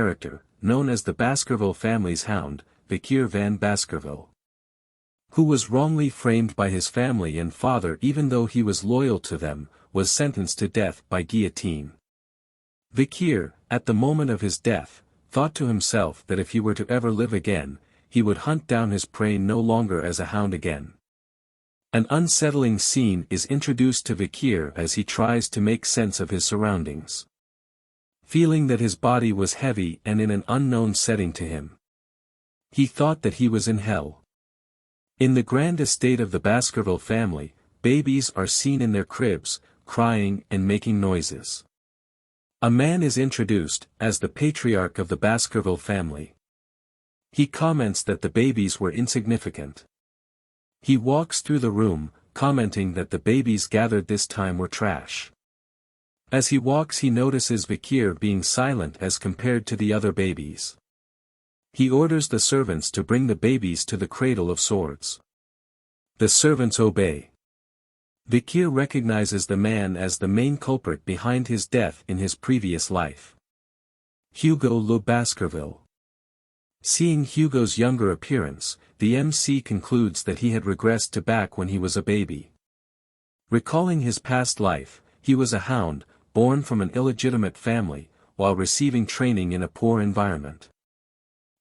character, known as the Baskerville family's Hound, Vikir van Baskerville, who was wrongly framed by his family and father even though he was loyal to them, was sentenced to death by guillotine. Vikir, at the moment of his death, thought to himself that if he were to ever live again, he would hunt down his prey no longer as a hound again. An unsettling scene is introduced to Vikir as he tries to make sense of his surroundings. Feeling that his body was heavy and in an unknown setting to him, he thought that he was in hell. In the grand estate of the Baskerville family, babies are seen in their cribs, crying and making noises. A man is introduced as the patriarch of the Baskerville family. He comments that the babies were insignificant. He walks through the room, commenting that the babies gathered this time were trash. As he walks he notices Vikir being silent as compared to the other babies. He orders the servants to bring the babies to the Cradle of Swords. The servants obey. Vikir recognizes the man as the main culprit behind his death in his previous life. Hugo le Baskerville. Seeing Hugo's younger appearance, the MC concludes that he had regressed to back when he was a baby. Recalling his past life, he was a hound, born from an illegitimate family, while receiving training in a poor environment.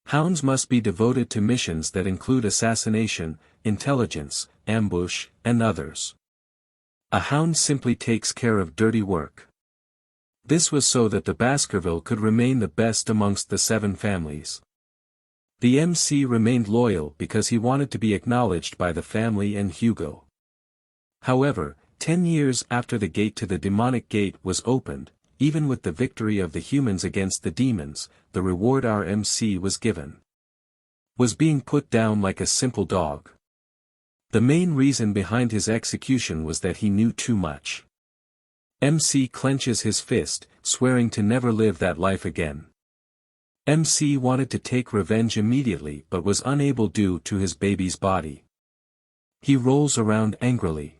Hounds must be devoted to missions that include assassination, intelligence, ambush, and others. A hound simply takes care of dirty work. This was so that the Baskerville could remain the best amongst the 7 families. The MC remained loyal because he wanted to be acknowledged by the family and Hugo. However, 10 years after the gate to the demonic gate was opened, even with the victory of the humans against the demons, the reward our MC was given was being put down like a simple dog. The main reason behind his execution was that he knew too much. MC clenches his fist, swearing to never live that life again. MC wanted to take revenge immediately but was unable due to his baby's body. He rolls around angrily.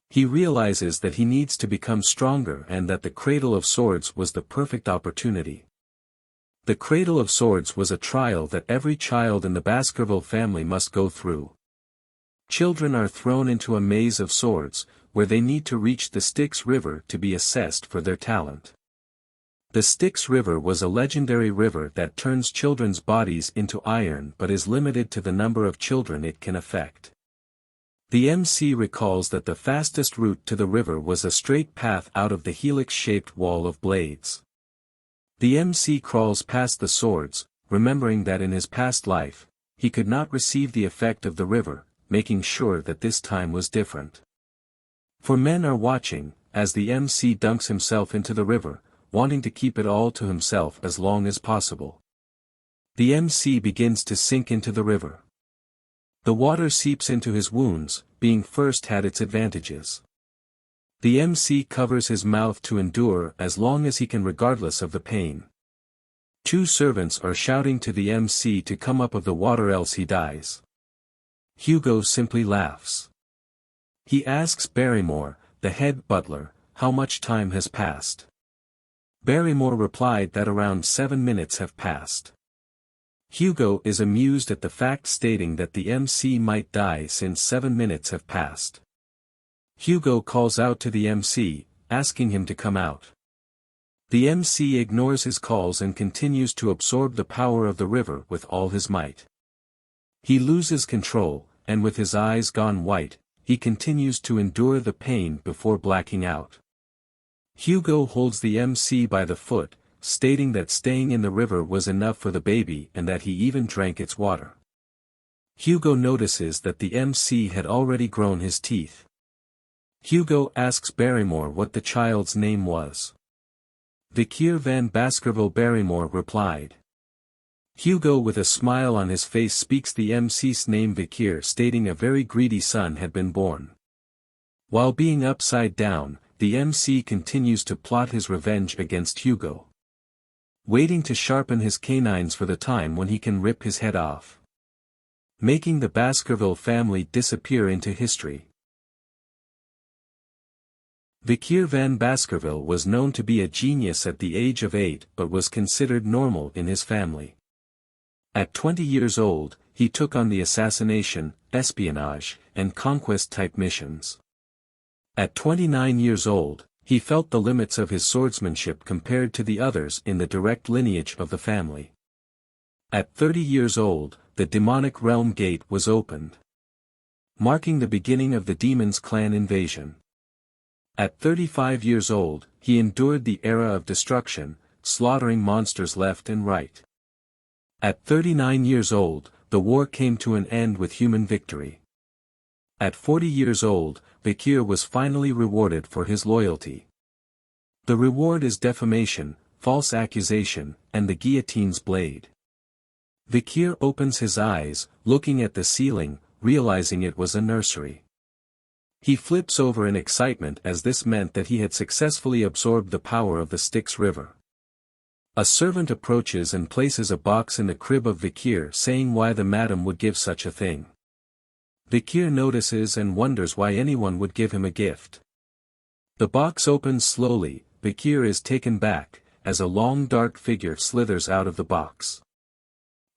He realizes that he needs to become stronger and that the Cradle of Swords was the perfect opportunity. The Cradle of Swords was a trial that every child in the Baskerville family must go through. Children are thrown into a maze of swords, where they need to reach the Styx River to be assessed for their talent. The Styx River was a legendary river that turns children's bodies into iron but is limited to the number of children it can affect. The MC recalls that the fastest route to the river was a straight path out of the helix-shaped wall of blades. The MC crawls past the swords, remembering that in his past life, he could not receive the effect of the river, making sure that this time was different. For men are watching, as the MC dunks himself into the river, wanting to keep it all to himself as long as possible. The MC begins to sink into the river. The water seeps into his wounds, being first had its advantages. The MC covers his mouth to endure as long as he can regardless of the pain. 2 servants are shouting to the MC to come up of the water else he dies. Hugo simply laughs. He asks Barrymore, the head butler, how much time has passed. Barrymore replied that around 7 minutes have passed. Hugo is amused at the fact, stating that the MC might die since 7 minutes have passed. Hugo calls out to the MC, asking him to come out. The MC ignores his calls and continues to absorb the power of the river with all his might. He loses control, and with his eyes gone white, he continues to endure the pain before blacking out. Hugo holds the MC by the foot, stating that staying in the river was enough for the baby and that he even drank its water. Hugo notices that the MC had already grown his teeth. Hugo asks Barrymore what the child's name was. Vikir van Baskerville. Barrymore replied. Hugo with a smile on his face speaks the MC's name Vikir, stating a very greedy son had been born. While being upside down, the MC continues to plot his revenge against Hugo, waiting to sharpen his canines for the time when he can rip his head off, making the Baskerville family disappear into history. Vikir van Baskerville was known to be a genius at the age of 8 but was considered normal in his family. At 20 years old, he took on the assassination, espionage, and conquest-type missions. At 29 years old, he felt the limits of his swordsmanship compared to the others in the direct lineage of the family. At 30 years old, the demonic realm gate was opened, marking the beginning of the Demon's Clan invasion. At 35 years old, he endured the era of destruction, slaughtering monsters left and right. At 39 years old, the war came to an end with human victory. At 40 years old, Vikir was finally rewarded for his loyalty. The reward is defamation, false accusation, and the guillotine's blade. Vikir opens his eyes, looking at the ceiling, realizing it was a nursery. He flips over in excitement as this meant that he had successfully absorbed the power of the Styx River. A servant approaches and places a box in the crib of Vikir, saying why the madam would give such a thing. Vikir notices and wonders why anyone would give him a gift. The box opens slowly. Vikir is taken back, as a long dark figure slithers out of the box.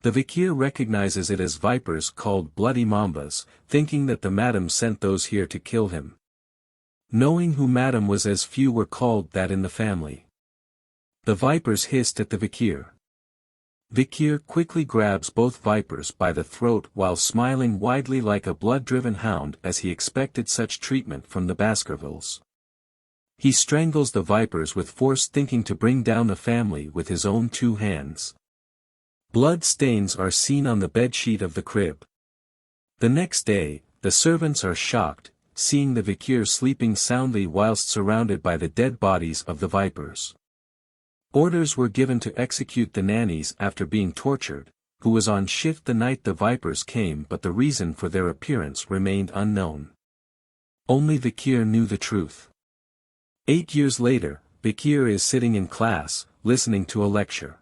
The Vikir recognizes it as vipers called bloody mambas, thinking that the madam sent those here to kill him. Knowing who madam was, as few were called that in the family. The vipers hissed at the Vikir. Vikir quickly grabs both vipers by the throat while smiling widely like a blood-driven hound, as he expected such treatment from the Baskervilles. He strangles the vipers with force, thinking to bring down the family with his own 2 hands. Blood stains are seen on the bedsheet of the crib. The next day, the servants are shocked, seeing the Vikir sleeping soundly whilst surrounded by the dead bodies of the vipers. Orders were given to execute the nannies after being tortured, who was on shift the night the vipers came, but the reason for their appearance remained unknown. Only Vikir knew the truth. 8 years later, Vikir is sitting in class, listening to a lecture.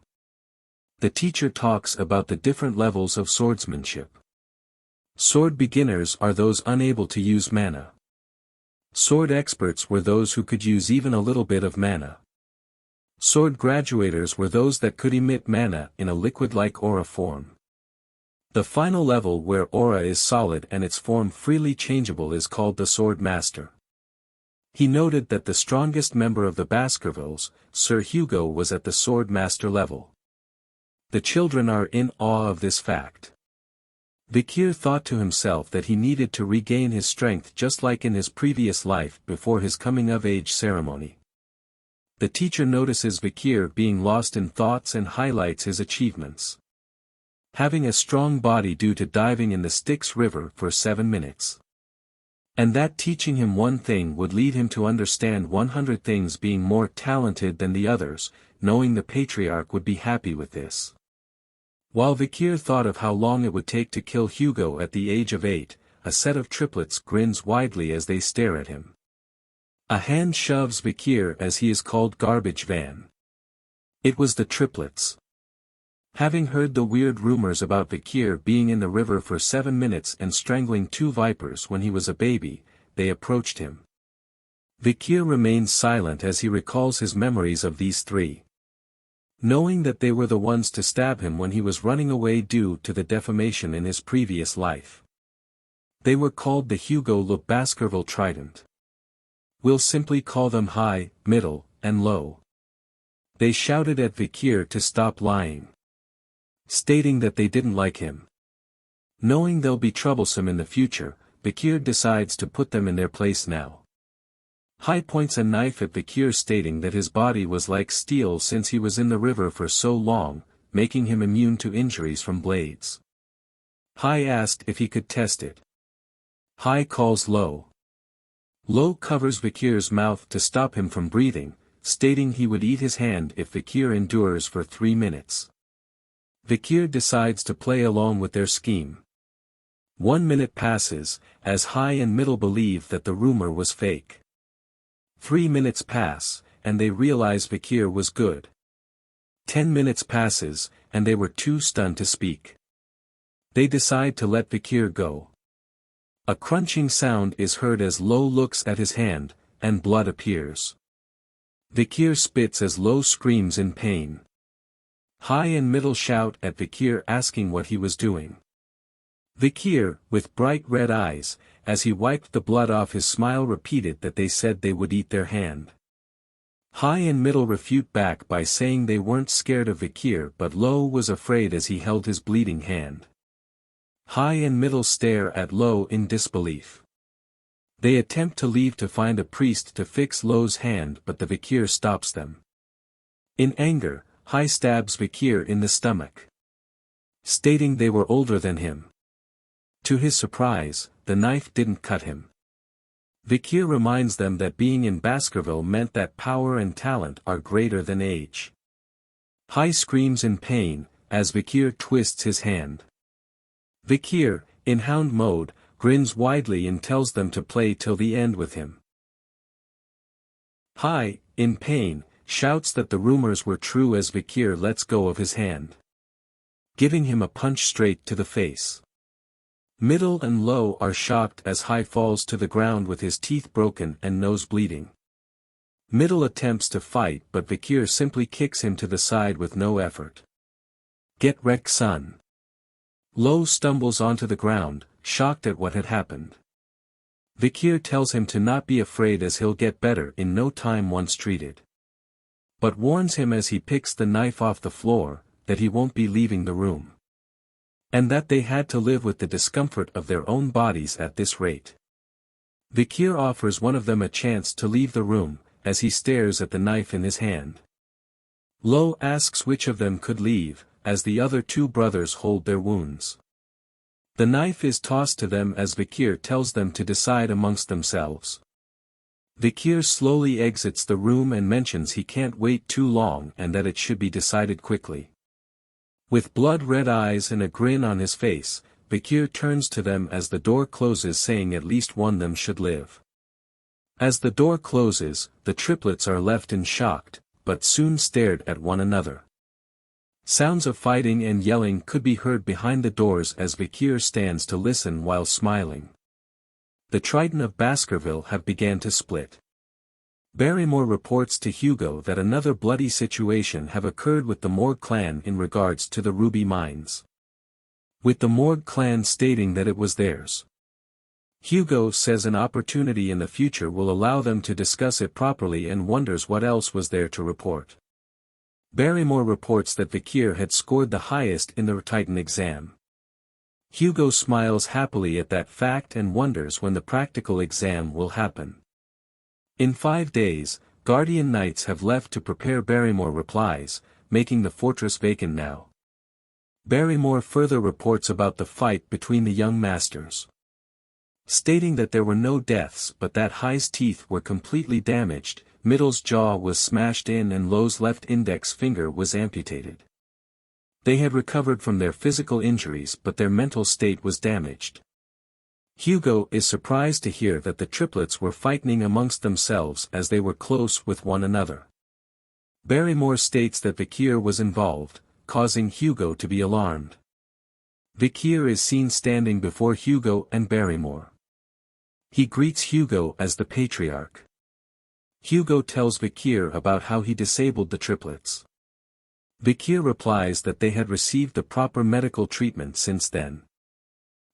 The teacher talks about the different levels of swordsmanship. Sword beginners are those unable to use mana. Sword experts were those who could use even a little bit of mana. Sword graduators were those that could emit mana in a liquid-like aura form. The final level, where aura is solid and its form freely changeable, is called the Sword Master. He noted that the strongest member of the Baskervilles, Sir Hugo, was at the Sword Master level. The children are in awe of this fact. Vikir thought to himself that he needed to regain his strength just like in his previous life before his coming-of-age ceremony. The teacher notices Vikir being lost in thoughts and highlights his achievements. Having a strong body due to diving in the Styx River for 7 minutes. And that teaching him one thing would lead him to understand 100 things, being more talented than the others, knowing the patriarch would be happy with this. While Vikir thought of how long it would take to kill Hugo at the age of 8, a set of triplets grins widely as they stare at him. A hand shoves Vikir as he is called garbage van. It was the triplets. Having heard the weird rumors about Vikir being in the river for 7 minutes and strangling 2 vipers when he was a baby, they approached him. Vikir remains silent as he recalls his memories of these 3. Knowing that they were the ones to stab him when he was running away due to the defamation in his previous life. They were called the Hugo Le Baskerville Trident. We'll simply call them high, middle, and low. They shouted at Vikir to stop lying, stating that they didn't like him. Knowing they'll be troublesome in the future, Vikir decides to put them in their place now. High points a knife at Vikir, stating that his body was like steel since he was in the river for so long, making him immune to injuries from blades. High asked if he could test it. High calls Low. Low covers Vikir's mouth to stop him from breathing, stating he would eat his hand if Vikir endures for 3 minutes. Vikir decides to play along with their scheme. 1 minute passes, as High and Middle believe that the rumor was fake. 3 minutes pass, and they realize Vikir was good. 10 minutes passes, and they were too stunned to speak. They decide to let Vikir go. A crunching sound is heard as Low looks at his hand, and blood appears. Vikir spits as Lo screams in pain. High and middle shout at Vikir asking what he was doing. Vikir, with bright red eyes, as he wiped the blood off his smile repeated that they said they would eat their hand. High and middle refute back by saying they weren't scared of Vikir but Lo was afraid as he held his bleeding hand. High and middle stare at Lo in disbelief. They attempt to leave to find a priest to fix Lo's hand but the Vikir stops them. In anger, High stabs Vikir in the stomach, stating they were older than him. To his surprise, the knife didn't cut him. Vikir reminds them that being in Baskerville meant that power and talent are greater than age. High screams in pain, as Vikir twists his hand. Vikir, in Hound mode, grins widely and tells them to play till the end with him. High, in pain, shouts that the rumors were true as Vikir lets go of his hand, giving him a punch straight to the face. Middle and Lo are shocked as High falls to the ground with his teeth broken and nose bleeding. Middle attempts to fight but Vikir simply kicks him to the side with no effort. Get wrecked, son. Lo stumbles onto the ground, shocked at what had happened. Vikir tells him to not be afraid as he'll get better in no time once treated. But warns him as he picks the knife off the floor, that he won't be leaving the room. And that they had to live with the discomfort of their own bodies at this rate. Vikir offers one of them a chance to leave the room, as he stares at the knife in his hand. Lo asks which of them could leave, as the other two brothers hold their wounds. The knife is tossed to them as Vikir tells them to decide amongst themselves. Vikir slowly exits the room and mentions he can't wait too long and that it should be decided quickly. With blood-red eyes and a grin on his face, Vikir turns to them as the door closes saying at least one of them should live. As the door closes, the triplets are left in shocked, but soon stared at one another. Sounds of fighting and yelling could be heard behind the doors as Vikir stands to listen while smiling. The Triton of Baskerville have began to split. Barrymore reports to Hugo that another bloody situation have occurred with the Morgue clan in regards to the ruby mines, with the Morgue clan stating that it was theirs. Hugo says an opportunity in the future will allow them to discuss it properly and wonders what else was there to report. Barrymore reports that Vikir had scored the highest in the Titan exam. Hugo smiles happily at that fact and wonders when the practical exam will happen. In 5 days, Guardian Knights have left to prepare. Barrymore replies, making the fortress vacant now. Barrymore further reports about the fight between the young masters, stating that there were no deaths but that High's teeth were completely damaged, Middle's jaw was smashed in and Lo's left index finger was amputated. They had recovered from their physical injuries but their mental state was damaged. Hugo is surprised to hear that the triplets were fighting amongst themselves as they were close with one another. Barrymore states that Vikir was involved, causing Hugo to be alarmed. Vikir is seen standing before Hugo and Barrymore. He greets Hugo as the patriarch. Hugo tells Vikir about how he disabled the triplets. Vikir replies that they had received the proper medical treatment since then.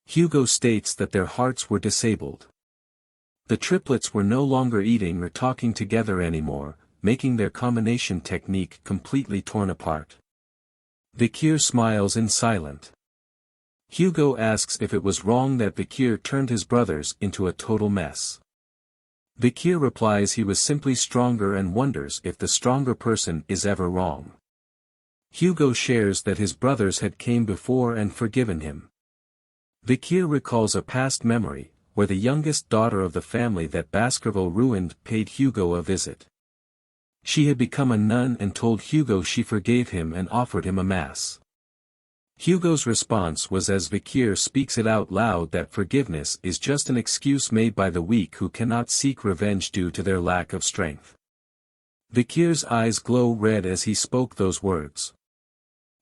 Hugo states that their hearts were disabled. The triplets were no longer eating or talking together anymore, making their combination technique completely torn apart. Vikir smiles in silence. Hugo asks if it was wrong that Vikir turned his brothers into a total mess. Vikir replies he was simply stronger and wonders if the stronger person is ever wrong. Hugo shares that his brothers had came before and forgiven him. Vikir recalls a past memory, where the youngest daughter of the family that Baskerville ruined paid Hugo a visit. She had become a nun and told Hugo she forgave him and offered him a mass. Hugo's response was as Vikir speaks it out loud that forgiveness is just an excuse made by the weak who cannot seek revenge due to their lack of strength. Vikir's eyes glow red as he spoke those words.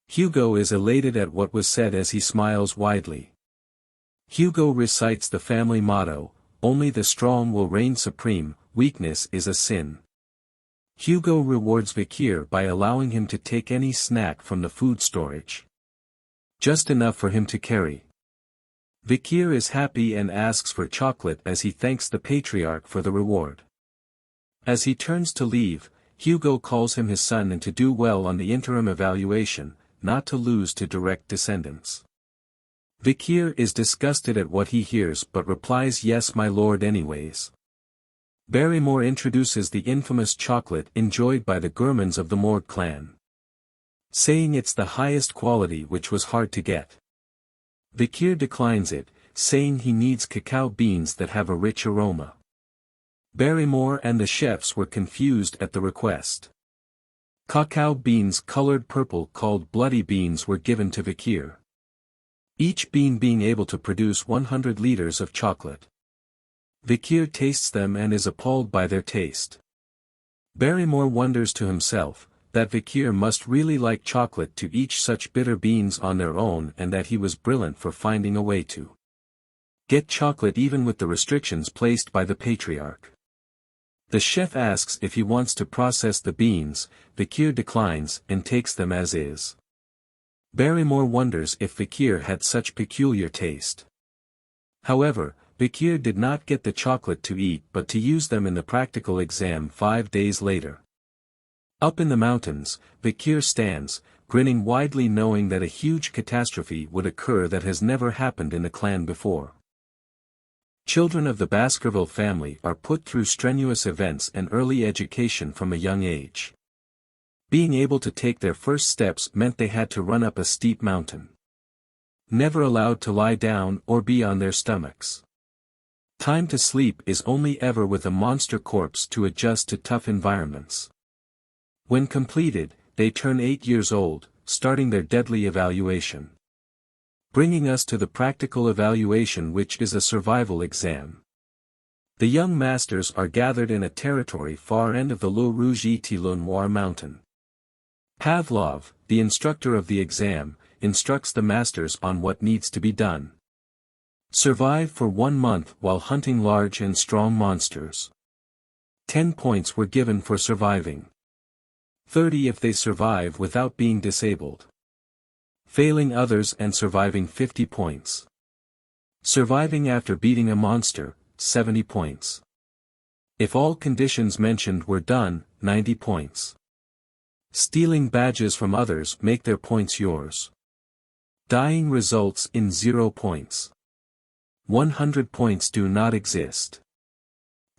Hugo is elated at what was said as he smiles widely. Hugo recites the family motto, only the strong will reign supreme, weakness is a sin. Hugo rewards Vikir by allowing him to take any snack from the food storage. Just enough for him to carry. Vikir is happy and asks for chocolate as he thanks the patriarch for the reward. As he turns to leave, Hugo calls him his son and to do well on the interim evaluation, not to lose to direct descendants. Vikir is disgusted at what he hears but replies yes my lord anyways. Barrymore introduces the infamous chocolate enjoyed by the gourmands of the Morgue clan, saying it's the highest quality which was hard to get. Vikir declines it, saying he needs cacao beans that have a rich aroma. Barrymore and the chefs were confused at the request. Cacao beans colored purple called bloody beans were given to Vikir, each bean being able to produce 100 liters of chocolate. Vikir tastes them and is appalled by their taste. Barrymore wonders to himself, that Vikir must really like chocolate to eat such bitter beans on their own and that he was brilliant for finding a way to get chocolate even with the restrictions placed by the patriarch. The chef asks if he wants to process the beans, Vikir declines and takes them as is. Barrymore wonders if Vikir had such peculiar taste. However, Vikir did not get the chocolate to eat but to use them in the practical exam 5 days later. Up in the mountains, Vikir stands, grinning widely knowing that a huge catastrophe would occur that has never happened in the clan before. Children of the Baskerville family are put through strenuous events and early education from a young age. Being able to take their first steps meant they had to run up a steep mountain. Never allowed to lie down or be on their stomachs. Time to sleep is only ever with a monster corpse to adjust to tough environments. When completed, they turn 8 years old, starting their deadly evaluation. Bringing us to the practical evaluation, which is a survival exam. The young masters are gathered in a territory far end of the Le Rouge-et-le-Noir mountain. Pavlov, the instructor of the exam, instructs the masters on what needs to be done. Survive for 1 month while hunting large and strong monsters. 10 points were given for surviving. 30 if they survive without being disabled. Failing others and surviving 50 points. Surviving after beating a monster, 70 points. If all conditions mentioned were done, 90 points. Stealing badges from others make their points yours. Dying results in 0 points. 100 points do not exist.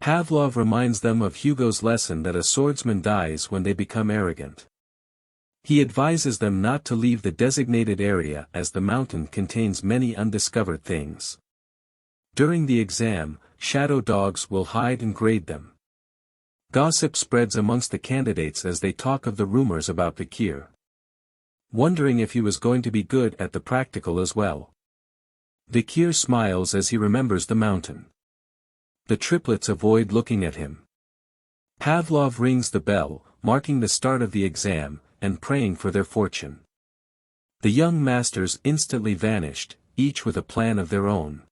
Pavlov reminds them of Hugo's lesson that a swordsman dies when they become arrogant. He advises them not to leave the designated area as the mountain contains many undiscovered things. During the exam, shadow dogs will hide and grade them. Gossip spreads amongst the candidates as they talk of the rumors about Vikir. Wondering if he was going to be good at the practical as well. Vikir smiles as he remembers the mountain. The triplets avoid looking at him. Pavlov rings the bell, marking the start of the exam, and praying for their fortune. The young masters instantly vanished, each with a plan of their own.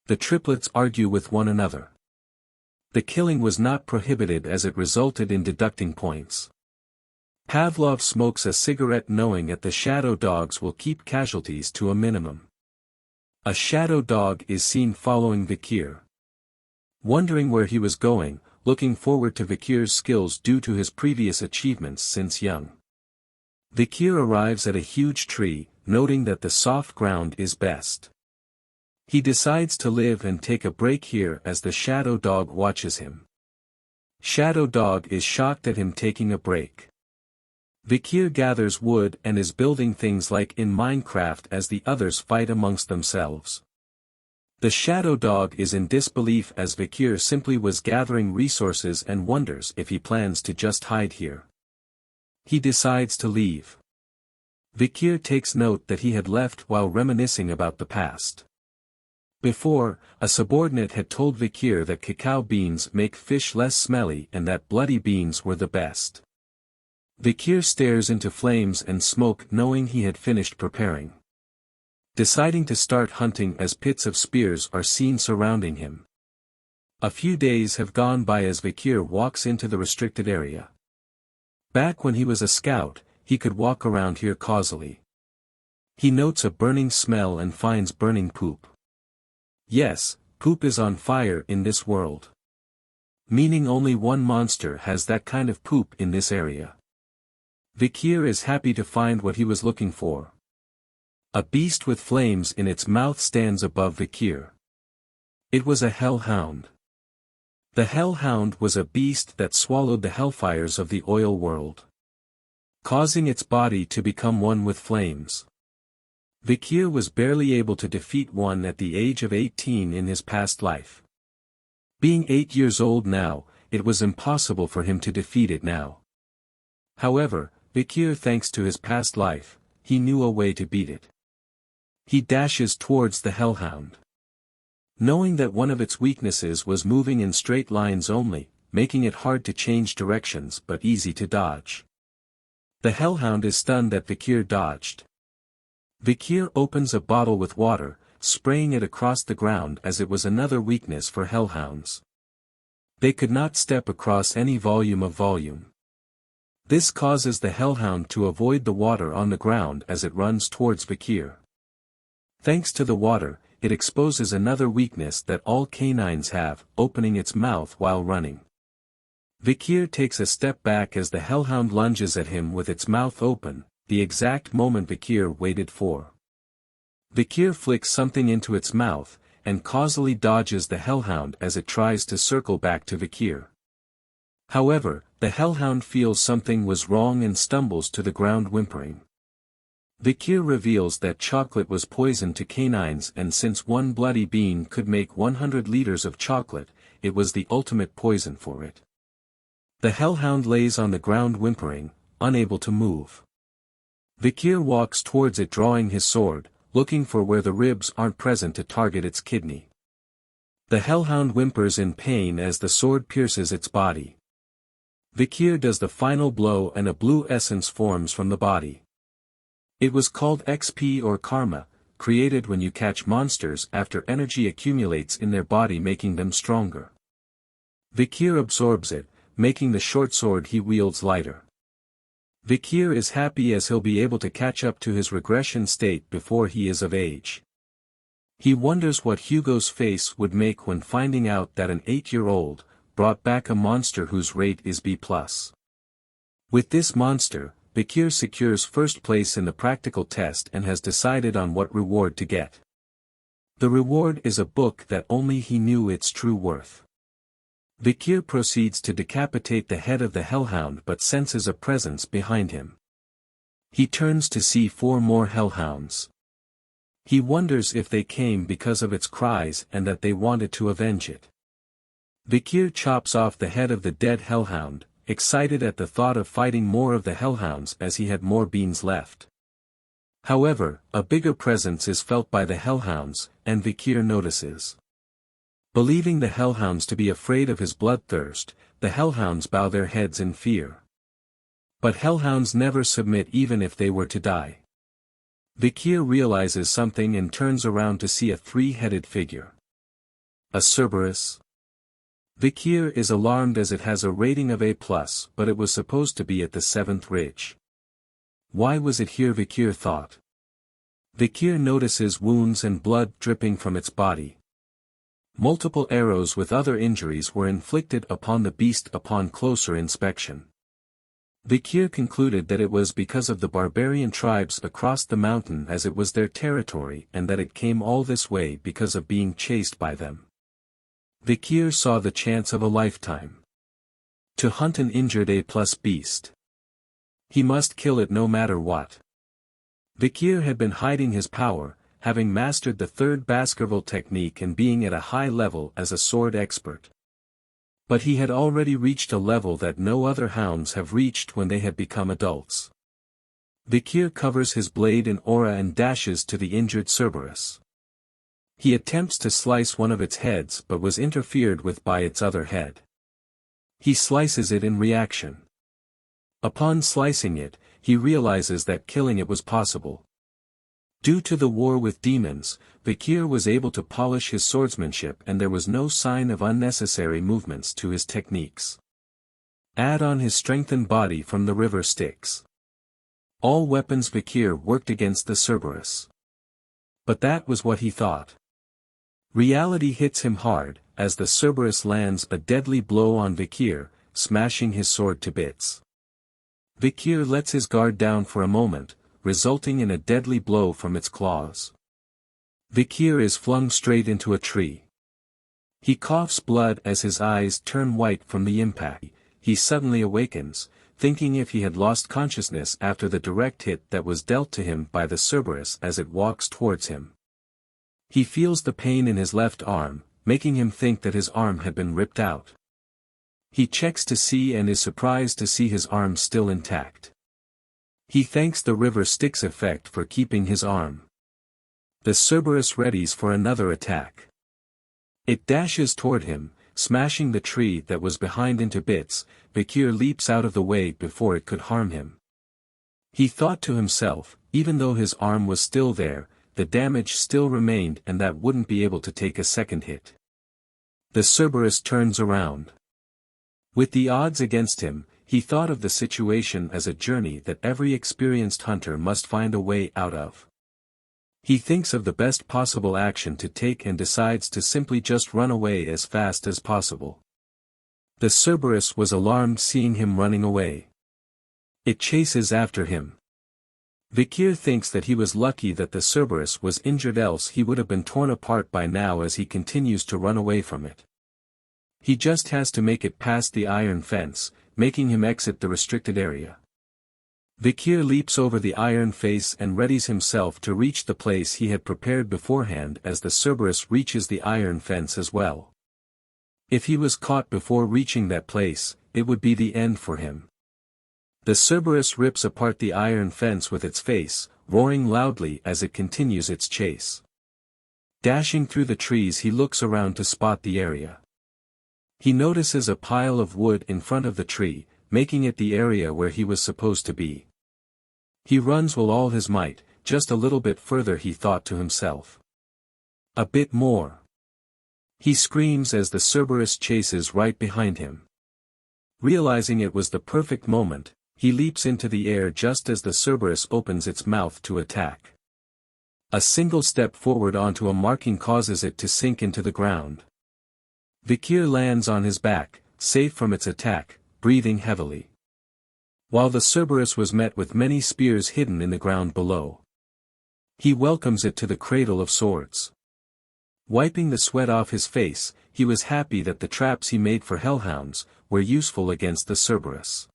The triplets argue with one another. The killing was not prohibited as it resulted in deducting points. Pavlov smokes a cigarette knowing that the shadow dogs will keep casualties to a minimum. A shadow dog is seen following Vikir. Wondering where he was going, looking forward to Vikir's skills due to his previous achievements since young. Vikir arrives at a huge tree, noting that the soft ground is best. He decides to live and take a break here as the shadow dog watches him. Shadow dog is shocked at him taking a break. Vikir gathers wood and is building things like in Minecraft as the others fight amongst themselves. The shadow dog is in disbelief as Vikir simply was gathering resources and wonders if he plans to just hide here. He decides to leave. Vikir takes note that he had left while reminiscing about the past. Before, a subordinate had told Vikir that cacao beans make fish less smelly and that bloody beans were the best. Vikir stares into flames and smoke knowing he had finished preparing. Deciding to start hunting as pits of spears are seen surrounding him. A few days have gone by as Vikir walks into the restricted area. Back when he was a scout, he could walk around here causally. He notes a burning smell and finds burning poop. Yes, poop is on fire in this world. Meaning only one monster has that kind of poop in this area. Vikir is happy to find what he was looking for. A beast with flames in its mouth stands above Vikir. It was a hellhound. The hellhound was a beast that swallowed the hellfires of the oil world, causing its body to become one with flames. Vikir was barely able to defeat one at the age of 18 in his past life. Being 8 years old now, it was impossible for him to defeat it now. However, Vikir, thanks to his past life, he knew a way to beat it. He dashes towards the hellhound. Knowing that one of its weaknesses was moving in straight lines only, making it hard to change directions but easy to dodge. The hellhound is stunned that Vikir dodged. Vikir opens a bottle with water, spraying it across the ground as it was another weakness for hellhounds. They could not step across any volume of volume. This causes the hellhound to avoid the water on the ground as it runs towards Vikir. Thanks to the water, it exposes another weakness that all canines have, opening its mouth while running. Vikir takes a step back as the hellhound lunges at him with its mouth open, the exact moment Vikir waited for. Vikir flicks something into its mouth, and causally dodges the hellhound as it tries to circle back to Vikir. However, the hellhound feels something was wrong and stumbles to the ground whimpering. Vikir reveals that chocolate was poison to canines, and since one bloody bean could make 100 liters of chocolate, it was the ultimate poison for it. The hellhound lays on the ground whimpering, unable to move. Vikir walks towards it drawing his sword, looking for where the ribs aren't present to target its kidney. The hellhound whimpers in pain as the sword pierces its body. Vikir does the final blow and a blue essence forms from the body. It was called XP or Karma, created when you catch monsters after energy accumulates in their body making them stronger. Vikir absorbs it, making the short sword he wields lighter. Vikir is happy as he'll be able to catch up to his regression state before he is of age. He wonders what Hugo's face would make when finding out that an 8-year-old brought back a monster whose rate is B+. With this monster, Vikir secures first place in the practical test and has decided on what reward to get. The reward is a book that only he knew its true worth. Vikir proceeds to decapitate the head of the hellhound but senses a presence behind him. He turns to see 4 more hellhounds. He wonders if they came because of its cries and that they wanted to avenge it. Vikir chops off the head of the dead hellhound, excited at the thought of fighting more of the hellhounds as he had more beans left. However, a bigger presence is felt by the hellhounds, and Vikir notices. Believing the hellhounds to be afraid of his bloodthirst, the hellhounds bow their heads in fear. But hellhounds never submit even if they were to die. Vikir realizes something and turns around to see a 3-headed figure. A Cerberus? Vikir is alarmed as it has a rating of A+, but it was supposed to be at the 7th ridge. Why was it here, Vikir thought. Vikir notices wounds and blood dripping from its body. Multiple arrows with other injuries were inflicted upon the beast upon closer inspection. Vikir concluded that it was because of the barbarian tribes across the mountain as it was their territory and that it came all this way because of being chased by them. Vikir saw the chance of a lifetime. To hunt an injured A+ beast. He must kill it no matter what. Vikir had been hiding his power, having mastered the 3rd Baskerville technique and being at a high level as a sword expert. But he had already reached a level that no other hounds have reached when they had become adults. Vikir covers his blade in aura and dashes to the injured Cerberus. He attempts to slice one of its heads but was interfered with by its other head. He slices it in reaction. Upon slicing it, he realizes that killing it was possible. Due to the war with demons, Vikir was able to polish his swordsmanship and there was no sign of unnecessary movements to his techniques. Add on his strengthened body from the river Styx. All weapons Vikir worked against the Cerberus. But that was what he thought. Reality hits him hard, as the Cerberus lands a deadly blow on Vikir, smashing his sword to bits. Vikir lets his guard down for a moment, resulting in a deadly blow from its claws. Vikir is flung straight into a tree. He coughs blood as his eyes turn white from the impact. He suddenly awakens, thinking if he had lost consciousness after the direct hit that was dealt to him by the Cerberus as it walks towards him. He feels the pain in his left arm, making him think that his arm had been ripped out. He checks to see and is surprised to see his arm still intact. He thanks the river Styx effect for keeping his arm. The Cerberus readies for another attack. It dashes toward him, smashing the tree that was behind into bits. Vikir leaps out of the way before it could harm him. He thought to himself, even though his arm was still there, the damage still remained and that wouldn't be able to take a second hit. The Cerberus turns around. With the odds against him, he thought of the situation as a journey that every experienced hunter must find a way out of. He thinks of the best possible action to take and decides to simply just run away as fast as possible. The Cerberus was alarmed seeing him running away. It chases after him. Vikir thinks that he was lucky that the Cerberus was injured, else he would have been torn apart by now as he continues to run away from it. He just has to make it past the iron fence, making him exit the restricted area. Vikir leaps over the iron face and readies himself to reach the place he had prepared beforehand as the Cerberus reaches the iron fence as well. If he was caught before reaching that place, it would be the end for him. The Cerberus rips apart the iron fence with its face, roaring loudly as it continues its chase. Dashing through the trees, he looks around to spot the area. He notices a pile of wood in front of the tree, making it the area where he was supposed to be. He runs with all his might, just a little bit further, he thought to himself. A bit more. He screams as the Cerberus chases right behind him. Realizing it was the perfect moment, he leaps into the air just as the Cerberus opens its mouth to attack. A single step forward onto a marking causes it to sink into the ground. Vikir lands on his back, safe from its attack, breathing heavily. While the Cerberus was met with many spears hidden in the ground below. He welcomes it to the cradle of swords. Wiping the sweat off his face, he was happy that the traps he made for hellhounds were useful against the Cerberus.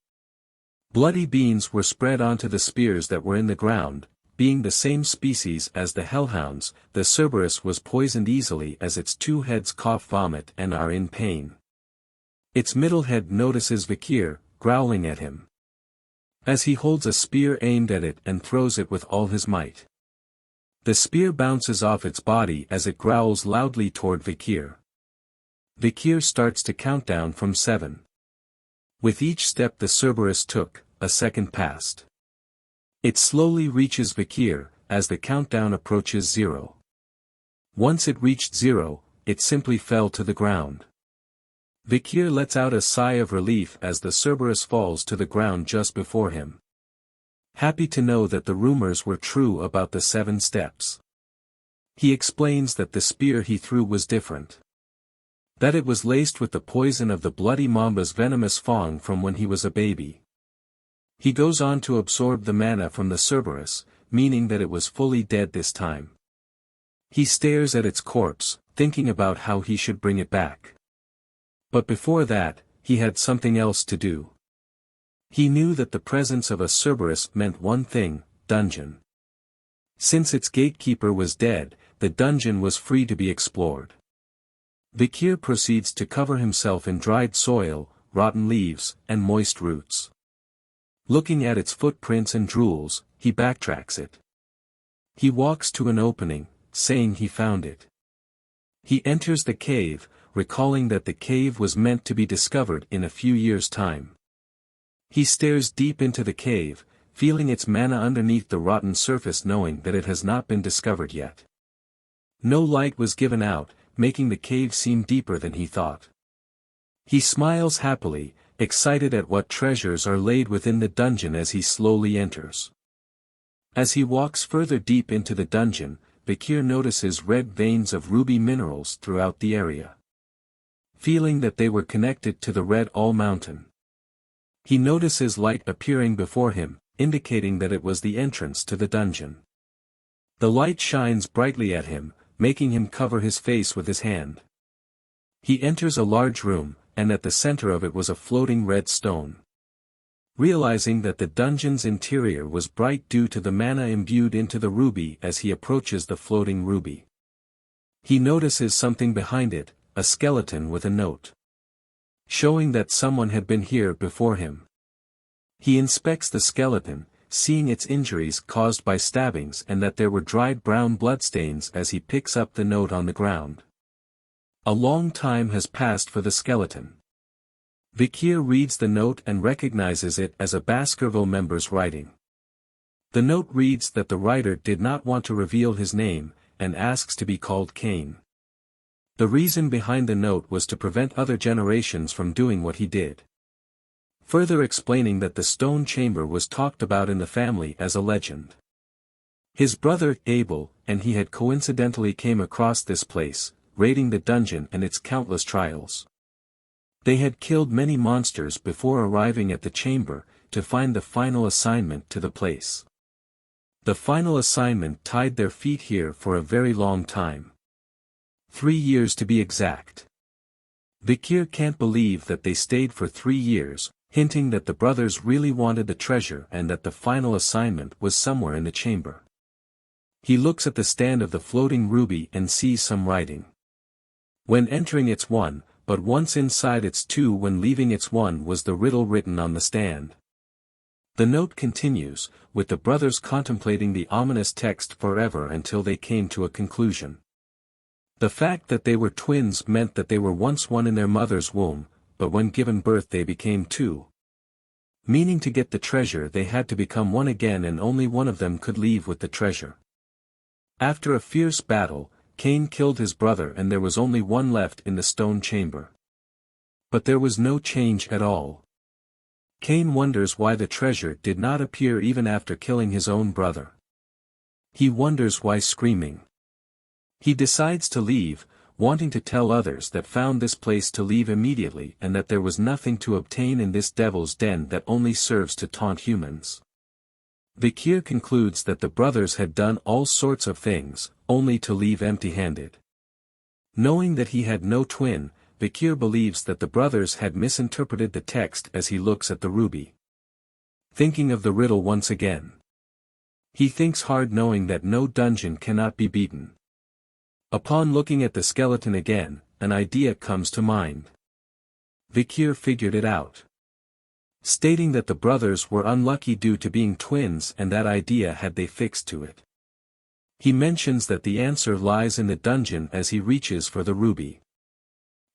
Bloody beans were spread onto the spears that were in the ground. Being the same species as the hellhounds, the Cerberus was poisoned easily as its two heads cough vomit and are in pain. Its middle head notices Vikir, growling at him. As he holds a spear aimed at it and throws it with all his might. The spear bounces off its body as it growls loudly toward Vikir. Vikir starts to count down from 7. With each step the Cerberus took, a second passed. It slowly reaches Vikir, as the countdown approaches 0. Once it reached 0, it simply fell to the ground. Vikir lets out a sigh of relief as the Cerberus falls to the ground just before him. Happy to know that the rumors were true about the 7 steps. He explains that the spear he threw was different. That it was laced with the poison of the bloody mamba's venomous fang from when he was a baby. He goes on to absorb the mana from the Cerberus, meaning that it was fully dead this time. He stares at its corpse, thinking about how he should bring it back. But before that, he had something else to do. He knew that the presence of a Cerberus meant one thing: dungeon. Since its gatekeeper was dead, the dungeon was free to be explored. Vikir proceeds to cover himself in dried soil, rotten leaves, and moist roots. Looking at its footprints and drools, he backtracks it. He walks to an opening, saying he found it. He enters the cave, recalling that the cave was meant to be discovered in a few years' time. He stares deep into the cave, feeling its mana underneath the rotten surface, knowing that it has not been discovered yet. No light was given out, making the cave seem deeper than he thought. He smiles happily, excited at what treasures are laid within the dungeon as he slowly enters. As he walks further deep into the dungeon, Vikir notices red veins of ruby minerals throughout the area. Feeling that they were connected to the Red All Mountain. He notices light appearing before him, indicating that it was the entrance to the dungeon. The light shines brightly at him, making him cover his face with his hand. He enters a large room, and at the center of it was a floating red stone. Realizing that the dungeon's interior was bright due to the mana imbued into the ruby as he approaches the floating ruby. He notices something behind it, a skeleton with a note. Showing that someone had been here before him. He inspects the skeleton, seeing its injuries caused by stabbings and that there were dried brown bloodstains as he picks up the note on the ground. A long time has passed for the skeleton. Vikir reads the note and recognizes it as a Baskerville member's writing. The note reads that the writer did not want to reveal his name, and asks to be called Cain. The reason behind the note was to prevent other generations from doing what he did. Further explaining that the stone chamber was talked about in the family as a legend. His brother, Abel, and he had coincidentally came across this place, raiding the dungeon and its countless trials. They had killed many monsters before arriving at the chamber, to find the final assignment to the place. The final assignment tied their feet here for a very long time. 3 years to be exact. Vikir can't believe that they stayed for 3 years, hinting that the brothers really wanted the treasure and that the final assignment was somewhere in the chamber. He looks at the stand of the floating ruby and sees some writing. When entering it's 1, but once inside it's 2, when leaving it's 1 was the riddle written on the stand. The note continues, with the brothers contemplating the ominous text forever until they came to a conclusion. The fact that they were twins meant that they were once one in their mother's womb, but when given birth they became 2. Meaning to get the treasure they had to become one again, and only one of them could leave with the treasure. After a fierce battle, Cain killed his brother and there was only one left in the stone chamber. But there was no change at all. Cain wonders why the treasure did not appear even after killing his own brother. He wonders why screaming. He decides to leave, wanting to tell others that found this place to leave immediately and that there was nothing to obtain in this devil's den that only serves to taunt humans. Vikir concludes that the brothers had done all sorts of things, only to leave empty-handed. Knowing that he had no twin, Vikir believes that the brothers had misinterpreted the text as he looks at the ruby. Thinking of the riddle once again. He thinks hard, knowing that no dungeon cannot be beaten. Upon looking at the skeleton again, an idea comes to mind. Vikir figured it out. Stating that the brothers were unlucky due to being twins, and that idea had they fixed to it. He mentions that the answer lies in the dungeon as he reaches for the ruby.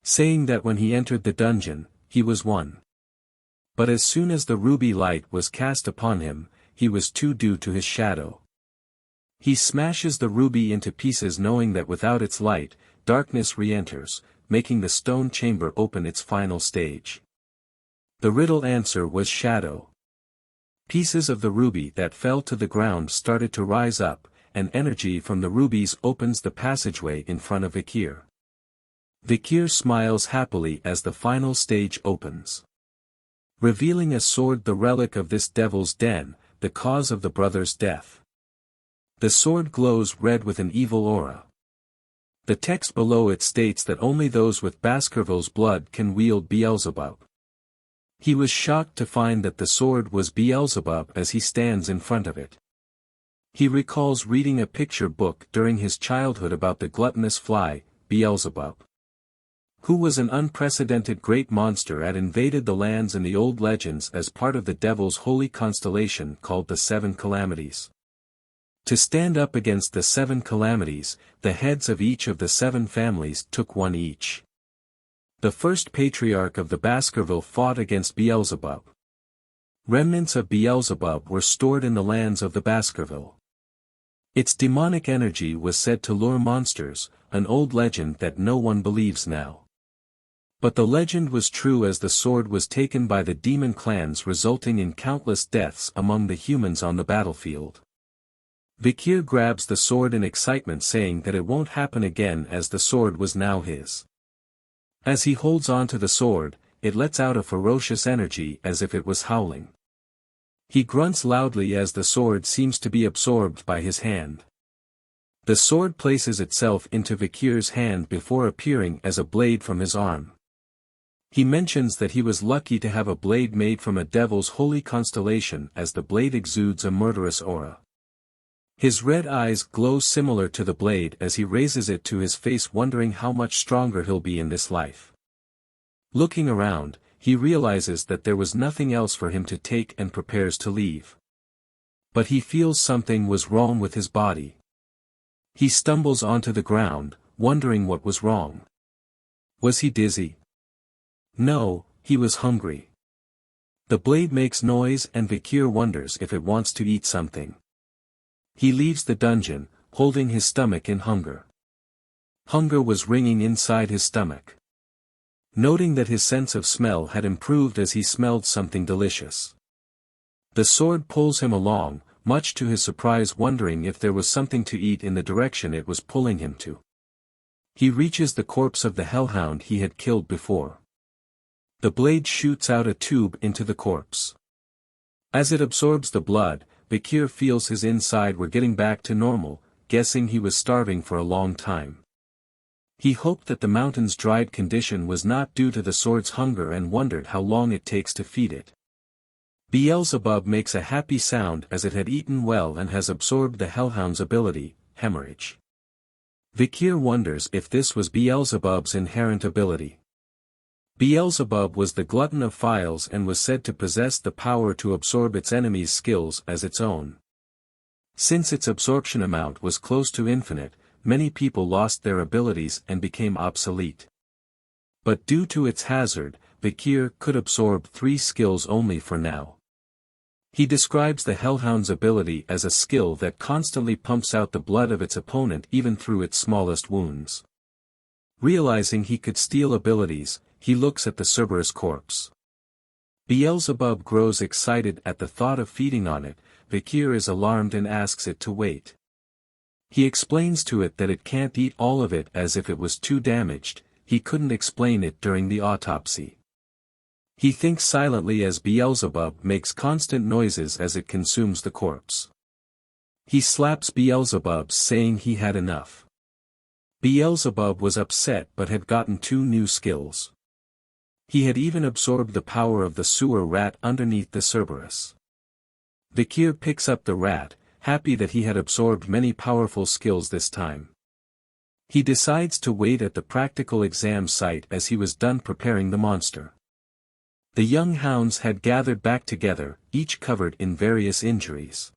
Saying that when he entered the dungeon, he was 1. But as soon as the ruby light was cast upon him, he was 2 due to his shadow. He smashes the ruby into pieces, knowing that without its light, darkness re-enters, making the stone chamber open its final stage. The riddle answer was shadow. Pieces of the ruby that fell to the ground started to rise up, and energy from the rubies opens the passageway in front of Vikir. Vikir smiles happily as the final stage opens. Revealing a sword, the relic of this devil's den, the cause of the brothers' death. The sword glows red with an evil aura. The text below it states that only those with Baskerville's blood can wield Beelzebub. He was shocked to find that the sword was Beelzebub as he stands in front of it. He recalls reading a picture book during his childhood about the gluttonous fly, Beelzebub, who was an unprecedented great monster that invaded the lands in the old legends as part of the devil's holy constellation called the 7 Calamities. To stand up against the 7 calamities, the heads of each of the 7 families took one each. The first patriarch of the Baskerville fought against Beelzebub. Remnants of Beelzebub were stored in the lands of the Baskerville. Its demonic energy was said to lure monsters, an old legend that no one believes now. But the legend was true, as the sword was taken by the demon clans, resulting in countless deaths among the humans on the battlefield. Vikir grabs the sword in excitement, saying that it won't happen again, as the sword was now his. As he holds on to the sword, it lets out a ferocious energy as if it was howling. He grunts loudly as the sword seems to be absorbed by his hand. The sword places itself into Vikir's hand before appearing as a blade from his arm. He mentions that he was lucky to have a blade made from a devil's holy constellation, as the blade exudes a murderous aura. His red eyes glow similar to the blade as he raises it to his face, wondering how much stronger he'll be in this life. Looking around, he realizes that there was nothing else for him to take and prepares to leave. But he feels something was wrong with his body. He stumbles onto the ground, wondering what was wrong. Was he dizzy? No, he was hungry. The blade makes noise and Vikir wonders if it wants to eat something. He leaves the dungeon, holding his stomach in hunger. Hunger was ringing inside his stomach. Noting that his sense of smell had improved as he smelled something delicious. The sword pulls him along, much to his surprise, wondering if there was something to eat in the direction it was pulling him to. He reaches the corpse of the hellhound he had killed before. The blade shoots out a tube into the corpse. As it absorbs the blood, Vikir feels his inside were getting back to normal, guessing he was starving for a long time. He hoped that the mountain's dried condition was not due to the sword's hunger and wondered how long it takes to feed it. Beelzebub makes a happy sound as it had eaten well and has absorbed the hellhound's ability, hemorrhage. Vikir wonders if this was Beelzebub's inherent ability. Beelzebub was the glutton of files and was said to possess the power to absorb its enemies' skills as its own. Since its absorption amount was close to infinite, many people lost their abilities and became obsolete. But due to its hazard, Vikir could absorb 3 skills only for now. He describes the hellhound's ability as a skill that constantly pumps out the blood of its opponent even through its smallest wounds. Realizing he could steal abilities, he looks at the Cerberus corpse. Beelzebub grows excited at the thought of feeding on it. Vikir is alarmed and asks it to wait. He explains to it that it can't eat all of it as if it was too damaged. He couldn't explain it during the autopsy. He thinks silently as Beelzebub makes constant noises as it consumes the corpse. He slaps Beelzebub, saying he had enough. Beelzebub was upset but had gotten 2 new skills. He had even absorbed the power of the sewer rat underneath the Cerberus. Vikir picks up the rat, happy that he had absorbed many powerful skills this time. He decides to wait at the practical exam site as he was done preparing the monster. The young hounds had gathered back together, each covered in various injuries.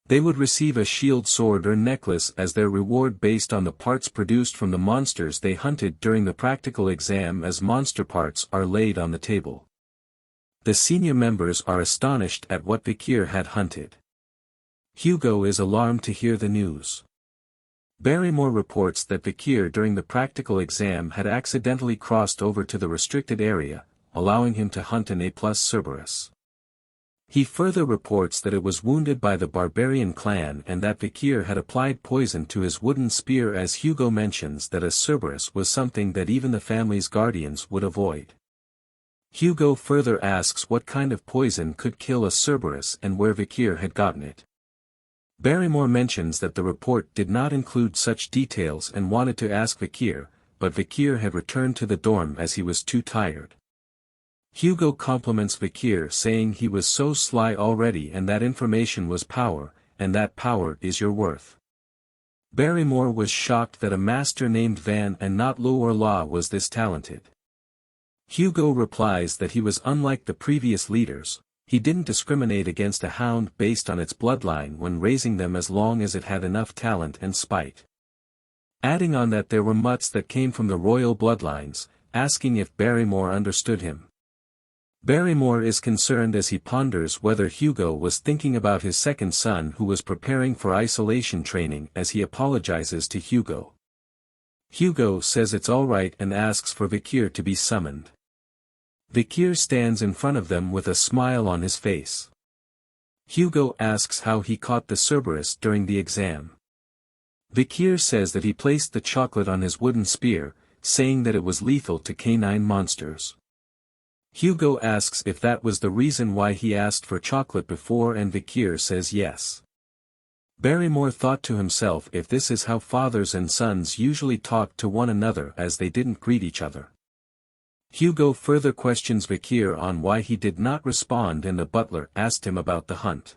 They would receive a shield, sword or necklace as their reward based on the parts produced from the monsters they hunted during the practical exam, as monster parts are laid on the table. The senior members are astonished at what Vikir had hunted. Hugo is alarmed to hear the news. Barrymore reports that Vikir during the practical exam had accidentally crossed over to the restricted area, allowing him to hunt an A+ Cerberus. He further reports that it was wounded by the Barbarian clan and that Vikir had applied poison to his wooden spear, as Hugo mentions that a Cerberus was something that even the family's guardians would avoid. Hugo further asks what kind of poison could kill a Cerberus and where Vikir had gotten it. Barrymore mentions that the report did not include such details and wanted to ask Vikir, but Vikir had returned to the dorm as he was too tired. Hugo compliments Vikir, saying he was so sly already and that information was power, and that power is your worth. Barrymore was shocked that a master named Van and not Lo or La was this talented. Hugo replies that he was unlike the previous leaders. He didn't discriminate against a hound based on its bloodline when raising them as long as it had enough talent and spite. Adding on that there were mutts that came from the royal bloodlines, asking if Barrymore understood him. Barrymore is concerned as he ponders whether Hugo was thinking about his second son who was preparing for isolation training as he apologizes to Hugo. Hugo says it's alright and asks for Vikir to be summoned. Vikir stands in front of them with a smile on his face. Hugo asks how he caught the Cerberus during the exam. Vikir says that he placed the chocolate on his wooden spear, saying that it was lethal to canine monsters. Hugo asks if that was the reason why he asked for chocolate before, and Vikir says yes. Barrymore thought to himself if this is how fathers and sons usually talk to one another as they didn't greet each other. Hugo further questions Vikir on why he did not respond, and the butler asked him about the hunt.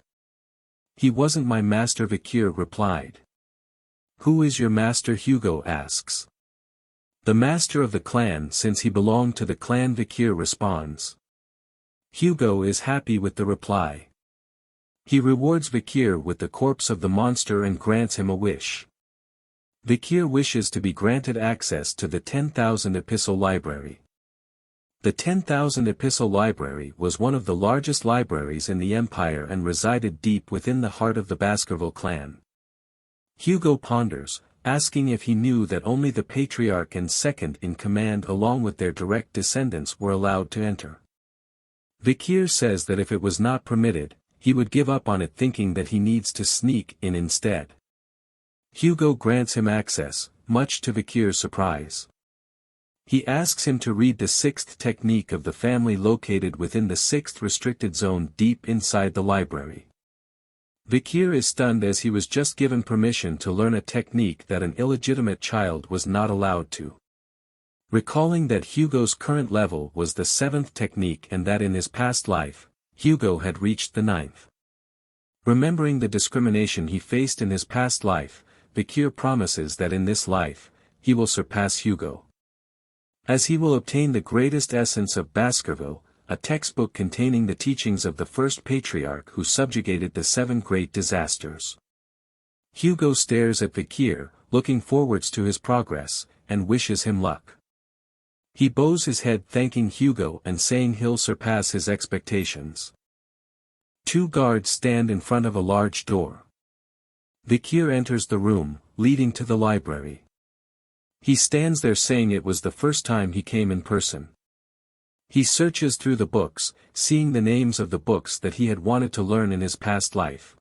"He wasn't my master," Vikir replied. "Who is your master?" Hugo asks. "The master of the clan, since he belonged to the clan," Vikir responds. Hugo is happy with the reply. He rewards Vikir with the corpse of the monster and grants him a wish. Vikir wishes to be granted access to the 10,000 Epistle Library. The 10,000 Epistle Library was one of the largest libraries in the Empire and resided deep within the heart of the Baskerville clan. Hugo ponders, asking if he knew that only the patriarch and second in command along with their direct descendants were allowed to enter. Vikir says that if it was not permitted, he would give up on it, thinking that he needs to sneak in instead. Hugo grants him access, much to Vikir's surprise. He asks him to read the 6th technique of the family located within the 6th restricted zone deep inside the library. Vikir is stunned as he was just given permission to learn a technique that an illegitimate child was not allowed to. Recalling that Hugo's current level was the 7th technique and that in his past life, Hugo had reached the 9th. Remembering the discrimination he faced in his past life, Vikir promises that in this life, he will surpass Hugo. As he will obtain the greatest essence of Baskerville, a textbook containing the teachings of the first patriarch who subjugated the 7 great disasters. Hugo stares at Vikir, looking forwards to his progress, and wishes him luck. He bows his head thanking Hugo and saying he'll surpass his expectations. 2 guards stand in front of a large door. Vikir enters the room, leading to the library. He stands there saying it was the first time he came in person. He searches through the books, seeing the names of the books that he had wanted to learn in his past life.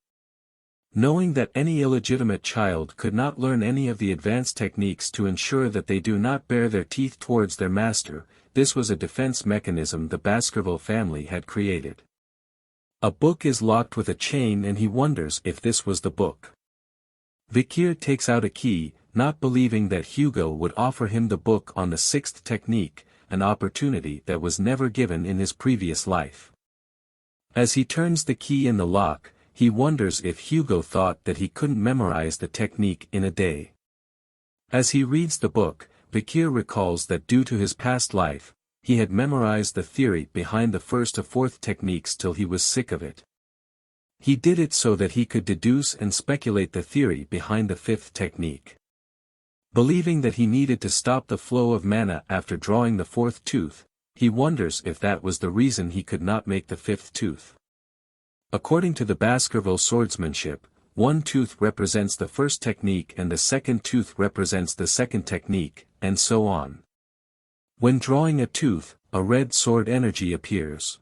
Knowing that any illegitimate child could not learn any of the advanced techniques to ensure that they do not bare their teeth towards their master, this was a defense mechanism the Baskerville family had created. A book is locked with a chain and he wonders if this was the book. Vikir takes out a key, not believing that Hugo would offer him the book on the 6th technique, an opportunity that was never given in his previous life. As he turns the key in the lock, he wonders if Hugo thought that he couldn't memorize the technique in a day. As he reads the book, Vikir recalls that due to his past life, he had memorized the theory behind the 1st to 4th techniques till he was sick of it. He did it so that he could deduce and speculate the theory behind the 5th technique. Believing that he needed to stop the flow of mana after drawing the 4th tooth, he wonders if that was the reason he could not make the 5th tooth. According to the Baskerville swordsmanship, one tooth represents the 1st technique and the 2nd tooth represents the 2nd technique, and so on. When drawing a tooth, a red sword energy appears.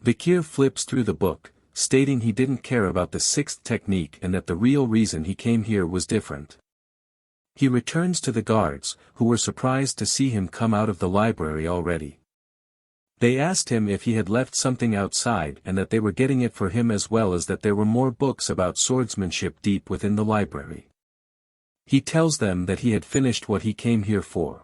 Vikir flips through the book, stating he didn't care about the 6th technique and that the real reason he came here was different. He returns to the guards, who were surprised to see him come out of the library already. They asked him if he had left something outside and that they were getting it for him, as well as that there were more books about swordsmanship deep within the library. He tells them that he had finished what he came here for.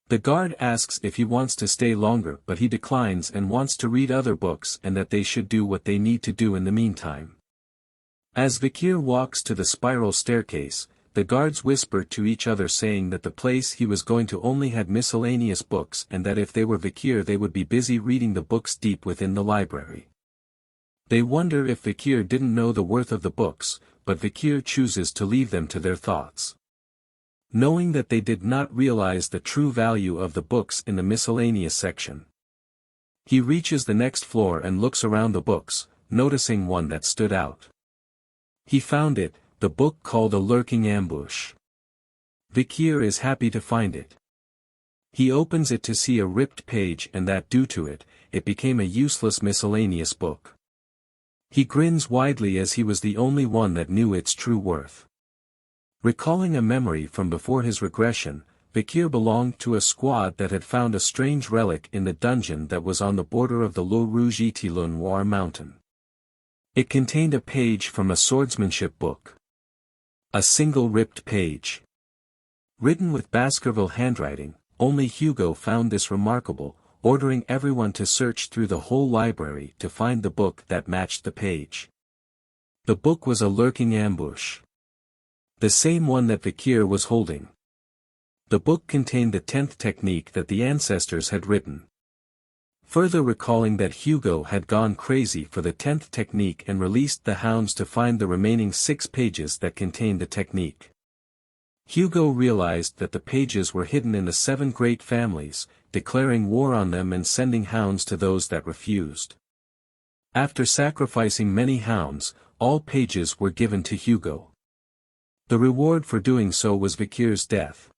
The guard asks if he wants to stay longer, but he declines and wants to read other books and that they should do what they need to do in the meantime. As Vikir walks to the spiral staircase, the guards whisper to each other saying that the place he was going to only had miscellaneous books and that if they were Vikir they would be busy reading the books deep within the library. They wonder if Vikir didn't know the worth of the books, but Vikir chooses to leave them to their thoughts. Knowing that they did not realize the true value of the books in the miscellaneous section. He reaches the next floor and looks around the books, noticing one that stood out. He found it, the book called A Lurking Ambush. Vikir is happy to find it. He opens it to see a ripped page and that due to it, it became a useless miscellaneous book. He grins widely as he was the only one that knew its true worth. Recalling a memory from before his regression, Vikir belonged to a squad that had found a strange relic in the dungeon that was on the border of the Le Rouge-et-le-Noir mountain. It contained a page from a swordsmanship book. A single ripped page. Written with Baskerville handwriting, only Hugo found this remarkable, ordering everyone to search through the whole library to find the book that matched the page. The book was A Lurking Ambush. The same one that Vikir was holding. The book contained the 10th technique that the ancestors had written. Further recalling that Hugo had gone crazy for the 10th technique and released the hounds to find the remaining 6 pages that contained the technique. Hugo realized that the pages were hidden in the 7 great families, declaring war on them and sending hounds to those that refused. After sacrificing many hounds, all pages were given to Hugo. The reward for doing so was Vikir's death.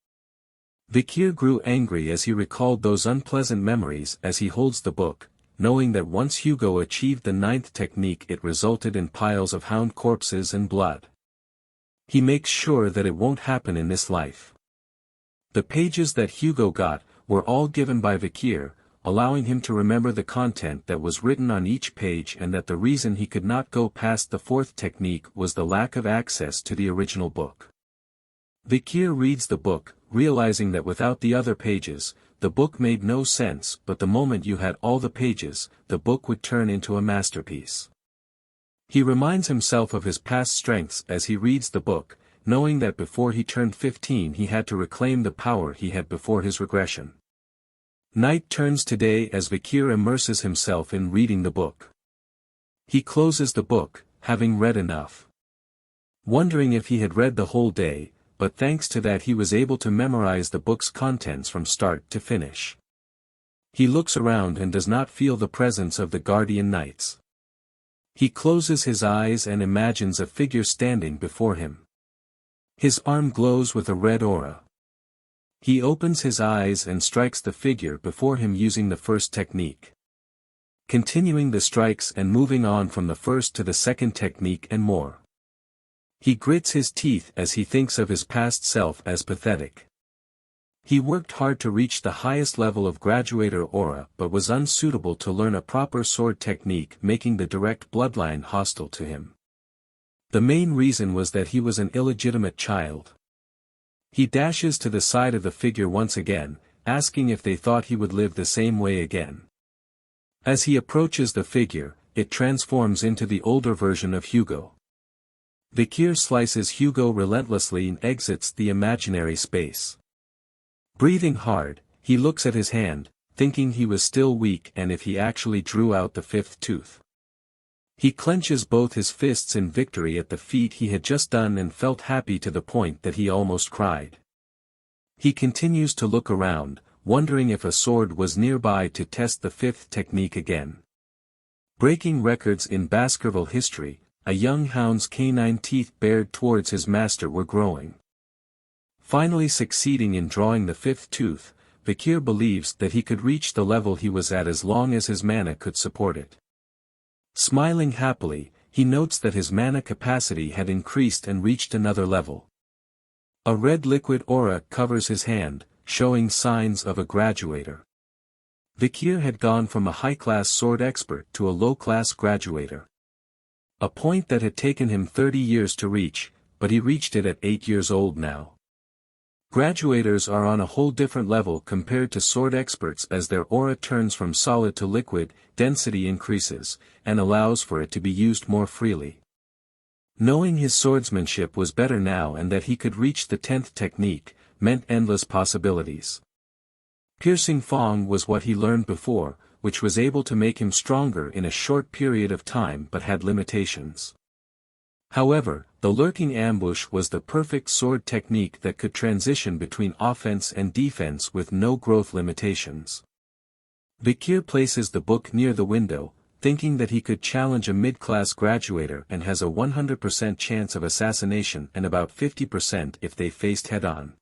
Vikir grew angry as he recalled those unpleasant memories as he holds the book, knowing that once Hugo achieved the 9th technique it resulted in piles of hound corpses and blood. He makes sure that it won't happen in this life. The pages that Hugo got were all given by Vikir, allowing him to remember the content that was written on each page and that the reason he could not go past the 4th technique was the lack of access to the original book. Vikir reads the book, realizing that without the other pages, the book made no sense, but the moment you had all the pages, the book would turn into a masterpiece. He reminds himself of his past strengths as he reads the book, knowing that before he turned 15 he had to reclaim the power he had before his regression. Night turns to day as Vikir immerses himself in reading the book. He closes the book, having read enough. Wondering if he had read the whole day, but thanks to that he was able to memorize the book's contents from start to finish. He looks around and does not feel the presence of the guardian knights. He closes his eyes and imagines a figure standing before him. His arm glows with a red aura. He opens his eyes and strikes the figure before him using the 1st technique. Continuing the strikes and moving on from the 1st to the 2nd technique and more. He grits his teeth as he thinks of his past self as pathetic. He worked hard to reach the highest level of graduator aura but was unsuitable to learn a proper sword technique, making the direct bloodline hostile to him. The main reason was that he was an illegitimate child. He dashes to the side of the figure once again, asking if they thought he would live the same way again. As he approaches the figure, it transforms into the older version of Hugo. Vikir slices Hugo relentlessly and exits the imaginary space. Breathing hard, he looks at his hand, thinking he was still weak and if he actually drew out the 5th tooth. He clenches both his fists in victory at the feat he had just done and felt happy to the point that he almost cried. He continues to look around, wondering if a sword was nearby to test the 5th technique again. Breaking records in Baskerville history, a young hound's canine teeth bared towards his master were growing. Finally succeeding in drawing the 5th tooth, Vikir believes that he could reach the level he was at as long as his mana could support it. Smiling happily, he notes that his mana capacity had increased and reached another level. A red liquid aura covers his hand, showing signs of a graduator. Vikir had gone from a high-class sword expert to a low-class graduator. A point that had taken him 30 years to reach, but he reached it at 8 years old now. Graduators are on a whole different level compared to sword experts as their aura turns from solid to liquid, density increases, and allows for it to be used more freely. Knowing his swordsmanship was better now and that he could reach the 10th technique, meant endless possibilities. Piercing Fong was what he learned before, which was able to make him stronger in a short period of time but had limitations. However, the lurking ambush was the perfect sword technique that could transition between offense and defense with no growth limitations. Vikir places the book near the window, thinking that he could challenge a mid-class graduator and has a 100% chance of assassination and about 50% if they faced head-on.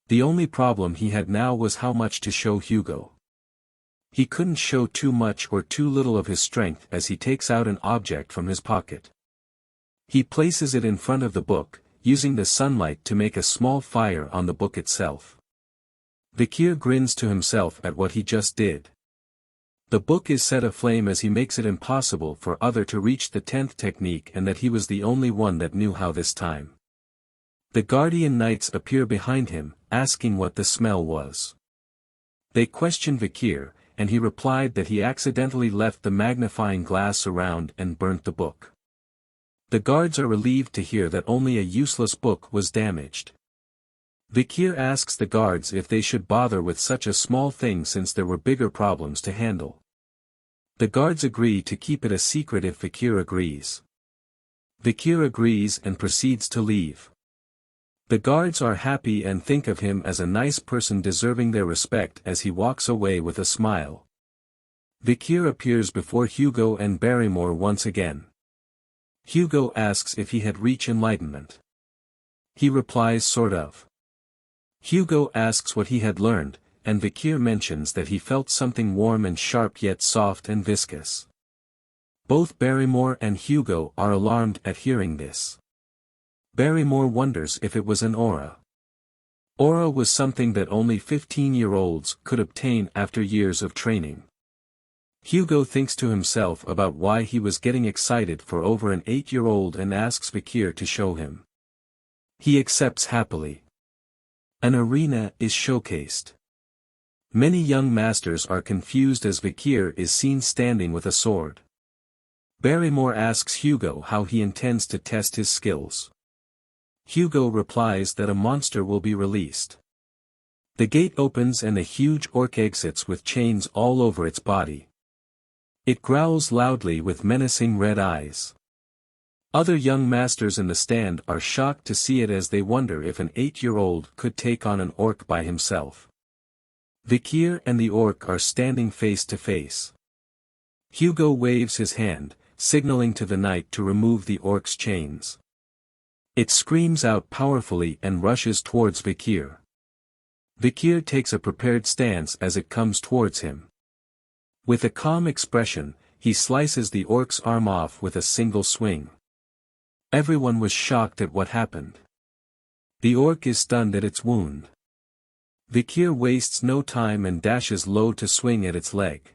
The only problem he had now was how much to show Hugo. He couldn't show too much or too little of his strength as he takes out an object from his pocket. He places it in front of the book, using the sunlight to make a small fire on the book itself. Vikir grins to himself at what he just did. The book is set aflame as he makes it impossible for other to reach the 10th technique and that he was the only one that knew how this time. The guardian knights appear behind him, asking what the smell was. They question Vikir, and he replied that he accidentally left the magnifying glass around and burnt the book. The guards are relieved to hear that only a useless book was damaged. Vikir asks the guards if they should bother with such a small thing since there were bigger problems to handle. The guards agree to keep it a secret if Vikir agrees. Vikir agrees and proceeds to leave. The guards are happy and think of him as a nice person deserving their respect as he walks away with a smile. Vikir appears before Hugo and Barrymore once again. Hugo asks if he had reached enlightenment. He replies sort of. Hugo asks what he had learned, and Vikir mentions that he felt something warm and sharp yet soft and viscous. Both Barrymore and Hugo are alarmed at hearing this. Barrymore wonders if it was an aura. Aura was something that only 15-year-olds could obtain after years of training. Hugo thinks to himself about why he was getting excited for over an 8-year-old and asks Vikir to show him. He accepts happily. An arena is showcased. Many young masters are confused as Vikir is seen standing with a sword. Barrymore asks Hugo how he intends to test his skills. Hugo replies that a monster will be released. The gate opens and a huge orc exits with chains all over its body. It growls loudly with menacing red eyes. Other young masters in the stand are shocked to see it as they wonder if an 8-year-old could take on an orc by himself. Vikir and the orc are standing face to face. Hugo waves his hand, signaling to the knight to remove the orc's chains. It screams out powerfully and rushes towards Vikir. Vikir takes a prepared stance as it comes towards him. With a calm expression, he slices the orc's arm off with a single swing. Everyone was shocked at what happened. The orc is stunned at its wound. Vikir wastes no time and dashes low to swing at its leg.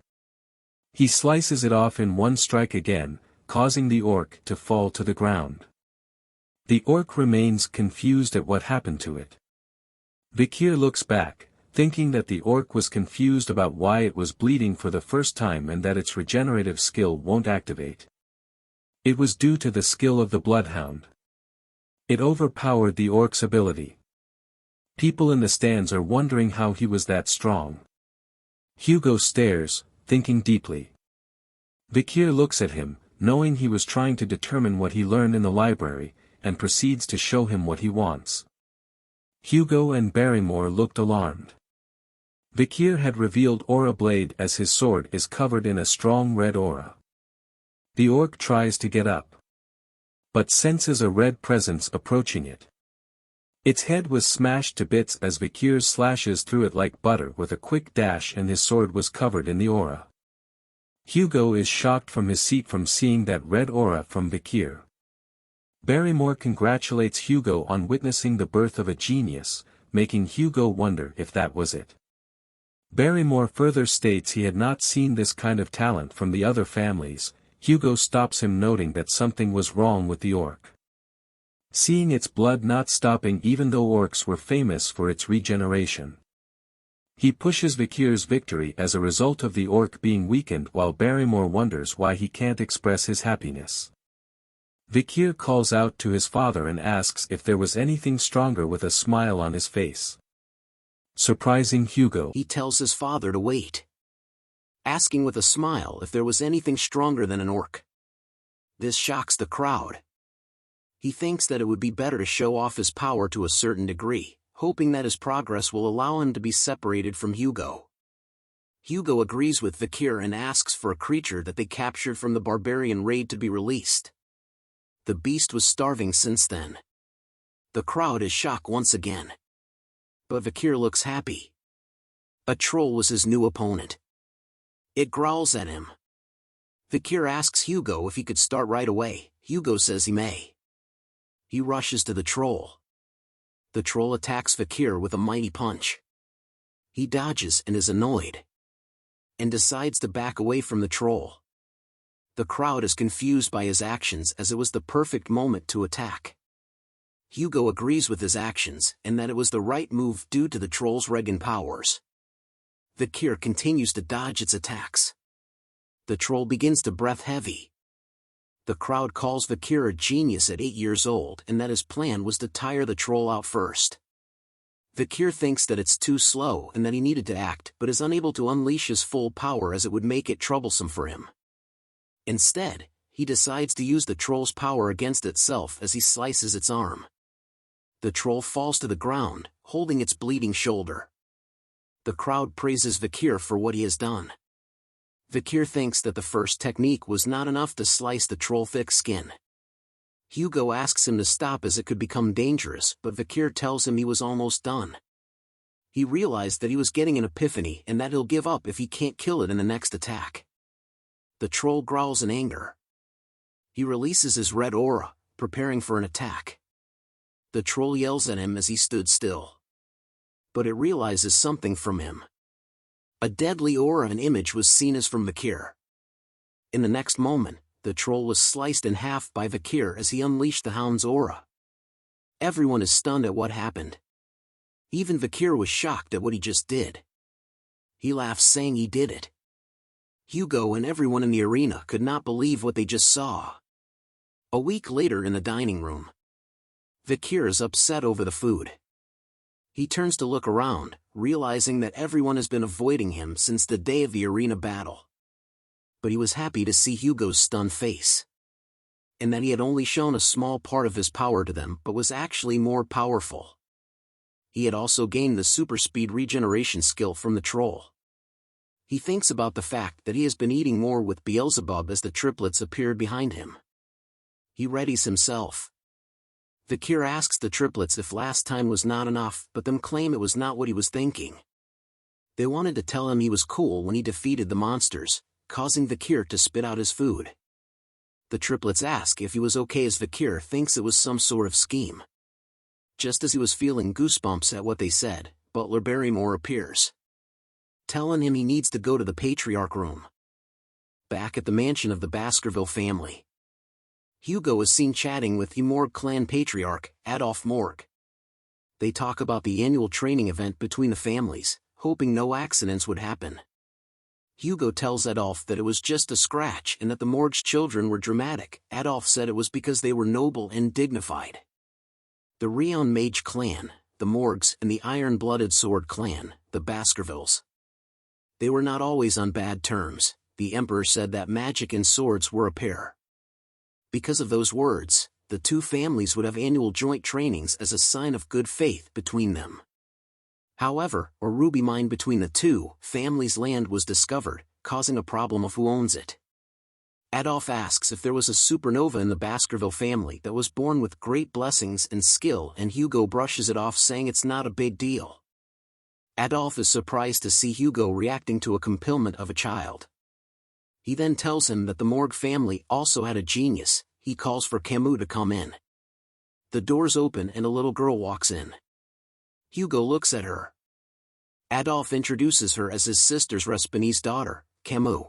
He slices it off in one strike again, causing the orc to fall to the ground. The orc remains confused at what happened to it. Vikir looks back, thinking that the orc was confused about why it was bleeding for the first time and that its regenerative skill won't activate. It was due to the skill of the bloodhound. It overpowered the orc's ability. People in the stands are wondering how he was that strong. Hugo stares, thinking deeply. Vikir looks at him, knowing he was trying to determine what he learned in the library, and proceeds to show him what he wants. Hugo and Barrymore looked alarmed. Vikir had revealed Aura Blade as his sword is covered in a strong red aura. The orc tries to get up, but senses a red presence approaching it. Its head was smashed to bits as Vikir slashes through it like butter with a quick dash and his sword was covered in the aura. Hugo is shocked from his seat from seeing that red aura from Vikir. Barrymore congratulates Hugo on witnessing the birth of a genius, making Hugo wonder if that was it. Barrymore further states he had not seen this kind of talent from the other families. Hugo stops him noting that something was wrong with the orc. Seeing its blood not stopping even though orcs were famous for its regeneration. He pushes Vikir's victory as a result of the orc being weakened while Barrymore wonders why he can't express his happiness. Vikir calls out to his father and asks if there was anything stronger with a smile on his face. Surprising Hugo. He tells his father to wait, asking with a smile if there was anything stronger than an orc. This shocks the crowd. He thinks that it would be better to show off his power to a certain degree, hoping that his progress will allow him to be separated from Hugo. Hugo agrees with Vikir and asks for a creature that they captured from the Barbarian raid to be released. The beast was starving since then. The crowd is shocked once again. But Vikir looks happy. A troll was his new opponent. It growls at him. Vikir asks Hugo if he could start right away. Hugo says he may. He rushes to the troll. The troll attacks Vikir with a mighty punch. He dodges and is annoyed, and decides to back away from the troll. The crowd is confused by his actions as it was the perfect moment to attack. Hugo agrees with his actions and that it was the right move due to the troll's Regan powers. Vikir continues to dodge its attacks. The troll begins to breath heavy. The crowd calls Vikir a genius at 8 years old and that his plan was to tire the troll out first. Vikir thinks that it's too slow and that he needed to act but is unable to unleash his full power as it would make it troublesome for him. Instead, he decides to use the troll's power against itself as he slices its arm. The troll falls to the ground, holding its bleeding shoulder. The crowd praises Vikir for what he has done. Vikir thinks that the first technique was not enough to slice the troll's thick skin. Hugo asks him to stop as it could become dangerous, but Vikir tells him he was almost done. He realized that he was getting an epiphany and that he'll give up if he can't kill it in the next attack. The troll growls in anger. He releases his red aura, preparing for an attack. The troll yells at him as he stood still. But it realizes something from him. A deadly aura and image was seen as from Vikir. In the next moment, the troll was sliced in half by Vikir as he unleashed the Hound's aura. Everyone is stunned at what happened. Even Vikir was shocked at what he just did. He laughs saying he did it. Hugo and everyone in the arena could not believe what they just saw. A week later in the dining room, Vikir is upset over the food. He turns to look around, realizing that everyone has been avoiding him since the day of the arena battle. But he was happy to see Hugo's stunned face. And that he had only shown a small part of his power to them but was actually more powerful. He had also gained the super speed regeneration skill from the troll. He thinks about the fact that he has been eating more with Beelzebub as the triplets appeared behind him. He readies himself. Vikir asks the triplets if last time was not enough, but them claim it was not what he was thinking. They wanted to tell him he was cool when he defeated the monsters, causing Vikir to spit out his food. The triplets ask if he was okay as Vikir thinks it was some sort of scheme. Just as he was feeling goosebumps at what they said, Butler Barrymore appears, telling him he needs to go to the Patriarch room. Back at the mansion of the Baskerville family, Hugo is seen chatting with the Morgue clan patriarch, Adolf Morgue. They talk about the annual training event between the families, hoping no accidents would happen. Hugo tells Adolf that it was just a scratch and that the Morgue's children were dramatic. Adolf said it was because they were noble and dignified. The Rion Mage clan, the Morgues, and the Iron-Blooded Sword clan, the Baskervilles. They were not always on bad terms. The Emperor said that magic and swords were a pair. Because of those words, the two families would have annual joint trainings as a sign of good faith between them. However, a ruby mine between the two families' land was discovered, causing a problem of who owns it. Adolf asks if there was a supernova in the Baskerville family that was born with great blessings and skill, and Hugo brushes it off saying it's not a big deal. Adolf is surprised to see Hugo reacting to a complement of a child. He then tells him that the Morgue family also had a genius. He calls for Camus to come in. The doors open and a little girl walks in. Hugo looks at her. Adolf introduces her as his sister's Respinese daughter, Camus.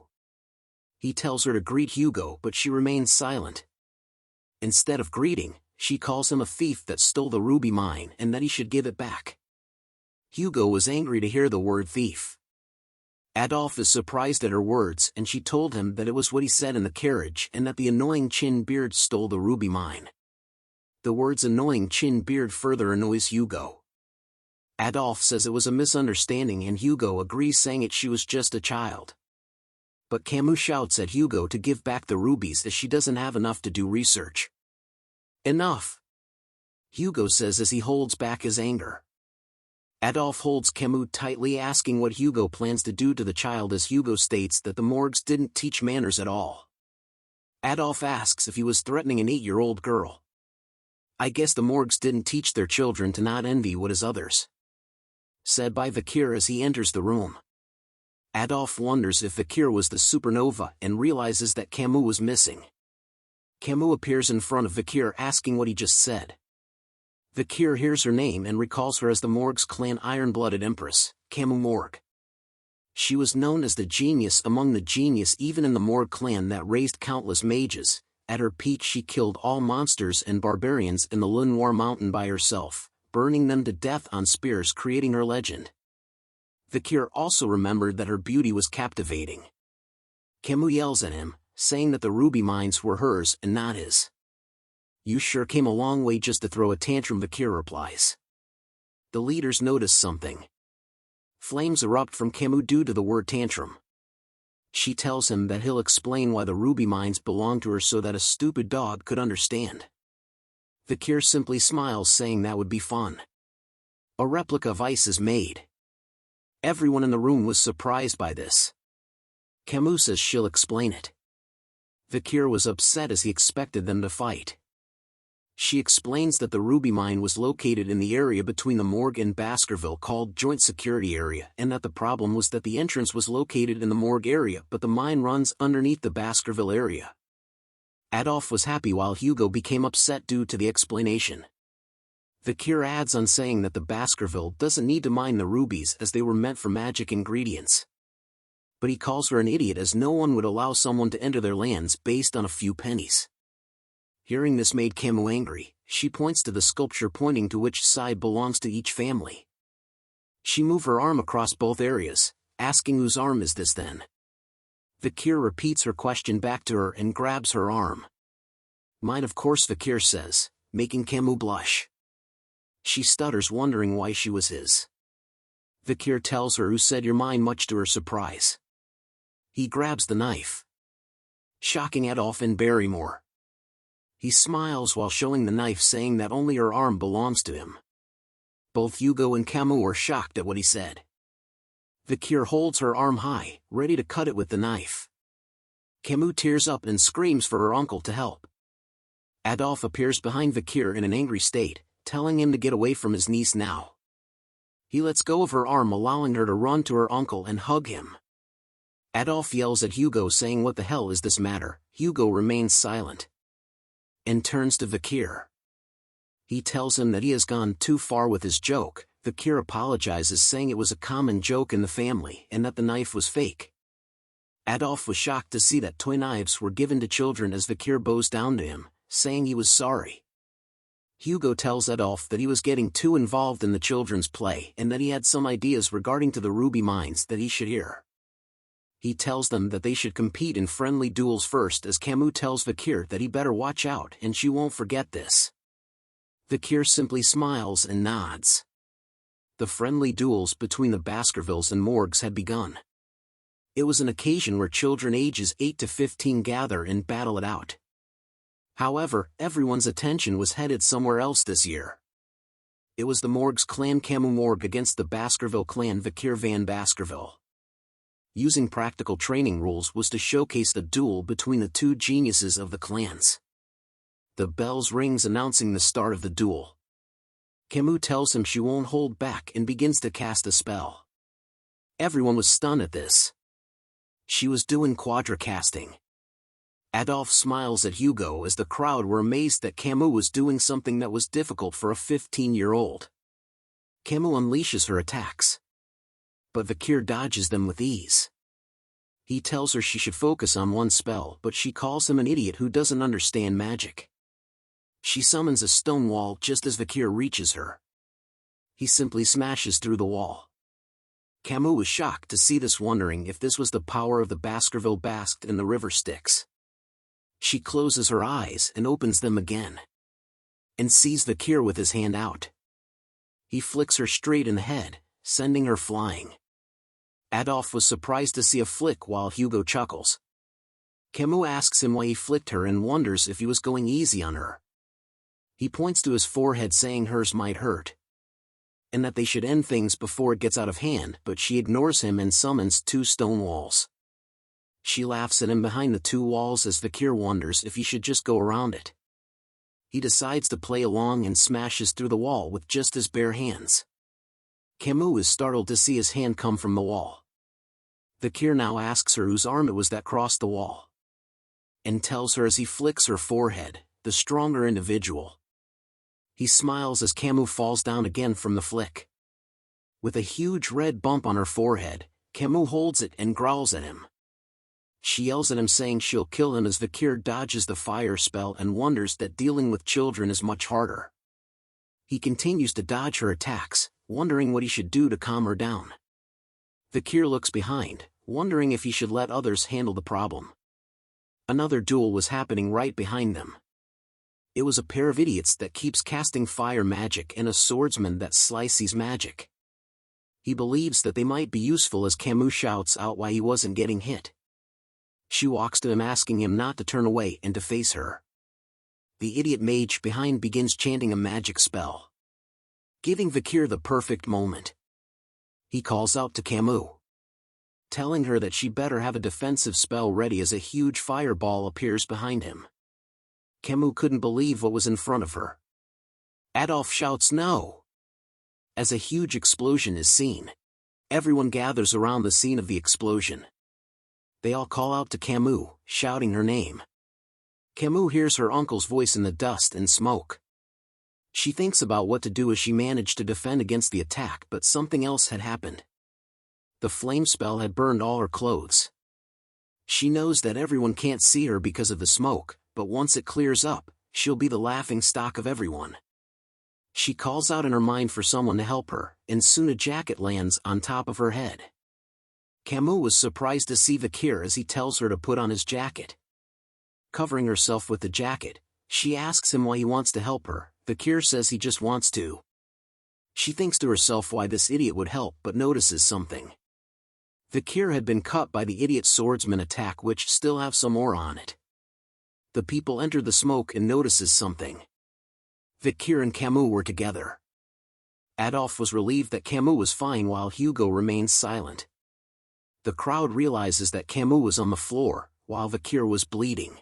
He tells her to greet Hugo, but she remains silent. Instead of greeting, she calls him a thief that stole the ruby mine and that he should give it back. Hugo was angry to hear the word thief. Adolf is surprised at her words, and she told him that it was what he said in the carriage and that the annoying Chin Beard stole the ruby mine. The words annoying Chin Beard further annoys Hugo. Adolf says it was a misunderstanding and Hugo agrees saying she was just a child. But Camus shouts at Hugo to give back the rubies as she doesn't have enough to do research. Enough! Hugo says as he holds back his anger. Adolf holds Camus tightly, asking what Hugo plans to do to the child, as Hugo states that the Morgues didn't teach manners at all. Adolf asks if he was threatening an 8-year-old girl. "I guess the Morgues didn't teach their children to not envy what is others," said by Vikir as he enters the room. Adolf wonders if Vikir was the supernova and realizes that Camus was missing. Camus appears in front of Vikir asking what he just said. Vikir hears her name and recalls her as the Morgue's clan iron-blooded empress, Camus Morgue. She was known as the genius among the genius even in the Morgue clan that raised countless mages. At her peak she killed all monsters and barbarians in the Lenoir mountain by herself, burning them to death on spears, creating her legend. Vikir also remembered that her beauty was captivating. Camus yells at him, saying that the ruby mines were hers and not his. "You sure came a long way just to throw a tantrum," Vikir replies. The leaders notice something. Flames erupt from Camus due to the word tantrum. She tells him that he'll explain why the ruby mines belong to her so that a stupid dog could understand. Vikir simply smiles, saying that would be fun. A replica of ice is made. Everyone in the room was surprised by this. Camus says she'll explain it. Vikir was upset as he expected them to fight. She explains that the ruby mine was located in the area between the Morgue and Baskerville called Joint Security Area, and that the problem was that the entrance was located in the Morgue area but the mine runs underneath the Baskerville area. Adolf was happy while Hugo became upset due to the explanation. Vikir adds on saying that the Baskerville doesn't need to mine the rubies as they were meant for magic ingredients. But he calls her an idiot as no one would allow someone to enter their lands based on a few pennies. Hearing this made Camus angry. She points to the sculpture, pointing to which side belongs to each family. She moves her arm across both areas, asking whose arm is this then? Vikir repeats her question back to her and grabs her arm. "Mine, of course," Vikir says, making Camus blush. She stutters, wondering why she was his. Vikir tells her who said you're mine, much to her surprise. He grabs the knife, shocking Adolf and Barrymore. He smiles while showing the knife, saying that only her arm belongs to him. Both Hugo and Camus are shocked at what he said. Vikir holds her arm high, ready to cut it with the knife. Camus tears up and screams for her uncle to help. Adolf appears behind Vikir in an angry state, telling him to get away from his niece now. He lets go of her arm, allowing her to run to her uncle and hug him. Adolf yells at Hugo, saying, "What the hell is this matter?" Hugo remains silent and turns to Vikir. He tells him that he has gone too far with his joke. Vikir apologizes, saying it was a common joke in the family and that the knife was fake. Adolf was shocked to see that toy knives were given to children as Vikir bows down to him, saying he was sorry. Hugo tells Adolf that he was getting too involved in the children's play and that he had some ideas regarding to the ruby mines that he should hear. He tells them that they should compete in friendly duels first, as Camus tells Vikir that he better watch out and she won't forget this. Vikir simply smiles and nods. The friendly duels between the Baskervilles and Morgues had begun. It was an occasion where children ages 8 to 15 gather and battle it out. However, everyone's attention was headed somewhere else this year. It was the Morgue's clan Camus Morgue against the Baskerville clan Vikir van Baskerville. Using practical training rules was to showcase the duel between the two geniuses of the clans. The bells rings announcing the start of the duel. Camus tells him she won't hold back and begins to cast a spell. Everyone was stunned at this. She was doing quadra-casting. Adolf smiles at Hugo as the crowd were amazed that Camus was doing something that was difficult for a 15-year-old. Camus unleashes her attacks, but Vikir dodges them with ease. He tells her she should focus on one spell, but she calls him an idiot who doesn't understand magic. She summons a stone wall just as Vikir reaches her. He simply smashes through the wall. Camus was shocked to see this, wondering if this was the power of the Baskerville basked in the river Styx. She closes her eyes and opens them again, and sees Vikir with his hand out. He flicks her straight in the head, sending her flying. Adolf was surprised to see a flick while Hugo chuckles. Camus asks him why he flicked her and wonders if he was going easy on her. He points to his forehead, saying hers might hurt. and that they should end things before it gets out of hand, but she ignores him and summons 2 stone walls. She laughs at him behind the 2 walls as Vikir wonders if he should just go around it. He decides to play along and smashes through the wall with just his bare hands. Camus is startled to see his hand come from the wall. Vikir now asks her whose arm it was that crossed the wall, and tells her as he flicks her forehead, the stronger individual. He smiles as Camus falls down again from the flick. With a huge red bump on her forehead, Camus holds it and growls at him. She yells at him saying she'll kill him as Vikir dodges the fire spell and wonders that dealing with children is much harder. He continues to dodge her attacks, wondering what he should do to calm her down. Vikir looks behind, wondering if he should let others handle the problem. Another duel was happening right behind them. It was a pair of idiots that keeps casting fire magic and a swordsman that slices magic. He believes that they might be useful as Camus shouts out why he wasn't getting hit. She walks to him asking him not to turn away and to face her. The idiot mage behind begins chanting a magic spell, giving Vikir the perfect moment. He calls out to Camus, telling her that she better have a defensive spell ready as a huge fireball appears behind him. Camus couldn't believe what was in front of her. Adolf shouts no, as a huge explosion is seen. Everyone gathers around the scene of the explosion. They all call out to Camus, shouting her name. Camus hears her uncle's voice in the dust and smoke. She thinks about what to do as she managed to defend against the attack, but something else had happened. The flame spell had burned all her clothes. She knows that everyone can't see her because of the smoke, but once it clears up, she'll be the laughing stock of everyone. She calls out in her mind for someone to help her, and soon a jacket lands on top of her head. Camus was surprised to see Vikir as he tells her to put on his jacket. Covering herself with the jacket, she asks him why he wants to help her. Vikir says he just wants to. She thinks to herself why this idiot would help but notices something. Vikir had been cut by the idiot swordsman attack which still have some more on it. The people enter the smoke and notices something. Vikir and Camus were together. Adolf was relieved that Camus was fine while Hugo remains silent. The crowd realizes that Camus was on the floor, while Vikir was bleeding,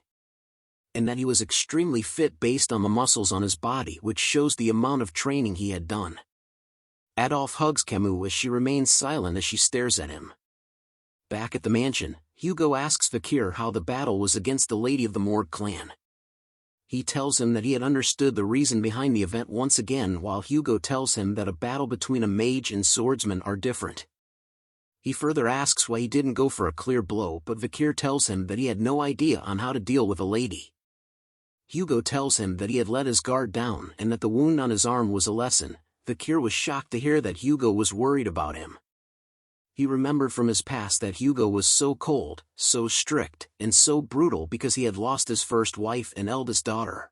and that he was extremely fit based on the muscles on his body, which shows the amount of training he had done. Adolf hugs Camus as she remains silent as she stares at him. Back at the mansion, Hugo asks Vikir how the battle was against the Lady of the Morgue clan. He tells him that he had understood the reason behind the event once again, while Hugo tells him that a battle between a mage and swordsman are different. He further asks why he didn't go for a clear blow, but Vikir tells him that he had no idea on how to deal with a lady. Hugo tells him that he had let his guard down and that the wound on his arm was a lesson. Vikir was shocked to hear that Hugo was worried about him. He remembered from his past that Hugo was so cold, so strict, and so brutal because he had lost his first wife and eldest daughter.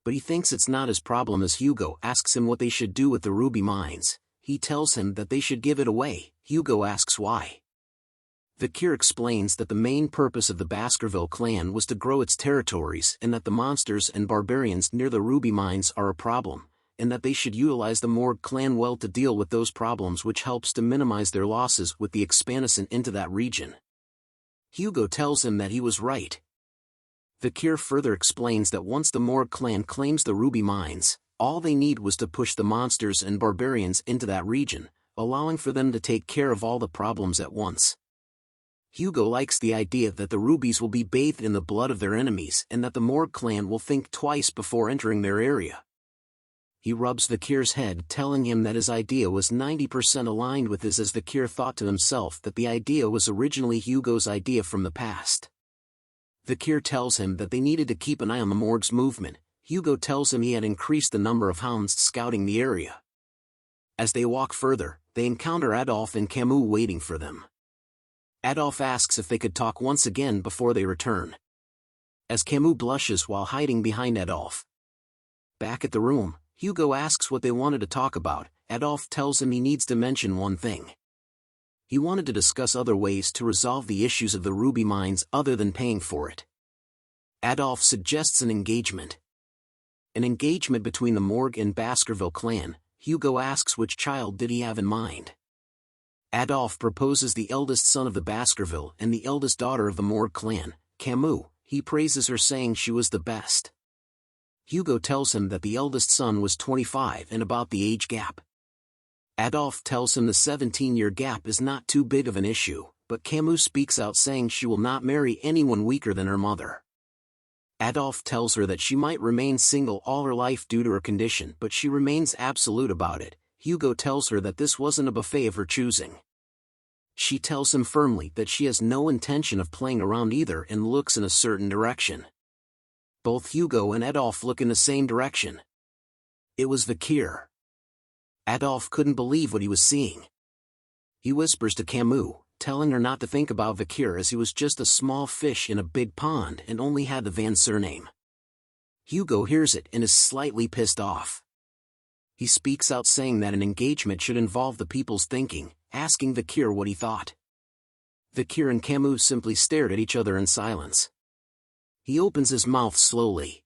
But he thinks it's not his problem as Hugo asks him what they should do with the ruby mines. He tells him that they should give it away. Hugo asks why. Vikir explains that the main purpose of the Baskerville clan was to grow its territories and that the monsters and barbarians near the ruby mines are a problem, and that they should utilize the Morgue clan well to deal with those problems, which helps to minimize their losses with the expansion into that region. Hugo tells him that he was right. Vikir further explains that once the Morgue clan claims the ruby mines, all they need was to push the monsters and barbarians into that region, allowing for them to take care of all the problems at once. Hugo likes the idea that the rubies will be bathed in the blood of their enemies and that the Morgue clan will think twice before entering their area. He rubs Vikir's head, telling him that his idea was 90% aligned with his, as Vikir thought to himself that the idea was originally Hugo's idea from the past. Vikir tells him that they needed to keep an eye on the Morgue's movement. Hugo tells him he had increased the number of hounds scouting the area. As they walk further, they encounter Adolf and Camus waiting for them. Adolf asks if they could talk once again before they return, as Camus blushes while hiding behind Adolf. Back at the room, Hugo asks what they wanted to talk about. Adolf tells him he needs to mention one thing. He wanted to discuss other ways to resolve the issues of the ruby mines other than paying for it. Adolf suggests an engagement. An engagement between the Morgue and Baskerville clan. Hugo asks which child did he have in mind. Adolphe proposes the eldest son of the Baskerville and the eldest daughter of the Morgue clan, Camus. He praises her, saying she was the best. Hugo tells him that the eldest son was 25 and about the age gap. Adolphe tells him the 17-year gap is not too big of an issue, but Camus speaks out, saying she will not marry anyone weaker than her mother. Adolphe tells her that she might remain single all her life due to her condition, but she remains absolute about it. Hugo tells her that this wasn't a buffet of her choosing. She tells him firmly that she has no intention of playing around either and looks in a certain direction. Both Hugo and Adolphe look in the same direction. It was Vikir. Adolphe couldn't believe what he was seeing. He whispers to Camus, telling her not to think about Vikir, as he was just a small fish in a big pond and only had the Van surname. Hugo hears it and is slightly pissed off. He speaks out, saying that an engagement should involve the people's thinking, asking Vikir what he thought. Vikir and Camus simply stared at each other in silence. He opens his mouth slowly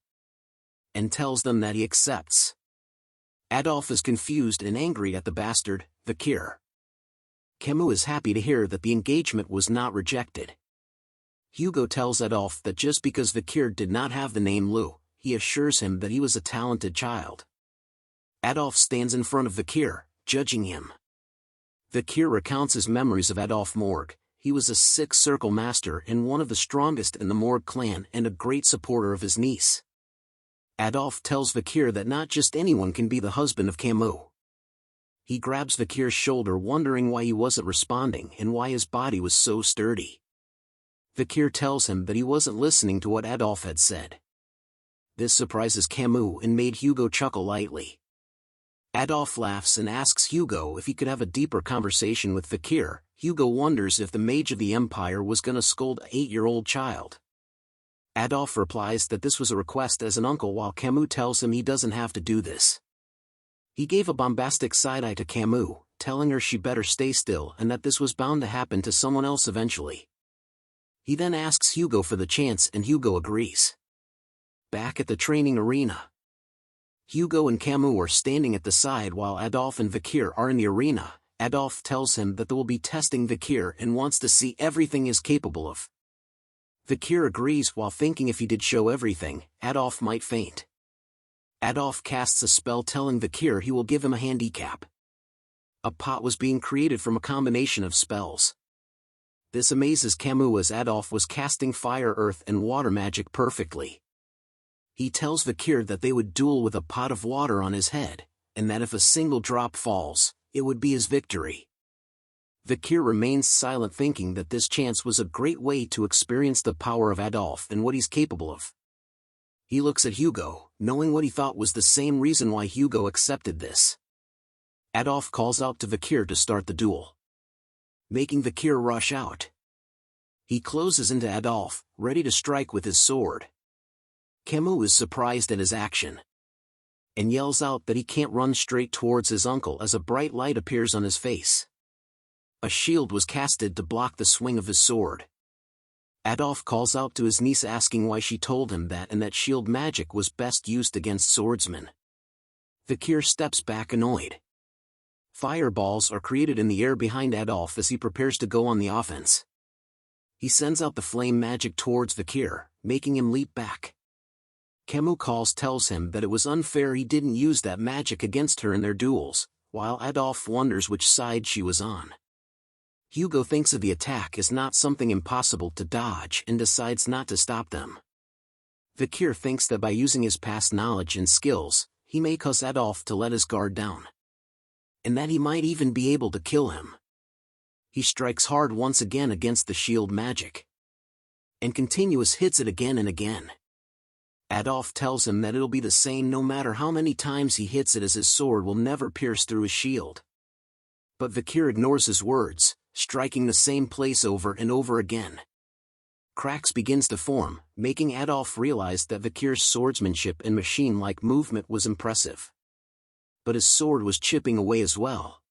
and tells them that he accepts. Adolphe is confused and angry at the bastard, Vikir. Camus is happy to hear that the engagement was not rejected. Hugo tells Adolphe that just because Vikir did not have the name Lou, he assures him that he was a talented child. Adolphe stands in front of Vikir, judging him. Vikir recounts his memories of Adolphe Morgue. He was a six-circle master and one of the strongest in the Morgue clan and a great supporter of his niece. Adolphe tells Vikir that not just anyone can be the husband of Camus. He grabs Vikir's shoulder, wondering why he wasn't responding and why his body was so sturdy. Vikir tells him that he wasn't listening to what Adolphe had said. This surprises Camus and made Hugo chuckle lightly. Adolphe laughs and asks Hugo if he could have a deeper conversation with Vikir. Hugo wonders if the mage of the Empire was gonna scold an 8-year-old child. Adolphe replies that this was a request as an uncle, while Camus tells him he doesn't have to do this. He gave a bombastic side-eye to Camus, telling her she better stay still and that this was bound to happen to someone else eventually. He then asks Hugo for the chance and Hugo agrees. Back at the training arena, Hugo and Camus are standing at the side while Adolphe and Vikir are in the arena. Adolphe tells him that they will be testing Vikir and wants to see everything he is capable of. Vikir agrees, while thinking if he did show everything, Adolphe might faint. Adolphe casts a spell telling Vikir he will give him a handicap. A pot was being created from a combination of spells. This amazes Camus, as Adolphe was casting fire, earth and water magic perfectly. He tells Vikir that they would duel with a pot of water on his head, and that if a single drop falls, it would be his victory. Vikir remains silent, thinking that this chance was a great way to experience the power of Adolphe and what he's capable of. He looks at Hugo, knowing what he thought was the same reason why Hugo accepted this. Adolphe calls out to Vikir to start the duel, making Vikir rush out. He closes into Adolphe, ready to strike with his sword. Camus is surprised at his action and yells out that he can't run straight towards his uncle as a bright light appears on his face. A shield was casted to block the swing of his sword. Adolphe calls out to his niece, asking why she told him that and that shield magic was best used against swordsmen. Vikir steps back, annoyed. Fireballs are created in the air behind Adolphe as he prepares to go on the offense. He sends out the flame magic towards Vikir, making him leap back. Camus tells him that it was unfair he didn't use that magic against her in their duels, while Adolphe wonders which side she was on. Hugo thinks of the attack as not something impossible to dodge and decides not to stop them. Vikir thinks that by using his past knowledge and skills, he may cause Adolphe to let his guard down, and that he might even be able to kill him. He strikes hard once again against the shield magic, and continuous hits it again and again. Adolphe tells him that it'll be the same no matter how many times he hits it, as his sword will never pierce through his shield. But Vikir ignores his words, striking the same place over and over again. Cracks begins to form, making Adolphe realize that Vikir's swordsmanship and machine-like movement was impressive. But his sword was chipping away as well.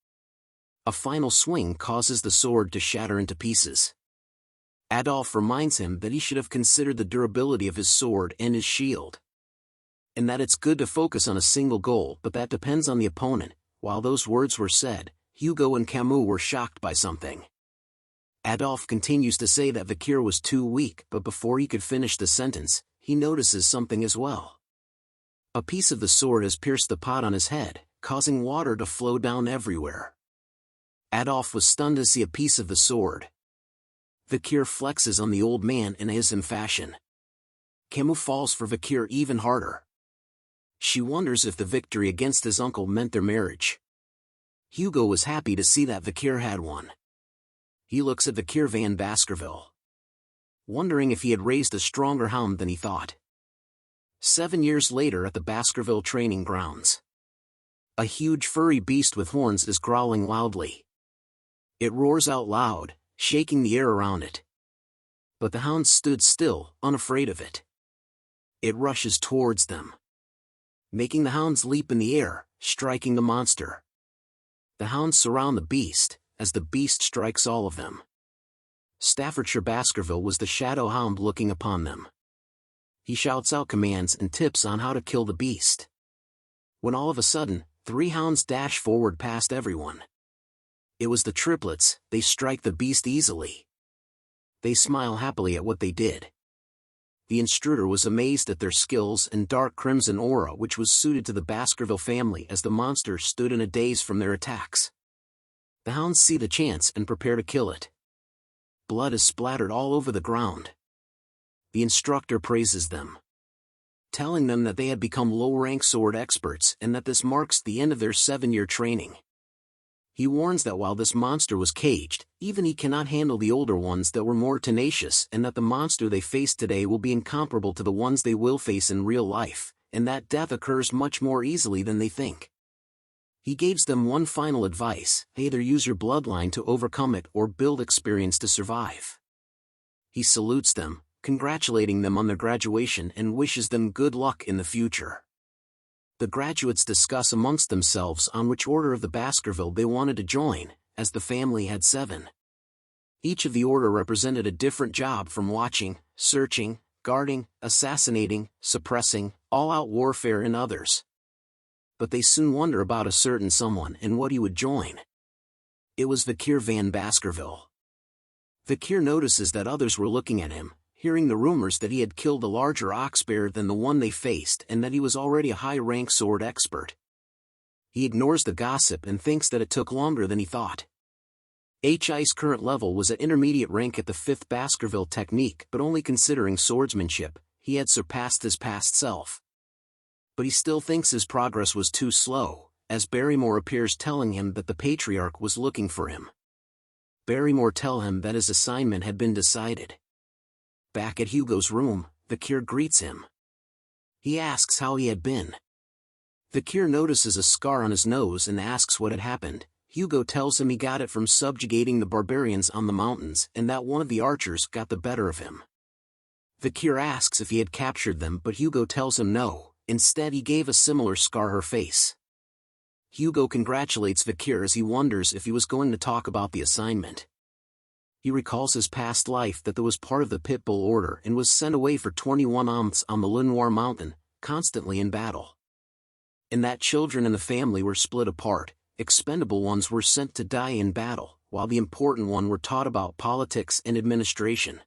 A final swing causes the sword to shatter into pieces. Adolphe reminds him that he should have considered the durability of his sword and his shield, and that it's good to focus on a single goal, but that depends on the opponent, While those words were said, Hugo and Camus were shocked by something. Adolphe continues to say that Vikir was too weak, but before he could finish the sentence, he notices something as well. A piece of the sword has pierced the pot on his head, causing water to flow down everywhere. Adolphe was stunned to see a piece of the sword. Vikir flexes on the old man in his fashion. Camus falls for Vikir even harder. She wonders if the victory against his uncle meant their marriage. Hugo was happy to see that Vikir had won. He looks at Vikir van Baskerville, wondering if he had raised a stronger hound than he thought. 7 years later at the Baskerville training grounds. A huge furry beast with horns is growling loudly. It roars out loud, shaking the air around it. But the hounds stood still, unafraid of it. It rushes towards them, making the hounds leap in the air, striking the monster. The hounds surround the beast, as the beast strikes all of them. Staffordshire Baskerville was the shadow hound looking upon them. He shouts out commands and tips on how to kill the beast. When all of a sudden, 3 hounds dash forward past everyone. It was the triplets. They strike the beast easily. They smile happily at what they did. The intruder was amazed at their skills and dark crimson aura which was suited to the Baskerville family as the monster stood in a daze from their attacks. The hounds see the chance and prepare to kill it. Blood is splattered all over the ground. The instructor praises them, telling them that they had become low-rank sword experts and that this marks the end of their 7-year training. He warns that while this monster was caged, even he cannot handle the older ones that were more tenacious, and that the monster they face today will be incomparable to the ones they will face in real life, and that death occurs much more easily than they think. He gives them one final advice: either use your bloodline to overcome it or build experience to survive. He salutes them, congratulating them on their graduation and wishes them good luck in the future. The graduates discuss amongst themselves on which order of the Baskerville they wanted to join, as the family had 7. Each of the order represented a different job, from watching, searching, guarding, assassinating, suppressing, all-out warfare and others. But they soon wonder about a certain someone and what he would join. It was Vikir van Baskerville. Vikir notices that others were looking at him, hearing the rumors that he had killed a larger ox bear than the one they faced and that he was already a high-rank sword expert. He ignores the gossip and thinks that it took longer than he thought. HI's current level was at intermediate rank at the 5th Baskerville technique, but only considering swordsmanship, he had surpassed his past self. But he still thinks his progress was too slow, as Barrymore appears telling him that the Patriarch was looking for him. Barrymore tells him that his assignment had been decided. Back at Hugo's room, Vikir greets him. He asks how he had been. Vikir notices a scar on his nose and asks what had happened. Hugo tells him he got it from subjugating the barbarians on the mountains and that one of the archers got the better of him. Vikir asks if he had captured them, but Hugo tells him no, instead he gave a similar scar her face. Hugo congratulates Vikir as he wonders if he was going to talk about the assignment. He recalls his past life, that there was part of the Pitbull Order and was sent away for 21 months on the Lenoir Mountain, constantly in battle. And that children in the family were split apart, expendable ones were sent to die in battle, while the important one were taught about politics and administration.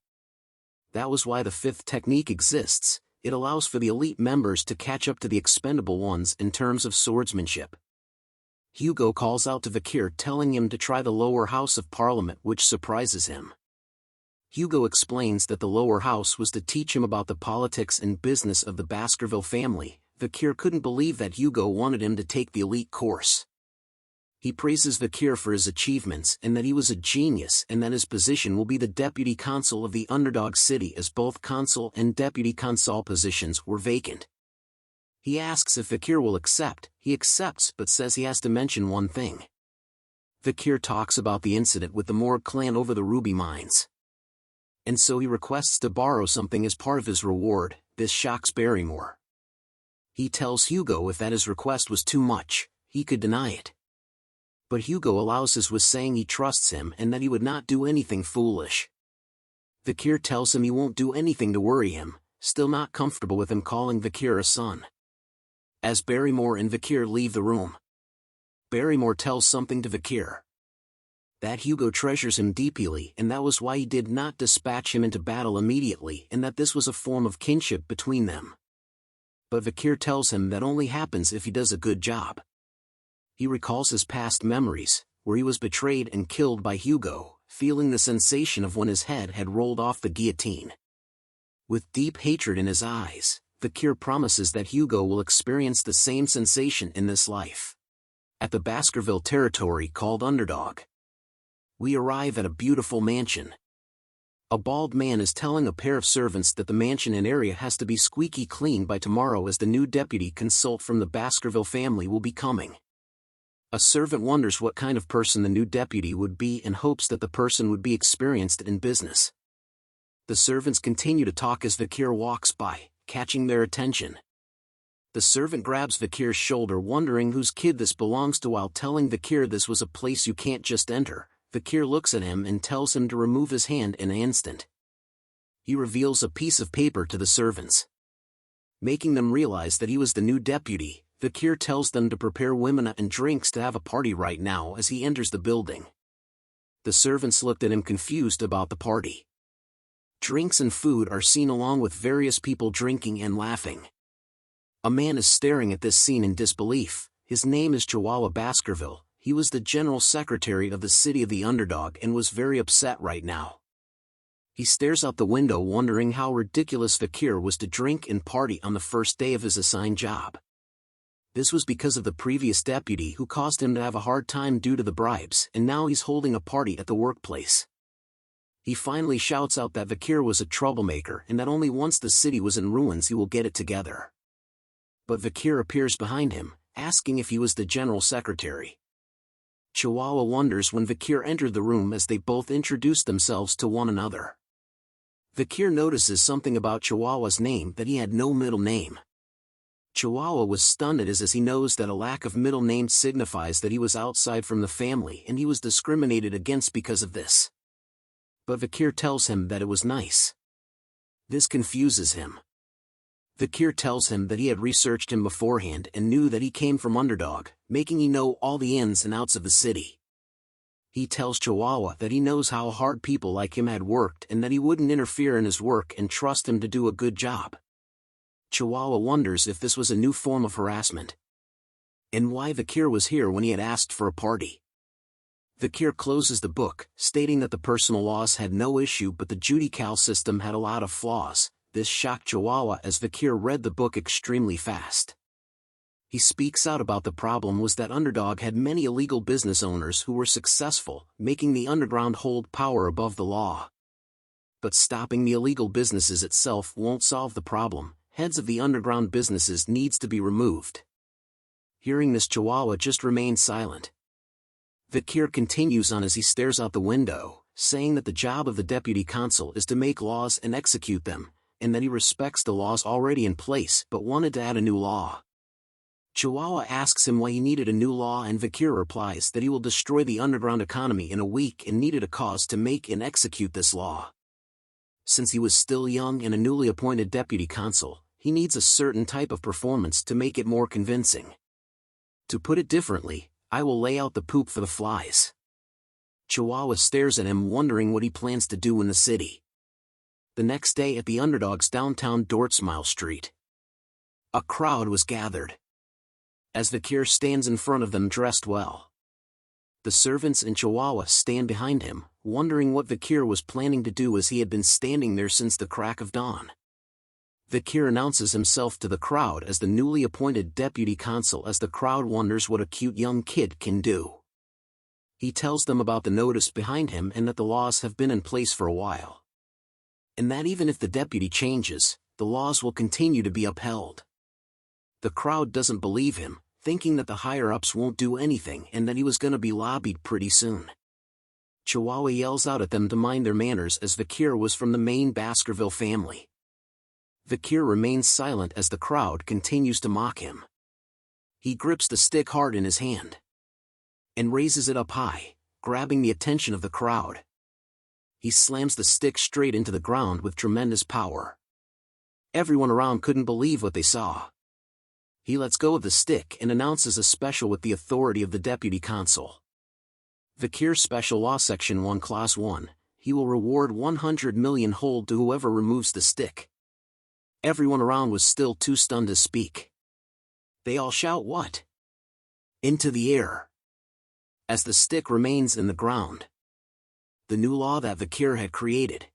That was why the 5th technique exists. It allows for the elite members to catch up to the expendable ones in terms of swordsmanship. Hugo calls out to Vikir, telling him to try the lower house of Parliament, which surprises him. Hugo explains that the lower house was to teach him about the politics and business of the Baskerville family. Vikir couldn't believe that Hugo wanted him to take the elite course. He praises Vikir for his achievements and that he was a genius, and that his position will be the deputy consul of the Underdog city, as both consul and deputy consul positions were vacant. He asks if Vikir will accept. He accepts, but says he has to mention one thing. Vikir talks about the incident with the Morgue clan over the ruby mines. And so he requests to borrow something as part of his reward. This shocks Barrymore. He tells Hugo if that his request was too much, he could deny it. But Hugo allows his, with saying he trusts him and that he would not do anything foolish. Vikir tells him he won't do anything to worry him, still not comfortable with him calling Vikir a son. As Barrymore and Vikir leave the room, Barrymore tells something to Vikir. That Hugo treasures him deeply and that was why he did not dispatch him into battle immediately and that this was a form of kinship between them. But Vikir tells him that only happens if he does a good job. He recalls his past memories, where he was betrayed and killed by Hugo, feeling the sensation of when his head had rolled off the guillotine. With deep hatred in his eyes, Vikir promises that Hugo will experience the same sensation in this life. At the Baskerville territory called Underdog, we arrive at a beautiful mansion. A bald man is telling a pair of servants that the mansion and area has to be squeaky clean by tomorrow as the new deputy consult from the Baskerville family will be coming. A servant wonders what kind of person the new deputy would be and hopes that the person would be experienced in business. The servants continue to talk as Vikir walks by, catching their attention. The servant grabs Vikir's shoulder wondering whose kid this belongs to while telling Vikir this was a place you can't just enter. Vikir looks at him and tells him to remove his hand in an instant. He reveals a piece of paper to the servants. Making them realize that he was the new deputy, Vikir tells them to prepare women and drinks to have a party right now as he enters the building. The servants looked at him confused about the party. Drinks and food are seen along with various people drinking and laughing. A man is staring at this scene in disbelief. His name is Chihuahua Baskerville. He was the general secretary of the city of the Underdog and was very upset right now. He stares out the window wondering how ridiculous Vikir was to drink and party on the first day of his assigned job. This was because of the previous deputy who caused him to have a hard time due to the bribes, and now he's holding a party at the workplace. He finally shouts out that Vikir was a troublemaker and that only once the city was in ruins he will get it together. But Vikir appears behind him, asking if he was the general secretary. Chihuahua wonders when Vikir entered the room as they both introduced themselves to one another. Vikir notices something about Chihuahua's name, that he had no middle name. Chihuahua was stunned as he knows that a lack of middle name signifies that he was outside from the family and he was discriminated against because of this. But Vikir tells him that it was nice. This confuses him. Vikir tells him that he had researched him beforehand and knew that he came from Underdog, making he know all the ins and outs of the city. He tells Chihuahua that he knows how hard people like him had worked and that he wouldn't interfere in his work and trust him to do a good job. Chihuahua wonders if this was a new form of harassment, and why Vikir was here when he had asked for a party. Vikir closes the book, stating that the personal laws had no issue but the judicial system had a lot of flaws. This shocked Chihuahua as Vikir read the book extremely fast. He speaks out about the problem was that Underdog had many illegal business owners who were successful, making the underground hold power above the law. But stopping the illegal businesses itself won't solve the problem. Heads of the underground businesses needs to be removed. Hearing this, Chihuahua just remains silent. Vikir continues on as he stares out the window, saying that the job of the deputy consul is to make laws and execute them, and that he respects the laws already in place but wanted to add a new law. Chihuahua asks him why he needed a new law and Vikir replies that he will destroy the underground economy in a week and needed a cause to make and execute this law. Since he was still young and a newly appointed deputy consul, he needs a certain type of performance to make it more convincing. To put it differently, I will lay out the poop for the flies. Chihuahua stares at him wondering what he plans to do in the city. The next day at the Underdog's downtown Dortsmile Street, a crowd was gathered. As Vikir stands in front of them dressed well, the servants and Chihuahua stand behind him, wondering what Vikir was planning to do as he had been standing there since the crack of dawn. Vikir announces himself to the crowd as the newly appointed deputy consul as the crowd wonders what a cute young kid can do. He tells them about the notice behind him and that the laws have been in place for a while, and that even if the deputy changes, the laws will continue to be upheld. The crowd doesn't believe him, thinking that the higher-ups won't do anything and that he was gonna be lobbied pretty soon. Chihuahua yells out at them to mind their manners as Vikir was from the main Baskerville family. Vikir remains silent as the crowd continues to mock him. He grips the stick hard in his hand and raises it up high, grabbing the attention of the crowd. He slams the stick straight into the ground with tremendous power. Everyone around couldn't believe what they saw. He lets go of the stick and announces a special with the authority of the deputy consul. Vikir Special Law Section 1 Clause 1, he will reward 100 million hold to whoever removes the stick. Everyone around was still too stunned to speak. They all shout what? Into the air. As the stick remains in the ground. The new law that Vikir had created.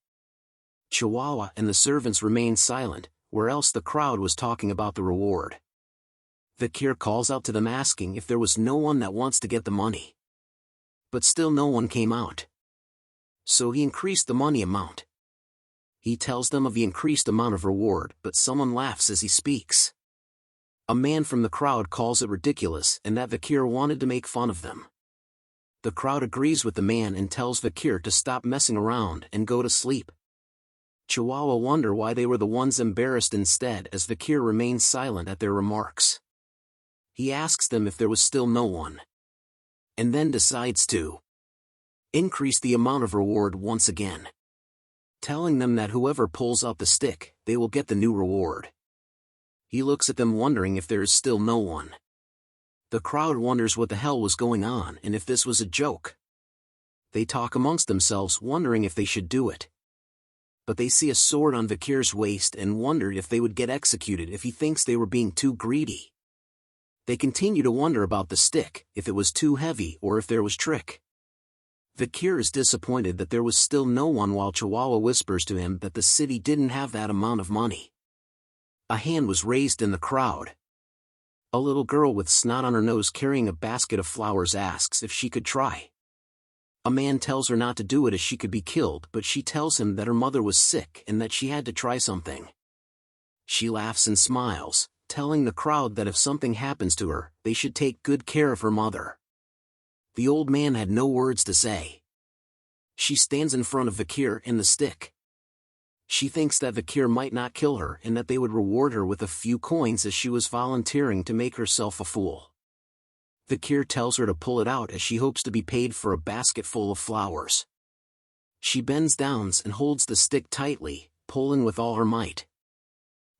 Chihuahua and the servants remained silent, where else the crowd was talking about the reward. Vikir calls out to them asking if there was no one that wants to get the money. But still no one came out. So he increased the money amount. He tells them of the increased amount of reward, but someone laughs as he speaks. A man from the crowd calls it ridiculous and that Vikir wanted to make fun of them. The crowd agrees with the man and tells Vikir to stop messing around and go to sleep. Chihuahua wonder why they were the ones embarrassed instead as Vikir remains silent at their remarks. He asks them if there was still no one. And then decides to increase the amount of reward once again. Telling them that whoever pulls out the stick, they will get the new reward. He looks at them wondering if there is still no one. The crowd wonders what the hell was going on and if this was a joke. They talk amongst themselves wondering if they should do it. But they see a sword on Vikir's waist and wondered if they would get executed if he thinks they were being too greedy. They continue to wonder about the stick, if it was too heavy or if there was trick. Vikir is disappointed that there was still no one while Chihuahua whispers to him that the city didn't have that amount of money. A hand was raised in the crowd. A little girl with snot on her nose carrying a basket of flowers asks if she could try. A man tells her not to do it as she could be killed, but she tells him that her mother was sick and that she had to try something. She laughs and smiles, telling the crowd that if something happens to her, they should take good care of her mother. The old man had no words to say. She stands in front of Vikir and the stick. She thinks that Vikir might not kill her and that they would reward her with a few coins as she was volunteering to make herself a fool. Vikir tells her to pull it out as she hopes to be paid for a basket full of flowers. She bends down and holds the stick tightly, pulling with all her might.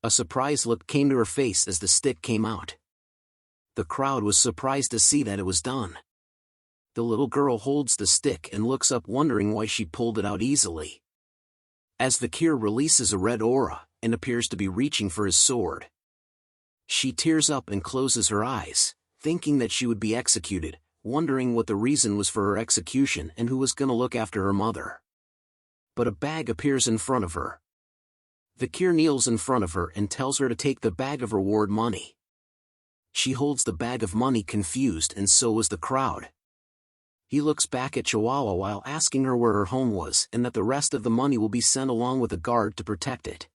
A surprised look came to her face as the stick came out. The crowd was surprised to see that it was done. The little girl holds the stick and looks up wondering why she pulled it out easily. As Vikir releases a red aura, and appears to be reaching for his sword. She tears up and closes her eyes, thinking that she would be executed, wondering what the reason was for her execution and who was gonna look after her mother. But a bag appears in front of her. Vikir kneels in front of her and tells her to take the bag of reward money. She holds the bag of money confused and so was the crowd. He looks back at Chihuahua while asking her where her home was and that the rest of the money will be sent along with a guard to protect it.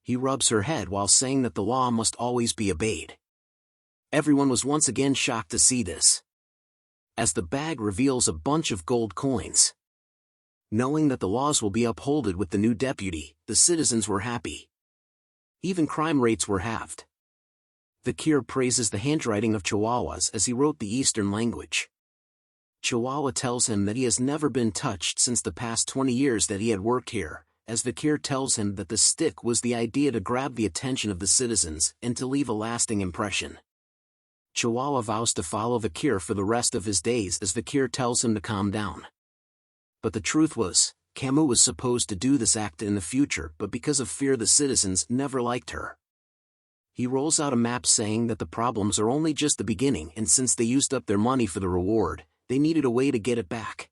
He rubs her head while saying that the law must always be obeyed. Everyone was once again shocked to see this. As the bag reveals a bunch of gold coins. Knowing that the laws will be upheld with the new deputy, the citizens were happy. Even crime rates were halved. Vikir praises the handwriting of Chihuahua's as he wrote the Eastern language. Chihuahua tells him that he has never been touched since the past 20 years that he had worked here, as Vikir tells him that the stick was the idea to grab the attention of the citizens and to leave a lasting impression. Chihuahua vows to follow Vikir for the rest of his days as Vikir tells him to calm down. But the truth was, Camus was supposed to do this act in the future, but because of fear the citizens never liked her. He rolls out a map saying that the problems are only just the beginning and since they used up their money for the reward, they needed a way to get it back.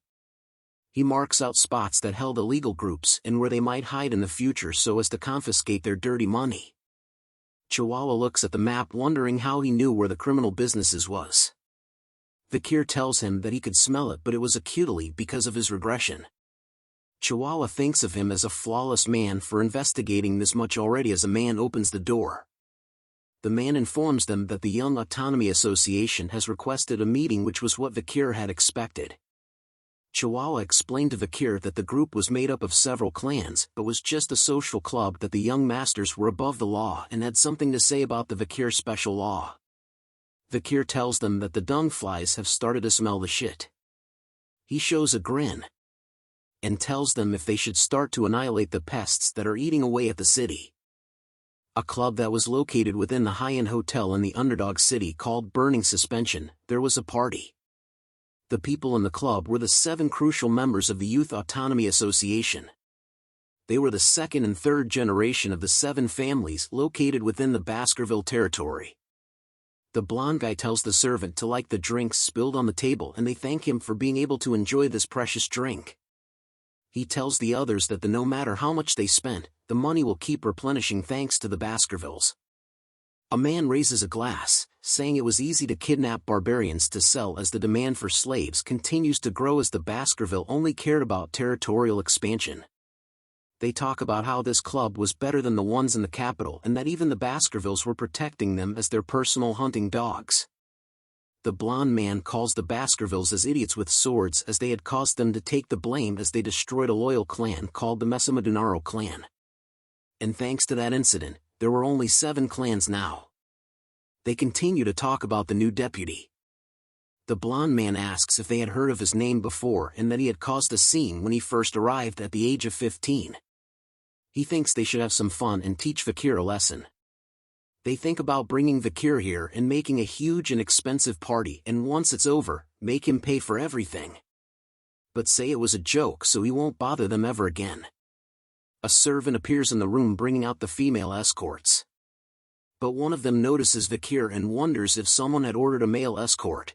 He marks out spots that held illegal groups and where they might hide in the future so as to confiscate their dirty money. Chihuahua looks at the map wondering how he knew where the criminal businesses was. Vikir tells him that he could smell it but it was acutely because of his regression. Chihuahua thinks of him as a flawless man for investigating this much already as a man opens the door. The man informs them that the Young Autonomy Association has requested a meeting, which was what Vikir had expected. Chihuahua explained to Vikir that the group was made up of several clans but was just a social club, that the young masters were above the law and had something to say about the Vikir special law. Vikir tells them that the dung flies have started to smell the shit. He shows a grin and tells them if they should start to annihilate the pests that are eating away at the city. a club that was located within the high-end hotel in the Underdog city called Burning Suspension, there was a party. The people in the club were the 7 crucial members of the Youth Autonomy Association. They were the second and third generation of the 7 families located within the Baskerville territory. The blonde guy tells the servant to like the drinks spilled on the table, and they thank him for being able to enjoy this precious drink. He tells the others that no matter how much they spent, the money will keep replenishing thanks to the Baskervilles. A man raises a glass, saying it was easy to kidnap barbarians to sell as the demand for slaves continues to grow as the Baskerville only cared about territorial expansion. They talk about how this club was better than the ones in the capital and that even the Baskervilles were protecting them as their personal hunting dogs. The blonde man calls the Baskervilles as idiots with swords as they had caused them to take the blame as they destroyed a loyal clan called the Mesamadunaro clan. And thanks to that incident, there were only 7 clans now. They continue to talk about the new deputy. The blonde man asks if they had heard of his name before and that he had caused a scene when he first arrived at the age of 15. He thinks they should have some fun and teach Vikir a lesson. They think about bringing Vikir here and making a huge and expensive party, and once it's over, make him pay for everything. But say it was a joke so he won't bother them ever again. A servant appears in the room bringing out the female escorts. But one of them notices Vikir and wonders if someone had ordered a male escort.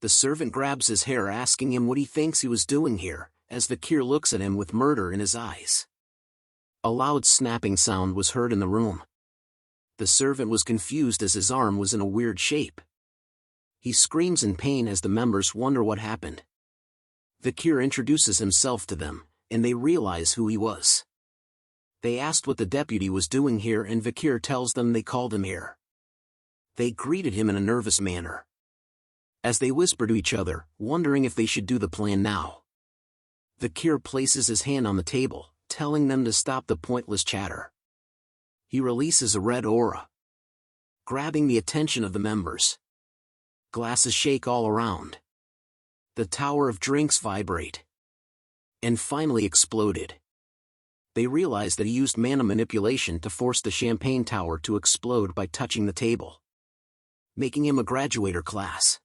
The servant grabs his hair asking him what he thinks he was doing here, as Vikir looks at him with murder in his eyes. A loud snapping sound was heard in the room. The servant was confused as his arm was in a weird shape. He screams in pain as the members wonder what happened. Vikir introduces himself to them, and they realize who he was. They asked what the deputy was doing here, and Vikir tells them they called him here. They greeted him in a nervous manner. As they whisper to each other, wondering if they should do the plan now. Vikir places his hand on the table, telling them to stop the pointless chatter. He releases a red aura, grabbing the attention of the members. Glasses shake all around. The tower of drinks vibrate. And finally exploded. They realize that he used mana manipulation to force the champagne tower to explode by touching the table, making him a graduator class.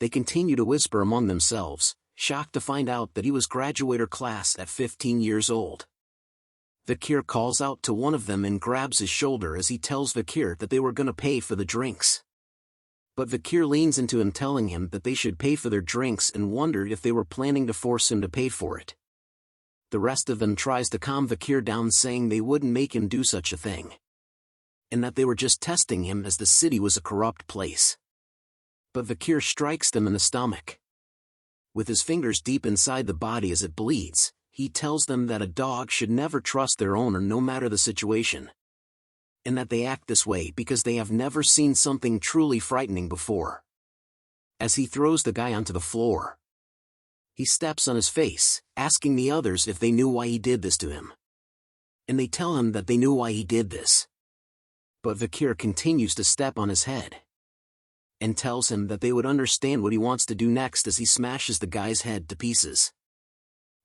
They continue to whisper among themselves, shocked to find out that he was graduator class at 15 years old. Vikir calls out to one of them and grabs his shoulder as he tells Vikir that they were gonna pay for the drinks. But Vikir leans into him telling him that they should pay for their drinks and wondered if they were planning to force him to pay for it. The rest of them tries to calm Vikir down, saying they wouldn't make him do such a thing. And that they were just testing him as the city was a corrupt place. But Vikir strikes them in the stomach. With his fingers deep inside the body as it bleeds, he tells them that a dog should never trust their owner no matter the situation. And that they act this way because they have never seen something truly frightening before. As he throws the guy onto the floor, he steps on his face, asking the others if they knew why he did this to him. And they tell him that they knew why he did this. But Vikir continues to step on his head, and tells him that they would understand what he wants to do next as he smashes the guy's head to pieces.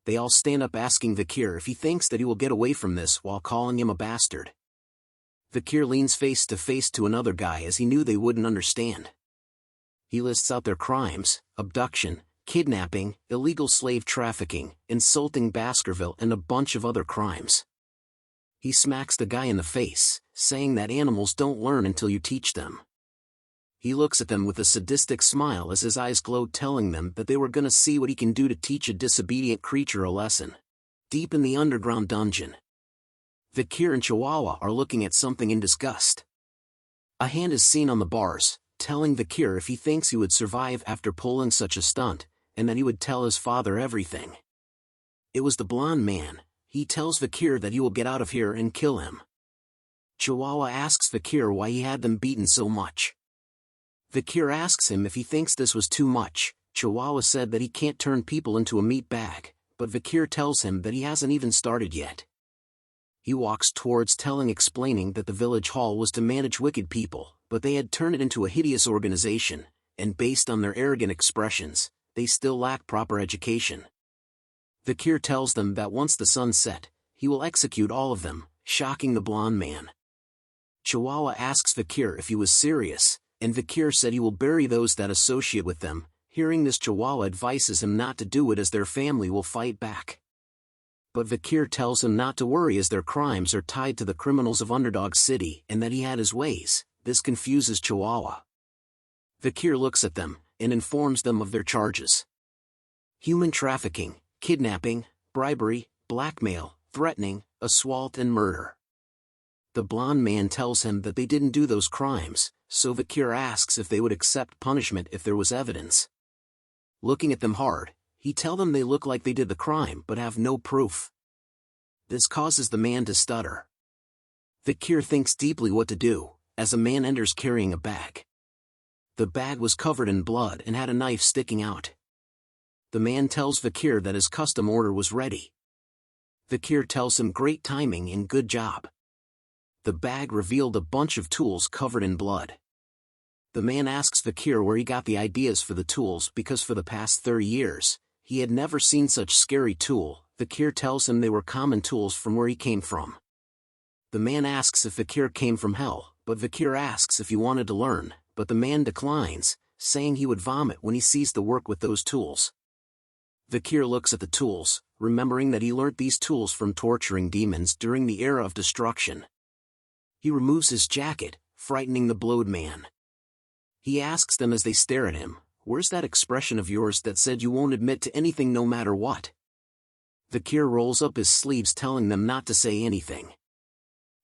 They all stand up asking Vikir if he thinks that he will get away from this while calling him a bastard. Vikir leans face to face to another guy as he knew they wouldn't understand. He lists out their crimes: abduction, kidnapping, illegal slave trafficking, insulting Baskerville, and a bunch of other crimes. He smacks the guy in the face, saying that animals don't learn until you teach them. He looks at them with a sadistic smile as his eyes glow, telling them that they were gonna see what he can do to teach a disobedient creature a lesson. Deep in the underground dungeon, Vikir and Chihuahua are looking at something in disgust. A hand is seen on the bars, telling Vikir if he thinks he would survive after pulling such a stunt, and that he would tell his father everything. It was the blonde man. He tells Vikir that he will get out of here and kill him. Chihuahua asks Vikir why he had them beaten so much. Vikir asks him if he thinks this was too much. Chihuahua said that he can't turn people into a meat bag, but Vikir tells him that he hasn't even started yet. He walks towards explaining that the village hall was to manage wicked people, but they had turned it into a hideous organization, and based on their arrogant expressions, they still lack proper education. Vikir tells them that once the sun set, he will execute all of them, shocking the blonde man. Chihuahua asks Vikir if he was serious, and Vikir said he will bury those that associate with them. Hearing this, Chihuahua advises him not to do it as their family will fight back. But Vikir tells him not to worry as their crimes are tied to the criminals of Underdog City and that he had his ways. This confuses Chihuahua. Vikir looks at them and informs them of their charges: human trafficking, kidnapping, bribery, blackmail, threatening, assault and murder. The blonde man tells him that they didn't do those crimes, so Vikir asks if they would accept punishment if there was evidence. Looking at them hard, he tells them they look like they did the crime but have no proof. This causes the man to stutter. Vikir thinks deeply what to do, as a man enters carrying a bag. The bag was covered in blood and had a knife sticking out. The man tells Vikir that his custom order was ready. Vikir tells him great timing and good job. The bag revealed a bunch of tools covered in blood. The man asks Vikir where he got the ideas for the tools because for the past 30 years, he had never seen such scary tool. Vikir tells him they were common tools from where he came from. The man asks if Vikir came from hell, but Vikir asks if he wanted to learn, but the man declines, saying he would vomit when he sees the work with those tools. Vikir looks at the tools, remembering that he learnt these tools from torturing demons during the era of destruction. He removes his jacket, frightening the blowed man. He asks them as they stare at him, "Where's that expression of yours that said you won't admit to anything no matter what?" Vikir rolls up his sleeves telling them not to say anything,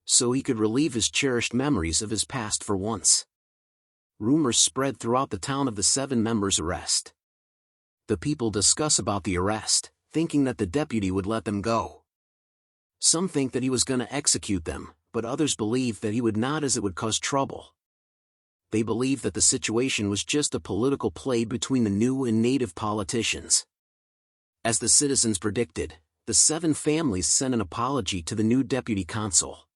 so he could relieve his cherished memories of his past for once. Rumors spread throughout the town of the 7 members' arrest. The people discuss about the arrest, thinking that the deputy would let them go. Some think that he was going to execute them, but others believe that he would not as it would cause trouble. They believe that the situation was just a political play between the new and native politicians. As the citizens predicted, the 7 families sent an apology to the new deputy consul.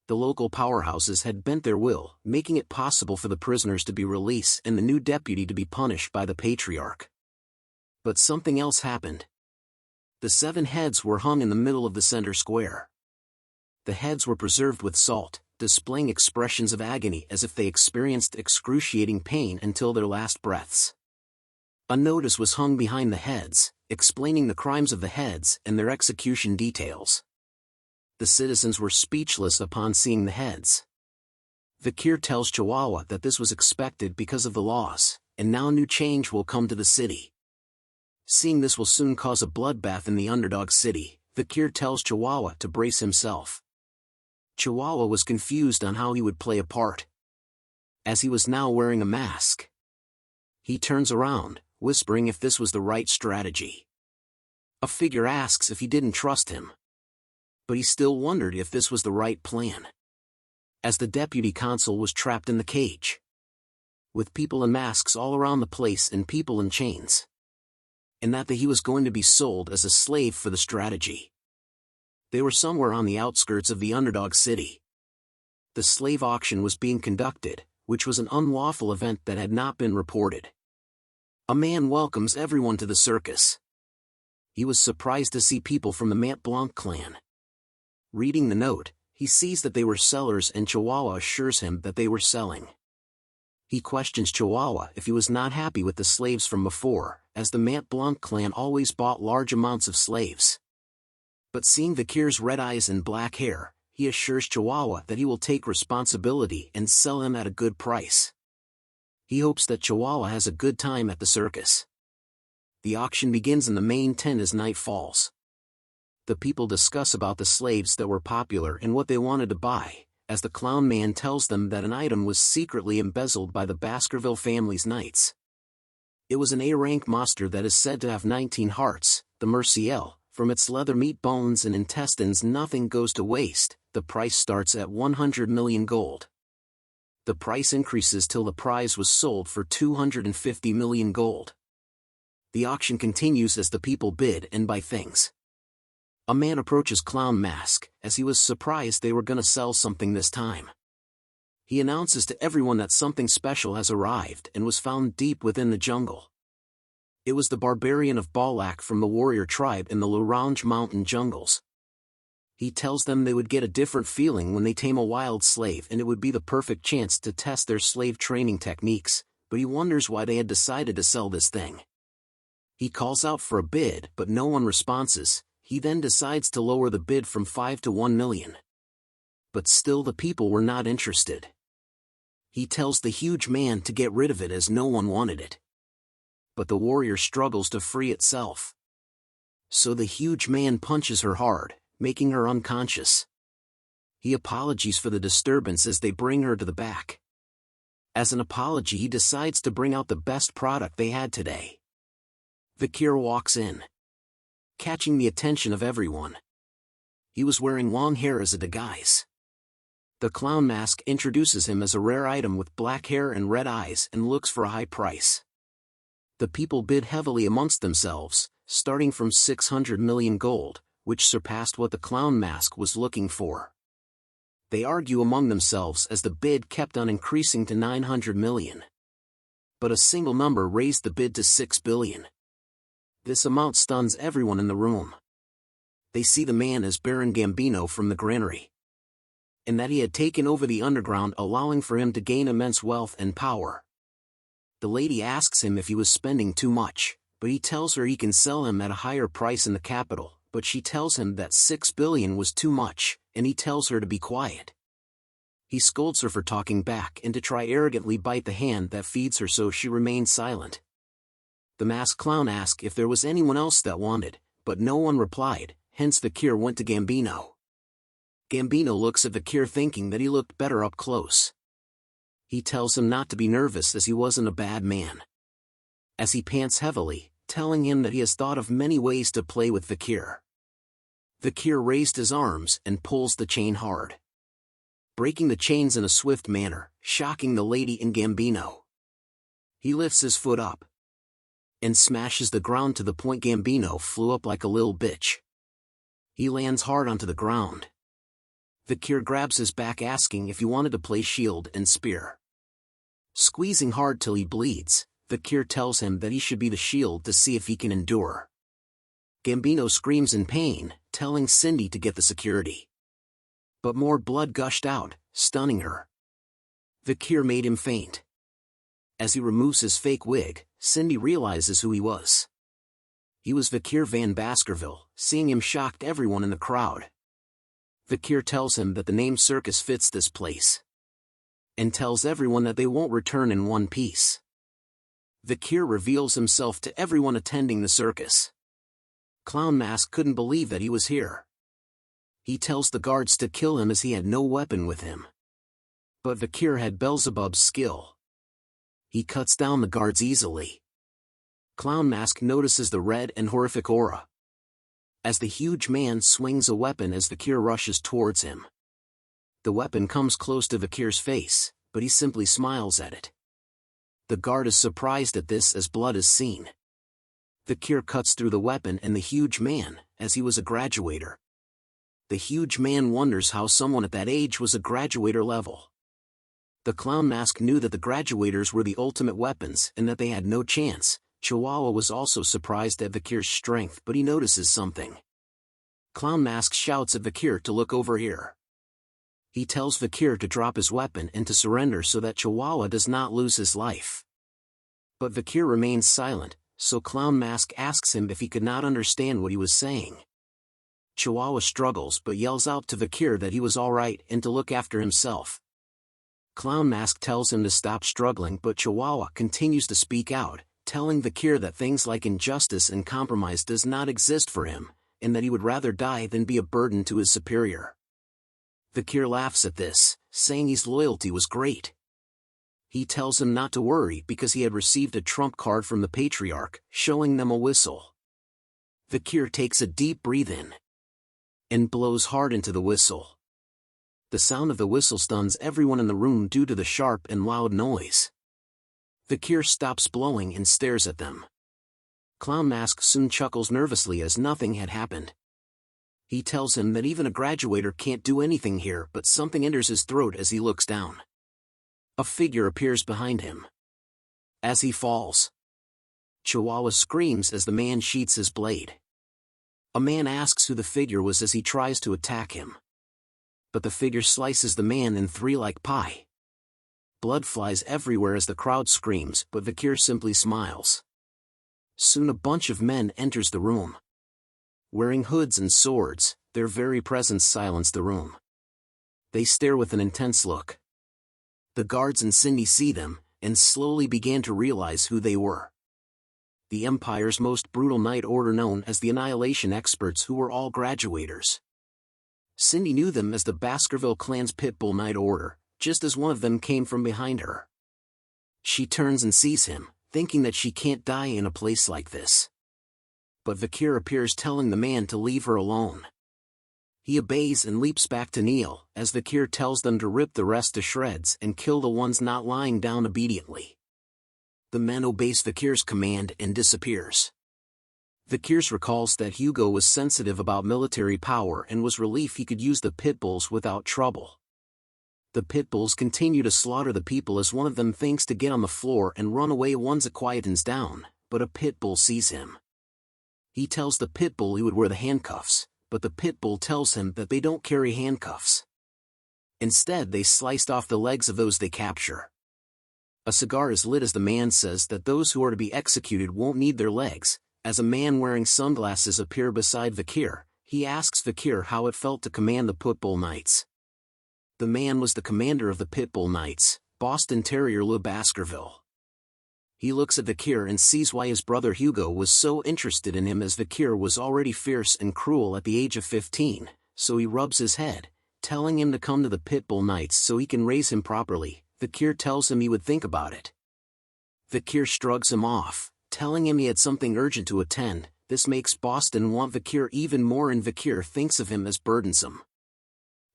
The local powerhouses had bent their will, making it possible for the prisoners to be released and the new deputy to be punished by the patriarch. But something else happened. The 7 heads were hung in the middle of the center square. The heads were preserved with salt, displaying expressions of agony as if they experienced excruciating pain until their last breaths. A notice was hung behind the heads, explaining the crimes of the heads and their execution details. The citizens were speechless upon seeing the heads. Vikir tells Chihuahua that this was expected because of the laws, and now new change will come to the city. Seeing this will soon cause a bloodbath in the Underdog City, Vikir tells Chihuahua to brace himself. Chihuahua was confused on how he would play a part, as he was now wearing a mask. He turns around, whispering if this was the right strategy. A figure asks if he didn't trust him, but he still wondered if this was the right plan, as the deputy consul was trapped in the cage, with people in masks all around the place and people in chains, and that he was going to be sold as a slave for the strategy. They were somewhere on the outskirts of the Underdog City. The slave auction was being conducted, which was an unlawful event that had not been reported. A man welcomes everyone to the circus. He was surprised to see people from the Mont Blanc clan. Reading the note, he sees that they were sellers and Chihuahua assures him that they were selling. He questions Chihuahua if he was not happy with the slaves from before, as the Mont Blanc clan always bought large amounts of slaves. But seeing Vikir's red eyes and black hair, he assures Chihuahua that he will take responsibility and sell him at a good price. He hopes that Chihuahua has a good time at the circus. The auction begins in the main tent as night falls. The people discuss about the slaves that were popular and what they wanted to buy, as the clown man tells them that an item was secretly embezzled by the Baskerville family's knights. It was an A-rank monster that is said to have 19 hearts, the Merciel. From its leather meat, bones and intestines nothing goes to waste. The price starts at 100 million gold. The price increases till the prize was sold for 250 million gold. The auction continues as the people bid and buy things. A man approaches Clown Mask, as he was surprised they were gonna sell something this time. He announces to everyone that something special has arrived and was found deep within the jungle. It was the Barbarian of Balak from the warrior tribe in the L'Orange mountain jungles. He tells them they would get a different feeling when they tame a wild slave and it would be the perfect chance to test their slave training techniques, but he wonders why they had decided to sell this thing. He calls out for a bid but no one responds. He then decides to lower the bid from 5 to 1 million. But still the people were not interested. He tells the huge man to get rid of it as no one wanted it. But the warrior struggles to free itself. So the huge man punches her hard, making her unconscious. He apologizes for the disturbance as they bring her to the back. As an apology he decides to bring out the best product they had today. Vikir walks in, catching the attention of everyone. He was wearing long hair as a disguise. The clown mask introduces him as a rare item with black hair and red eyes and looks for a high price. The people bid heavily amongst themselves, starting from 600 million gold, which surpassed what the clown mask was looking for. They argue among themselves as the bid kept on increasing to 900 million. But a single number raised the bid to 6 billion. This amount stuns everyone in the room. They see the man as Baron Gambino from the granary, and that he had taken over the underground, allowing for him to gain immense wealth and power. The lady asks him if he was spending too much, but he tells her he can sell him at a higher price in the capital, but she tells him that 6 billion was too much, and he tells her to be quiet. He scolds her for talking back and to try arrogantly bite the hand that feeds her, so she remains silent. The masked clown asked if there was anyone else that wanted, but no one replied, hence Vikir went to Gambino. Gambino looks at Vikir thinking that he looked better up close. He tells him not to be nervous as he wasn't a bad man. As he pants heavily, telling him that he has thought of many ways to play with Vikir. Vikir raised his arms and pulls the chain hard, breaking the chains in a swift manner, shocking the lady and Gambino. He lifts his foot up and smashes the ground to the point Gambino flew up like a little bitch. He lands hard onto the ground. Vikir grabs his back asking if he wanted to play shield and spear. Squeezing hard till he bleeds, Vikir tells him that he should be the shield to see if he can endure. Gambino screams in pain, telling Cindy to get the security. But more blood gushed out, stunning her. Vikir made him faint. As he removes his fake wig, Cindy realizes who he was. He was Vikir van Baskerville. Seeing him shocked everyone in the crowd. Vikir tells him that the name circus fits this place, and tells everyone that they won't return in one piece. Vikir reveals himself to everyone attending the circus. Clown Mask couldn't believe that he was here. He tells the guards to kill him as he had no weapon with him. But Vikir had Beelzebub's skill. He cuts down the guards easily. Clown Mask notices the red and horrific aura as the huge man swings a weapon as Vikir rushes towards him. The weapon comes close to Vikir's face, but he simply smiles at it. The guard is surprised at this as blood is seen. Vikir cuts through the weapon and the huge man, as he was a graduator. The huge man wonders how someone at that age was a graduator level. The Clown Mask knew that the graduators were the ultimate weapons and that they had no chance. Chihuahua was also surprised at Vikir's strength, but he notices something. Clown Mask shouts at Vikir to look over here. He tells Vikir to drop his weapon and to surrender so that Chihuahua does not lose his life. But Vikir remains silent, so Clown Mask asks him if he could not understand what he was saying. Chihuahua struggles but yells out to Vikir that he was alright and to look after himself. Clown Mask tells him to stop struggling, but Chihuahua continues to speak out, telling Vikir that things like injustice and compromise does not exist for him, and that he would rather die than be a burden to his superior. Vikir laughs at this, saying his loyalty was great. He tells him not to worry because he had received a trump card from the Patriarch, showing them a whistle. Vikir takes a deep breath in and blows hard into the whistle. The sound of the whistle stuns everyone in the room due to the sharp and loud noise. Vikir stops blowing and stares at them. Clown Mask soon chuckles nervously as nothing had happened. He tells him that even a graduator can't do anything here, but something enters his throat as he looks down. A figure appears behind him. As he falls, Chihuahua screams as the man sheathes his blade. A man asks who the figure was as he tries to attack him. But the figure slices the man in three like pie. Blood flies everywhere as the crowd screams, but Vikir simply smiles. Soon a bunch of men enters the room. Wearing hoods and swords, their very presence silenced the room. They stare with an intense look. The guards and Cindy see them, and slowly began to realize who they were. The Empire's most brutal night order known as the Annihilation Experts, who were all graduators. Cindy knew them as the Baskerville clan's Pitbull Night Order, just as one of them came from behind her. She turns and sees him, thinking that she can't die in a place like this. But Vikir appears, telling the man to leave her alone. He obeys and leaps back to kneel, as Vikir tells them to rip the rest to shreds and kill the ones not lying down obediently. The man obeys Vikir's command and disappears. Vikir recalls that Hugo was sensitive about military power and was relieved he could use the pitbulls without trouble. The pitbulls continue to slaughter the people as one of them thinks to get on the floor and run away once it quietens down, but a pitbull sees him. He tells the pitbull he would wear the handcuffs, but the pitbull tells him that they don't carry handcuffs. Instead, they sliced off the legs of those they capture. A cigar is lit as the man says that those who are to be executed won't need their legs. As a man wearing sunglasses appears beside Vikir, he asks Vikir how it felt to command the Pitbull Knights. The man was the commander of the Pitbull Knights, Boston Terrier Le Baskerville. He looks at Vikir and sees why his brother Hugo was so interested in him, as Vikir was already fierce and cruel at the age of 15, so he rubs his head, telling him to come to the Pitbull Knights so he can raise him properly. Vikir tells him he would think about it. Vikir shrugs him off, telling him he had something urgent to attend. This makes Boston want Vikir even more, and Vikir thinks of him as burdensome.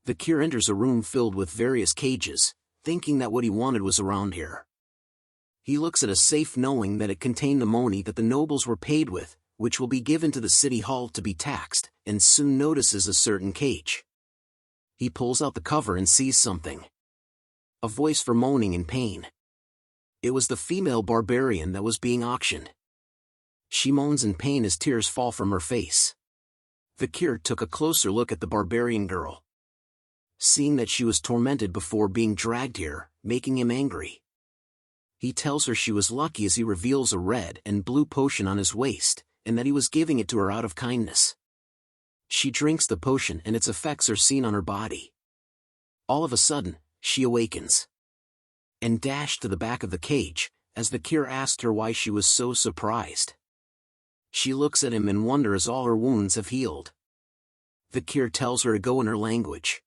Vikir enters a room filled with various cages, thinking that what he wanted was around here. He looks at a safe knowing that it contained the money that the nobles were paid with, which will be given to the city hall to be taxed, and soon notices a certain cage. He pulls out the cover and sees something. A voice for moaning in pain. It was the female barbarian that was being auctioned. She moans in pain as tears fall from her face. Vikir took a closer look at the barbarian girl. Seeing that she was tormented before being dragged here, making him angry. He tells her she was lucky as he reveals a red and blue potion on his waist, and that he was giving it to her out of kindness. She drinks the potion and its effects are seen on her body. All of a sudden, she awakens. And dashed to the back of the cage, as Vikir asked her why she was so surprised. She looks at him in wonder as all her wounds have healed. Vikir tells her to go in her language.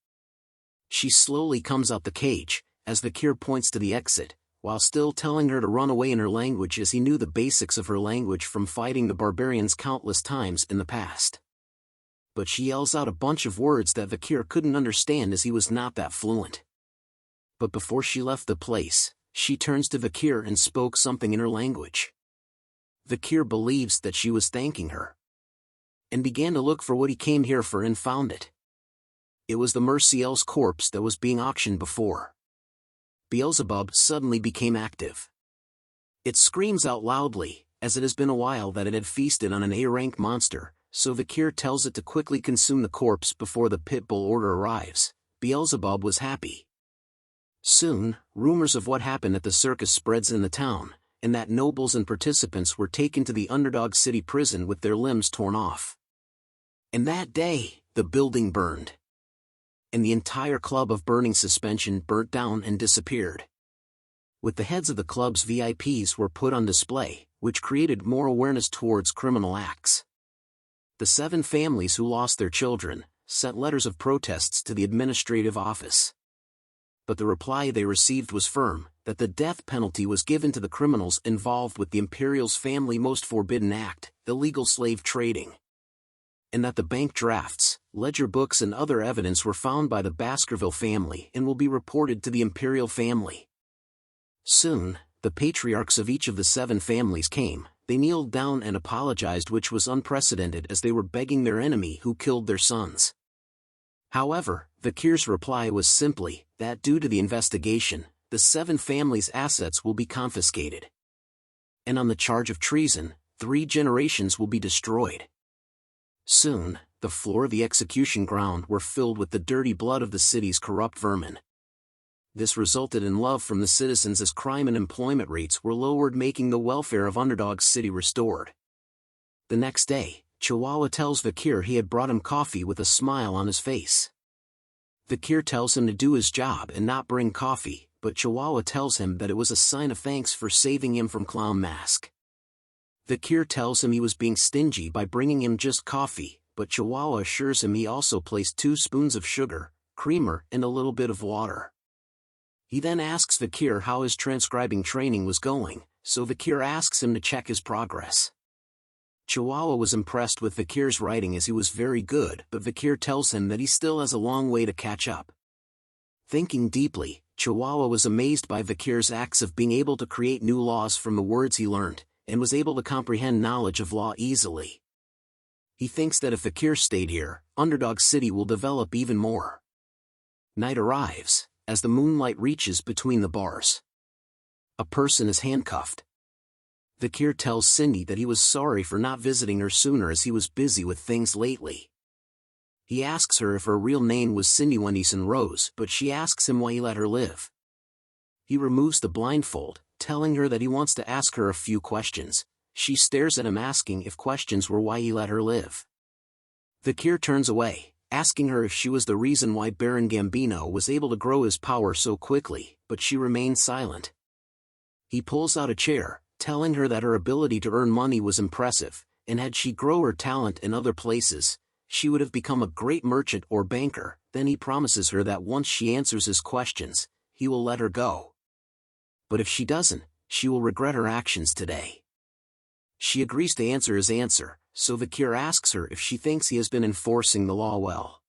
She slowly comes out the cage, as Vikir points to the exit, while still telling her to run away in her language, as he knew the basics of her language from fighting the barbarians countless times in the past. But she yells out a bunch of words that Vikir couldn't understand as he was not that fluent. But before she left the place, she turns to Vikir and spoke something in her language. Vikir believes that she was thanking her, and began to look for what he came here for and found it. It was the Merciel's corpse that was being auctioned before. Beelzebub suddenly became active. It screams out loudly, as it has been a while that it had feasted on an A-rank monster, so Vikir tells it to quickly consume the corpse before the Pitbull order arrives. Beelzebub was happy. Soon, rumors of what happened at the circus spreads in the town, and that nobles and participants were taken to the Underdog city prison with their limbs torn off. And that day, the building burned. And the entire club of Burning Suspension burnt down and disappeared. With the heads of the club's VIPs were put on display, which created more awareness towards criminal acts. The 7 families who lost their children sent letters of protests to the administrative office. But the reply they received was firm, that the death penalty was given to the criminals involved with the Imperial's family most forbidden act, illegal slave trading. And that the bank drafts, ledger books and other evidence were found by the Baskerville family and will be reported to the Imperial family. Soon, the patriarchs of each of the 7 families came. They kneeled down and apologized, which was unprecedented as they were begging their enemy who killed their sons. However, Vikir's reply was simply that due to the investigation, the 7 families' assets will be confiscated. And on the charge of treason, 3 generations will be destroyed. Soon, the floor of the execution ground were filled with the dirty blood of the city's corrupt vermin. This resulted in love from the citizens as crime and employment rates were lowered, making the welfare of Underdog's city restored. The next day, Chihuahua tells Vikir he had brought him coffee with a smile on his face. Vikir tells him to do his job and not bring coffee, but Chihuahua tells him that it was a sign of thanks for saving him from Clown Mask. Vikir tells him he was being stingy by bringing him just coffee, but Chihuahua assures him he also placed 2 spoons of sugar, creamer, and a little bit of water. He then asks Vikir how his transcribing training was going, so Vikir asks him to check his progress. Chihuahua was impressed with Vikir's writing as he was very good, but Vikir tells him that he still has a long way to catch up. Thinking deeply, Chihuahua was amazed by Vikir's acts of being able to create new laws from the words he learned, and was able to comprehend knowledge of law easily. He thinks that if Vikir stayed here, Underdog City will develop even more. Night arrives, as the moonlight reaches between the bars. A person is handcuffed. Vikir tells Cindy that he was sorry for not visiting her sooner as he was busy with things lately. He asks her if her real name was Cindy Wendyson Rose, but she asks him why he let her live. He removes the blindfold, telling her that he wants to ask her a few questions. She stares at him asking if questions were why he let her live. Vikir turns away, asking her if she was the reason why Baron Gambino was able to grow his power so quickly, but she remains silent. He pulls out a chair, telling her that her ability to earn money was impressive, and had she grown her talent in other places, she would have become a great merchant or banker. Then he promises her that once she answers his questions, he will let her go. But if she doesn't, she will regret her actions today. She agrees to answer his answer, so Vikir asks her if she thinks he has been enforcing the law well.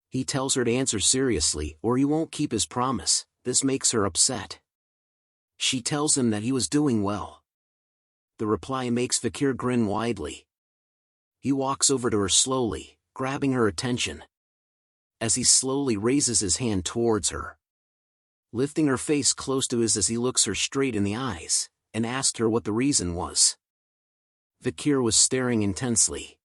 He tells her to answer seriously or he won't keep his promise. This makes her upset. She tells him that he was doing well. The reply makes Vikir grin widely. He walks over to her slowly, grabbing her attention. As he slowly raises his hand towards her, lifting her face close to his as he looks her straight in the eyes, and asked her what the reason was. Vikir was staring intensely.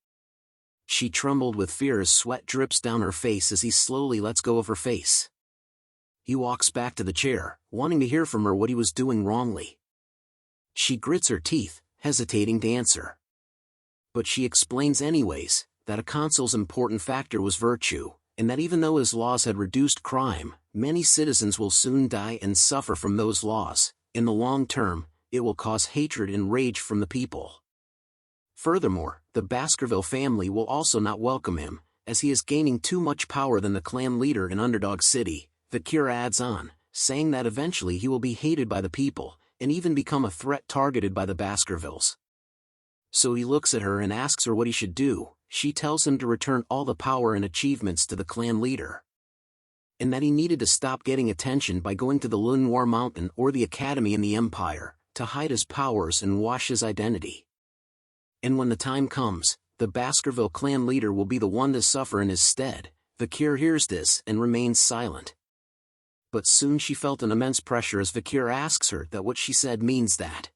She trembled with fear as sweat drips down her face as he slowly lets go of her face. He walks back to the chair, wanting to hear from her what he was doing wrongly. She grits her teeth, hesitating to answer. But she explains anyways, that a consul's important factor was virtue, and that even though his laws had reduced crime, many citizens will soon die and suffer from those laws. In the long term, it will cause hatred and rage from the people. Furthermore, the Baskerville family will also not welcome him, as he is gaining too much power than the clan leader in Underdog City. Vikir adds on, saying that eventually he will be hated by the people, and even become a threat targeted by the Baskervilles. So he looks at her and asks her what he should do. She tells him to return all the power and achievements to the clan leader, and that he needed to stop getting attention by going to the Lenoir Mountain or the Academy in the Empire, to hide his powers and wash his identity. And when the time comes, the Baskerville clan leader will be the one to suffer in his stead. Vikir hears this and remains silent. But soon she felt an immense pressure as Vikir asks her that what she said means that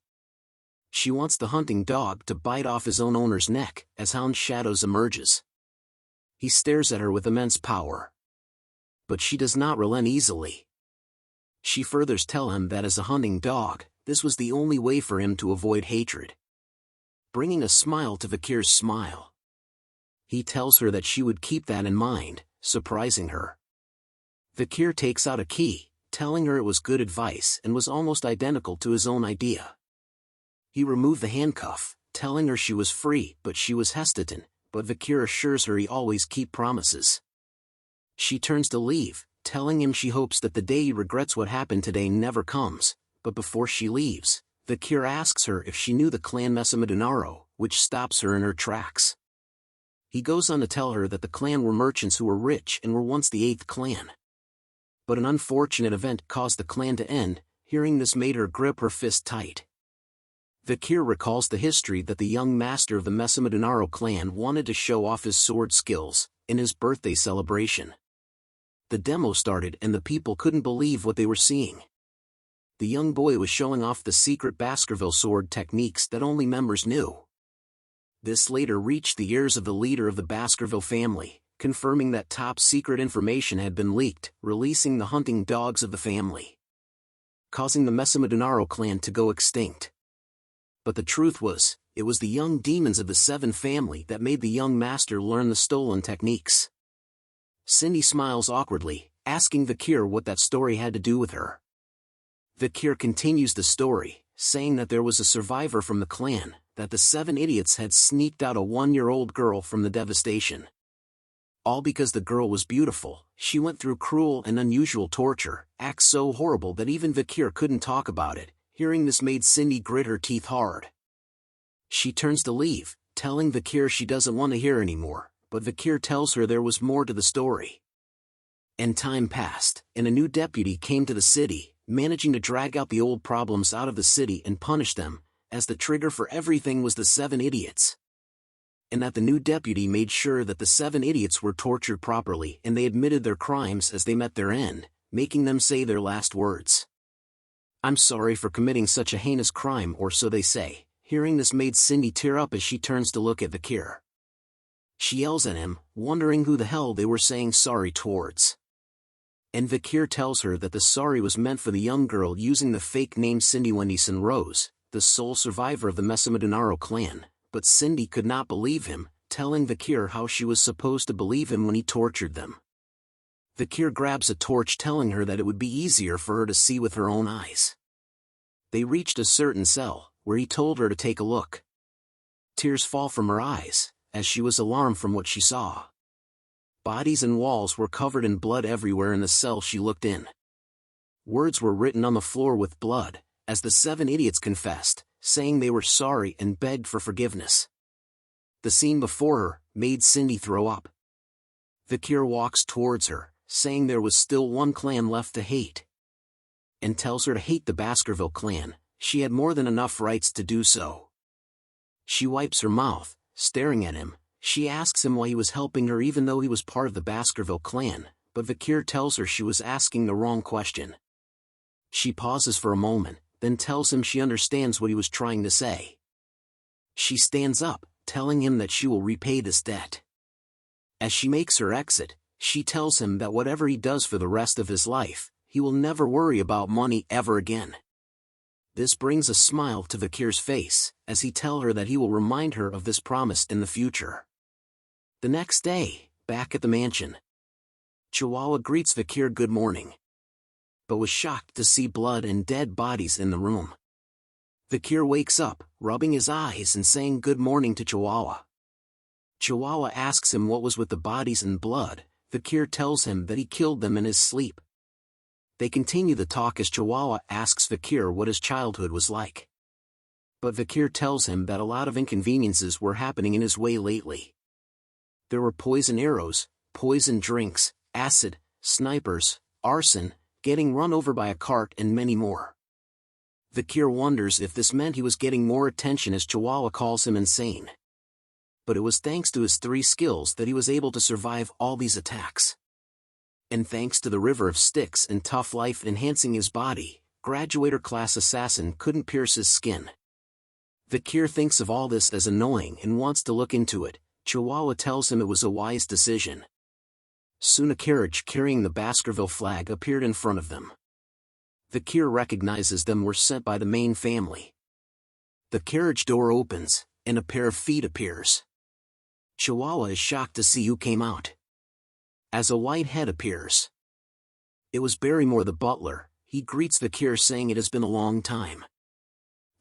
she wants the hunting dog to bite off his own owner's neck as Hound shadows emerges. He stares at her with immense power. But she does not relent easily. She furthers tell him that as a hunting dog, this was the only way for him to avoid hatred, bringing a smile to Vikir's smile. He tells her that she would keep that in mind, surprising her. Vikir takes out a key, telling her it was good advice and was almost identical to his own idea. He removed the handcuff, telling her she was free, but she was hesitant, but Vikir assures her he always keeps promises. She turns to leave, telling him she hopes that the day he regrets what happened today never comes, but before she leaves, Vikir asks her if she knew the clan Mesamadunaro, which stops her in her tracks. He goes on to tell her that the clan were merchants who were rich and were once the 8th clan. But an unfortunate event caused the clan to end. Hearing this made her grip her fist tight. Vikir recalls the history that the young master of the Mesamadunaro clan wanted to show off his sword skills in his birthday celebration. The demo started and the people couldn't believe what they were seeing. The young boy was showing off the secret Baskerville sword techniques that only members knew. This later reached the ears of the leader of the Baskerville family, confirming that top-secret information had been leaked, releasing the hunting dogs of the family, causing the Mesamedunaro clan to go extinct. But the truth was, it was the young demons of the Seven family that made the young master learn the stolen techniques. Cindy smiles awkwardly, asking Vikir what that story had to do with her. Vikir continues the story, saying that there was a survivor from the clan, that the Seven idiots had sneaked out a 1-year-old girl from the devastation. All because the girl was beautiful. She went through cruel and unusual torture, acts so horrible that even Vikir couldn't talk about it. Hearing this made Cindy grit her teeth hard. She turns to leave, telling Vikir she doesn't want to hear anymore, but Vikir tells her there was more to the story. And time passed, and a new deputy came to the city, managing to drag out the old problems out of the city and punish them, as the trigger for everything was the Seven idiots. And that the new deputy made sure that the Seven idiots were tortured properly and they admitted their crimes as they met their end, making them say their last words. "I'm sorry for committing such a heinous crime," or so they say. Hearing this made Cindy tear up as she turns to look at Vikir. She yells at him, wondering who the hell they were saying sorry towards. And Vikir tells her that the sorry was meant for the young girl using the fake name Cindy Wendyson Rose, the sole survivor of the Mesamedunaro clan, but Cindy could not believe him, telling Vikir how she was supposed to believe him when he tortured them. Vikir grabs a torch, telling her that it would be easier for her to see with her own eyes. They reached a certain cell, where he told her to take a look. Tears fall from her eyes, as she was alarmed from what she saw. Bodies and walls were covered in blood everywhere in the cell she looked in. Words were written on the floor with blood, as the Seven idiots confessed, saying they were sorry and begged for forgiveness. The scene before her made Cindy throw up. Vikir walks towards her, saying there was still one clan left to hate, and tells her to hate the Baskerville clan. She had more than enough rights to do so. She wipes her mouth, staring at him. She asks him why he was helping her even though he was part of the Baskerville clan, but Vikir tells her she was asking the wrong question. She pauses for a moment, then tells him she understands what he was trying to say. She stands up, telling him that she will repay this debt. As she makes her exit, she tells him that whatever he does for the rest of his life, he will never worry about money ever again. This brings a smile to Vikir's face, as he tells her that he will remind her of this promise in the future. The next day, back at the mansion, Chihuahua greets Vikir good morning, but was shocked to see blood and dead bodies in the room. Vikir wakes up, rubbing his eyes and saying good morning to Chihuahua. Chihuahua asks him what was with the bodies and blood. Vikir tells him that he killed them in his sleep. They continue the talk as Chihuahua asks Vikir what his childhood was like. But Vikir tells him that a lot of inconveniences were happening in his way lately. There were poison arrows, poison drinks, acid, snipers, arson, getting run over by a cart and many more. Vikir wonders if this meant he was getting more attention as Chihuahua calls him insane. But it was thanks to his 3 skills that he was able to survive all these attacks. And thanks to the river of sticks and tough life enhancing his body, graduator-class assassin couldn't pierce his skin. Vikir thinks of all this as annoying and wants to look into it. Chihuahua tells him it was a wise decision. Soon a carriage carrying the Baskerville flag appeared in front of them. Vikir recognizes them were sent by the main family. The carriage door opens, and a pair of feet appears. Chihuahua is shocked to see who came out, as a white head appears. It was Barrymore the butler. He greets Vikir saying it has been a long time.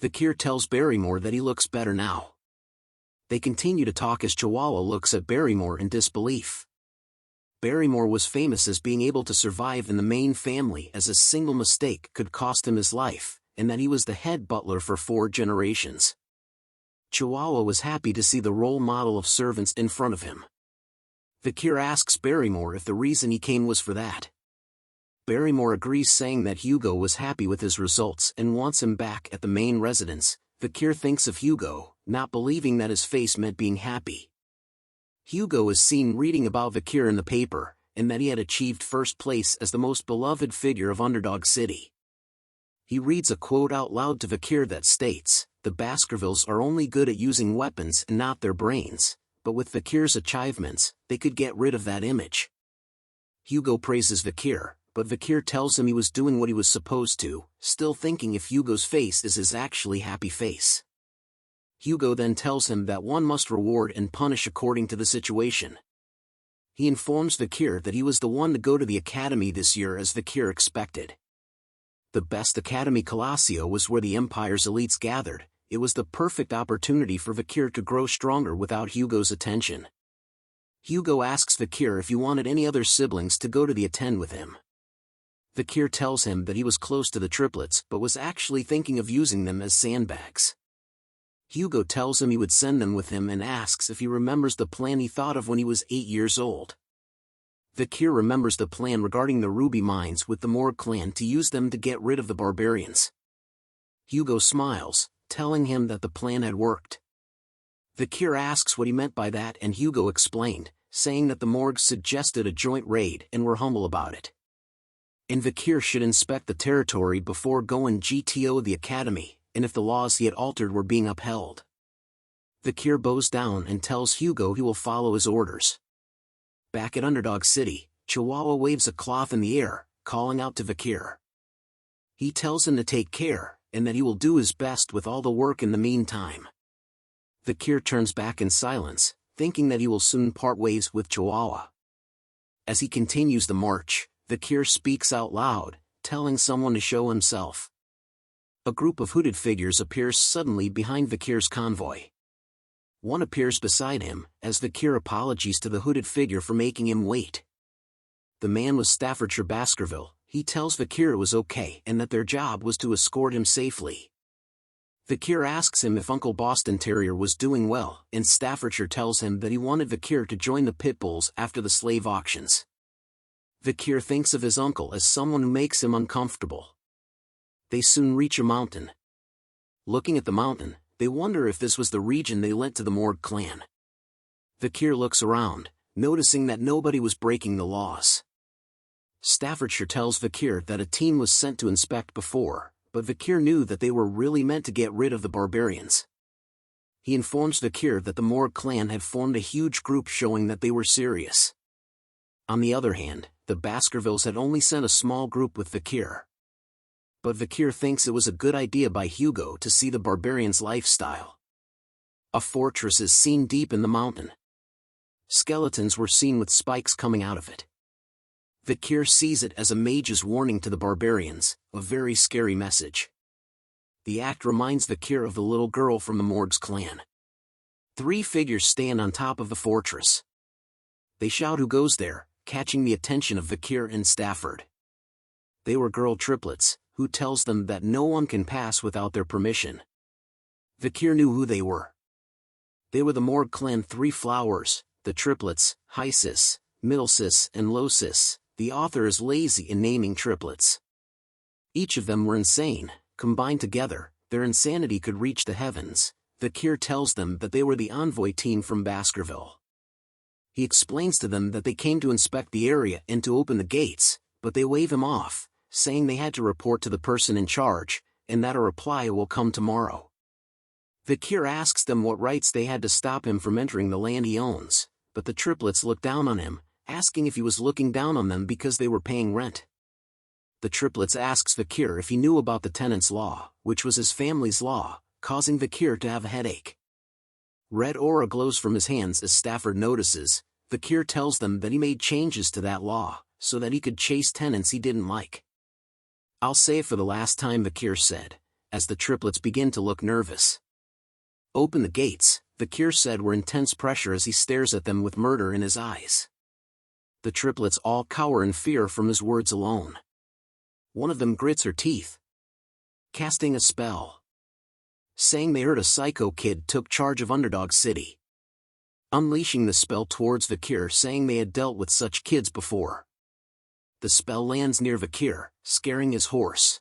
Vikir tells Barrymore that he looks better now. They continue to talk as Chihuahua looks at Barrymore in disbelief. Barrymore was famous as being able to survive in the main family as a single mistake could cost him his life, and that he was the head butler for 4 generations. Chihuahua was happy to see the role model of servants in front of him. Vikir asks Barrymore if the reason he came was for that. Barrymore agrees, saying that Hugo was happy with his results and wants him back at the main residence. Vikir thinks of Hugo, not believing that his face meant being happy. Hugo is seen reading about Vikir in the paper, and that he had achieved first place as the most beloved figure of Underdog City. He reads a quote out loud to Vikir that states, the Baskervilles are only good at using weapons and not their brains, but with Vikir's achievements, they could get rid of that image. Hugo praises Vikir, but Vikir tells him he was doing what he was supposed to, still thinking if Hugo's face is his actually happy face. Hugo then tells him that one must reward and punish according to the situation. He informs Vikir that he was the one to go to the academy this year as Vikir expected. The best academy Colosio was where the Empire's elites gathered. It was the perfect opportunity for Vikir to grow stronger without Hugo's attention. Hugo asks Vikir if he wanted any other siblings to go to the attend with him. Vikir tells him that he was close to the triplets but was actually thinking of using them as sandbags. Hugo tells him he would send them with him and asks if he remembers the plan he thought of when he was 8 years old. Vikir remembers the plan regarding the ruby mines with the Morgue clan to use them to get rid of the barbarians. Hugo smiles, telling him that the plan had worked. Vikir asks what he meant by that and Hugo explained, saying that the Morgue suggested a joint raid and were humble about it. And Vikir should inspect the territory before going GTO the academy, and if the laws he had altered were being upheld. Vikir bows down and tells Hugo he will follow his orders. Back at Underdog City, Chihuahua waves a cloth in the air, calling out to Vikir. He tells him to take care, and that he will do his best with all the work in the meantime. Vikir turns back in silence, thinking that he will soon part ways with Chihuahua. As he continues the march, Vikir speaks out loud, telling someone to show himself. A group of hooded figures appears suddenly behind Vikir's convoy. One appears beside him, as Vikir apologies to the hooded figure for making him wait. The man was Staffordshire Baskerville. He tells Vikir it was okay and that their job was to escort him safely. Vikir asks him if Uncle Boston Terrier was doing well, and Staffordshire tells him that he wanted Vikir to join the pit bulls after the slave auctions. Vikir thinks of his uncle as someone who makes him uncomfortable. They soon reach a mountain. Looking at the mountain, they wonder if this was the region they lent to the Morgue clan. Vikir looks around, noticing that nobody was breaking the laws. Staffordshire tells Vikir that a team was sent to inspect before, but Vikir knew that they were really meant to get rid of the barbarians. He informs Vikir that the Morgue clan had formed a huge group showing that they were serious. On the other hand, the Baskervilles had only sent a small group with Vikir. But Vikir thinks it was a good idea by Hugo to see the barbarians' lifestyle. A fortress is seen deep in the mountain. Skeletons were seen with spikes coming out of it. Vikir sees it as a mage's warning to the barbarians, a very scary message. The act reminds Vikir of the little girl from the Morgue's clan. 3 figures stand on top of the fortress. They shout who goes there, catching the attention of Vikir and Stafford. They were girl triplets, who tells them that no one can pass without their permission. Vikir knew who they were. They were the Morgue clan 3 flowers, the triplets, Hysis, Middlesis and Losis. The author is lazy in naming triplets. Each of them were insane. Combined together, their insanity could reach the heavens. Vikir tells them that they were the envoy team from Baskerville. He explains to them that they came to inspect the area and to open the gates, but they wave him off, saying they had to report to the person in charge, and that a reply will come tomorrow. Vikir asks them what rights they had to stop him from entering the land he owns, but the triplets look down on him, asking if he was looking down on them because they were paying rent. The triplets asks Vikir if he knew about the tenant's law, which was his family's law, causing Vikir to have a headache. Red aura glows from his hands as Stafford notices. Vikir tells them that he made changes to that law, so that he could chase tenants he didn't like. "I'll say it for the last time," Vikir said, as the triplets begin to look nervous. "Open the gates," Vikir said with intense pressure as he stares at them with murder in his eyes. The triplets all cower in fear from his words alone. One of them grits her teeth, casting a spell, saying they heard a psycho kid took charge of Underdog City, unleashing the spell towards Vikir, saying they had dealt with such kids before. The spell lands near Vikir, scaring his horse.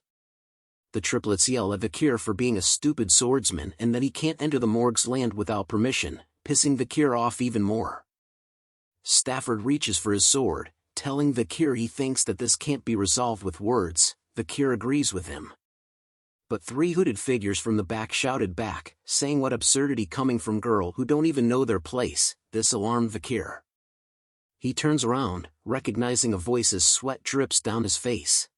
The triplets yell at Vikir for being a stupid swordsman and that he can't enter the Morgue's land without permission, pissing Vikir off even more. Stafford reaches for his sword, telling Vikir he thinks that this can't be resolved with words. Vikir agrees with him. but three hooded figures from the back shouted back, saying what absurdity coming from girl who don't even know their place. This alarmed Vikir. He turns around, recognizing a voice as sweat drips down his face.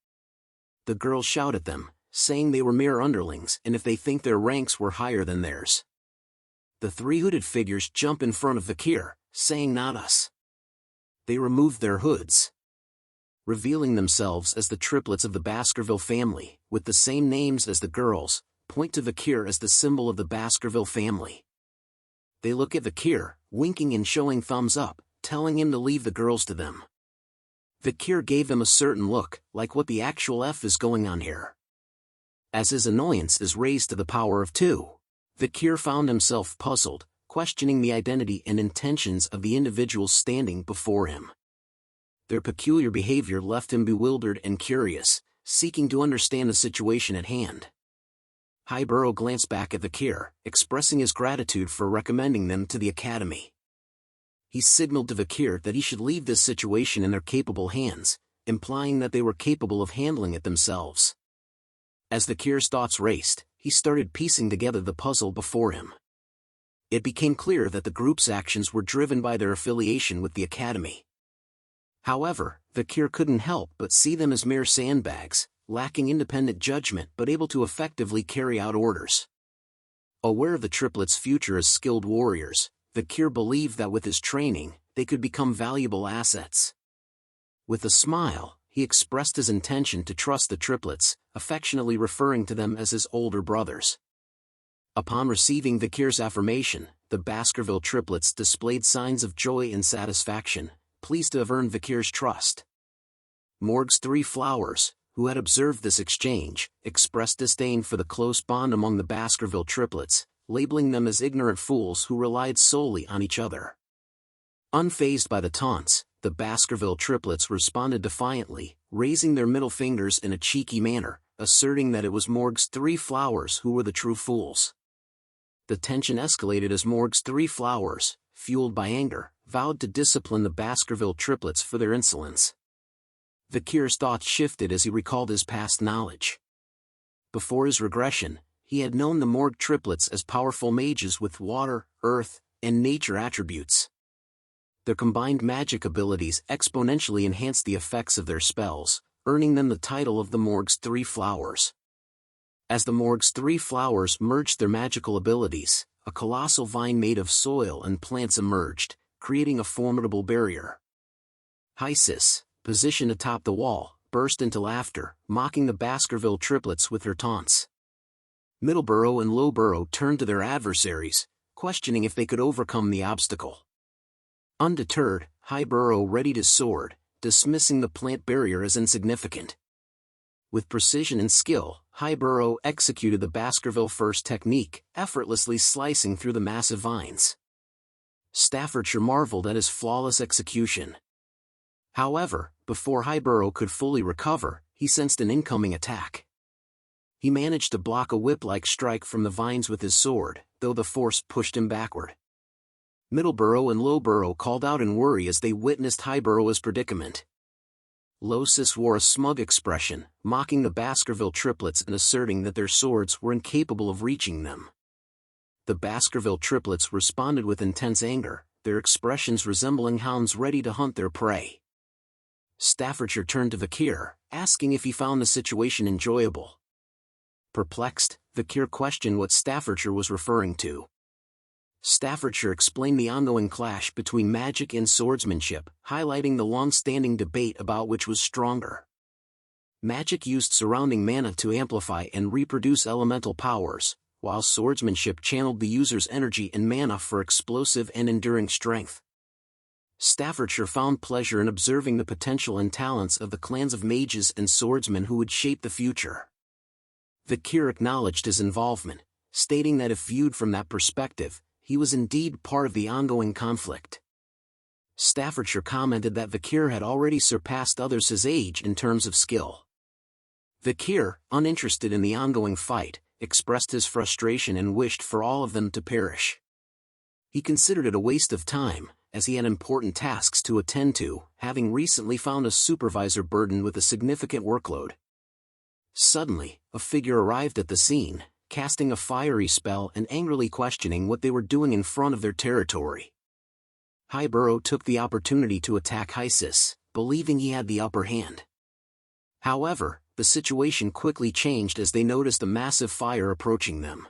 The girls shout at them, saying they were mere underlings and if they think their ranks were higher than theirs. The three hooded figures jump in front of Vikir, saying not us. They removed their hoods, revealing themselves as the triplets of the Baskerville family, with the same names as the girls, point to Vikir as the symbol of the Baskerville family. They look at Vikir, winking and showing thumbs up, telling him to leave the girls to them. Vikir gave them a certain look, like what the actual F is going on here. As his annoyance is raised to the power of 2, Vikir found himself puzzled, questioning the identity and intentions of the individuals standing before him. Their peculiar behavior left him bewildered and curious, seeking to understand the situation at hand. Highborough glanced back at Vikir, expressing his gratitude for recommending them to the academy. He signaled to Vikir that he should leave this situation in their capable hands, implying that they were capable of handling it themselves. As Vikir's thoughts raced, he started piecing together the puzzle before him. It became clear that the group's actions were driven by their affiliation with the academy. However, Vikir couldn't help but see them as mere sandbags, lacking independent judgment but able to effectively carry out orders. Aware of the triplets' future as skilled warriors, Vikir believed that with his training, they could become valuable assets. With a smile, he expressed his intention to trust the triplets, affectionately referring to them as his older brothers. Upon receiving Vikir's affirmation, the Baskerville triplets displayed signs of joy and satisfaction, pleased to have earned Vikir's trust. Morgue's 3 flowers, who had observed this exchange, expressed disdain for the close bond among the Baskerville triplets, labeling them as ignorant fools who relied solely on each other. Unfazed by the taunts, the Baskerville triplets responded defiantly, raising their middle fingers in a cheeky manner, asserting that it was Morgue's 3 flowers who were the true fools. The tension escalated as Morgue's 3 flowers, fueled by anger, vowed to discipline the Baskerville triplets for their insolence. Vikir's thoughts shifted as he recalled his past knowledge. Before his regression, he had known the Morgue triplets as powerful mages with water, earth, and nature attributes. Their combined magic abilities exponentially enhanced the effects of their spells, earning them the title of the Morgue's 3 flowers. As the Morgue's 3 flowers merged their magical abilities, a colossal vine made of soil and plants emerged, creating a formidable barrier. Hysis, positioned atop the wall, burst into laughter, mocking the Baskerville triplets with her taunts. Middleborough and Lowborough turned to their adversaries, questioning if they could overcome the obstacle. Undeterred, Highborough readied his sword, dismissing the plant barrier as insignificant. With precision and skill, Highborough executed the Baskerville first technique, effortlessly slicing through the massive vines. Staffordshire marveled at his flawless execution. However, before Highborough could fully recover, he sensed an incoming attack. He managed to block a whip-like strike from the vines with his sword, though the force pushed him backward. Middleborough and Lowborough called out in worry as they witnessed Highborough's predicament. Lowsis wore a smug expression, mocking the Baskerville triplets and asserting that their swords were incapable of reaching them. The Baskerville triplets responded with intense anger, their expressions resembling hounds ready to hunt their prey. Staffordshire turned to Vikir, asking if he found the situation enjoyable. Perplexed, Vikir questioned what Staffordshire was referring to. Staffordshire explained the ongoing clash between magic and swordsmanship, highlighting the long-standing debate about which was stronger. Magic used surrounding mana to amplify and reproduce elemental powers, while swordsmanship channeled the user's energy and mana for explosive and enduring strength. Staffordshire found pleasure in observing the potential and talents of the clans of mages and swordsmen who would shape the future. Vikir acknowledged his involvement, stating that if viewed from that perspective, he was indeed part of the ongoing conflict. Staffordshire commented that Vikir had already surpassed others his age in terms of skill. Vikir, uninterested in the ongoing fight, expressed his frustration and wished for all of them to perish. He considered it a waste of time, as he had important tasks to attend to, having recently found a supervisor burdened with a significant workload. Suddenly, a figure arrived at the scene, casting a fiery spell and angrily questioning what they were doing in front of their territory. Hyburo took the opportunity to attack Hysis, believing he had the upper hand. However, the situation quickly changed as they noticed a massive fire approaching them.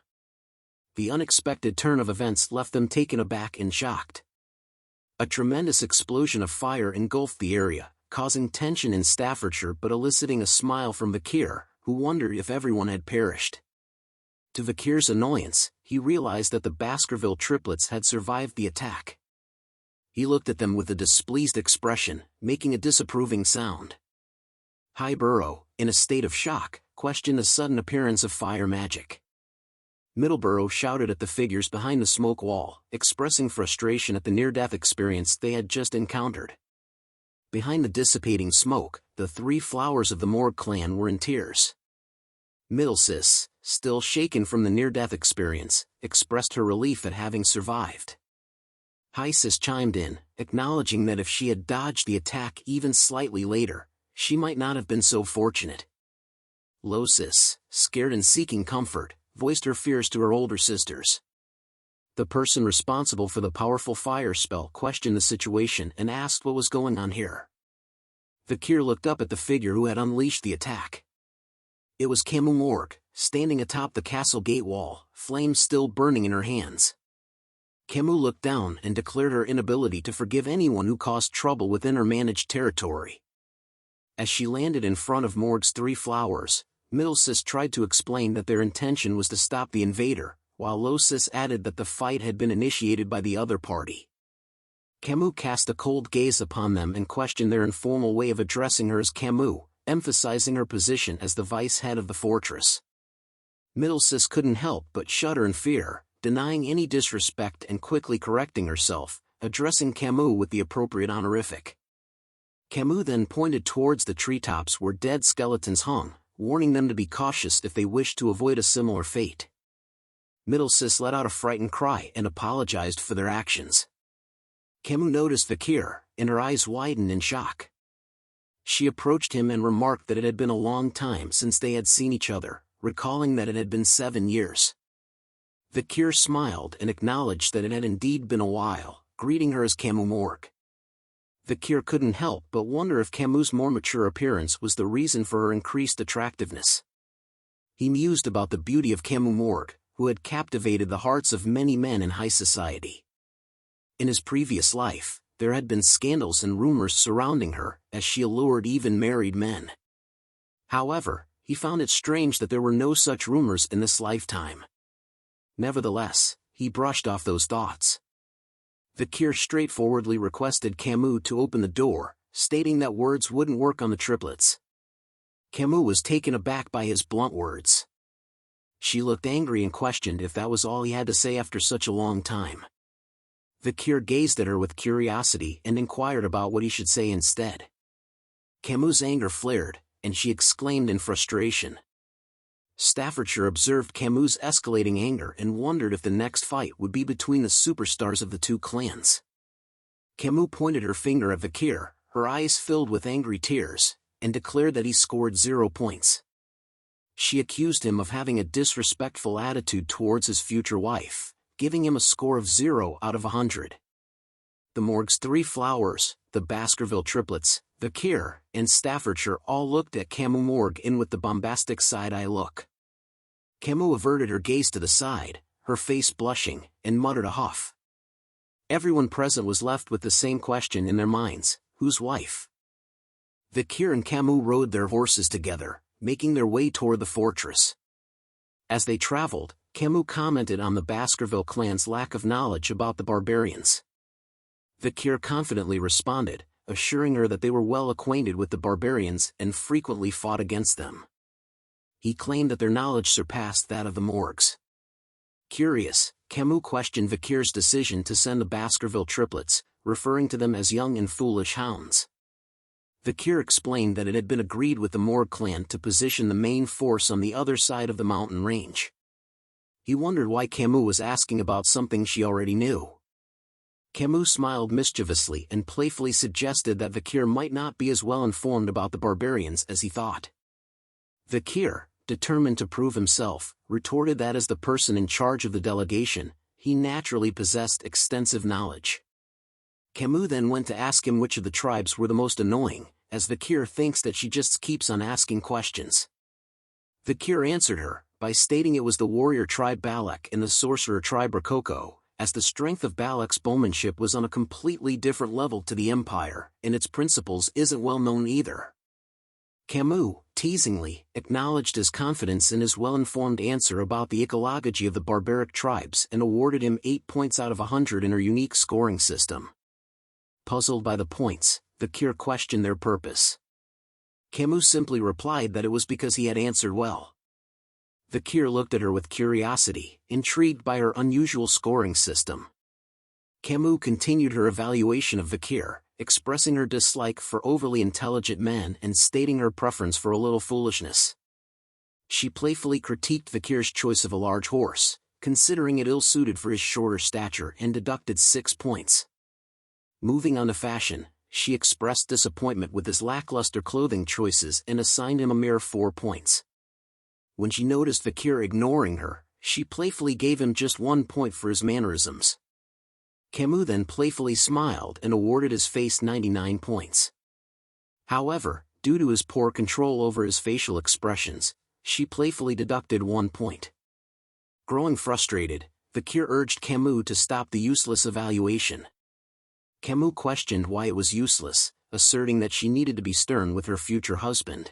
The unexpected turn of events left them taken aback and shocked. A tremendous explosion of fire engulfed the area, causing tension in Staffordshire but eliciting a smile from Vikir, who wondered if everyone had perished. To Vikir's annoyance, he realized that the Baskerville triplets had survived the attack. He looked at them with a displeased expression, making a disapproving sound. Hyburo, in a state of shock, questioned the sudden appearance of fire magic. Middleborough shouted at the figures behind the smoke wall, expressing frustration at the near-death experience they had just encountered. Behind the dissipating smoke, the three flowers of the Morgue clan were in tears. Middlesis, still shaken from the near-death experience, expressed her relief at having survived. Hysis chimed in, acknowledging that if she had dodged the attack even slightly later, she might not have been so fortunate. Losis, scared and seeking comfort, voiced her fears to her older sisters. The person responsible for the powerful fire spell questioned the situation and asked what was going on here. Vikir looked up at the figure who had unleashed the attack. It was Camus Morgue, standing atop the castle gate wall, flames still burning in her hands. Camus looked down and declared her inability to forgive anyone who caused trouble within her managed territory. As she landed in front of Morgue's three flowers, Middlesis tried to explain that their intention was to stop the invader, while Losis added that the fight had been initiated by the other party. Camus cast a cold gaze upon them and questioned their informal way of addressing her as Camus, emphasizing her position as the vice head of the fortress. Middlesis couldn't help but shudder in fear, denying any disrespect and quickly correcting herself, addressing Camus with the appropriate honorific. Camus then pointed towards the treetops where dead skeletons hung, warning them to be cautious if they wished to avoid a similar fate. Middlesis let out a frightened cry and apologized for their actions. Camus noticed Vikir, and her eyes widened in shock. She approached him and remarked that it had been a long time since they had seen each other, recalling that it had been 7 years. Vikir smiled and acknowledged that it had indeed been a while, greeting her as Camus Morgue. Vikir couldn't help but wonder if Camus' more mature appearance was the reason for her increased attractiveness. He mused about the beauty of Camus Morgue, who had captivated the hearts of many men in high society. In his previous life, there had been scandals and rumors surrounding her, as she allured even married men. However, he found it strange that there were no such rumors in this lifetime. Nevertheless, he brushed off those thoughts. Vikir straightforwardly requested Camus to open the door, stating that words wouldn't work on the triplets. Camus was taken aback by his blunt words. She looked angry and questioned if that was all he had to say after such a long time. Vikir gazed at her with curiosity and inquired about what he should say instead. Camus' anger flared, and she exclaimed in frustration. Staffordshire observed Camus' escalating anger and wondered if the next fight would be between the superstars of the two clans. Camus pointed her finger at Vikir, her eyes filled with angry tears, and declared that he scored 0 points. She accused him of having a disrespectful attitude towards his future wife, giving him a score of 0 out of 100. The Morgue's three flowers, the Baskerville triplets, Vikir, and Staffordshire all looked at Camus Morgue with the bombastic side-eye look. Camus averted her gaze to the side, her face blushing, and muttered a huff. Everyone present was left with the same question in their minds: whose wife? Vikir and Camus rode their horses together, making their way toward the fortress. As they traveled, Camus commented on the Baskerville clan's lack of knowledge about the barbarians. Vikir confidently responded, assuring her that they were well acquainted with the barbarians and frequently fought against them. He claimed that their knowledge surpassed that of the Morgues. Curious, Camus questioned Vikir's decision to send the Baskerville triplets, referring to them as young and foolish hounds. Vikir explained that it had been agreed with the Morgue clan to position the main force on the other side of the mountain range. He wondered why Camus was asking about something she already knew. Camus smiled mischievously and playfully suggested that Vikir might not be as well informed about the barbarians as he thought. Vikir, determined to prove himself, retorted that as the person in charge of the delegation, he naturally possessed extensive knowledge. Camus then went to ask him which of the tribes were the most annoying, as Vikir thinks that she just keeps on asking questions. Vikir answered her, by stating it was the warrior tribe Balak and the sorcerer tribe Rococo, as the strength of Balak's bowmanship was on a completely different level to the Empire, and its principles isn't well known either. Camus, teasingly, acknowledged his confidence in his well-informed answer about the ecology of the barbaric tribes and awarded him 8 points out of 100 in her unique scoring system. Puzzled by the points, Vikir questioned their purpose. Camus simply replied that it was because he had answered well. Vikir looked at her with curiosity, intrigued by her unusual scoring system. Camus continued her evaluation of Vikir, expressing her dislike for overly intelligent men and stating her preference for a little foolishness. She playfully critiqued Vikir's choice of a large horse, considering it ill-suited for his shorter stature, and deducted 6 points. Moving on to fashion, she expressed disappointment with his lackluster clothing choices and assigned him a mere 4 points. When she noticed Vikir ignoring her, she playfully gave him just 1 point for his mannerisms. Camus then playfully smiled and awarded his face 99 points. However, due to his poor control over his facial expressions, she playfully deducted 1 point. Growing frustrated, Vikir urged Camus to stop the useless evaluation. Camus questioned why it was useless, asserting that she needed to be stern with her future husband.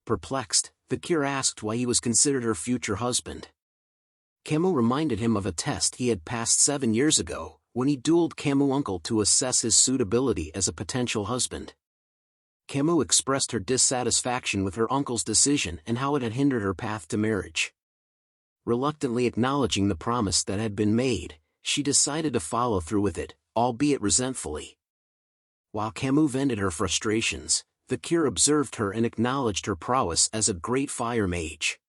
Perplexed, Vikir asked why he was considered her future husband. Camus reminded him of a test he had passed 7 years ago, when he dueled Camus' uncle to assess his suitability as a potential husband. Camus expressed her dissatisfaction with her uncle's decision and how it had hindered her path to marriage. Reluctantly acknowledging the promise that had been made, she decided to follow through with it, albeit resentfully. While Camus vented her frustrations, Vikir observed her and acknowledged her prowess as a great fire mage.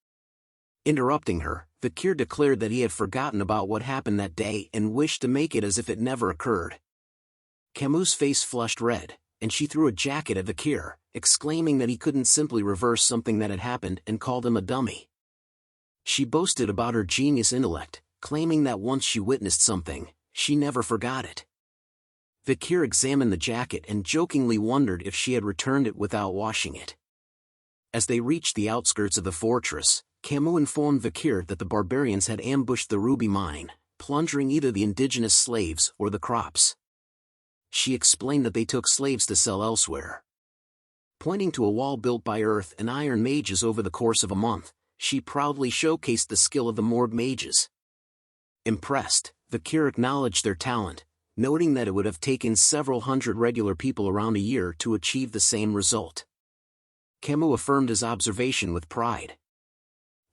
Interrupting her, Vikir declared that he had forgotten about what happened that day and wished to make it as if it never occurred. Camus' face flushed red, and she threw a jacket at Vikir, exclaiming that he couldn't simply reverse something that had happened, and called him a dummy. She boasted about her genius intellect, claiming that once she witnessed something, she never forgot it. Vikir examined the jacket and jokingly wondered if she had returned it without washing it. As they reached the outskirts of the fortress, Camus informed Vikir that the barbarians had ambushed the ruby mine, plundering either the indigenous slaves or the crops. She explained that they took slaves to sell elsewhere. Pointing to a wall built by earth and iron mages over the course of a month, she proudly showcased the skill of the Morgue mages. Impressed, Vikir acknowledged their talent, noting that it would have taken several hundred regular people around a year to achieve the same result. Camus affirmed his observation with pride.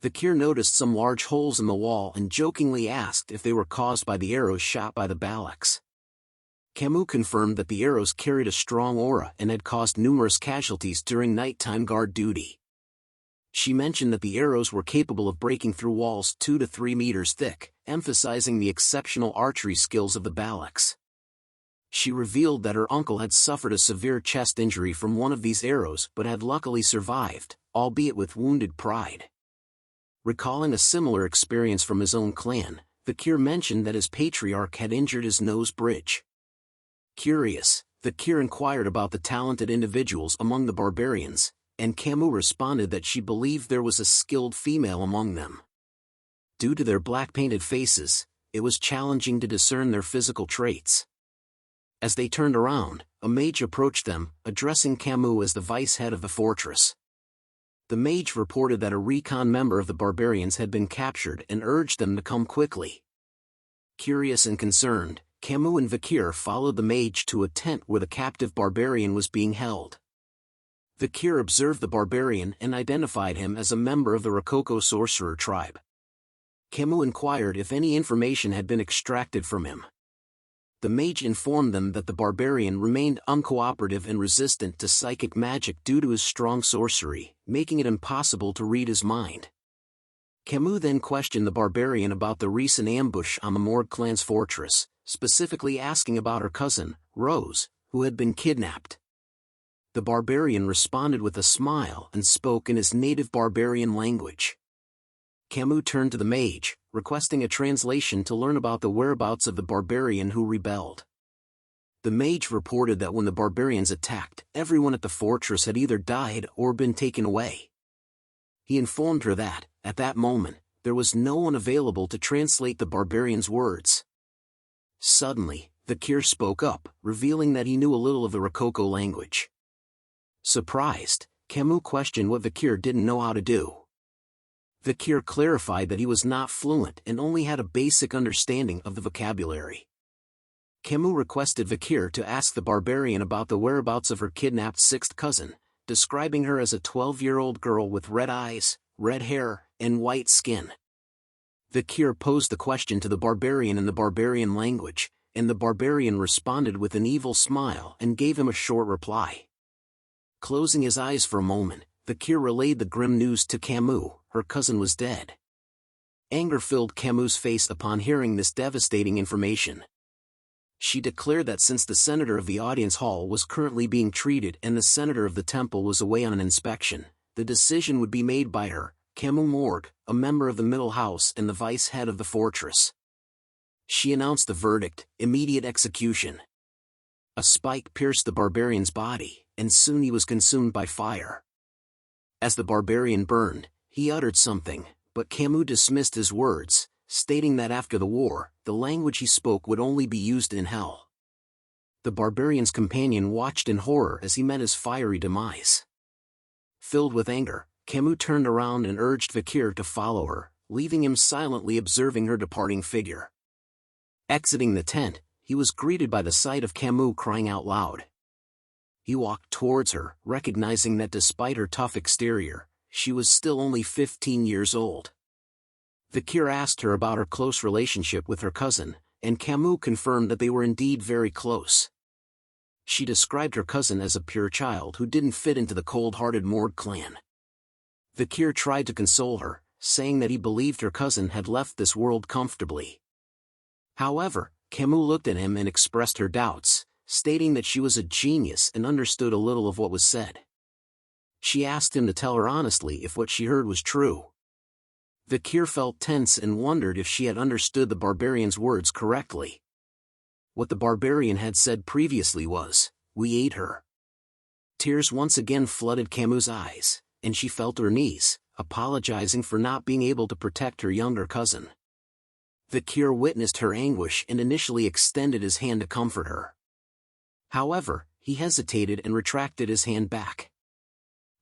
Vikir noticed some large holes in the wall and jokingly asked if they were caused by the arrows shot by the Balaks. Camus confirmed that the arrows carried a strong aura and had caused numerous casualties during nighttime guard duty. She mentioned that the arrows were capable of breaking through walls 2 to 3 meters thick, emphasizing the exceptional archery skills of the Balaks. She revealed that her uncle had suffered a severe chest injury from one of these arrows but had luckily survived, albeit with wounded pride. Recalling a similar experience from his own clan, Vikir mentioned that his patriarch had injured his nose bridge. Curious, Vikir inquired about the talented individuals among the barbarians, and Camus responded that she believed there was a skilled female among them. Due to their black-painted faces, it was challenging to discern their physical traits. As they turned around, a mage approached them, addressing Camus as the vice-head of the fortress. The mage reported that a recon member of the barbarians had been captured and urged them to come quickly. Curious and concerned, Camus and Vikir followed the mage to a tent where the captive barbarian was being held. Vikir observed the barbarian and identified him as a member of the Rococo sorcerer tribe. Camus inquired if any information had been extracted from him. The mage informed them that the barbarian remained uncooperative and resistant to psychic magic due to his strong sorcery, making it impossible to read his mind. Camus then questioned the barbarian about the recent ambush on the Morgue clan's fortress, specifically asking about her cousin, Rose, who had been kidnapped. The barbarian responded with a smile and spoke in his native barbarian language. Camus turned to the mage, requesting a translation to learn about the whereabouts of the barbarian who rebelled. The mage reported that when the barbarians attacked, everyone at the fortress had either died or been taken away. He informed her that, at that moment, there was no one available to translate the barbarian's words. Suddenly, Vikir spoke up, revealing that he knew a little of the Rococo language. Surprised, Camus questioned what Vikir didn't know how to do. Vikir clarified that he was not fluent and only had a basic understanding of the vocabulary. Camus requested Vikir to ask the barbarian about the whereabouts of her kidnapped sixth cousin, describing her as a 12-year-old girl with red eyes, red hair, and white skin. Vikir posed the question to the barbarian in the barbarian language, and the barbarian responded with an evil smile and gave him a short reply. Closing his eyes for a moment, Vikir relayed the grim news to Camus: her cousin was dead. Anger filled Camus' face upon hearing this devastating information. She declared that since the senator of the audience hall was currently being treated and the senator of the temple was away on an inspection, the decision would be made by her, Camus Morgue, a member of the middle house and the vice head of the fortress. She announced the verdict: immediate execution. A spike pierced the barbarian's body, and soon he was consumed by fire. As the barbarian burned, he uttered something, but Camus dismissed his words, stating that after the war, the language he spoke would only be used in hell. The barbarian's companion watched in horror as he met his fiery demise. Filled with anger, Camus turned around and urged Vikir to follow her, leaving him silently observing her departing figure. Exiting the tent, he was greeted by the sight of Camus crying out loud. He walked towards her, recognizing that despite her tough exterior, she was still only 15 years old. Vikir asked her about her close relationship with her cousin, and Camus confirmed that they were indeed very close. She described her cousin as a pure child who didn't fit into the cold-hearted Morgue clan. Vikir tried to console her, saying that he believed her cousin had left this world comfortably. However, Camus looked at him and expressed her doubts, stating that she was a genius and understood a little of what was said. She asked him to tell her honestly if what she heard was true. Vikir felt tense and wondered if she had understood the barbarian's words correctly. What the barbarian had said previously was, "We ate her." Tears once again flooded Camus' eyes, and she fell to her knees, apologizing for not being able to protect her younger cousin. Vikir witnessed her anguish and initially extended his hand to comfort her. However, he hesitated and retracted his hand back.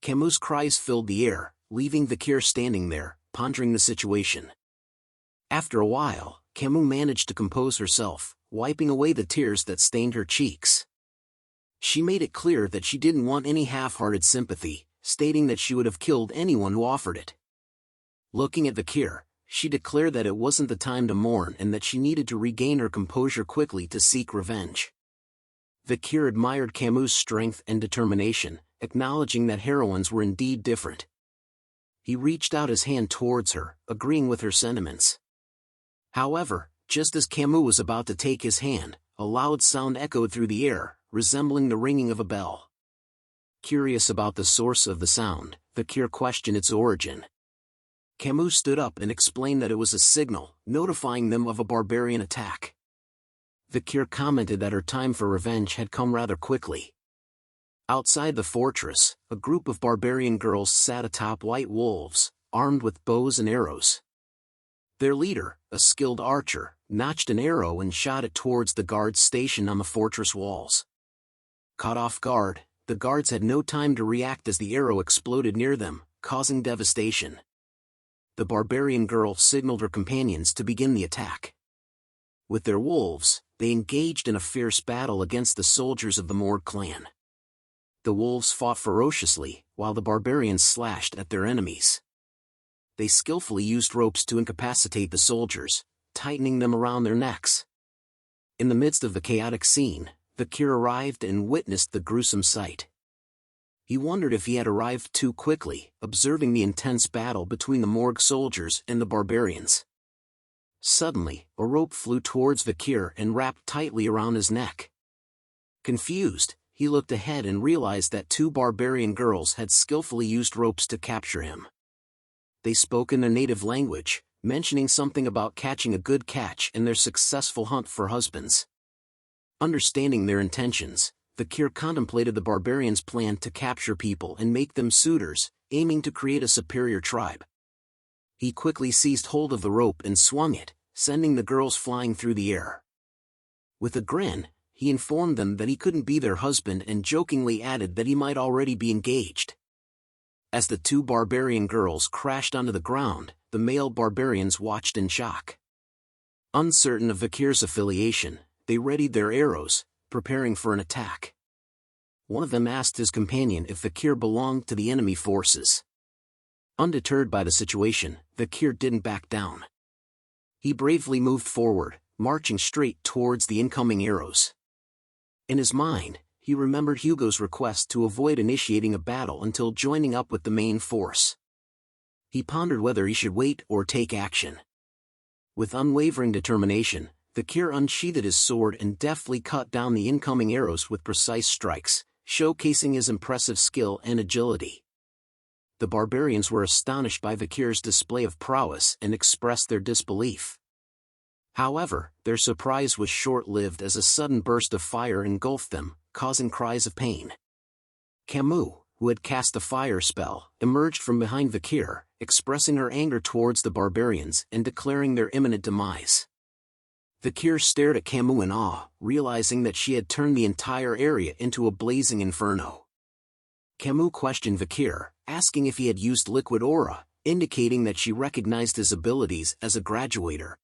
Camus' cries filled the air, leaving Vikir standing there, pondering the situation. After a while, Camus managed to compose herself, wiping away the tears that stained her cheeks. She made it clear that she didn't want any half-hearted sympathy, stating that she would have killed anyone who offered it. Looking at Vikir, she declared that it wasn't the time to mourn and that she needed to regain her composure quickly to seek revenge. Vikir admired Camus' strength and determination, acknowledging that heroines were indeed different. He reached out his hand towards her, agreeing with her sentiments. However, just as Camus was about to take his hand, a loud sound echoed through the air, resembling the ringing of a bell. Curious about the source of the sound, Vikir questioned its origin. Camus stood up and explained that it was a signal, notifying them of a barbarian attack. Vikir commented that her time for revenge had come rather quickly. Outside the fortress, a group of barbarian girls sat atop white wolves, armed with bows and arrows. Their leader, a skilled archer, notched an arrow and shot it towards the guards stationed on the fortress walls. Caught off guard, the guards had no time to react as the arrow exploded near them, causing devastation. The barbarian girl signaled her companions to begin the attack. With their wolves, they engaged in a fierce battle against the soldiers of the Morgue clan. The wolves fought ferociously, while the barbarians slashed at their enemies. They skillfully used ropes to incapacitate the soldiers, tightening them around their necks. In the midst of the chaotic scene, Vikir arrived and witnessed the gruesome sight. He wondered if he had arrived too quickly, observing the intense battle between the Morgue soldiers and the barbarians. Suddenly, a rope flew towards Vikir and wrapped tightly around his neck. Confused, he looked ahead and realized that two barbarian girls had skillfully used ropes to capture him. They spoke in their native language, mentioning something about catching a good catch and their successful hunt for husbands. Understanding their intentions, Vikir contemplated the barbarians' plan to capture people and make them suitors, aiming to create a superior tribe. He quickly seized hold of the rope and swung it, sending the girls flying through the air. With a grin, he informed them that he couldn't be their husband and jokingly added that he might already be engaged. As the two barbarian girls crashed onto the ground, the male barbarians watched in shock. Uncertain of Vikir's affiliation, they readied their arrows, preparing for an attack. One of them asked his companion if Vikir belonged to the enemy forces. Undeterred by the situation, Vikir didn't back down. He bravely moved forward, marching straight towards the incoming arrows. In his mind, he remembered Hugo's request to avoid initiating a battle until joining up with the main force. He pondered whether he should wait or take action. With unwavering determination, Vikir unsheathed his sword and deftly cut down the incoming arrows with precise strikes, showcasing his impressive skill and agility. The barbarians were astonished by Vikir's display of prowess and expressed their disbelief. However, their surprise was short-lived as a sudden burst of fire engulfed them, causing cries of pain. Camus, who had cast the fire spell, emerged from behind Vikir, expressing her anger towards the barbarians and declaring their imminent demise. Vikir stared at Camus in awe, realizing that she had turned the entire area into a blazing inferno. Camus questioned Vikir, asking if he had used liquid aura, indicating that she recognized his abilities as a graduator.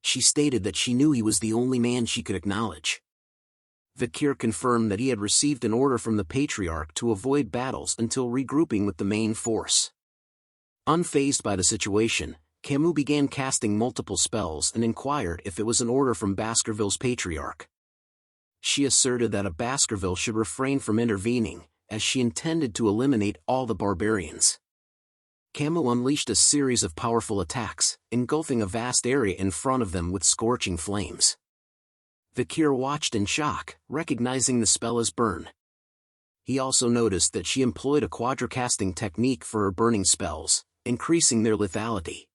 She stated that she knew he was the only man she could acknowledge. Vikir confirmed that he had received an order from the Patriarch to avoid battles until regrouping with the main force. Unfazed by the situation, Camus began casting multiple spells and inquired if it was an order from Baskerville's Patriarch. She asserted that a Baskerville should refrain from intervening, as she intended to eliminate all the barbarians. Camus unleashed a series of powerful attacks, engulfing a vast area in front of them with scorching flames. Vikir watched in shock, recognizing the spell as burn. He also noticed that she employed a quadricasting technique for her burning spells, increasing their lethality.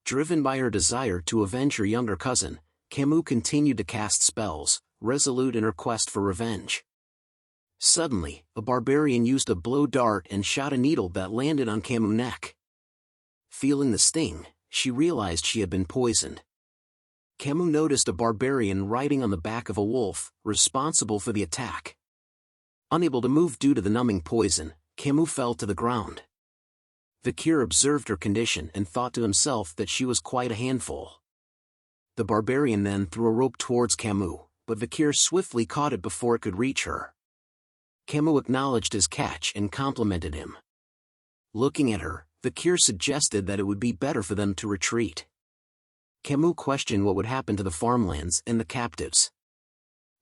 Driven by her desire to avenge her younger cousin, Camus continued to cast spells, resolute in her quest for revenge. Suddenly, a barbarian used a blow dart and shot a needle that landed on Camus' neck. Feeling the sting, she realized she had been poisoned. Camus noticed a barbarian riding on the back of a wolf, responsible for the attack. Unable to move due to the numbing poison, Camus fell to the ground. Vikir observed her condition and thought to himself that she was quite a handful. The barbarian then threw a rope towards Camus, but Vikir swiftly caught it before it could reach her. Camus acknowledged his catch and complimented him. Looking at her, Vikir suggested that it would be better for them to retreat. Camus questioned what would happen to the farmlands and the captives.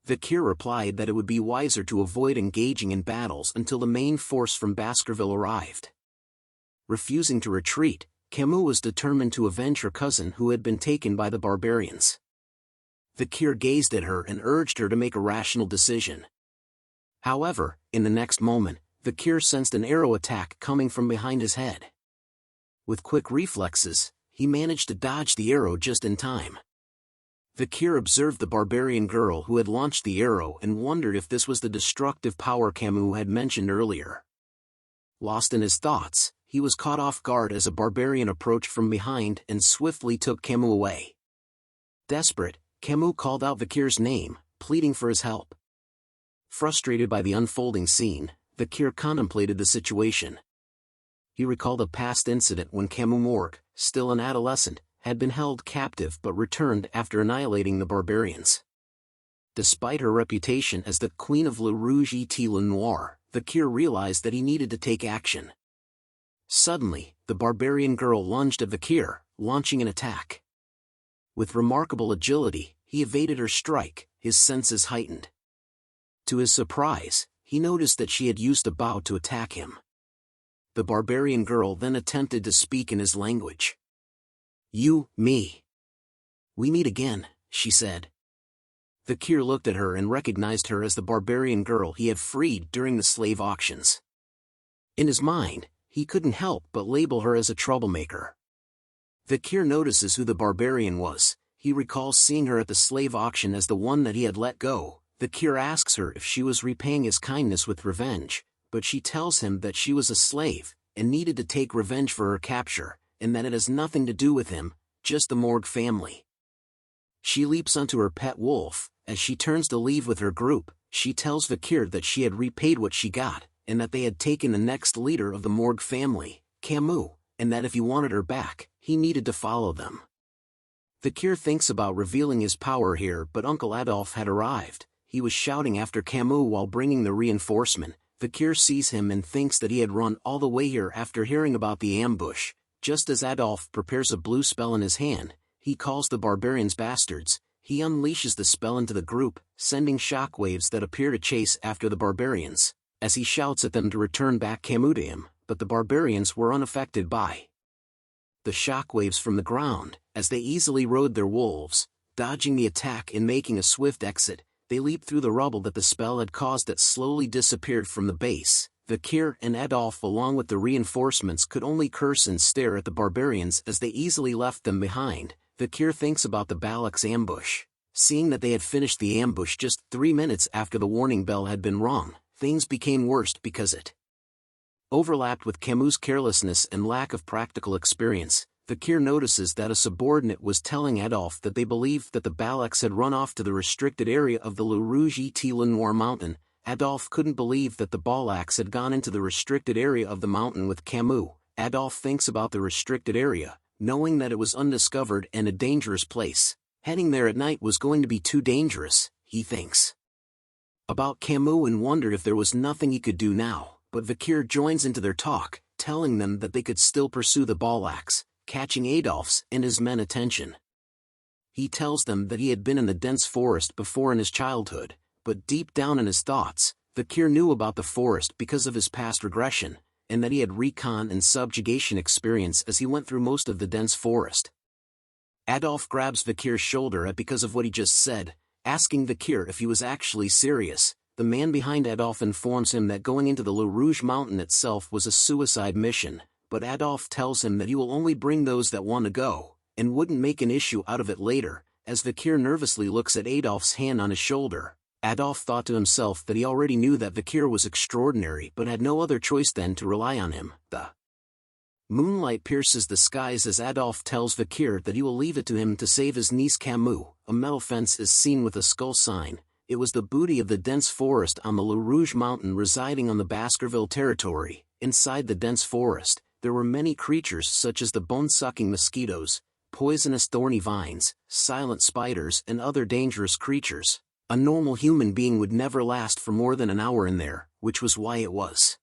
Vikir replied that it would be wiser to avoid engaging in battles until the main force from Baskerville arrived. Refusing to retreat, Camus was determined to avenge her cousin who had been taken by the barbarians. Vikir gazed at her and urged her to make a rational decision. However, in the next moment, Vikir sensed an arrow attack coming from behind his head. With quick reflexes, he managed to dodge the arrow just in time. Vikir observed the barbarian girl who had launched the arrow and wondered if this was the destructive power Camus had mentioned earlier. Lost in his thoughts, he was caught off guard as a barbarian approached from behind and swiftly took Camus away. Desperate, Camus called out Vikir's name, pleading for his help. Frustrated by the unfolding scene, Vikir contemplated the situation. He recalled a past incident when Camus Morgue, still an adolescent, had been held captive but returned after annihilating the barbarians. Despite her reputation as the Queen of Le Rouge et Le Noir, Vikir realized that he needed to take action. Suddenly, the barbarian girl lunged at Vikir, launching an attack. With remarkable agility, he evaded her strike, his senses heightened. To his surprise, he noticed that she had used a bow to attack him. The barbarian girl then attempted to speak in his language. "You, me. We meet again," she said. Vikir looked at her and recognized her as the barbarian girl he had freed during the slave auctions. In his mind, he couldn't help but label her as a troublemaker. Vikir notices who the barbarian was. He recalls seeing her at the slave auction as the one that he had let go. Vikir asks her if she was repaying his kindness with revenge, but she tells him that she was a slave, and needed to take revenge for her capture, and that it has nothing to do with him, just the Morgue family. She leaps onto her pet wolf. As she turns to leave with her group, she tells Vikir that she had repaid what she got, and that they had taken the next leader of the Morgue family, Camus, and that if he wanted her back, he needed to follow them. Vikir thinks about revealing his power here, but Uncle Adolf had arrived. He was shouting after Camus while bringing the reinforcement. Vikir sees him and thinks that he had run all the way here after hearing about the ambush. Just as Adolf prepares a blue spell in his hand, he calls the barbarians bastards. He unleashes the spell into the group, sending shockwaves that appear to chase after the barbarians, as he shouts at them to return back Camus to him, but the barbarians were unaffected by the shockwaves from the ground. As they easily rode their wolves, dodging the attack and making a swift exit, they leaped through the rubble that the spell had caused that slowly disappeared from the base. Vikir and Adolf along with the reinforcements could only curse and stare at the barbarians as they easily left them behind. Vikir thinks about the Balak's ambush. Seeing that they had finished the ambush just 3 minutes after the warning bell had been rung, things became worse because it overlapped with Camus' carelessness and lack of practical experience. Vikir notices that a subordinate was telling Adolf that they believed that the Balaks had run off to the restricted area of the Le Rouge et Le Noir mountain. Adolf couldn't believe that the Balaks had gone into the restricted area of the mountain with Camus. Adolf thinks about the restricted area, knowing that it was undiscovered and a dangerous place. Heading there at night was going to be too dangerous, he thinks about Camus and wondered if there was nothing he could do now, but Vikir joins into their talk, telling them that they could still pursue the Balaks, catching Adolf's and his men attention. He tells them that he had been in the dense forest before in his childhood, but deep down in his thoughts, Vikir knew about the forest because of his past regression, and that he had recon and subjugation experience as he went through most of the dense forest. Adolf grabs Vikir's shoulder because of what he just said, asking Vikir if he was actually serious. The man behind Adolf informs him that going into the Le Rouge mountain itself was a suicide mission, but Adolf tells him that he will only bring those that want to go, and wouldn't make an issue out of it later. As Vikir nervously looks at Adolf's hand on his shoulder, Adolf thought to himself that he already knew that Vikir was extraordinary but had no other choice than to rely on him. The moonlight pierces the skies as Adolf tells Vikir that he will leave it to him to save his niece Camus. A metal fence is seen with a skull sign. It was the booty of the dense forest on the Le Rouge mountain residing on the Baskerville territory. Inside the dense forest, there were many creatures such as the bone-sucking mosquitoes, poisonous thorny vines, silent spiders and other dangerous creatures. A normal human being would never last for more than an hour in there, which was why it was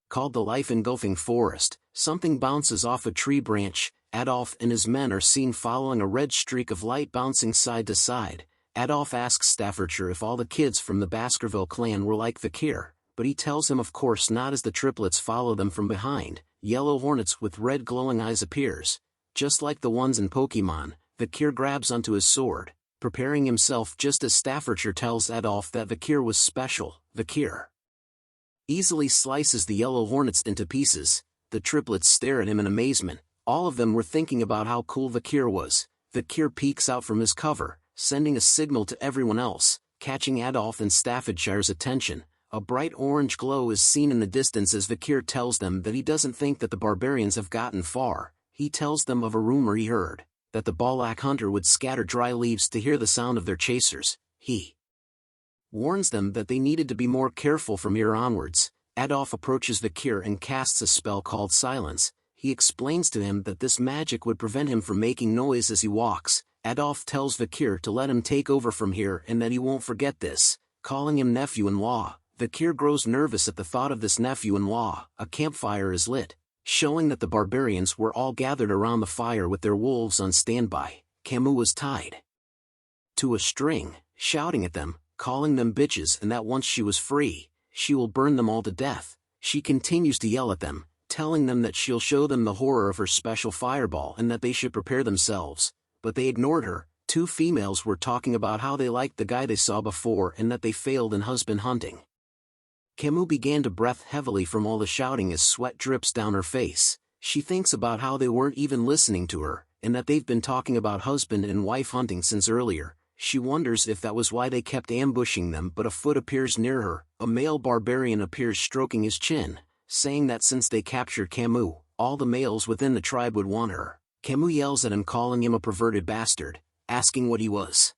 called the life-engulfing forest. Something bounces off a tree branch. Adolf and his men are seen following a red streak of light bouncing side to side. Adolf asks Staffordshire if all the kids from the Baskerville clan were like Vikir, but he tells him of course not as the triplets follow them from behind. Yellow hornets with red glowing eyes appears. Just like the ones in Pokemon, Vikir grabs onto his sword, preparing himself just as Staffordshire tells Adolf that Vikir was special. Vikir easily slices the yellow hornets into pieces. The triplets stare at him in amazement. All of them were thinking about how cool Vikir was. Vikir peeks out from his cover, sending a signal to everyone else, catching Adolf and Staffordshire's attention. A bright orange glow is seen in the distance as Vikir tells them that he doesn't think that the barbarians have gotten far. He tells them of a rumor he heard, that the Balak hunter would scatter dry leaves to hear the sound of their chasers. He warns them that they needed to be more careful from here onwards. Adolf approaches Vikir and casts a spell called Silence. He explains to him that this magic would prevent him from making noise as he walks. Adolf tells Vikir to let him take over from here and that he won't forget this, calling him nephew-in-law. Vikir grows nervous at the thought of this nephew-in-law. A campfire is lit, showing that the barbarians were all gathered around the fire with their wolves on standby. Camus was tied to a string, shouting at them, calling them bitches, and that once she was free, she will burn them all to death. She continues to yell at them, telling them that she'll show them the horror of her special fireball and that they should prepare themselves, but they ignored her, Two females were talking about how they liked the guy they saw before and that they failed in husband hunting. Camus began to breath heavily from all the shouting as sweat drips down her face. She thinks about how they weren't even listening to her, and that they've been talking about husband and wife hunting since earlier. She wonders if that was why they kept ambushing them, but a foot appears near her. A male barbarian appears stroking his chin, saying that since they captured Camus, all the males within the tribe would want her. Camus yells at him, calling him a perverted bastard, asking what he was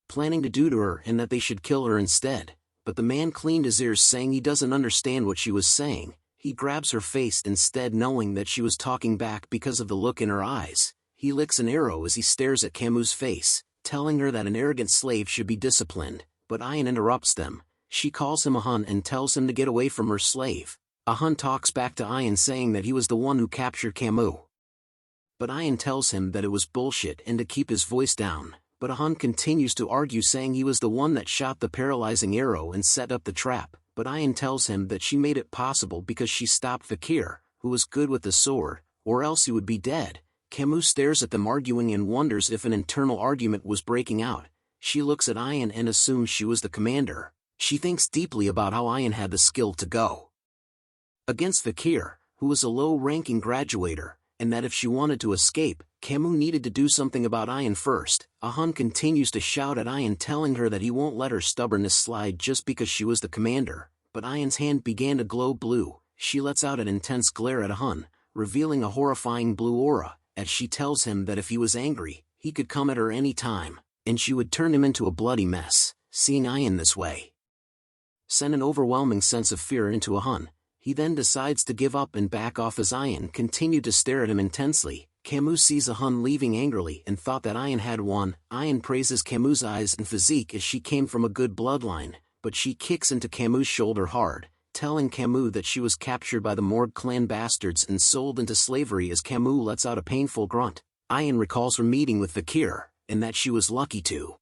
planning to do to her and that they should kill her instead. But the man cleaned his ears, saying he doesn't understand what she was saying. He grabs her face instead, knowing that she was talking back because of the look in her eyes. He licks an arrow as he stares at Camus' face, telling her that an arrogant slave should be disciplined, but Ayan interrupts them. She calls him a Hun and tells him to get away from her slave. A Hun talks back to Ayan, saying that he was the one who captured Camus. But Ayan tells him that it was bullshit and to keep his voice down. But a Hun continues to argue, saying he was the one that shot the paralyzing arrow and set up the trap. But Ayan tells him that she made it possible because she stopped Vikir, who was good with the sword, or else he would be dead. Camus stares at them arguing and wonders if an internal argument was breaking out. She looks at Ayan and assumes she was the commander. She thinks deeply about how Ayan had the skill to go against Vikir, who was a low-ranking graduator, and that if she wanted to escape, Camus needed to do something about Ayan first. A Hun continues to shout at Ayan, telling her that he won't let her stubbornness slide just because she was the commander. But Ayan's hand began to glow blue. She lets out an intense glare at a Hun, revealing a horrifying blue aura, as she tells him that if he was angry, he could come at her any time, and she would turn him into a bloody mess. Seeing Ayan this way sent an overwhelming sense of fear into a Hun. He then decides to give up and back off as Ayan continued to stare at him intensely. Camus sees a Hun leaving angrily and thought that Ayan had won. Ayan praises Camus' eyes and physique as she came from a good bloodline, but she kicks into Camus' shoulder hard, telling Camus that she was captured by the Morgue clan bastards and sold into slavery. As Camus lets out a painful grunt, Ayan recalls her meeting with Vikir, and that she was lucky to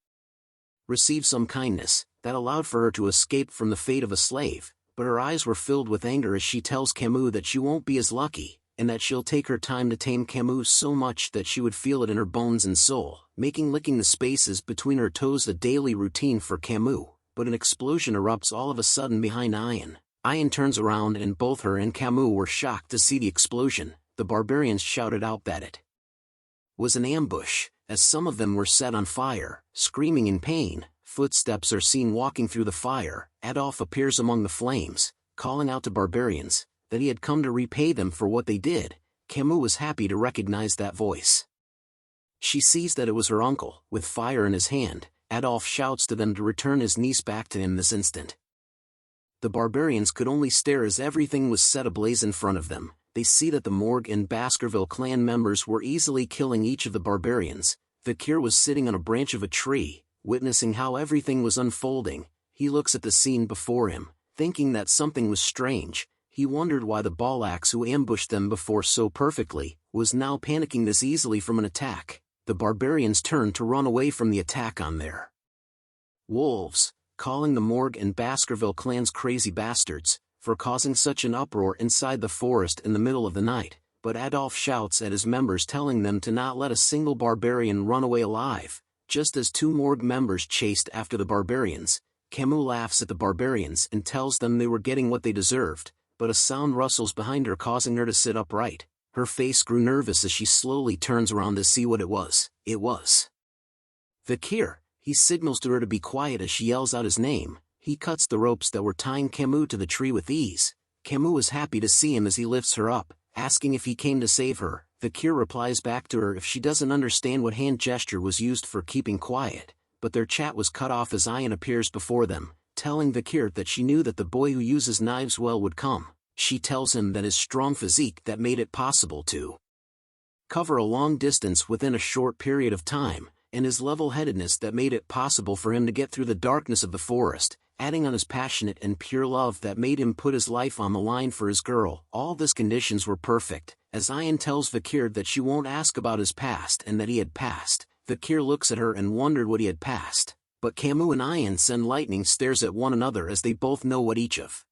receive some kindness that allowed for her to escape from the fate of a slave. But her eyes were filled with anger as she tells Camus that she won't be as lucky, and that she'll take her time to tame Camus so much that she would feel it in her bones and soul, making licking the spaces between her toes a daily routine for Camus. But an explosion erupts all of a sudden behind Ayan. Ayan turns around and both her and Camus were shocked to see the explosion. The barbarians shouted out that it was an ambush, as some of them were set on fire, screaming in pain. Footsteps are seen walking through the fire. Adolf appears among the flames, calling out to barbarians that he had come to repay them for what they did. Camus was happy to recognize that voice. She sees that it was her uncle, with fire in his hand. Adolf shouts to them to return his niece back to him this instant. The barbarians could only stare as everything was set ablaze in front of them. They see that the Morgue and Baskerville clan members were easily killing each of the barbarians. Vikir was sitting on a branch of a tree, witnessing how everything was unfolding. He looks at the scene before him, thinking that something was strange. He wondered why the Balaks who ambushed them before so perfectly was now panicking this easily from an attack. The barbarians turned to run away from the attack on their wolves, calling the Morgue and Baskerville clans crazy bastards for causing such an uproar inside the forest in the middle of the night. But Adolf shouts at his members, telling them to not let a single barbarian run away alive. Just as two Morgue members chased after the barbarians, Camus laughs at the barbarians and tells them they were getting what they deserved, but a sound rustles behind her, causing her to sit upright. Her face grew nervous as she slowly turns around to see what it was. It was Vikir. He signals to her to be quiet as she yells out his name. He cuts the ropes that were tying Camus to the tree with ease. Camus is happy to see him as he lifts her up, asking if he came to save her. Vikir replies back to her if she doesn't understand what hand gesture was used for keeping quiet, but their chat was cut off as Ayan appears before them, telling Vikir that she knew that the boy who uses knives well would come. She tells him that his strong physique that made it possible to cover a long distance within a short period of time, and his level-headedness that made it possible for him to get through the darkness of the forest, adding on his passionate and pure love that made him put his life on the line for his girl. All these conditions were perfect. As Ayan tells Vikir that she won't ask about his past and that he had passed, Vikir looks at her and wondered what he had passed. But Camus and Ayan send lightning stares at one another as they both know what each of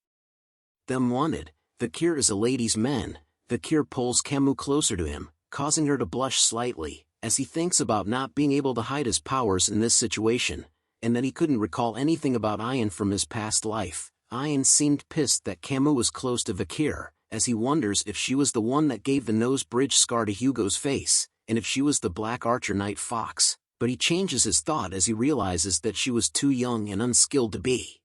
them wanted. Vikir is a ladies' man. Vikir pulls Camus closer to him, causing her to blush slightly, as he thinks about not being able to hide his powers in this situation, and that he couldn't recall anything about Ian from his past life. Ian seemed pissed that Camus was close to Vikir, as he wonders if she was the one that gave the nose bridge scar to Hugo's face, and if she was the Black Archer Night Fox, but he changes his thought as he realizes that she was too young and unskilled to be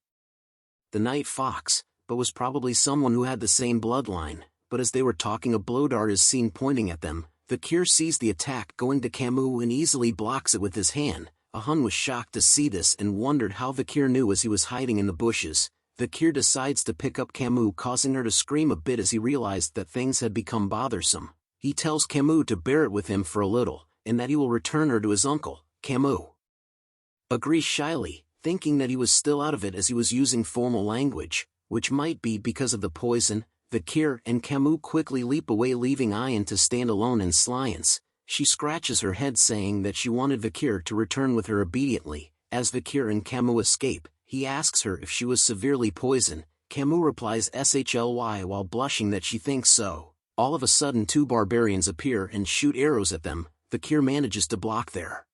the Night Fox, but was probably someone who had the same bloodline. But as they were talking, a blow dart is seen pointing at them. Vikir sees the attack going to Camus and easily blocks it with his hand. Hun was shocked to see this and wondered how Vikir knew as he was hiding in the bushes. Vikir decides to pick up Camus, causing her to scream a bit as he realized that things had become bothersome. He tells Camus to bear it with him for a little, and that he will return her to his uncle. Camus agrees shyly, thinking that he was still out of it as he was using formal language, which might be because of the poison. Vikir and Camus quickly leap away, leaving Ian to stand alone in silence. She scratches her head, saying that she wanted Vikir to return with her obediently. As Vikir and Camus escape, he asks her if she was severely poisoned. Camus replies shly while blushing that she thinks so. All of a sudden 2 barbarians appear and shoot arrows at them. Vikir manages to block their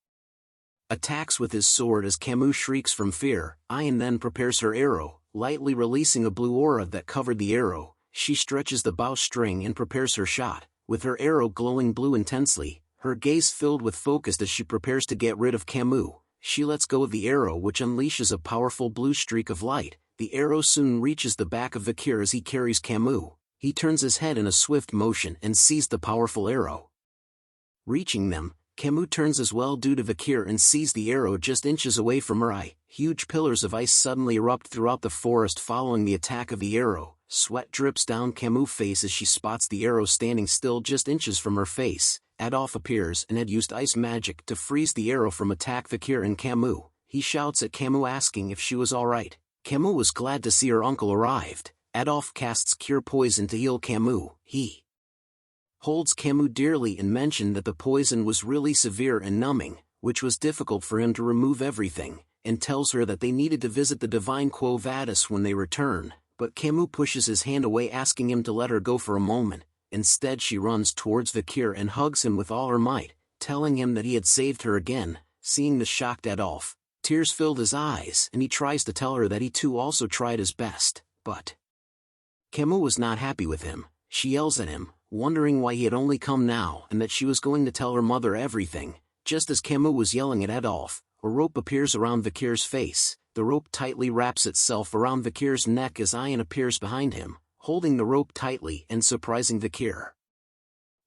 attacks with his sword as Camus shrieks from fear. Ian then prepares her arrow, lightly releasing a blue aura that covered the arrow. She stretches the bowstring and prepares her shot, with her arrow glowing blue intensely, her gaze filled with focus as she prepares to get rid of Camus. She lets go of the arrow, which unleashes a powerful blue streak of light. The arrow soon reaches the back of Vikir as he carries Camus. He turns his head in a swift motion and sees the powerful arrow reaching them. Camus turns as well due to Vikir and sees the arrow just inches away from her eye. Huge pillars of ice suddenly erupt throughout the forest following the attack of the arrow. Sweat drips down Camus' face as she spots the arrow standing still just inches from her face. Adolf appears and had used ice magic to freeze the arrow from attack Vikir and Camus. He shouts at Camus asking if she was alright. Camus was glad to see her uncle arrived. Adolf casts Cure Poison to heal Camus. He holds Camus dearly and mentioned that the poison was really severe and numbing, which was difficult for him to remove everything, and tells her that they needed to visit the Divine Quo Vadis when they return. But Camus pushes his hand away, asking him to let her go for a moment. Instead she runs towards Vikir and hugs him with all her might, telling him that he had saved her again. Seeing the shocked Adolf, tears filled his eyes and he tries to tell her that he too also tried his best, but Camus was not happy with him. She yells at him, wondering why he had only come now and that she was going to tell her mother everything. Just as Camus was yelling at Adolf, a rope appears around Vikir's face. The rope tightly wraps itself around Vikir's neck as Ian appears behind him, holding the rope tightly and surprising Vikir.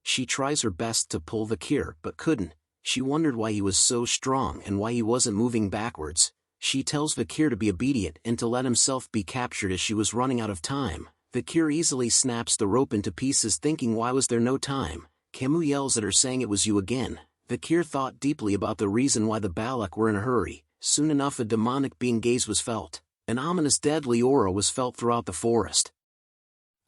She tries her best to pull Vikir but couldn't. She wondered why he was so strong and why he wasn't moving backwards. She tells Vikir to be obedient and to let himself be captured as she was running out of time. Vikir easily snaps the rope into pieces, thinking why was there no time. Camus yells at her, saying it was you again. Vikir thought deeply about the reason why the Balak were in a hurry. Soon enough a demonic being gaze was felt. An ominous deadly aura was felt throughout the forest.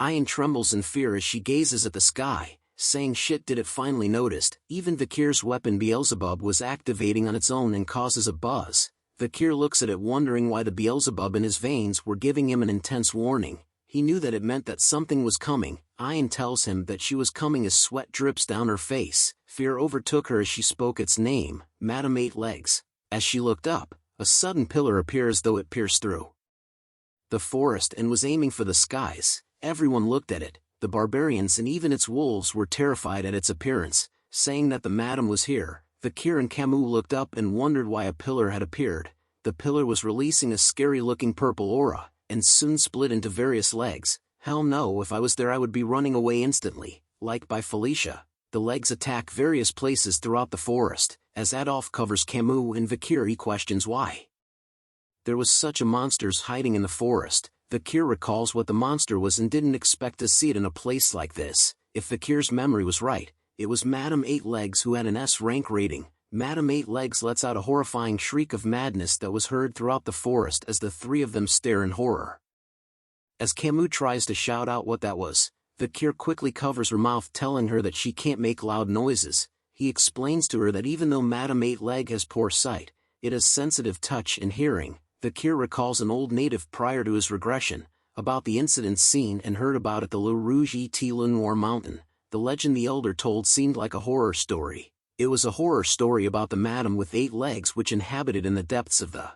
Ian trembles in fear as she gazes at the sky, saying shit, did it finally noticed. Even Vikir's weapon Beelzebub was activating on its own and causes a buzz. Vikir looks at it, wondering why the Beelzebub in his veins were giving him an intense warning. He knew that it meant that something was coming. Ian tells him that she was coming as sweat drips down her face. Fear overtook her as she spoke its name, Madame Eight Legs. As she looked up, a sudden pillar appears as though it pierced through the forest and was aiming for the skies. Everyone looked at it. The barbarians and even its wolves were terrified at its appearance, saying that the madam was here. Vikir and Camus looked up and wondered why a pillar had appeared. The pillar was releasing a scary-looking purple aura, and soon split into various legs. Hell no, if I was there I would be running away instantly. Like by Felicia, the legs attack various places throughout the forest. As Adolf covers Camus and Vikir, he questions why there was such a monsters hiding in the forest. Vikir recalls what the monster was and didn't expect to see it in a place like this. If Vikir's memory was right, it was Madame Eight Legs who had an S rank rating. Madame Eight Legs lets out a horrifying shriek of madness that was heard throughout the forest as the three of them stare in horror. As Camus tries to shout out what that was, Vikir quickly covers her mouth, telling her that she can't make loud noises. He explains to her that even though Madame Eight Leg has poor sight, it has sensitive touch and hearing. Vikir recalls an old native prior to his regression, about the incidents seen and heard about at the Le Rouge et Le Noir mountain. The legend the elder told seemed like a horror story. It was a horror story about the madam with 8 legs which inhabited in the depths of the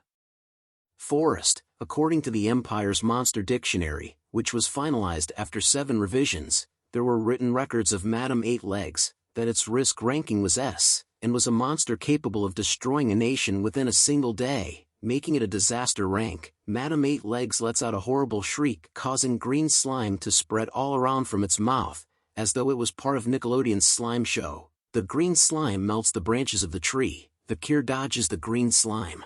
forest, according to the Empire's Monster Dictionary, which was finalized after 7 revisions. There were written records of Madam 8 Legs, that its risk ranking was S, and was a monster capable of destroying a nation within a single day, making it a disaster rank. Madam 8 Legs lets out a horrible shriek, causing green slime to spread all around from its mouth, as though it was part of Nickelodeon's slime show. The green slime melts the branches of the tree. Vikir dodges the green slime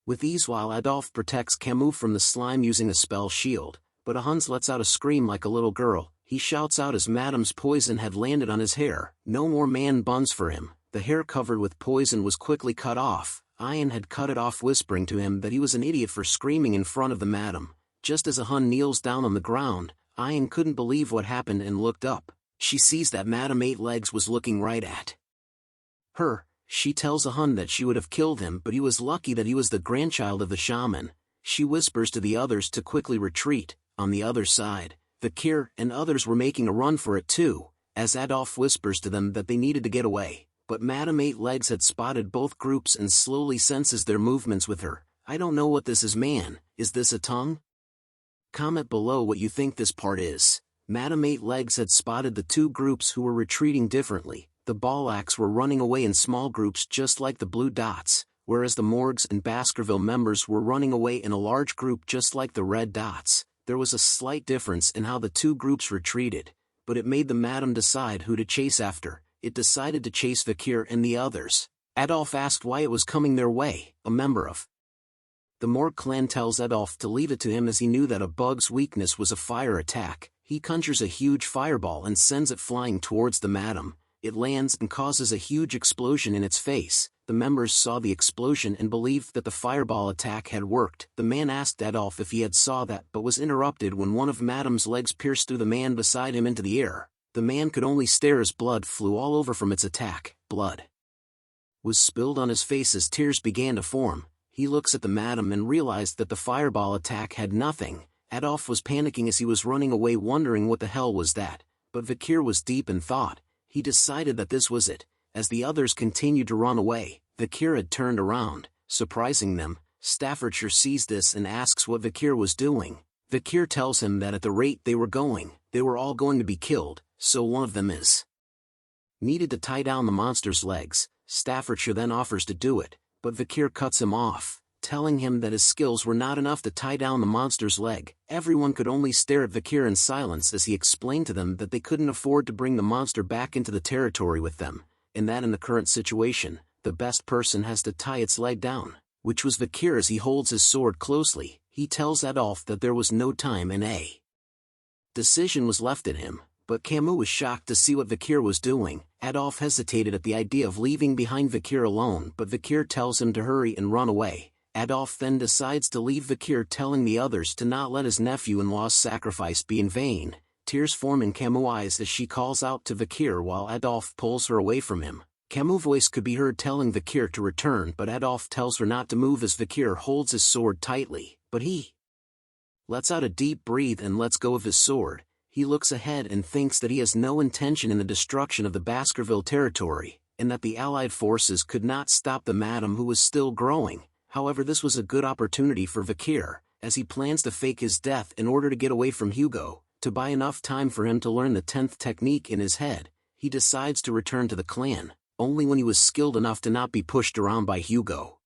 with ease while Adolf protects Camus from the slime using a spell shield, but Hans lets out a scream like a little girl. He shouts out as Madam's poison had landed on his hair. No more man buns for him. The hair covered with poison was quickly cut off. Ian had cut it off, whispering to him that he was an idiot for screaming in front of the madam. Just as Hun kneels down on the ground, Ian couldn't believe what happened and looked up. She sees that Madam 8 Legs was looking right at her. She tells Hun that she would have killed him, but he was lucky that he was the grandchild of the shaman. She whispers to the others to quickly retreat. On the other side, Vikir and others were making a run for it too, as Adolf whispers to them that they needed to get away. But Madam 8 Legs had spotted both groups and slowly senses their movements with her. I don't know what this is, man. Is this a tongue? Comment below what you think this part is. Madam 8 Legs had spotted the 2 groups who were retreating differently. The Balaks were running away in small groups just like the blue dots, whereas the Morgues and Baskerville members were running away in a large group just like the red dots. There was a slight difference in how the 2 groups retreated, but it made the madam decide who to chase after. It decided to chase Vikir and the others. Adolf asked why it was coming their way. A member of the Morgue clan tells Adolf to leave it to him as he knew that a bug's weakness was a fire attack. He conjures a huge fireball and sends it flying towards the madam. It lands and causes a huge explosion in its face. The members saw the explosion and believed that the fireball attack had worked. The man asked Adolf if he had saw that, but was interrupted when one of Madam's legs pierced through the man beside him into the air. The man could only stare as blood flew all over from its attack. Blood was spilled on his face as tears began to form. He looks at the madam and realized that the fireball attack had nothing. Adolf was panicking as he was running away, wondering what the hell was that. But Vikir was deep in thought. He decided that this was it. As the others continued to run away, Vikir had turned around, surprising them. Staffordshire sees this and asks what Vikir was doing. Vikir tells him that at the rate they were going, they were all going to be killed, so one of them is needed to tie down the monster's legs. Staffordshire then offers to do it, but Vikir cuts him off, telling him that his skills were not enough to tie down the monster's leg. Everyone could only stare at Vikir in silence as he explained to them that they couldn't afford to bring the monster back into the territory with them, and that in the current situation, the best person has to tie its leg down, which was Vikir. As he holds his sword closely, he tells Adolf that there was no time and a decision was left at him, but Camus was shocked to see what Vikir was doing. Adolf hesitated at the idea of leaving behind Vikir alone, but Vikir tells him to hurry and run away. Adolf then decides to leave Vikir, telling the others to not let his nephew-in-law's sacrifice be in vain. Tears form in Camus' eyes as she calls out to Vikir while Adolf pulls her away from him. Camus' voice could be heard telling Vikir to return, but Adolf tells her not to move as Vikir holds his sword tightly, but he lets out a deep breath and lets go of his sword. He looks ahead and thinks that he has no intention in the destruction of the Baskerville territory, and that the Allied forces could not stop the madam who was still growing. However, this was a good opportunity for Vikir, as he plans to fake his death in order to get away from Hugo. To buy enough time for him to learn the 10th technique in his head, he decides to return to the clan, only when he was skilled enough to not be pushed around by Hugo,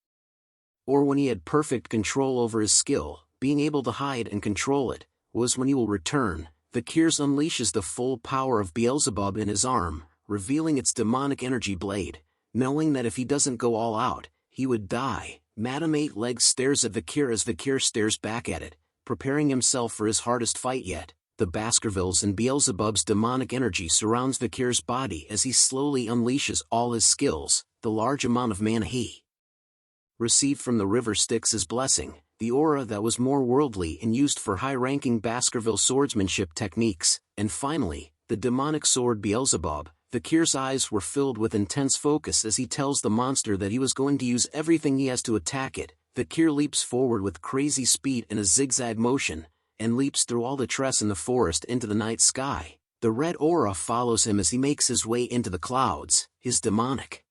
or when he had perfect control over his skill. Being able to hide and control it was when he will return. Vikir unleashes the full power of Beelzebub in his arm, revealing its demonic energy blade. Knowing that if he doesn't go all out, he would die, Madam 8 Legs stares at Vikir as Vikir stares back at it, preparing himself for his hardest fight yet. The Baskervilles and Beelzebub's demonic energy surrounds Vikir's body as he slowly unleashes all his skills. The large amount of mana he received from the river Styx as blessing, the aura that was more worldly and used for high-ranking Baskerville swordsmanship techniques, and finally, the demonic sword Beelzebub. Vikir's eyes were filled with intense focus as he tells the monster that he was going to use everything he has to attack it. Vikir leaps forward with crazy speed in a zigzag motion, and leaps through all the trees in the forest into the night sky. The red aura follows him as he makes his way into the clouds. his demonic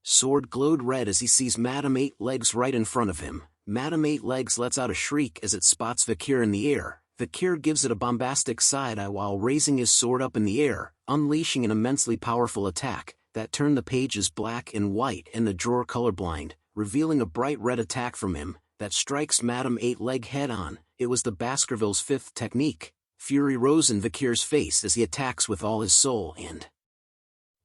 sword glowed red as he sees Madame Eight Legs right in front of him. Madame Eight Legs lets out a shriek as it spots Vikir in the air. Vikir gives it a bombastic side-eye while raising his sword up in the air, unleashing an immensely powerful attack that turned the pages black and white and the drawer colorblind, revealing a bright red attack from him that strikes Madame Eight Leg head-on. It was the Baskerville's fifth technique. Fury rose in Vikir's face as he attacks with all his soul and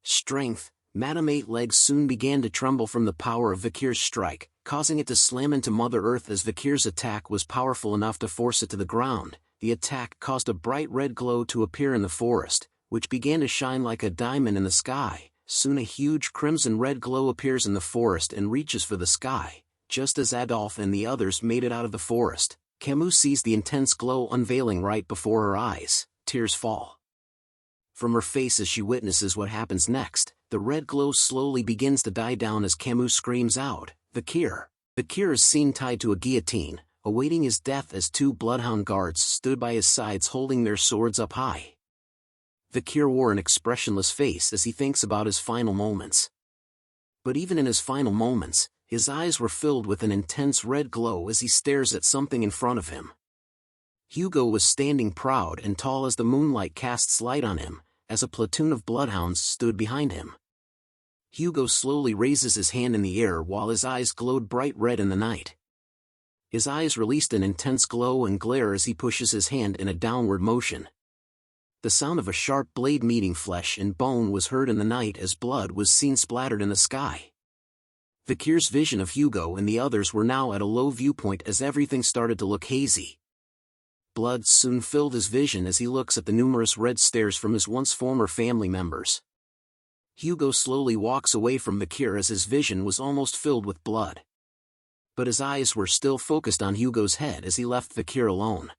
strength. Madame Eight Legs soon began to tremble from the power of Vikir's strike, causing it to slam into Mother Earth as Vikir's attack was powerful enough to force it to the ground. The attack caused a bright red glow to appear in the forest, which began to shine like a diamond in the sky. Soon a huge crimson-red glow appears in the forest and reaches for the sky. Just as Adolphe and the others made it out of the forest, Camus sees the intense glow unveiling right before her eyes. Tears fall from her face as she witnesses what happens next. The red glow slowly begins to die down as Camus screams out, "Vikir!" Vikir is seen tied to a guillotine, awaiting his death as two bloodhound guards stood by his sides holding their swords up high. Vikir wore an expressionless face as he thinks about his final moments. But even in his final moments, his eyes were filled with an intense red glow as he stares at something in front of him. Hugo was standing proud and tall as the moonlight casts light on him, as a platoon of bloodhounds stood behind him. Hugo slowly raises his hand in the air while his eyes glowed bright red in the night. His eyes released an intense glow and glare as he pushes his hand in a downward motion. The sound of a sharp blade meeting flesh and bone was heard in the night as blood was seen splattered in the sky. Vikir's vision of Hugo and the others were now at a low viewpoint as everything started to look hazy. Blood soon filled his vision as he looks at the numerous red stares from his once former family members. Hugo slowly walks away from Vikir as his vision was almost filled with blood. But his eyes were still focused on Hugo's head as he left Vikir alone.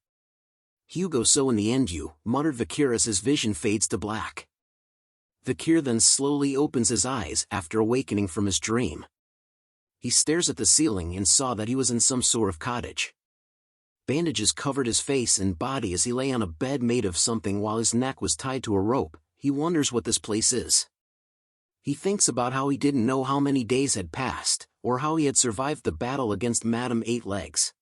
"Hugo, so in the end you," muttered Vikir as his vision fades to black. Vikir then slowly opens his eyes after awakening from his dream. He stares at the ceiling and saw that he was in some sort of cottage. Bandages covered his face and body as he lay on a bed made of something while his neck was tied to a rope. He wonders what this place is. He thinks about how he didn't know how many days had passed, or how he had survived the battle against Madame Eight Legs.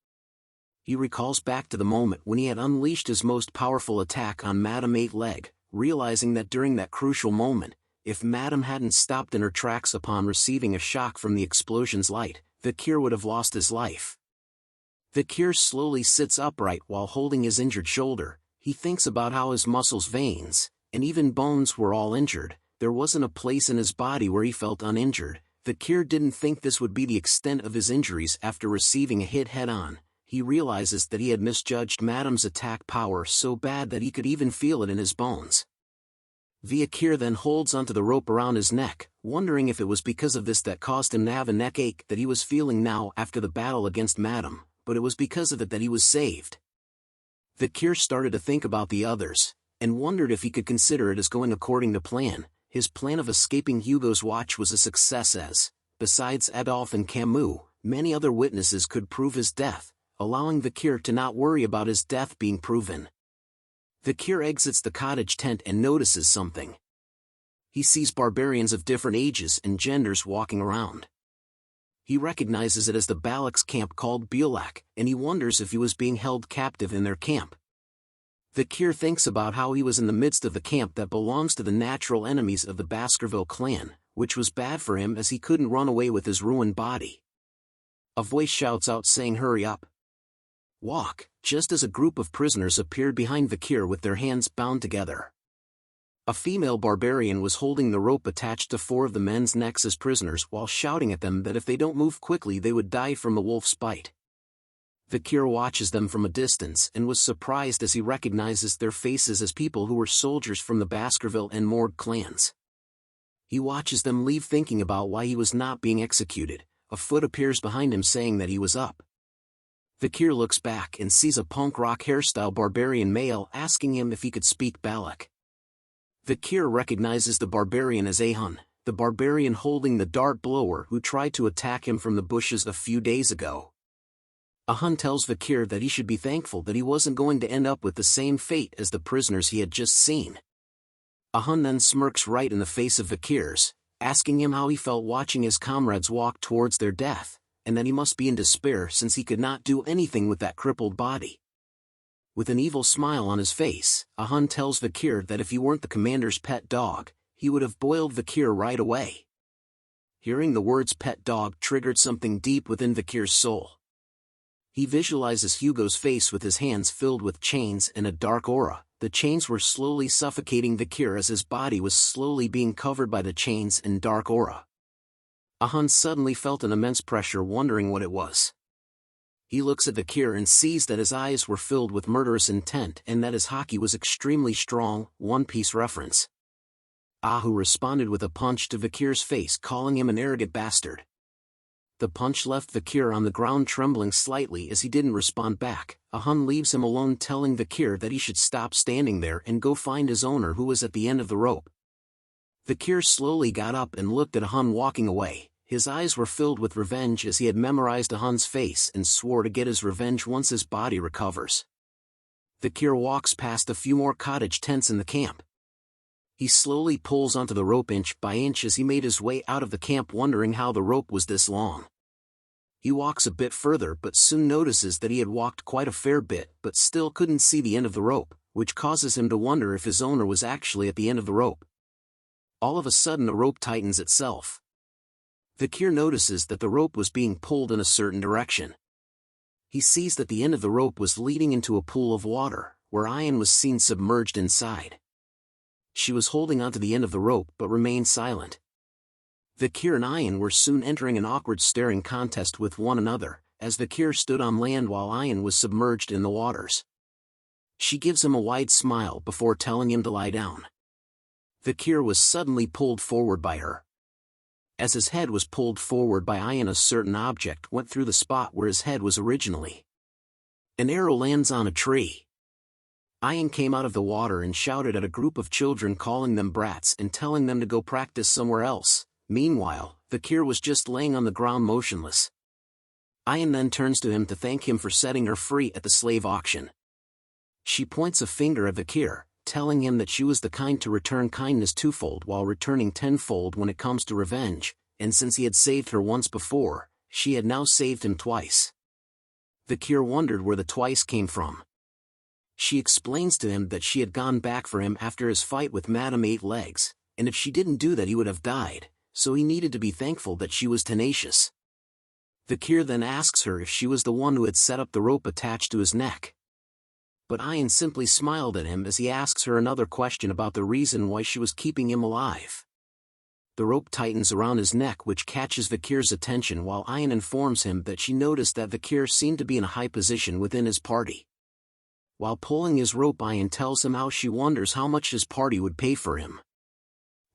He recalls back to the moment when he had unleashed his most powerful attack on Madame Eight Leg, realizing that during that crucial moment, if Madame hadn't stopped in her tracks upon receiving a shock from the explosion's light, Vikir would have lost his life. Vikir slowly sits upright while holding his injured shoulder. He thinks about how his muscles, veins, and even bones were all injured. There wasn't a place in his body where he felt uninjured. Vikir didn't think this would be the extent of his injuries after receiving a hit head-on. He realizes that he had misjudged Madame's attack power so bad that he could even feel it in his bones. Vikir then holds onto the rope around his neck, wondering if it was because of this that caused him to have a neck ache that he was feeling now after the battle against Madame, but it was because of it that he was saved. Vikir started to think about the others, and wondered if he could consider it as going according to plan. His plan of escaping Hugo's watch was a success as, besides Adolphe and Camus, many other witnesses could prove his death, allowing Vikir to not worry about his death being proven. Vikir exits the cottage tent and notices something. He sees barbarians of different ages and genders walking around. He recognizes it as the Balak's camp called Balak, and he wonders if he was being held captive in their camp. Vikir thinks about how he was in the midst of the camp that belongs to the natural enemies of the Baskerville clan, which was bad for him as he couldn't run away with his ruined body. A voice shouts out saying, "Hurry up! Walk," just as a group of prisoners appeared behind Vikir with their hands bound together. A female barbarian was holding the rope attached to 4 of the men's necks as prisoners while shouting at them that if they don't move quickly they would die from the wolf's bite. Vikir watches them from a distance and was surprised as he recognizes their faces as people who were soldiers from the Baskerville and Morgue clans. He watches them leave thinking about why he was not being executed. A foot appears behind him saying that he was up. Vikir looks back and sees a punk rock hairstyle barbarian male asking him if he could speak Balak. Vikir recognizes the barbarian as Ahun, the barbarian holding the dart blower who tried to attack him from the bushes a few days ago. Ahun tells Vikir that he should be thankful that he wasn't going to end up with the same fate as the prisoners he had just seen. Ahun then smirks right in the face of Vikir's, asking him how he felt watching his comrades walk towards their death, and that he must be in despair since he could not do anything with that crippled body. With an evil smile on his face, Hound tells Vikir that if he weren't the commander's pet dog, he would have boiled Vikir right away. Hearing the words pet dog triggered something deep within Vikir's soul. He visualizes Hugo's face with his hands filled with chains and a dark aura. The chains were slowly suffocating Vikir as his body was slowly being covered by the chains and dark aura. Hound suddenly felt an immense pressure, wondering what it was. He looks at Vikir and sees that his eyes were filled with murderous intent and that his haki was extremely strong. One Piece reference. Ahu responded with a punch to Vikir's face, calling him an arrogant bastard. The punch left Vikir on the ground trembling slightly as he didn't respond back. Hound leaves him alone, telling Vikir that he should stop standing there and go find his owner, who was at the end of the rope. Vikir slowly got up and looked at Hound walking away. His eyes were filled with revenge as he had memorized Hound's face and swore to get his revenge once his body recovers. Vikir walks past a few more cottage tents in the camp. He slowly pulls onto the rope inch by inch as he made his way out of the camp, wondering how the rope was this long. He walks a bit further but soon notices that he had walked quite a fair bit but still couldn't see the end of the rope, which causes him to wonder if his owner was actually at the end of the rope. All of a sudden the rope tightens itself. Vikir notices that the rope was being pulled in a certain direction. He sees that the end of the rope was leading into a pool of water, where Ayan was seen submerged inside. She was holding onto the end of the rope but remained silent. Vikir and Ayan were soon entering an awkward staring contest with one another, as Vikir stood on land while Ayan was submerged in the waters. She gives him a wide smile before telling him to lie down. Vikir was suddenly pulled forward by her. As his head was pulled forward by Ayan, a certain object went through the spot where his head was originally. An arrow lands on a tree. Ayan came out of the water and shouted at a group of children, calling them brats and telling them to go practice somewhere else. Meanwhile, Vikir was just laying on the ground motionless. Ayan then turns to him to thank him for setting her free at the slave auction. She points a finger at Vikir, telling him that she was the kind to return kindness twofold while returning tenfold when it comes to revenge, and since he had saved her once before, she had now saved him twice. Vikir wondered where the twice came from. She explains to him that she had gone back for him after his fight with Madame Eight Legs, and if she didn't do that he would have died, so he needed to be thankful that she was tenacious. Vikir then asks her if she was the one who had set up the rope attached to his neck. But Ayan simply smiled at him as he asks her another question about the reason why she was keeping him alive. The rope tightens around his neck, which catches Vikir's attention, while Ayan informs him that she noticed that Vikir seemed to be in a high position within his party. While pulling his rope, Ayan tells him how she wonders how much his party would pay for him.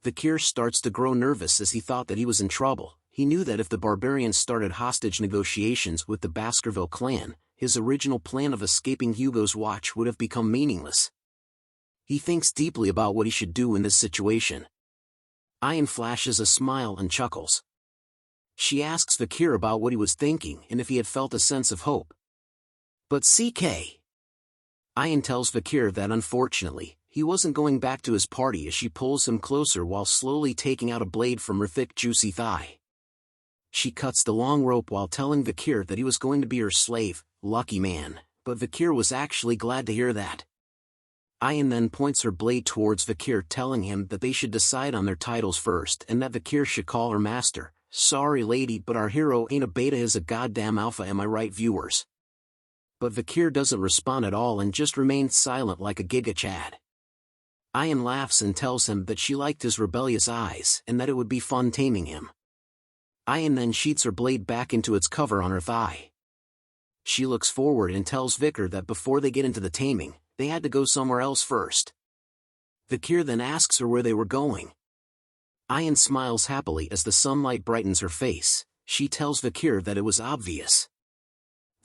Vikir starts to grow nervous as he thought that he was in trouble. He knew that if the Barbarians started hostage negotiations with the Baskerville clan, his original plan of escaping Hugo's watch would have become meaningless. He thinks deeply about what he should do in this situation. Ayan flashes a smile and chuckles. She asks Vikir about what he was thinking and if he had felt a sense of hope. But CK. Ayan tells Vikir that unfortunately, he wasn't going back to his party as she pulls him closer while slowly taking out a blade from her thick juicy thigh. She cuts the long rope while telling Vikir that he was going to be her slave. Lucky man, but Vikir was actually glad to hear that. Ayan then points her blade towards Vikir, telling him that they should decide on their titles first and that Vikir should call her master. Sorry lady, but our hero ain't a beta, is a goddamn alpha, am I right, viewers? But Vikir doesn't respond at all and just remains silent like a giga chad. Ayan laughs and tells him that she liked his rebellious eyes and that it would be fun taming him. Ayan then sheets her blade back into its cover on her thigh. She looks forward and tells Vikir that before they get into the taming, they had to go somewhere else first. Vikir then asks her where they were going. Ayan smiles happily as the sunlight brightens her face. She tells Vikir that it was obvious.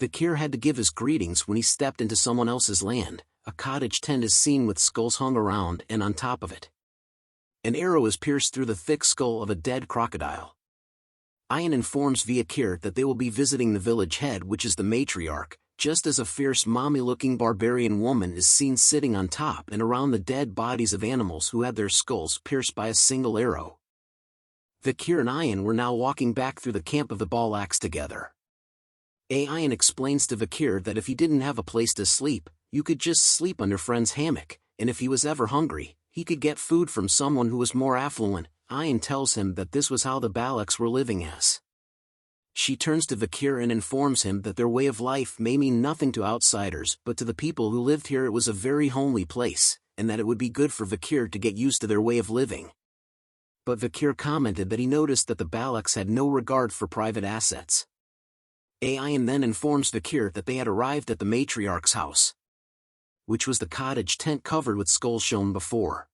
Vikir had to give his greetings when he stepped into someone else's land. A cottage tent is seen with skulls hung around, and on top of it, an arrow is pierced through the thick skull of a dead crocodile. Ayan informs Vikir that they will be visiting the village head, which is the matriarch, just as a fierce mommy-looking barbarian woman is seen sitting on top and around the dead bodies of animals who had their skulls pierced by a single arrow. Vikir and Ayan were now walking back through the camp of the Balaks together. Ayan explains to Vikir that if he didn't have a place to sleep, you could just sleep under friend's hammock, and if he was ever hungry, he could get food from someone who was more affluent. Ayan tells him that this was how the Balaks were living as. She turns to Vikir and informs him that their way of life may mean nothing to outsiders, but to the people who lived here it was a very homely place, and that it would be good for Vikir to get used to their way of living. But Vikir commented that he noticed that the Balaks had no regard for private assets. Ayan then informs Vikir that they had arrived at the matriarch's house, which was the cottage tent covered with skulls shown before.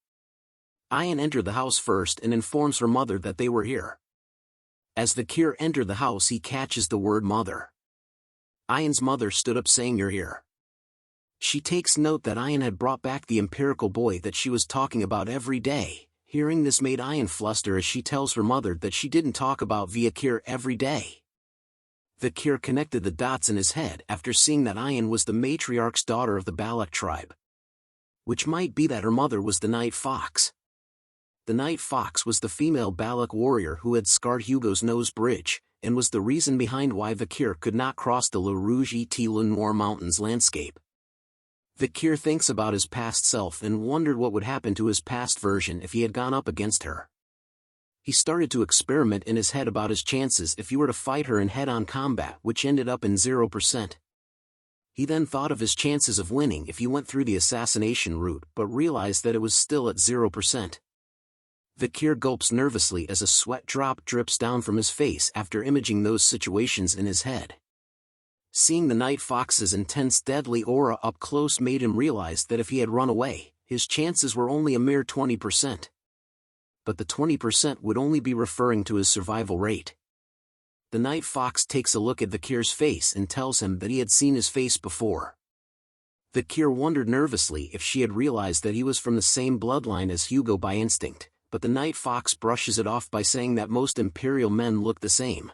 Ayan entered the house first and informs her mother that they were here. As Vikir entered the house he catches the word mother. Ayan's mother stood up saying, "You're here." She takes note that Ayan had brought back the empirical boy that she was talking about every day. Hearing this made Ayan fluster as she tells her mother that she didn't talk about Vikir every day. Vikir connected the dots in his head after seeing that Ayan was the matriarch's daughter of the Balak tribe, which might be that her mother was the Night Fox. The Night Fox was the female Balak warrior who had scarred Hugo's nose bridge, and was the reason behind why Vikir could not cross the Le Rouge et Le Noir mountains landscape. Vikir thinks about his past self and wondered what would happen to his past version if he had gone up against her. He started to experiment in his head about his chances if he were to fight her in head-on combat, which ended up in 0%. He then thought of his chances of winning if he went through the assassination route, but realized that it was still at 0%. Vikir gulps nervously as a sweat drop drips down from his face after imaging those situations in his head. Seeing the Night Fox's intense deadly aura up close made him realize that if he had run away, his chances were only a mere 20%. But the 20% would only be referring to his survival rate. The Night Fox takes a look at Vikir's face and tells him that he had seen his face before. Vikir wondered nervously if she had realized that he was from the same bloodline as Hugo by instinct, but the Night Fox brushes it off by saying that most Imperial men look the same.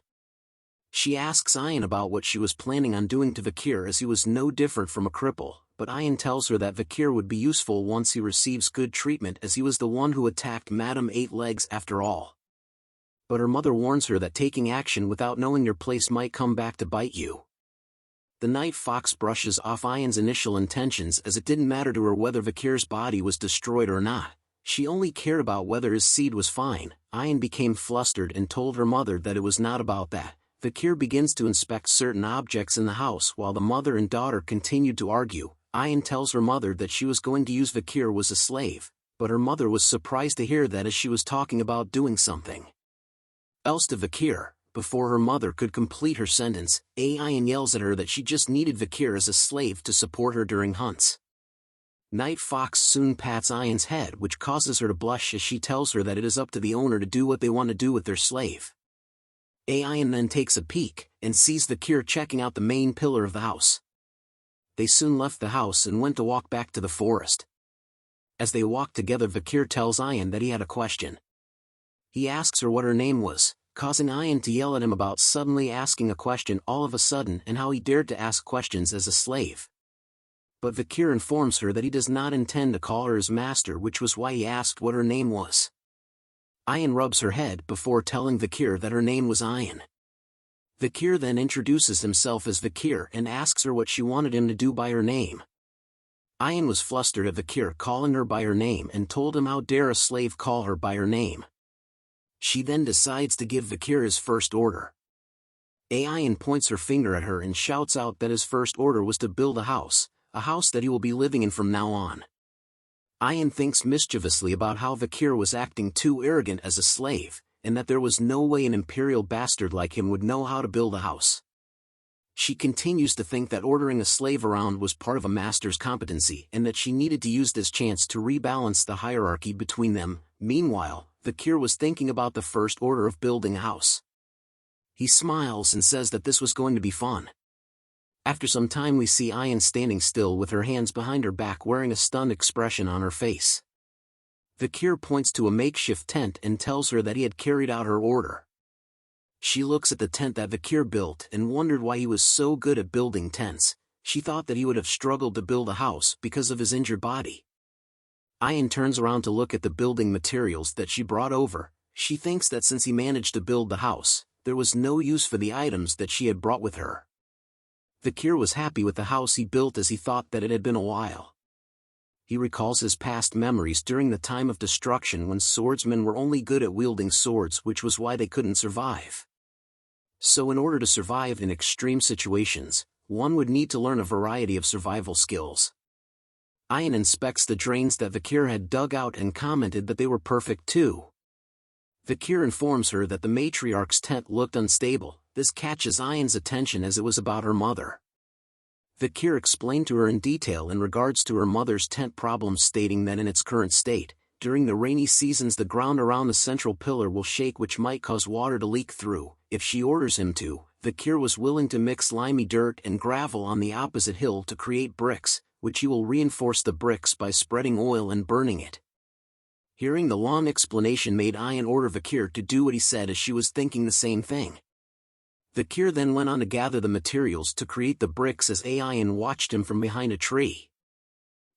She asks Ayan about what she was planning on doing to Vikir as he was no different from a cripple, but Ayan tells her that Vikir would be useful once he receives good treatment as he was the one who attacked Madame Eight Legs after all. But her mother warns her that taking action without knowing your place might come back to bite you. The Night Fox brushes off Ayan's initial intentions as it didn't matter to her whether Vikir's body was destroyed or not. She only cared about whether his seed was fine. Ayan became flustered and told her mother that it was not about that. Vikir begins to inspect certain objects in the house while the mother and daughter continued to argue. Ayan tells her mother that she was going to use Vikir as a slave, but her mother was surprised to hear that as she was talking about doing something else to Vikir. Before her mother could complete her sentence, Ayan yells at her that she just needed Vikir as a slave to support her during hunts. Night Fox soon pats Ayan's head, which causes her to blush as she tells her that it is up to the owner to do what they want to do with their slave. Ayan then takes a peek, and sees Vikir checking out the main pillar of the house. They soon left the house and went to walk back to the forest. As they walked together, Vikir tells Ayan that he had a question. He asks her what her name was, causing Ayan to yell at him about suddenly asking a question all of a sudden and how he dared to ask questions as a slave. But Vikir informs her that he does not intend to call her his master, which was why he asked what her name was. Ayan rubs her head before telling Vikir that her name was Ayan. Vikir then introduces himself as Vikir and asks her what she wanted him to do by her name. Ayan was flustered at Vikir calling her by her name and told him how dare a slave call her by her name. She then decides to give Vikir his first order. Ayan points her finger at her and shouts out that his first order was to build a house that he will be living in from now on. Ayan thinks mischievously about how Vikir was acting too arrogant as a slave, and that there was no way an imperial bastard like him would know how to build a house. She continues to think that ordering a slave around was part of a master's competency and that she needed to use this chance to rebalance the hierarchy between them. Meanwhile, Vikir was thinking about the first order of building a house. He smiles and says that this was going to be fun. After some time we see Ayan standing still with her hands behind her back wearing a stunned expression on her face. Vikir points to a makeshift tent and tells her that he had carried out her order. She looks at the tent that Vikir built and wondered why he was so good at building tents. She thought that he would have struggled to build a house because of his injured body. Ayan turns around to look at the building materials that she brought over. She thinks that since he managed to build the house, there was no use for the items that she had brought with her. Vikir was happy with the house he built as he thought that it had been a while. He recalls his past memories during the time of destruction when swordsmen were only good at wielding swords, which was why they couldn't survive. So in order to survive in extreme situations, one would need to learn a variety of survival skills. Ayan inspects the drains that Vikir had dug out and commented that they were perfect too. Vikir informs her that the matriarch's tent looked unstable. This catches Ayan's attention as it was about her mother. Vikir explained to her in detail in regards to her mother's tent problems, stating that in its current state, during the rainy seasons the ground around the central pillar will shake, which might cause water to leak through. If she orders him to, Vikir was willing to mix slimy dirt and gravel on the opposite hill to create bricks, which he will reinforce the bricks by spreading oil and burning it. Hearing the long explanation made Ayan order Vikir to do what he said, as she was thinking the same thing. Vikir then went on to gather the materials to create the bricks as Ayan watched him from behind a tree.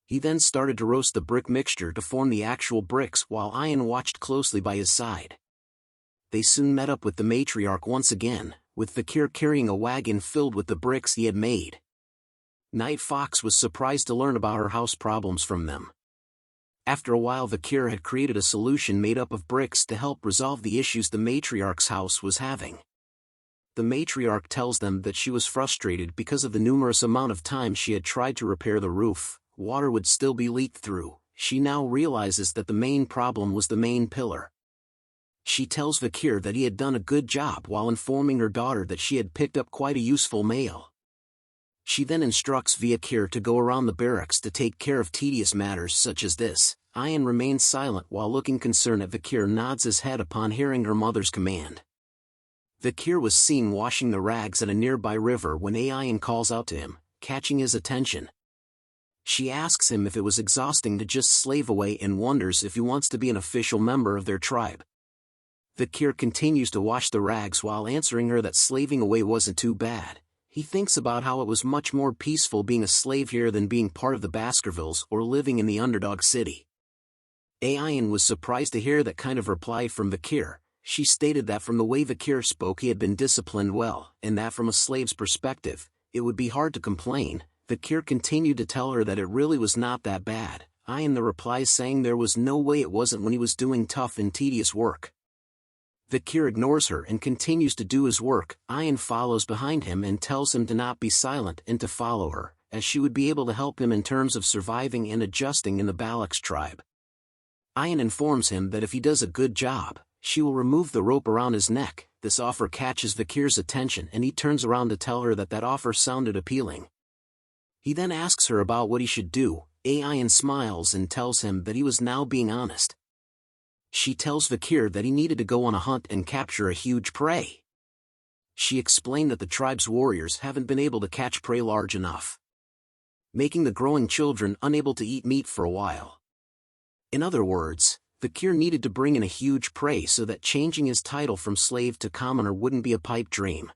He then started to roast the brick mixture to form the actual bricks while Ayan watched closely by his side. They soon met up with the matriarch once again, with Vikir carrying a wagon filled with the bricks he had made. Night Fox was surprised to learn about her house problems from them. After a while, Vikir had created a solution made up of bricks to help resolve the issues the matriarch's house was having. The matriarch tells them that she was frustrated because of the numerous amount of times she had tried to repair the roof. Water would still be leaked through. She now realizes that the main problem was the main pillar. She tells Vikir that he had done a good job while informing her daughter that she had picked up quite a useful mail. She then instructs Vikir to go around the barracks to take care of tedious matters such as this. Ayan remains silent while looking concerned at Vikir nods his head upon hearing her mother's command. Vikir was seen washing the rags at a nearby river when Ayan calls out to him, catching his attention. She asks him if it was exhausting to just slave away and wonders if he wants to be an official member of their tribe. Vikir continues to wash the rags while answering her that slaving away wasn't too bad. He thinks about how it was much more peaceful being a slave here than being part of the Baskervilles or living in the Underdog city. Ayan was surprised to hear that kind of reply from Vikir. She stated that from the way Vikir spoke he had been disciplined well, and that from a slave's perspective, it would be hard to complain. Vikir continued to tell her that it really was not that bad. Ayan the replies saying there was no way it wasn't when he was doing tough and tedious work. Vikir ignores her and continues to do his work. Ayan follows behind him and tells him to not be silent and to follow her, as she would be able to help him in terms of surviving and adjusting in the Balak's tribe. Ayan informs him that if he does a good job, she will remove the rope around his neck. This offer catches Vikir's attention and he turns around to tell her that that offer sounded appealing. He then asks her about what he should do. Ayan smiles and tells him that he was now being honest. She tells Vikir that he needed to go on a hunt and capture a huge prey. She explained that the tribe's warriors haven't been able to catch prey large enough, making the growing children unable to eat meat for a while. In other words, Vikir needed to bring in a huge prey so that changing his title from slave to commoner wouldn't be a pipe dream.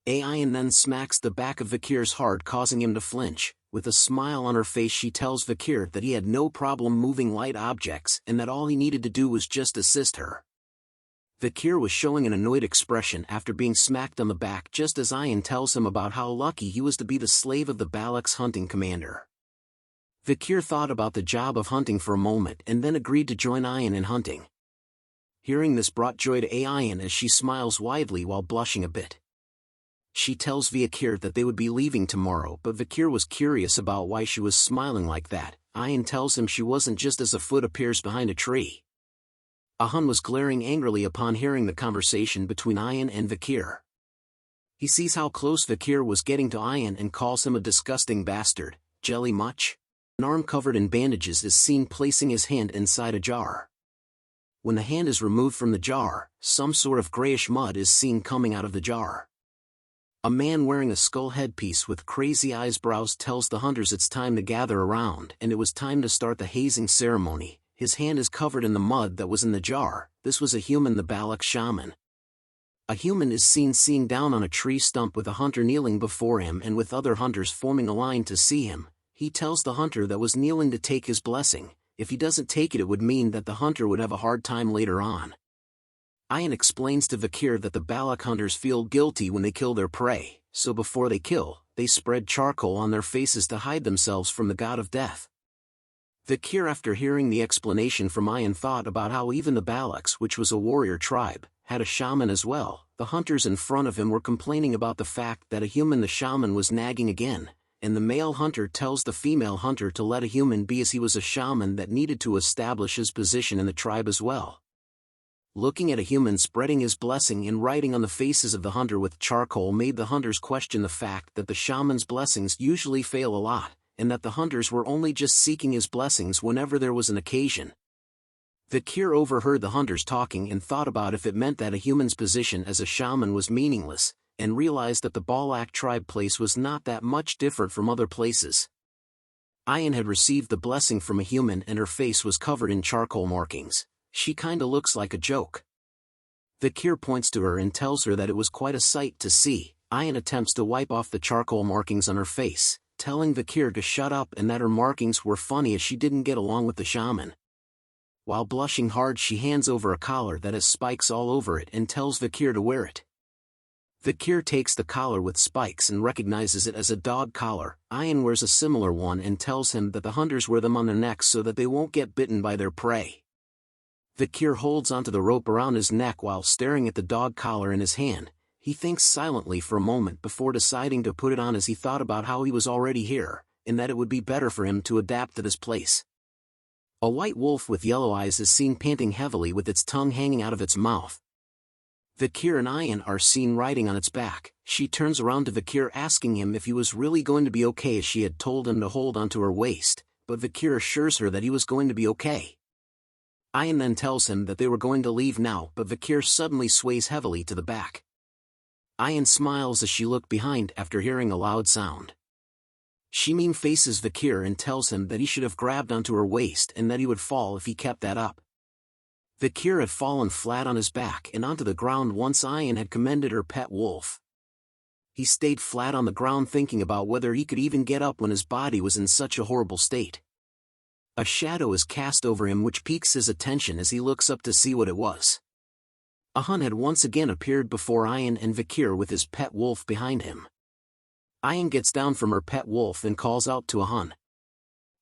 Ayan then smacks the back of Vikir's heart, causing him to flinch. With a smile on her face she tells Vikir that he had no problem moving light objects and that all he needed to do was just assist her. Vikir was showing an annoyed expression after being smacked on the back, just as Ayan tells him about how lucky he was to be the slave of the Balak's hunting commander. Vikir thought about the job of hunting for a moment and then agreed to join Ayan in hunting. Hearing this brought joy to Ayan as she smiles widely while blushing a bit. She tells Vikir that they would be leaving tomorrow, but Vikir was curious about why she was smiling like that. Ayan tells him she wasn't, just as a foot appears behind a tree. Ahan was glaring angrily upon hearing the conversation between Ayan and Vikir. He sees how close Vikir was getting to Ayan and calls him a disgusting bastard. Jelly much? An arm covered in bandages is seen placing his hand inside a jar. When the hand is removed from the jar, some sort of grayish mud is seen coming out of the jar. A man wearing a skull headpiece with crazy eyebrows tells the hunters it's time to gather around and it was time to start the hazing ceremony. His hand is covered in the mud that was in the jar. This was a human, the Balak shaman. A human is seen down on a tree stump with a hunter kneeling before him and with other hunters forming a line to see him. He tells the hunter that was kneeling to take his blessing. If he doesn't take it, it would mean that the hunter would have a hard time later on. Ayan explains to Vikir that the Balak hunters feel guilty when they kill their prey, so before they kill, they spread charcoal on their faces to hide themselves from the god of death. Vikir, after hearing the explanation from Ayan, thought about how even the Balaks, which was a warrior tribe, had a shaman as well. The hunters in front of him were complaining about the fact that a human, the shaman, was nagging again, and the male hunter tells the female hunter to let a human be, as he was a shaman that needed to establish his position in the tribe as well. Looking at a human spreading his blessing and writing on the faces of the hunter with charcoal made the hunters question the fact that the shaman's blessings usually fail a lot, and that the hunters were only just seeking his blessings whenever there was an occasion. Vikir overheard the hunters talking and thought about if it meant that a human's position as a shaman was meaningless, and realized that the Balak tribe place was not that much different from other places. Ayan had received the blessing from a human and her face was covered in charcoal markings. She kinda looks like a joke. Vikir points to her and tells her that it was quite a sight to see. Ayan attempts to wipe off the charcoal markings on her face, telling Vikir to shut up and that her markings were funny as she didn't get along with the shaman. While blushing hard, she hands over a collar that has spikes all over it and tells Vikir to wear it. Vikir takes the collar with spikes and recognizes it as a dog collar. Ayan wears a similar one and tells him that the hunters wear them on their necks so that they won't get bitten by their prey. Vikir holds onto the rope around his neck while staring at the dog collar in his hand. He thinks silently for a moment before deciding to put it on, as he thought about how he was already here, and that it would be better for him to adapt to this place. A white wolf with yellow eyes is seen panting heavily with its tongue hanging out of its mouth. Vikir and Ayan are seen riding on its back. She turns around to Vikir asking him if he was really going to be okay, as she had told him to hold onto her waist, but Vikir assures her that he was going to be okay. Ayan then tells him that they were going to leave now, but Vikir suddenly sways heavily to the back. Ayan smiles as she looked behind after hearing a loud sound. She mean faces Vikir and tells him that he should have grabbed onto her waist and that he would fall if he kept that up. Vikir had fallen flat on his back and onto the ground once Ayan had commended her pet wolf. He stayed flat on the ground thinking about whether he could even get up when his body was in such a horrible state. A shadow is cast over him which piques his attention as he looks up to see what it was. A Hun had once again appeared before Ayan and Vikir with his pet wolf behind him. Ayan gets down from her pet wolf and calls out to a Hun.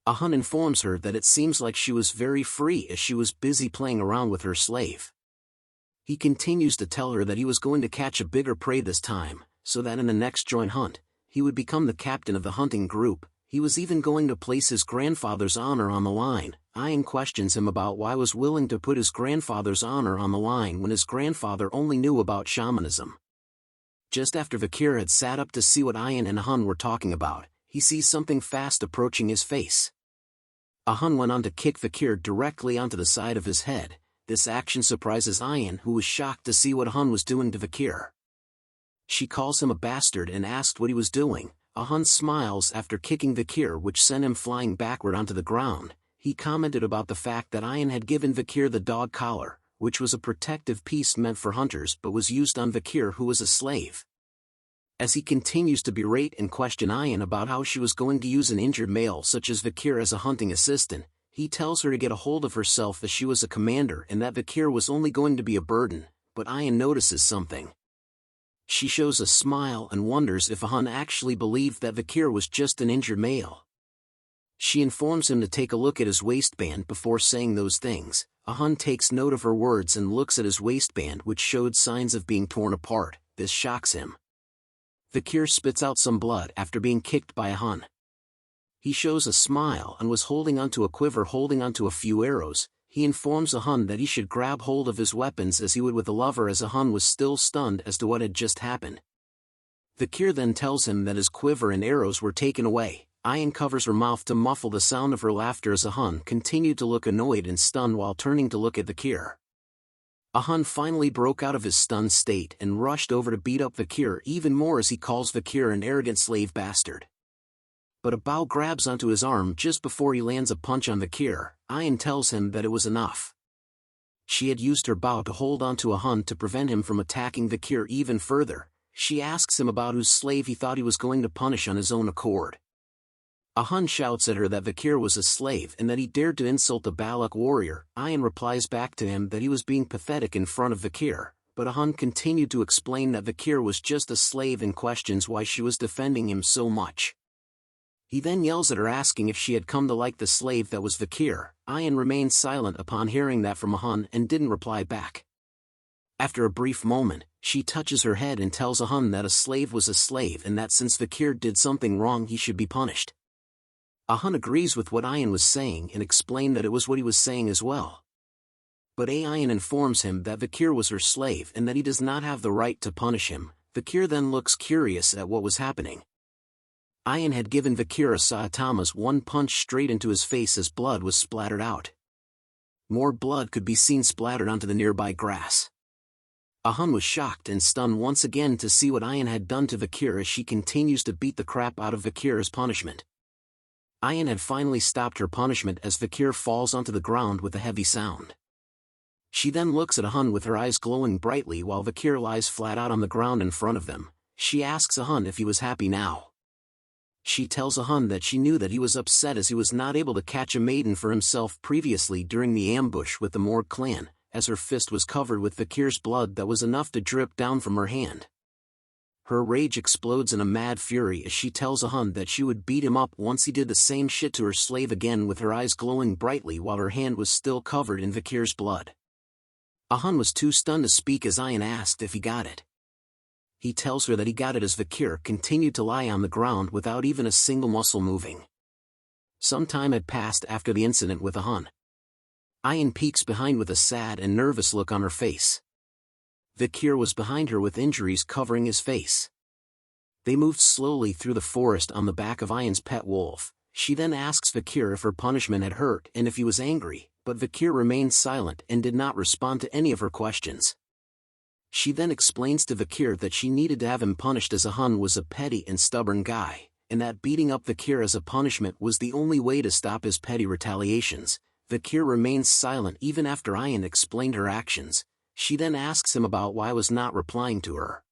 A Hun informs her that it seems like she was very free as she was busy playing around with her slave. He continues to tell her that he was going to catch a bigger prey this time, so that in the next joint hunt, he would become the captain of the hunting group. He was even going to place his grandfather's honor on the line. Ayan questions him about why he was willing to put his grandfather's honor on the line when his grandfather only knew about shamanism. Just after Vikir had sat up to see what Ayan and Hun were talking about, he sees something fast approaching his face. A Hun went on to kick Vikir directly onto the side of his head. This action surprises Ayan, who was shocked to see what Hun was doing to Vikir. She calls him a bastard and asked what he was doing. A Hun smiles after kicking Vikir, which sent him flying backward onto the ground. He commented about the fact that Ayan had given Vikir the dog collar, which was a protective piece meant for hunters but was used on Vikir, who was a slave. As he continues to berate and question Ayan about how she was going to use an injured male such as Vikir as a hunting assistant, he tells her to get a hold of herself as she was a commander and that Vikir was only going to be a burden, but Ayan notices something. She shows a smile and wonders if a Hun actually believed that Vikir was just an injured male. She informs him to take a look at his waistband before saying those things. A Hun takes note of her words and looks at his waistband, which showed signs of being torn apart. This shocks him. Vikir spits out some blood after being kicked by a Hun. He shows a smile and was holding onto a quiver holding onto a few arrows. He informs a Hun that he should grab hold of his weapons as he would with a lover, as a Hun was still stunned as to what had just happened. Vikir then tells him that his quiver and arrows were taken away. Ayan covers her mouth to muffle the sound of her laughter as a Hun continued to look annoyed and stunned while turning to look at Vikir. A Hun finally broke out of his stunned state and rushed over to beat up Vikir even more as he calls Vikir an arrogant slave bastard. But a bow grabs onto his arm just before he lands a punch on Vikir. Ayan tells him that it was enough. She had used her bow to hold onto a Hun to prevent him from attacking Vikir even further. She asks him about whose slave he thought he was going to punish on his own accord. Hun shouts at her that Vikir was a slave and that he dared to insult a Balak warrior. Ayan replies back to him that he was being pathetic in front of Vikir, but Hun continued to explain that Vikir was just a slave and questions why she was defending him so much. He then yells at her asking if she had come to like the slave that was Vikir. Ayan remained silent upon hearing that from Hun and didn't reply back. After a brief moment, she touches her head and tells Hun that a slave was a slave and that since Vikir did something wrong he should be punished. Hun agrees with what Ayan was saying and explained that it was what he was saying as well. But Ayan informs him that Vikir was her slave and that he does not have the right to punish him. Vikir then looks curious at what was happening. Ayan had given Vikir a Saitama's one punch straight into his face as blood was splattered out. More blood could be seen splattered onto the nearby grass. Hun was shocked and stunned once again to see what Ayan had done to Vikir as she continues to beat the crap out of Vikir as punishment. Ayan had finally stopped her punishment as Vikir falls onto the ground with a heavy sound. She then looks at Hun with her eyes glowing brightly while Vikir lies flat out on the ground in front of them. She asks Hun if he was happy now. She tells Hun that she knew that he was upset as he was not able to catch a maiden for himself previously during the ambush with the Morgue clan, as her fist was covered with Vikir's blood that was enough to drip down from her hand. Her rage explodes in a mad fury as she tells Hun that she would beat him up once he did the same shit to her slave again, with her eyes glowing brightly while her hand was still covered in Vikir's blood. Hun was too stunned to speak as Ayan asked if he got it. He tells her that he got it as Vikir continued to lie on the ground without even a single muscle moving. Some time had passed after the incident with Hun. Ayan peeks behind with a sad and nervous look on her face. Vikir was behind her with injuries covering his face. They moved slowly through the forest on the back of Ayan's pet wolf. She then asks Vikir if her punishment had hurt and if he was angry, but Vikir remained silent and did not respond to any of her questions. She then explains to Vikir that she needed to have him punished as Hun was a petty and stubborn guy, and that beating up Vikir as a punishment was the only way to stop his petty retaliations. Vikir remains silent even after Ayan explained her actions. She then asks him about why he was not replying to her.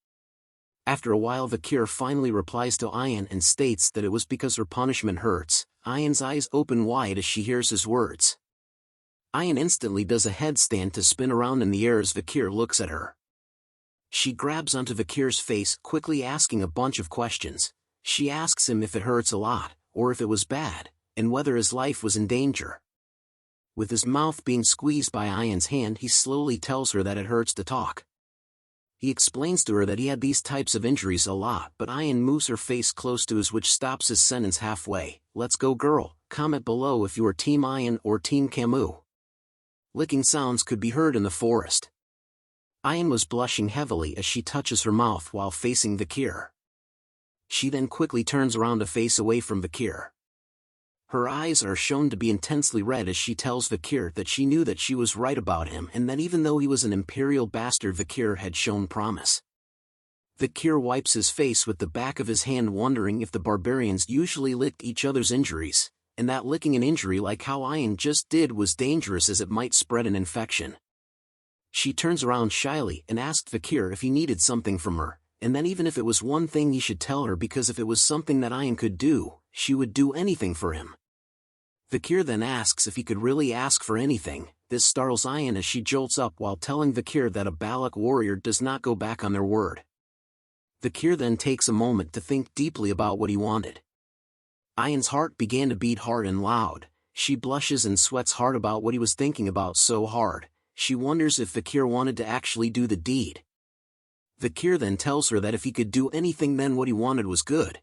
After a while Vikir finally replies to Ayan and states that it was because her punishment hurts. Ayan's eyes open wide as she hears his words. Ayan instantly does a headstand to spin around in the air as Vikir looks at her. She grabs onto Vikir's face, quickly asking a bunch of questions. She asks him if it hurts a lot, or if it was bad, and whether his life was in danger. With his mouth being squeezed by Ayan's hand, he slowly tells her that it hurts to talk. He explains to her that he had these types of injuries a lot, but Ayan moves her face close to his, which stops his sentence halfway. Let's go, girl. Comment below if you are Team Ayan or Team Camus. Licking sounds could be heard in the forest. Ayan was blushing heavily as she touches her mouth while facing Vikir. She then quickly turns around to face away from Vikir. Her eyes are shown to be intensely red as she tells Vikir that she knew that she was right about him and that even though he was an imperial bastard, Vikir had shown promise. Vikir wipes his face with the back of his hand, wondering if the barbarians usually licked each other's injuries, and that licking an injury like how Ayan just did was dangerous as it might spread an infection. She turns around shyly and asked Vikir if he needed something from her, and then even if it was one thing he should tell her, because if it was something that Ayan could do, she would do anything for him. Vikir then asks if he could really ask for anything. This startles Ayan as she jolts up while telling Vikir that a Balak warrior does not go back on their word. Vikir then takes a moment to think deeply about what he wanted. Ayan's heart began to beat hard and loud. She blushes and sweats hard about what he was thinking about so hard. She wonders if Vikir wanted to actually do the deed. Vikir then tells her that if he could do anything, then what he wanted was good.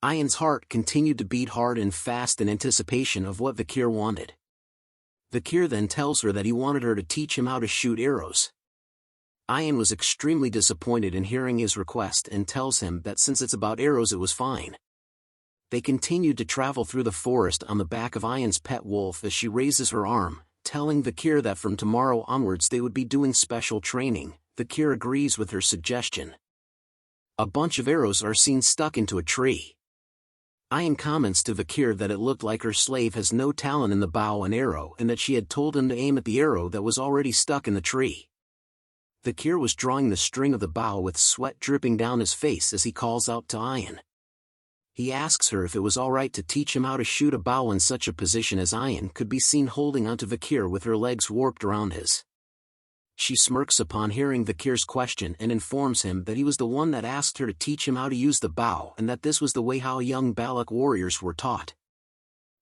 Ayan's heart continued to beat hard and fast in anticipation of what Vikir wanted. Vikir then tells her that he wanted her to teach him how to shoot arrows. Ayan was extremely disappointed in hearing his request and tells him that since it's about arrows it was fine. They continued to travel through the forest on the back of Ayan's pet wolf as she raises her arm, telling Vikir that from tomorrow onwards they would be doing special training. Vikir agrees with her suggestion. A bunch of arrows are seen stuck into a tree. Ayan comments to Vikir that it looked like her slave has no talent in the bow and arrow and that she had told him to aim at the arrow that was already stuck in the tree. Vikir was drawing the string of the bow with sweat dripping down his face as he calls out to Ayan. He asks her if it was alright to teach him how to shoot a bow in such a position as Ian could be seen holding onto Vikir with her legs warped around his. She smirks upon hearing Vikir's question and informs him that he was the one that asked her to teach him how to use the bow and that this was the way how young Balak warriors were taught.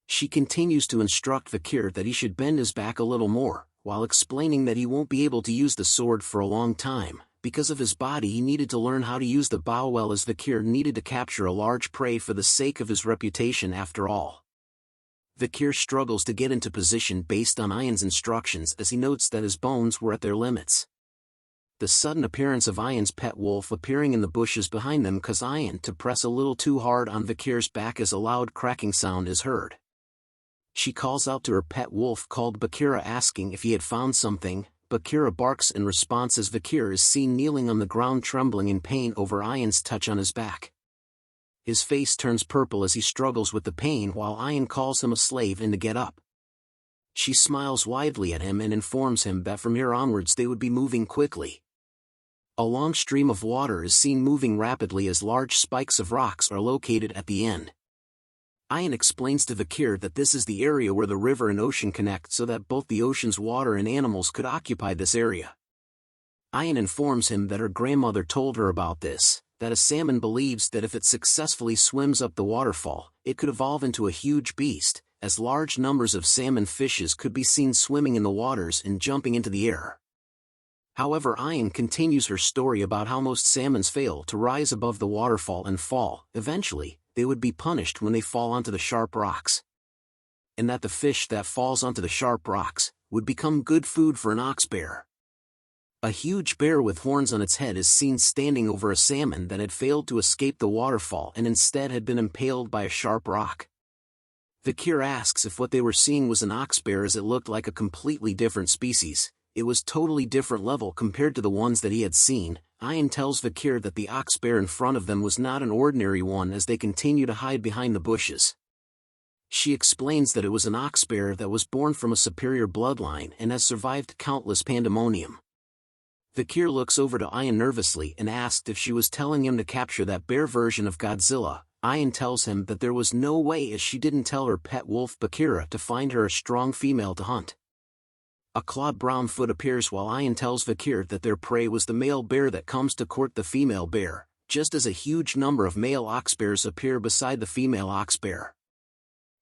She continues to instruct Vikir that he should bend his back a little more, while explaining that he won't be able to use the sword for a long time. Because of his body he needed to learn how to use the bow well, as Vikir needed to capture a large prey for the sake of his reputation after all. Vikir struggles to get into position based on Ian's instructions as he notes that his bones were at their limits. The sudden appearance of Ian's pet wolf appearing in the bushes behind them causes Ian to press a little too hard on Vikir's back as a loud cracking sound is heard. She calls out to her pet wolf called Bakira asking if he had found something. Bakira barks in response as Vikir is seen kneeling on the ground trembling in pain over Ian's touch on his back. His face turns purple as he struggles with the pain while Ian calls him a slave and to get up. She smiles widely at him and informs him that from here onwards they would be moving quickly. A long stream of water is seen moving rapidly as large spikes of rocks are located at the end. Ian explains to Vikir that this is the area where the river and ocean connect so that both the ocean's water and animals could occupy this area. Ian informs him that her grandmother told her about this, that a salmon believes that if it successfully swims up the waterfall, it could evolve into a huge beast, as large numbers of salmon fishes could be seen swimming in the waters and jumping into the air. However, Ian continues her story about how most salmons fail to rise above the waterfall and fall. Eventually, they would be punished when they fall onto the sharp rocks. And that the fish that falls onto the sharp rocks would become good food for an ox bear. A huge bear with horns on its head is seen standing over a salmon that had failed to escape the waterfall and instead had been impaled by a sharp rock. Vikir asks if what they were seeing was an ox bear as it looked like a completely different species. It was totally different level compared to the ones that he had seen. Ian tells Vikir that the ox bear in front of them was not an ordinary one as they continue to hide behind the bushes. She explains that it was an ox bear that was born from a superior bloodline and has survived countless pandemonium. Vikir looks over to Ian nervously and asked if she was telling him to capture that bear version of Godzilla. Ian tells him that there was no way as she didn't tell her pet wolf Bakira to find her a strong female to hunt. A clawed brown foot appears while Ian tells Vikir that their prey was the male bear that comes to court the female bear, just as a huge number of male ox bears appear beside the female ox bear.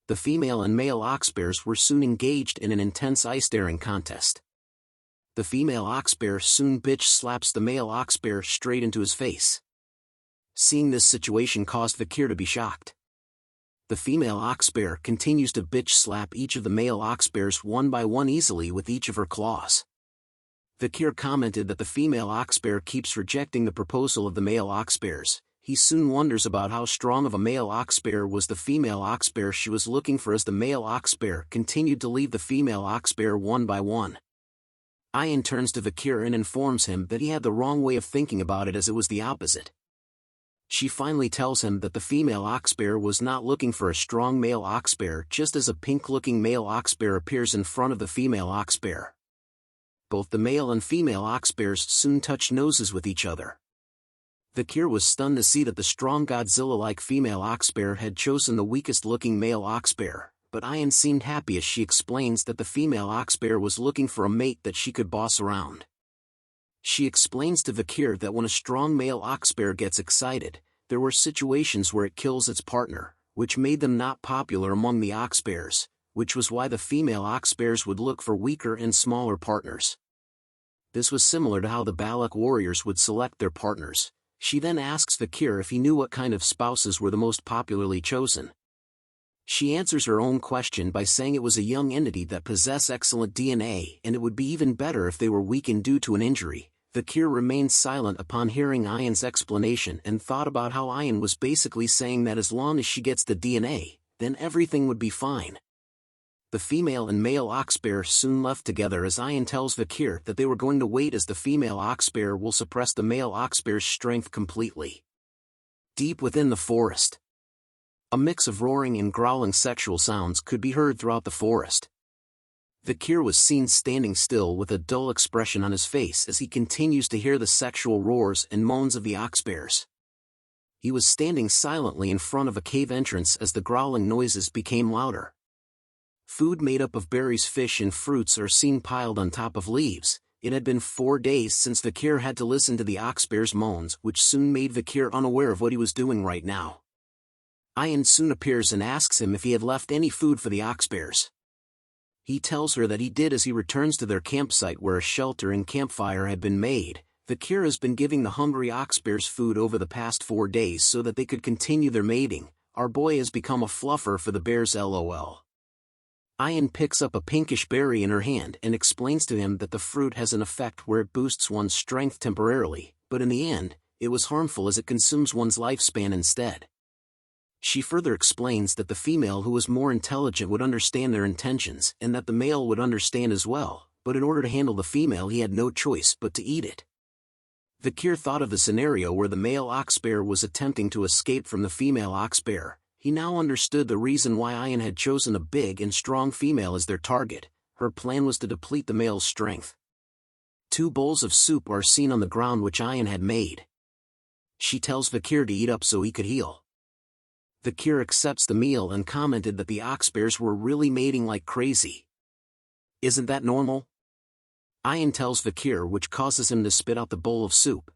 The female and male ox bears were soon engaged in an intense eye-staring contest. The female ox bear soon bitch slaps the male ox bear straight into his face. Seeing this situation caused Vikir to be shocked. The female ox bear continues to bitch slap each of the male ox bears one by one easily with each of her claws. Vikir commented that the female ox bear keeps rejecting the proposal of the male ox bears. He soon wonders about how strong of a male ox bear was the female ox bear she was looking for as the male ox bear continued to leave the female ox bear one by one. Ian turns to Vikir and informs him that he had the wrong way of thinking about it as it was the opposite. She finally tells him that the female ox bear was not looking for a strong male ox bear just as a pink-looking male ox bear appears in front of the female ox bear. Both the male and female ox bears soon touch noses with each other. Vikir was stunned to see that the strong Godzilla-like female ox bear had chosen the weakest-looking male ox bear, but Ian seemed happy as she explains that the female ox bear was looking for a mate that she could boss around. She explains to Vikir that when a strong male ox bear gets excited, there were situations where it kills its partner, which made them not popular among the ox bears, which was why the female ox bears would look for weaker and smaller partners. This was similar to how the Balak warriors would select their partners. She then asks Vikir if he knew what kind of spouses were the most popularly chosen. She answers her own question by saying it was a young entity that possessed excellent DNA and it would be even better if they were weakened due to an injury. Vikir remained silent upon hearing Ian's explanation and thought about how Ian was basically saying that as long as she gets the DNA, then everything would be fine. The female and male ox bear soon left together as Ian tells Vikir that they were going to wait as the female ox bear will suppress the male ox bear's strength completely. Deep within the forest, a mix of roaring and growling sexual sounds could be heard throughout the forest. Vikir was seen standing still with a dull expression on his face as he continues to hear the sexual roars and moans of the ox bears. He was standing silently in front of a cave entrance as the growling noises became louder. Food made up of berries, fish and fruits are seen piled on top of leaves. It had been 4 days since Vikir had to listen to the oxbear's moans, which soon made Vikir unaware of what he was doing right now. Ian soon appears and asks him if he had left any food for the oxbears. He tells her that he did as he returns to their campsite where a shelter and campfire had been made. Vikir has been giving the hungry oxbears food over the past 4 days so that they could continue their mating. Our boy has become a fluffer for the bears, lol. Ian picks up a pinkish berry in her hand and explains to him that the fruit has an effect where it boosts one's strength temporarily, but in the end, it was harmful as it consumes one's lifespan instead. She further explains that the female who was more intelligent would understand their intentions and that the male would understand as well, but in order to handle the female he had no choice but to eat it. Vikir thought of the scenario where the male oxbear was attempting to escape from the female oxbear. He now understood the reason why Ian had chosen a big and strong female as their target. Her plan was to deplete the male's strength. 2 bowls of soup are seen on the ground which Ian had made. She tells Vikir to eat up so he could heal. Vikir accepts the meal and commented that the oxbears were really mating like crazy. Isn't that normal? Ian tells Vikir, which causes him to spit out the bowl of soup.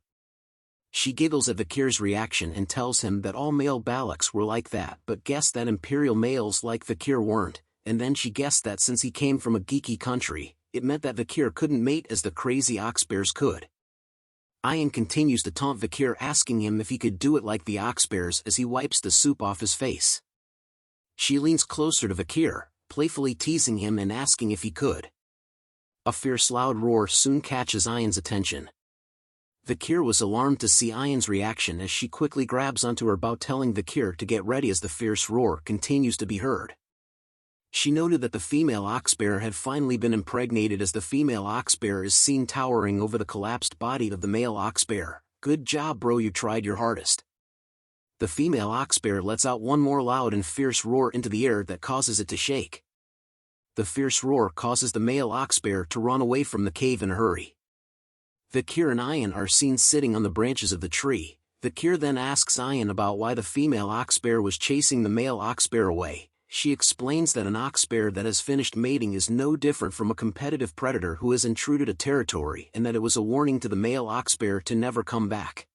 She giggles at Vikir's reaction and tells him that all male Balaks were like that, but guessed that imperial males like Vikir weren't, and then she guessed that since he came from a geeky country, it meant that Vikir couldn't mate as the crazy oxbears could. Ian continues to taunt Vikir, asking him if he could do it like the oxbears as he wipes the soup off his face. She leans closer to Vikir, playfully teasing him and asking if he could. A fierce loud roar soon catches Ian's attention. Vikir was alarmed to see Ian's reaction as she quickly grabs onto her bow, telling Vikir to get ready as the fierce roar continues to be heard. She noted that the female oxbear had finally been impregnated as the female oxbear is seen towering over the collapsed body of the male oxbear. Good job bro, you tried your hardest. The female oxbear lets out one more loud and fierce roar into the air that causes it to shake. The fierce roar causes the male oxbear to run away from the cave in a hurry. Vikir and Ian are seen sitting on the branches of the tree. Vikir then asks Ian about why the female oxbear was chasing the male oxbear away. She explains that an oxbear that has finished mating is no different from a competitive predator who has intruded a territory and that it was a warning to the male oxbear to never come back.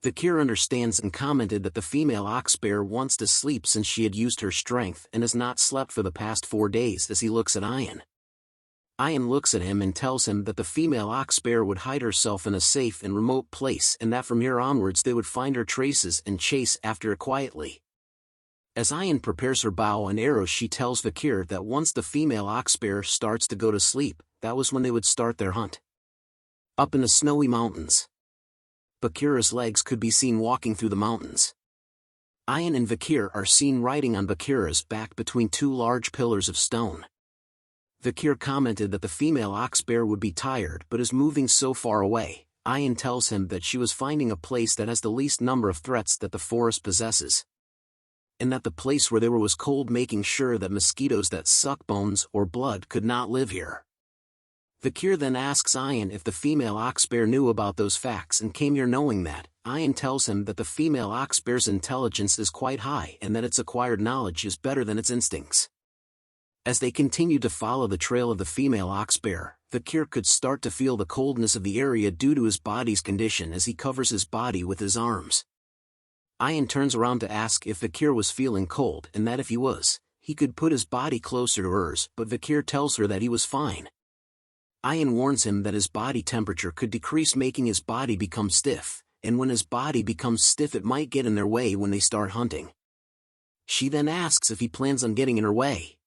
Vikir understands and commented that the female oxbear wants to sleep since she had used her strength and has not slept for the past 4 days as he looks at Ian. Ian looks at him and tells him that the female oxbear would hide herself in a safe and remote place and that from here onwards they would find her traces and chase after her quietly. As Ian prepares her bow and arrows, she tells Vikir that once the female oxbear starts to go to sleep, that was when they would start their hunt. Up in the snowy mountains, Vikir's legs could be seen walking through the mountains. Ian and Vikir are seen riding on Vikir's back between 2 large pillars of stone. Vikir commented that the female oxbear would be tired but is moving so far away. Ian tells him that she was finding a place that has the least number of threats that the forest possesses, and that the place where they were was cold, making sure that mosquitoes that suck bones or blood could not live here. Vikir then asks Ian if the female oxbear knew about those facts and came here knowing that. Ian tells him that the female oxbear's intelligence is quite high and that its acquired knowledge is better than its instincts. As they continued to follow the trail of the female oxbear, Vikir could start to feel the coldness of the area due to his body's condition as he covers his body with his arms. Ian turns around to ask if Vikir was feeling cold and that if he was, he could put his body closer to hers, but Vikir tells her that he was fine. Ian warns him that his body temperature could decrease, making his body become stiff, and when his body becomes stiff it might get in their way when they start hunting. She then asks if he plans on getting in her way.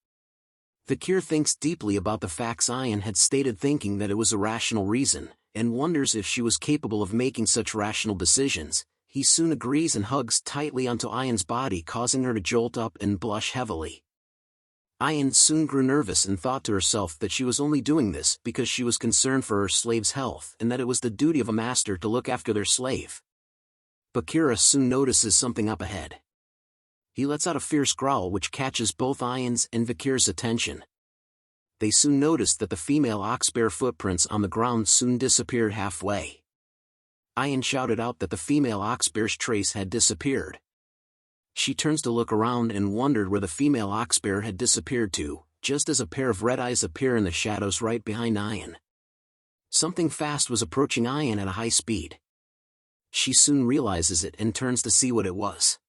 Vikir thinks deeply about the facts Ian had stated, thinking that it was a rational reason, and wonders if she was capable of making such rational decisions. He soon agrees and hugs tightly onto Ian's body, causing her to jolt up and blush heavily. Ian soon grew nervous and thought to herself that she was only doing this because she was concerned for her slave's health and that it was the duty of a master to look after their slave. Bakira soon notices something up ahead. He lets out a fierce growl which catches both Ian's and Vikir's attention. They soon noticed that the female oxbear footprints on the ground soon disappeared halfway. Ayan shouted out that the female oxbear's trace had disappeared. She turns to look around and wondered where the female oxbear had disappeared to, just as a pair of red eyes appear in the shadows right behind Ayan. Something fast was approaching Ayan at a high speed. She soon realizes it and turns to see what it was.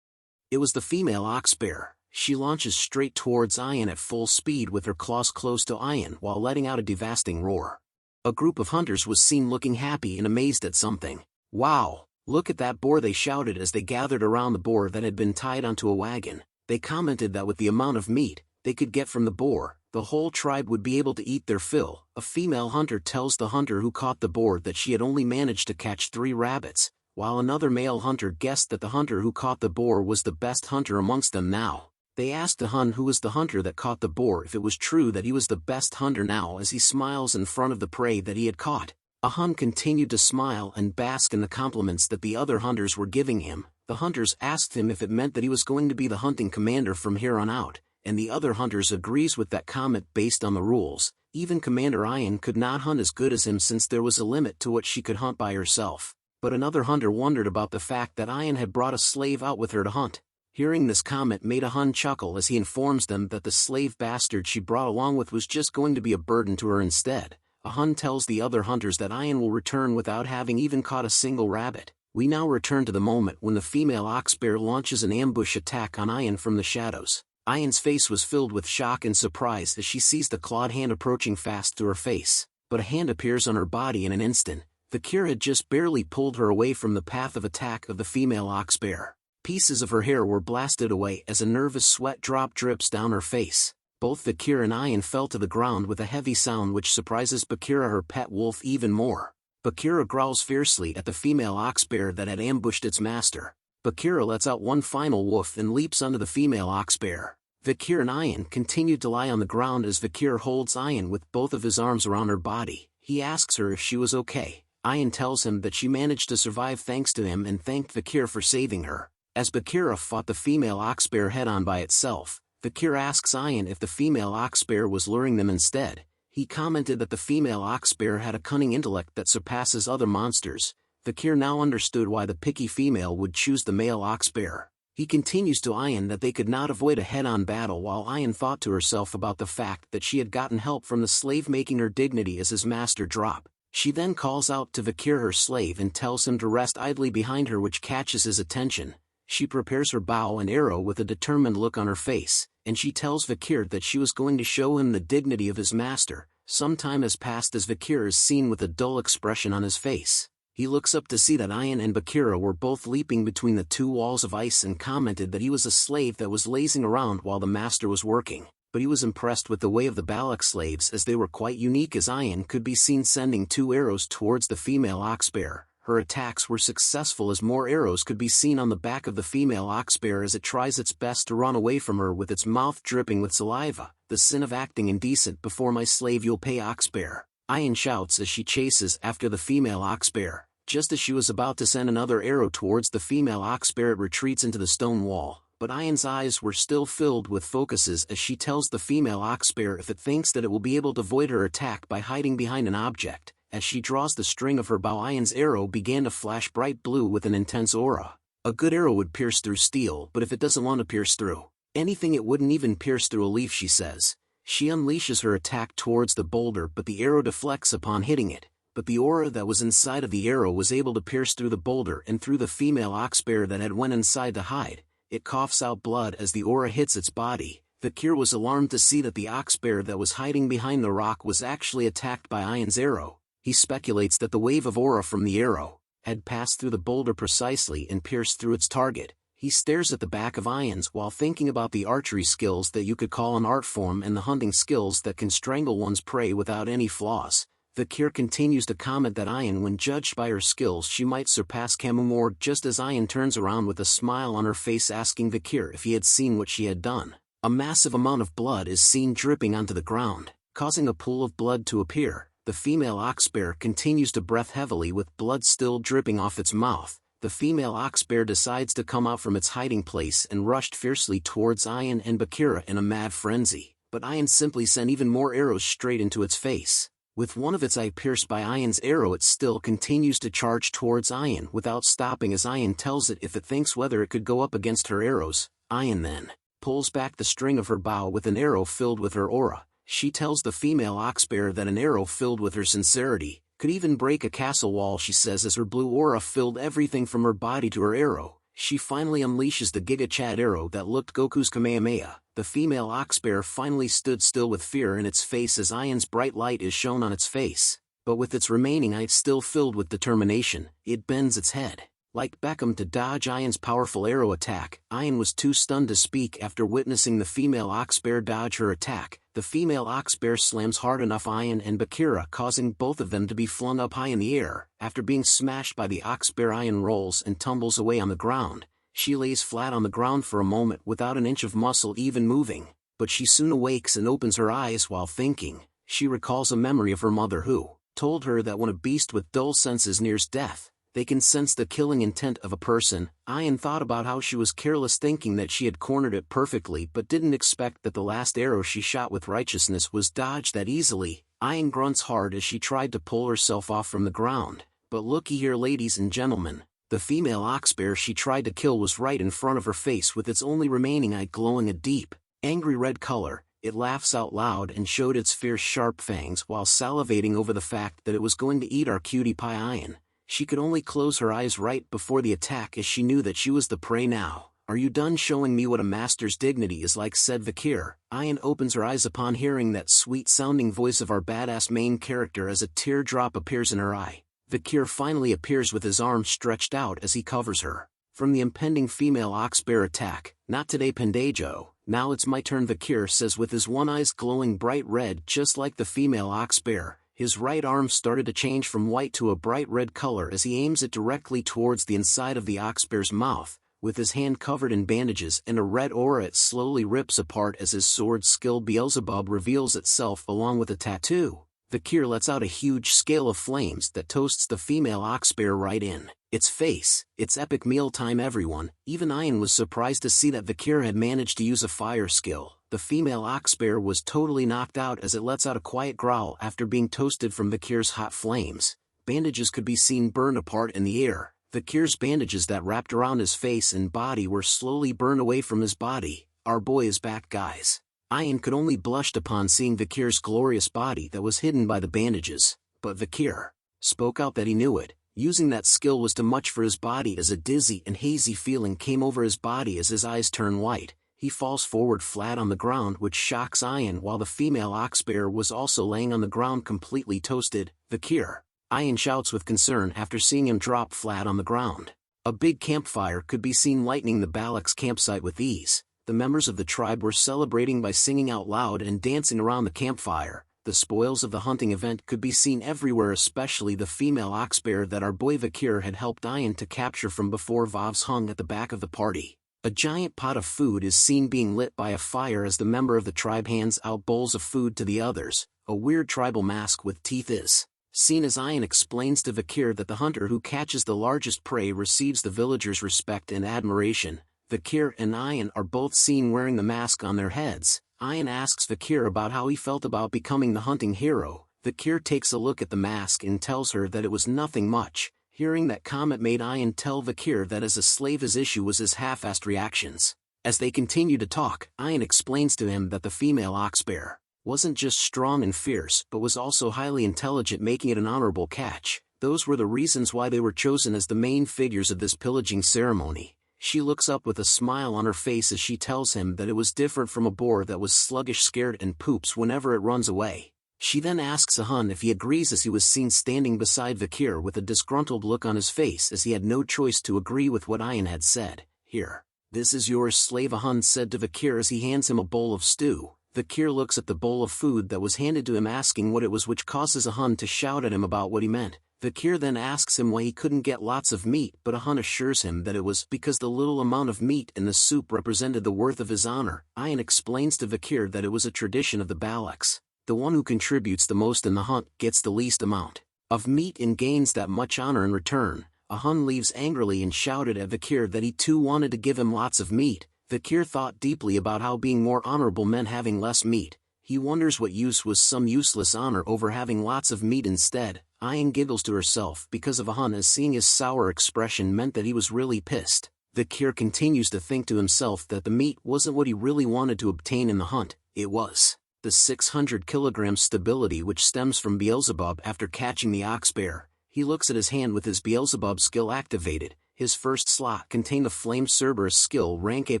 It was the female oxbear. She launches straight towards Ayan at full speed with her claws close to Ayan while letting out a devastating roar. A group of hunters was seen looking happy and amazed at something. "Wow, look at that boar," they shouted as they gathered around the boar that had been tied onto a wagon. They commented that with the amount of meat they could get from the boar, the whole tribe would be able to eat their fill. A female hunter tells the hunter who caught the boar that she had only managed to catch 3 rabbits, while another male hunter guessed that the hunter who caught the boar was the best hunter amongst them now. They asked the Hun who was the hunter that caught the boar if it was true that he was the best hunter now as he smiles in front of the prey that he had caught. A Hun continued to smile and bask in the compliments that the other hunters were giving him. The hunters asked him if it meant that he was going to be the hunting commander from here on out, and the other hunters agrees with that comment based on the rules. Even Commander Ayan could not hunt as good as him since there was a limit to what she could hunt by herself. But another hunter wondered about the fact that Ayan had brought a slave out with her to hunt. Hearing this comment made a Hun chuckle as he informs them that the slave bastard she brought along with was just going to be a burden to her instead. A Hun tells the other hunters that Ayan will return without having even caught a single rabbit. We now return to the moment when the female oxbear launches an ambush attack on Ayan from the shadows. Ayan's face was filled with shock and surprise as she sees the clawed hand approaching fast through her face. But a hand appears on her body in an instant. Vikir had just barely pulled her away from the path of attack of the female oxbear. Pieces of her hair were blasted away as a nervous sweat drop drips down her face. Both Vikir and Ayan fell to the ground with a heavy sound which surprises Bakira, her pet wolf, even more. Bakira growls fiercely at the female oxbear that had ambushed its master. Bakira lets out one final woof and leaps onto the female oxbear. Vikir and Ayan continued to lie on the ground as Vikir holds Ayan with both of his arms around her body. He asks her if she was okay. Ayan tells him that she managed to survive thanks to him and thanked Vikir for saving her. As Bakira fought the female oxbear head-on by itself, Vikir asks Ayan if the female oxbear was luring them instead. He commented that the female oxbear had a cunning intellect that surpasses other monsters. Vikir now understood why the picky female would choose the male oxbear. He continues to Ayan that they could not avoid a head-on battle while Ayan thought to herself about the fact that she had gotten help from the slave making her dignity as his master drop. She then calls out to Vikir, her slave, and tells him to rest idly behind her, which catches his attention. She prepares her bow and arrow with a determined look on her face, and she tells Vikir that she was going to show him the dignity of his master. Some time has passed as Vikir is seen with a dull expression on his face. He looks up to see that Ayan and Bakira were both leaping between the 2 walls of ice and commented that he was a slave that was lazing around while the master was working. But he was impressed with the way of the Balak slaves as they were quite unique, as Ayan could be seen sending 2 arrows towards the female oxbear. Her attacks were successful as more arrows could be seen on the back of the female oxbear as it tries its best to run away from her with its mouth dripping with saliva. "The sin of acting indecent before my slave you'll pay, oxbear," Ayan shouts as she chases after the female oxbear. Just as she was about to send another arrow towards the female oxbear, it retreats into the stone wall. But Ayan's eyes were still filled with focuses as she tells the female oxbear if it thinks that it will be able to avoid her attack by hiding behind an object. As she draws the string of her bow, Ayan's arrow began to flash bright blue with an intense aura. A good arrow would pierce through steel, but if it doesn't want to pierce through anything, it wouldn't even pierce through a leaf, she says. She unleashes her attack towards the boulder, but the arrow deflects upon hitting it. But the aura that was inside of the arrow was able to pierce through the boulder and through the female oxbear that had went inside to hide. It coughs out blood as the aura hits its body. Vikir was alarmed to see that the oxbear that was hiding behind the rock was actually attacked by Ayan's arrow. He speculates that the wave of aura from the arrow had passed through the boulder precisely and pierced through its target. He stares at the back of Ayan's while thinking about the archery skills that you could call an art form and the hunting skills that can strangle one's prey without any flaws. Vikir continues to comment that Ayan, when judged by her skills, she might surpass Camus Morgue, just as Ayan turns around with a smile on her face asking Vikir if he had seen what she had done. A massive amount of blood is seen dripping onto the ground, causing a pool of blood to appear. The female oxbear continues to breath heavily with blood still dripping off its mouth. The female oxbear decides to come out from its hiding place and rushed fiercely towards Ayan and Bakira in a mad frenzy, but Ayan simply sent even more arrows straight into its face. With one of its eye pierced by Ian's arrow, it still continues to charge towards Ian without stopping as Ian tells it if it thinks whether it could go up against her arrows. Ian then pulls back the string of her bow with an arrow filled with her aura. She tells the female oxbear that an arrow filled with her sincerity could even break a castle wall, she says, as her blue aura filled everything from her body to her arrow. She finally unleashes the Giga Chad arrow that looked Goku's Kamehameha. The female oxbear finally stood still with fear in its face as Ian's bright light is shown on its face, but with its remaining eye still filled with determination, it bends its head, like Beckham, to dodge Ian's powerful arrow attack. Ian was too stunned to speak after witnessing the female oxbear dodge her attack. The female oxbear slams hard enough Ian and Bakira, causing both of them to be flung up high in the air. After being smashed by the oxbear, Ian rolls and tumbles away on the ground. She lays flat on the ground for a moment without an inch of muscle even moving, but she soon awakes and opens her eyes while thinking. She recalls a memory of her mother who told her that when a beast with dull senses nears death, they can sense the killing intent of a person. Ian thought about how she was careless, thinking that she had cornered it perfectly, but didn't expect that the last arrow she shot with righteousness was dodged that easily. Ian grunts hard as she tried to pull herself off from the ground. But looky here, ladies and gentlemen, the female oxbear she tried to kill was right in front of her face, with its only remaining eye glowing a deep, angry red color. It laughs out loud and showed its fierce sharp fangs while salivating over the fact that it was going to eat our cutie pie Ian. She could only close her eyes right before the attack as she knew that she was the prey now. "Are you done showing me what a master's dignity is like?" said Vikir. Ian opens her eyes upon hearing that sweet-sounding voice of our badass main character as a teardrop appears in her eye. Vikir finally appears with his arms stretched out as he covers her from the impending female oxbear attack. "Not today, Pendejo. Now it's my turn," Vikir says with his one eye glowing bright red just like the female oxbear. His right arm started to change from white to a bright red color as he aims it directly towards the inside of the oxbear's mouth. With his hand covered in bandages and a red aura, it slowly rips apart as his sword skill Beelzebub reveals itself along with a tattoo. Vikir lets out a huge scale of flames that toasts the female oxbear right in its face. It's epic mealtime, everyone. Even Ian was surprised to see that Vikir had managed to use a fire skill. The female oxbear was totally knocked out as it lets out a quiet growl after being toasted from Vikir's hot flames. Bandages could be seen burned apart in the air. Vikir's bandages that wrapped around his face and body were slowly burned away from his body. "Our boy is back, guys." Ian could only blushed upon seeing Vikir's glorious body that was hidden by the bandages, but Vikir spoke out that he knew it. Using that skill was too much for his body as a dizzy and hazy feeling came over his body as his eyes turn white. He falls forward flat on the ground, which shocks Ian, while the female oxbear was also laying on the ground completely toasted. "Vikir!" Ian shouts with concern after seeing him drop flat on the ground. A big campfire could be seen lighting the Balak's campsite with ease. The members of the tribe were celebrating by singing out loud and dancing around the campfire. The spoils of the hunting event could be seen everywhere, especially the female oxbear that our boy Vikir had helped Ian to capture from before. Vovs hung at the back of the party. A giant pot of food is seen being lit by a fire as the member of the tribe hands out bowls of food to the others. A weird tribal mask with teeth is seen as Ian explains to Vikir that the hunter who catches the largest prey receives the villagers' respect and admiration. Vikir and Ian are both seen wearing the mask on their heads. Ian asks Vikir about how he felt about becoming the hunting hero. Vikir takes a look at the mask and tells her that it was nothing much. Hearing that comment made Ian tell Vikir that as a slave his issue was his half-assed reactions. As they continue to talk, Ian explains to him that the female oxbear wasn't just strong and fierce but was also highly intelligent, making it an honorable catch. Those were the reasons why they were chosen as the main figures of this pillaging ceremony. She looks up with a smile on her face as she tells him that it was different from a boar that was sluggish, scared, and poops whenever it runs away. She then asks Ahun if he agrees as he was seen standing beside Vikir with a disgruntled look on his face as he had no choice to agree with what Ian had said. "Here, this is yours, slave," Ahun said to Vikir as he hands him a bowl of stew. Vikir looks at the bowl of food that was handed to him, asking what it was, which causes Ahun to shout at him about what he meant. Vikir then asks him why he couldn't get lots of meat, but Ahun assures him that it was because the little amount of meat in the soup represented the worth of his honor. Ian explains to Vikir that it was a tradition of the Balaks. The one who contributes the most in the hunt gets the least amount of meat and gains that much honor in return. Ahun leaves angrily and shouted at Vikir that he too wanted to give him lots of meat. Vikir thought deeply about how being more honorable meant having less meat. He wonders what use was some useless honor over having lots of meat instead. Ayan giggles to herself because of a hun as seeing his sour expression meant that he was really pissed. Vikir continues to think to himself that the meat wasn't what he really wanted to obtain in the hunt, it was the 600 kilogram stability which stems from Beelzebub after catching the ox bear. He looks at his hand with his Beelzebub skill activated. His first slot contained the flame Cerberus skill rank A+,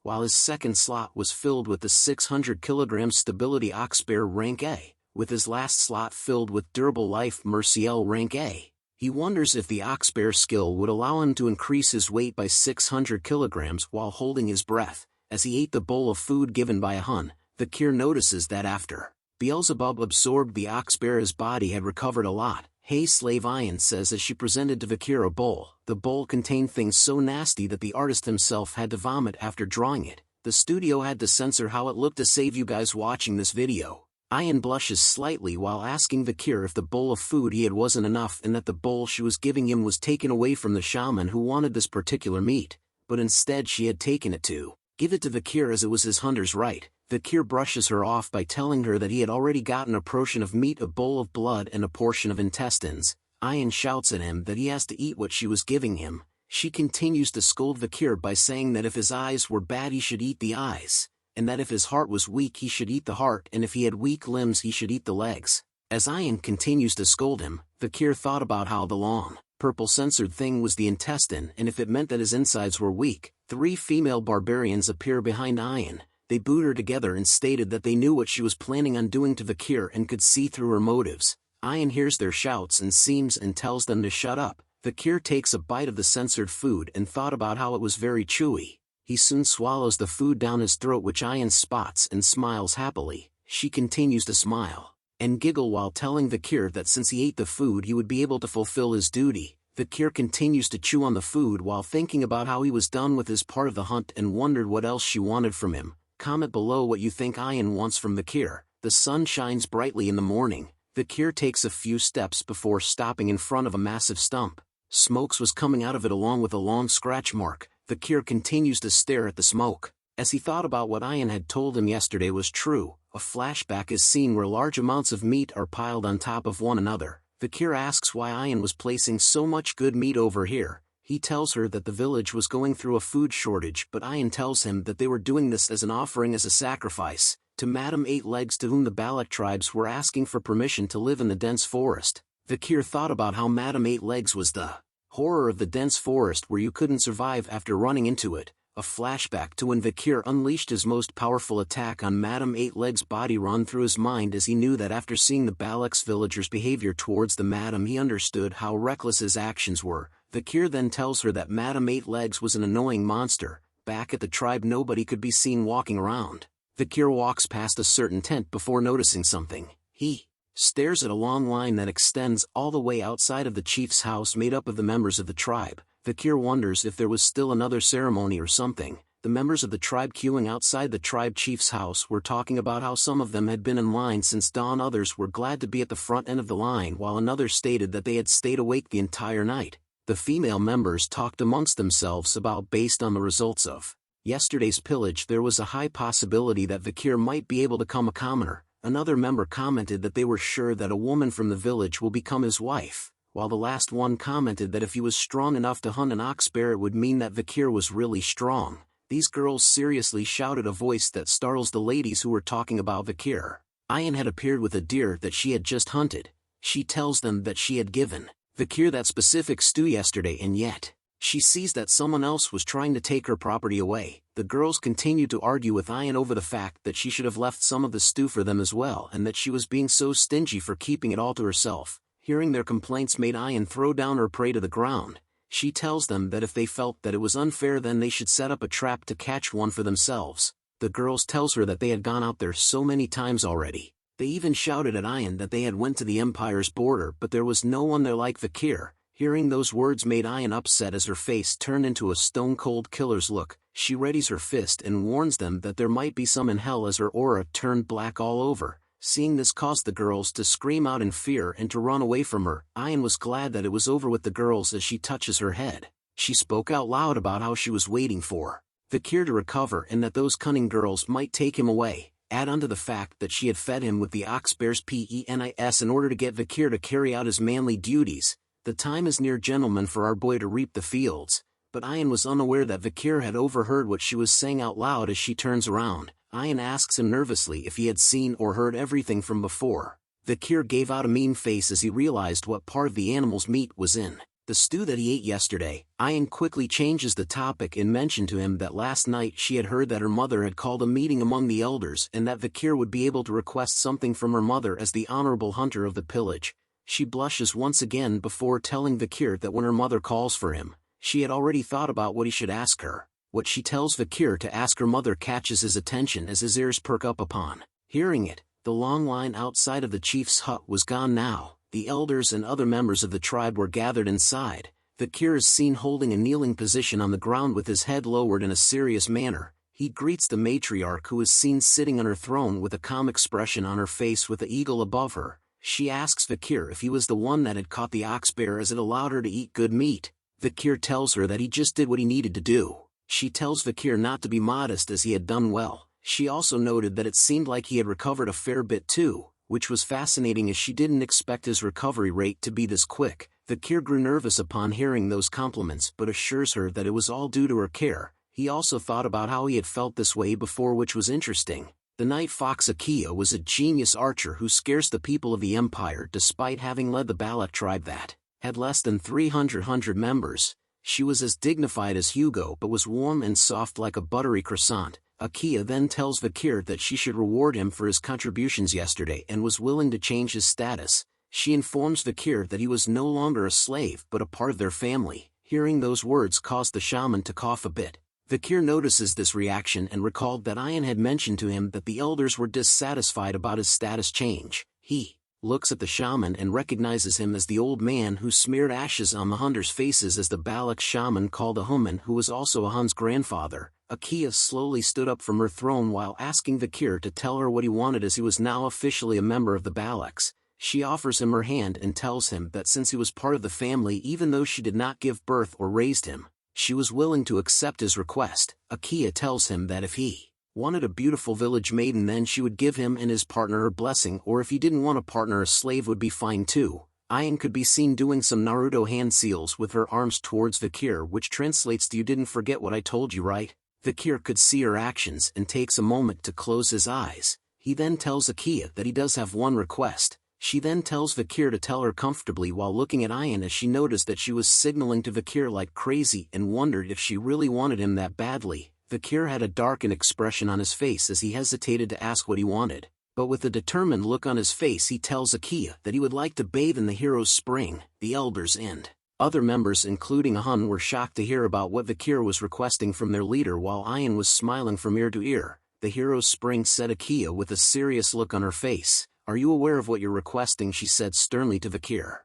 while his second slot was filled with the 600 kilogram stability ox bear rank A, with his last slot filled with durable life Merciel rank A. He wonders if the ox bear skill would allow him to increase his weight by 600 kilograms while holding his breath. As he ate the bowl of food given by a hun, Vikir notices that after Beelzebub absorbed the ox bear his body had recovered a lot. Hey slave, Ayan says as she presented to Vikir a bowl. The bowl contained things so nasty that the artist himself had to vomit after drawing it. The studio had to censor how it looked to save you guys watching this video. Ayan blushes slightly while asking Vikir if the bowl of food he had wasn't enough and that the bowl she was giving him was taken away from the shaman who wanted this particular meat, but instead she had taken it to give it to Vikir as it was his hunter's right. Vikir brushes her off by telling her that he had already gotten a portion of meat, a bowl of blood and a portion of intestines. Ayan shouts at him that he has to eat what she was giving him. She continues to scold Vikir by saying that if his eyes were bad he should eat the eyes, and that if his heart was weak he should eat the heart, and if he had weak limbs he should eat the legs. As Ayan continues to scold him, Vikir thought about how the long, purple censored thing was the intestine, and if it meant that his insides were weak. 3 female barbarians appear behind Ayan. They boot her together and stated that they knew what she was planning on doing to Vikir and could see through her motives. Ayan hears their shouts and seems and tells them to shut up. Vikir takes a bite of the censored food and thought about how it was very chewy. He soon swallows the food down his throat, which Ayan spots and smiles happily. She continues to smile and giggle while telling Vikir that since he ate the food he would be able to fulfill his duty. Vikir continues to chew on the food while thinking about how he was done with his part of the hunt and wondered what else she wanted from him. Comment below what you think Ayan wants from Vikir. The sun shines brightly in the morning. Vikir takes a few steps before stopping in front of a massive stump. Smoke was coming out of it along with a long scratch mark. Vikir continues to stare at the smoke. As he thought about what Ayan had told him yesterday was true, a flashback is seen where large amounts of meat are piled on top of one another. Vikir asks why Ayan was placing so much good meat over here. He tells her that the village was going through a food shortage, but Ayan tells him that they were doing this as an offering, as a sacrifice, to Madame Eight Legs, to whom the Balak tribes were asking for permission to live in the dense forest. Vikir thought about how Madame Eight Legs was the horror of the dense forest where you couldn't survive after running into it. A flashback to when Vikir unleashed his most powerful attack on Madame Eight Legs' body run through his mind as he knew that after seeing the Balak's villagers' behavior towards the Madame he understood how reckless his actions were. Vikir then tells her that Madame Eight Legs was an annoying monster. Back at the tribe nobody could be seen walking around. Vikir walks past a certain tent before noticing something. He stares at a long line that extends all the way outside of the chief's house made up of the members of the tribe. Vikir wonders if there was still another ceremony or something. The members of the tribe queuing outside the tribe chief's house were talking about how some of them had been in line since dawn, others were glad to be at the front end of the line, while another stated that they had stayed awake the entire night. The female members talked amongst themselves about based on the results of yesterday's pillage there was a high possibility that Vikir might be able to become a commoner. Another member commented that they were sure that a woman from the village will become his wife, while the last one commented that if he was strong enough to hunt an ox bear it would mean that Vikir was really strong. These girls seriously shouted a voice that startles the ladies who were talking about Vikir. Ayan had appeared with a deer that she had just hunted. She tells them that she had given Vikir that specific stew yesterday, and yet she sees that someone else was trying to take her property away. The girls continued to argue with Ayan over the fact that she should have left some of the stew for them as well, and that she was being so stingy for keeping it all to herself. Hearing their complaints made Ayan throw down her prey to the ground. She tells them that if they felt that it was unfair then they should set up a trap to catch one for themselves. The girls tells her that they had gone out there so many times already. They even shouted at Ayan that they had went to the Empire's border but there was no one there like Vikir. Hearing those words made Ayan upset as her face turned into a stone-cold killer's look. She readies her fist and warns them that there might be some in hell as her aura turned black all over. Seeing this caused the girls to scream out in fear and to run away from her. Ayan was glad that it was over with the girls as she touches her head. She spoke out loud about how she was waiting for Vikir to recover and that those cunning girls might take him away. Add onto the fact that she had fed him with the ox-bear's penis in order to get Vikir to carry out his manly duties. The time is near, gentlemen, for our boy to reap the fields. But Ian was unaware that Vikir had overheard what she was saying out loud as she turns around. Ian asks him nervously if he had seen or heard everything from before. Vikir gave out a mean face as he realized what part of the animal's meat was in the stew that he ate yesterday. Ian quickly changes the topic and mentioned to him that last night she had heard that her mother had called a meeting among the elders and that Vikir would be able to request something from her mother as the honorable hunter of the pillage. She blushes once again before telling Vikir that when her mother calls for him, she had already thought about what he should ask her. What she tells Vikir to ask her mother catches his attention as his ears perk up upon hearing it. The long line outside of the chief's hut was gone now. The elders and other members of the tribe were gathered inside. Vikir is seen holding a kneeling position on the ground with his head lowered in a serious manner. He greets the matriarch, who is seen sitting on her throne with a calm expression on her face with the eagle above her. She asks Vikir if he was the one that had caught the ox bear as it allowed her to eat good meat. Vikir tells her that he just did what he needed to do. She tells Vikir not to be modest as he had done well. She also noted that it seemed like he had recovered a fair bit too, which was fascinating as she didn't expect his recovery rate to be this quick. Vikir grew nervous upon hearing those compliments but assures her that it was all due to her care. He also thought about how he had felt this way before, which was interesting. The night fox Akia was a genius archer who scares the people of the empire despite having led the Balak tribe that had less than 300 members. She was as dignified as Hugo but was warm and soft like a buttery croissant. Akia then tells Vikir that she should reward him for his contributions yesterday and was willing to change his status. She informs Vikir that he was no longer a slave but a part of their family. Hearing those words caused the shaman to cough a bit. Vikir notices this reaction and recalled that Ian had mentioned to him that the elders were dissatisfied about his status change. He looks at the shaman and recognizes him as the old man who smeared ashes on the hunters' faces as the Balak shaman called a Human, who was also a Hun's grandfather. Akia slowly stood up from her throne while asking Vikir to tell her what he wanted, as he was now officially a member of the Balaks. She offers him her hand and tells him that since he was part of the family, even though she did not give birth or raised him, she was willing to accept his request. Akia tells him that if he wanted a beautiful village maiden, then she would give him and his partner her blessing, or if he didn't want a partner, a slave would be fine too. Ian could be seen doing some Naruto hand seals with her arms towards Vikir, which translates to "You didn't forget what I told you, right?" Vikir could see her actions and takes a moment to close his eyes. He then tells Akia that he does have one request. She then tells Vikir to tell her comfortably while looking at Ian, as she noticed that she was signaling to Vikir like crazy and wondered if she really wanted him that badly. Vikir had a darkened expression on his face as he hesitated to ask what he wanted, but with a determined look on his face he tells Akia that he would like to bathe in the hero's spring. The elders and other members, including a Hun, were shocked to hear about what Vikir was requesting from their leader, while Ian was smiling from ear to ear. "The hero's spring," said Akia with a serious look on her face. "Are you aware of what you're requesting?" she said sternly to Vikir.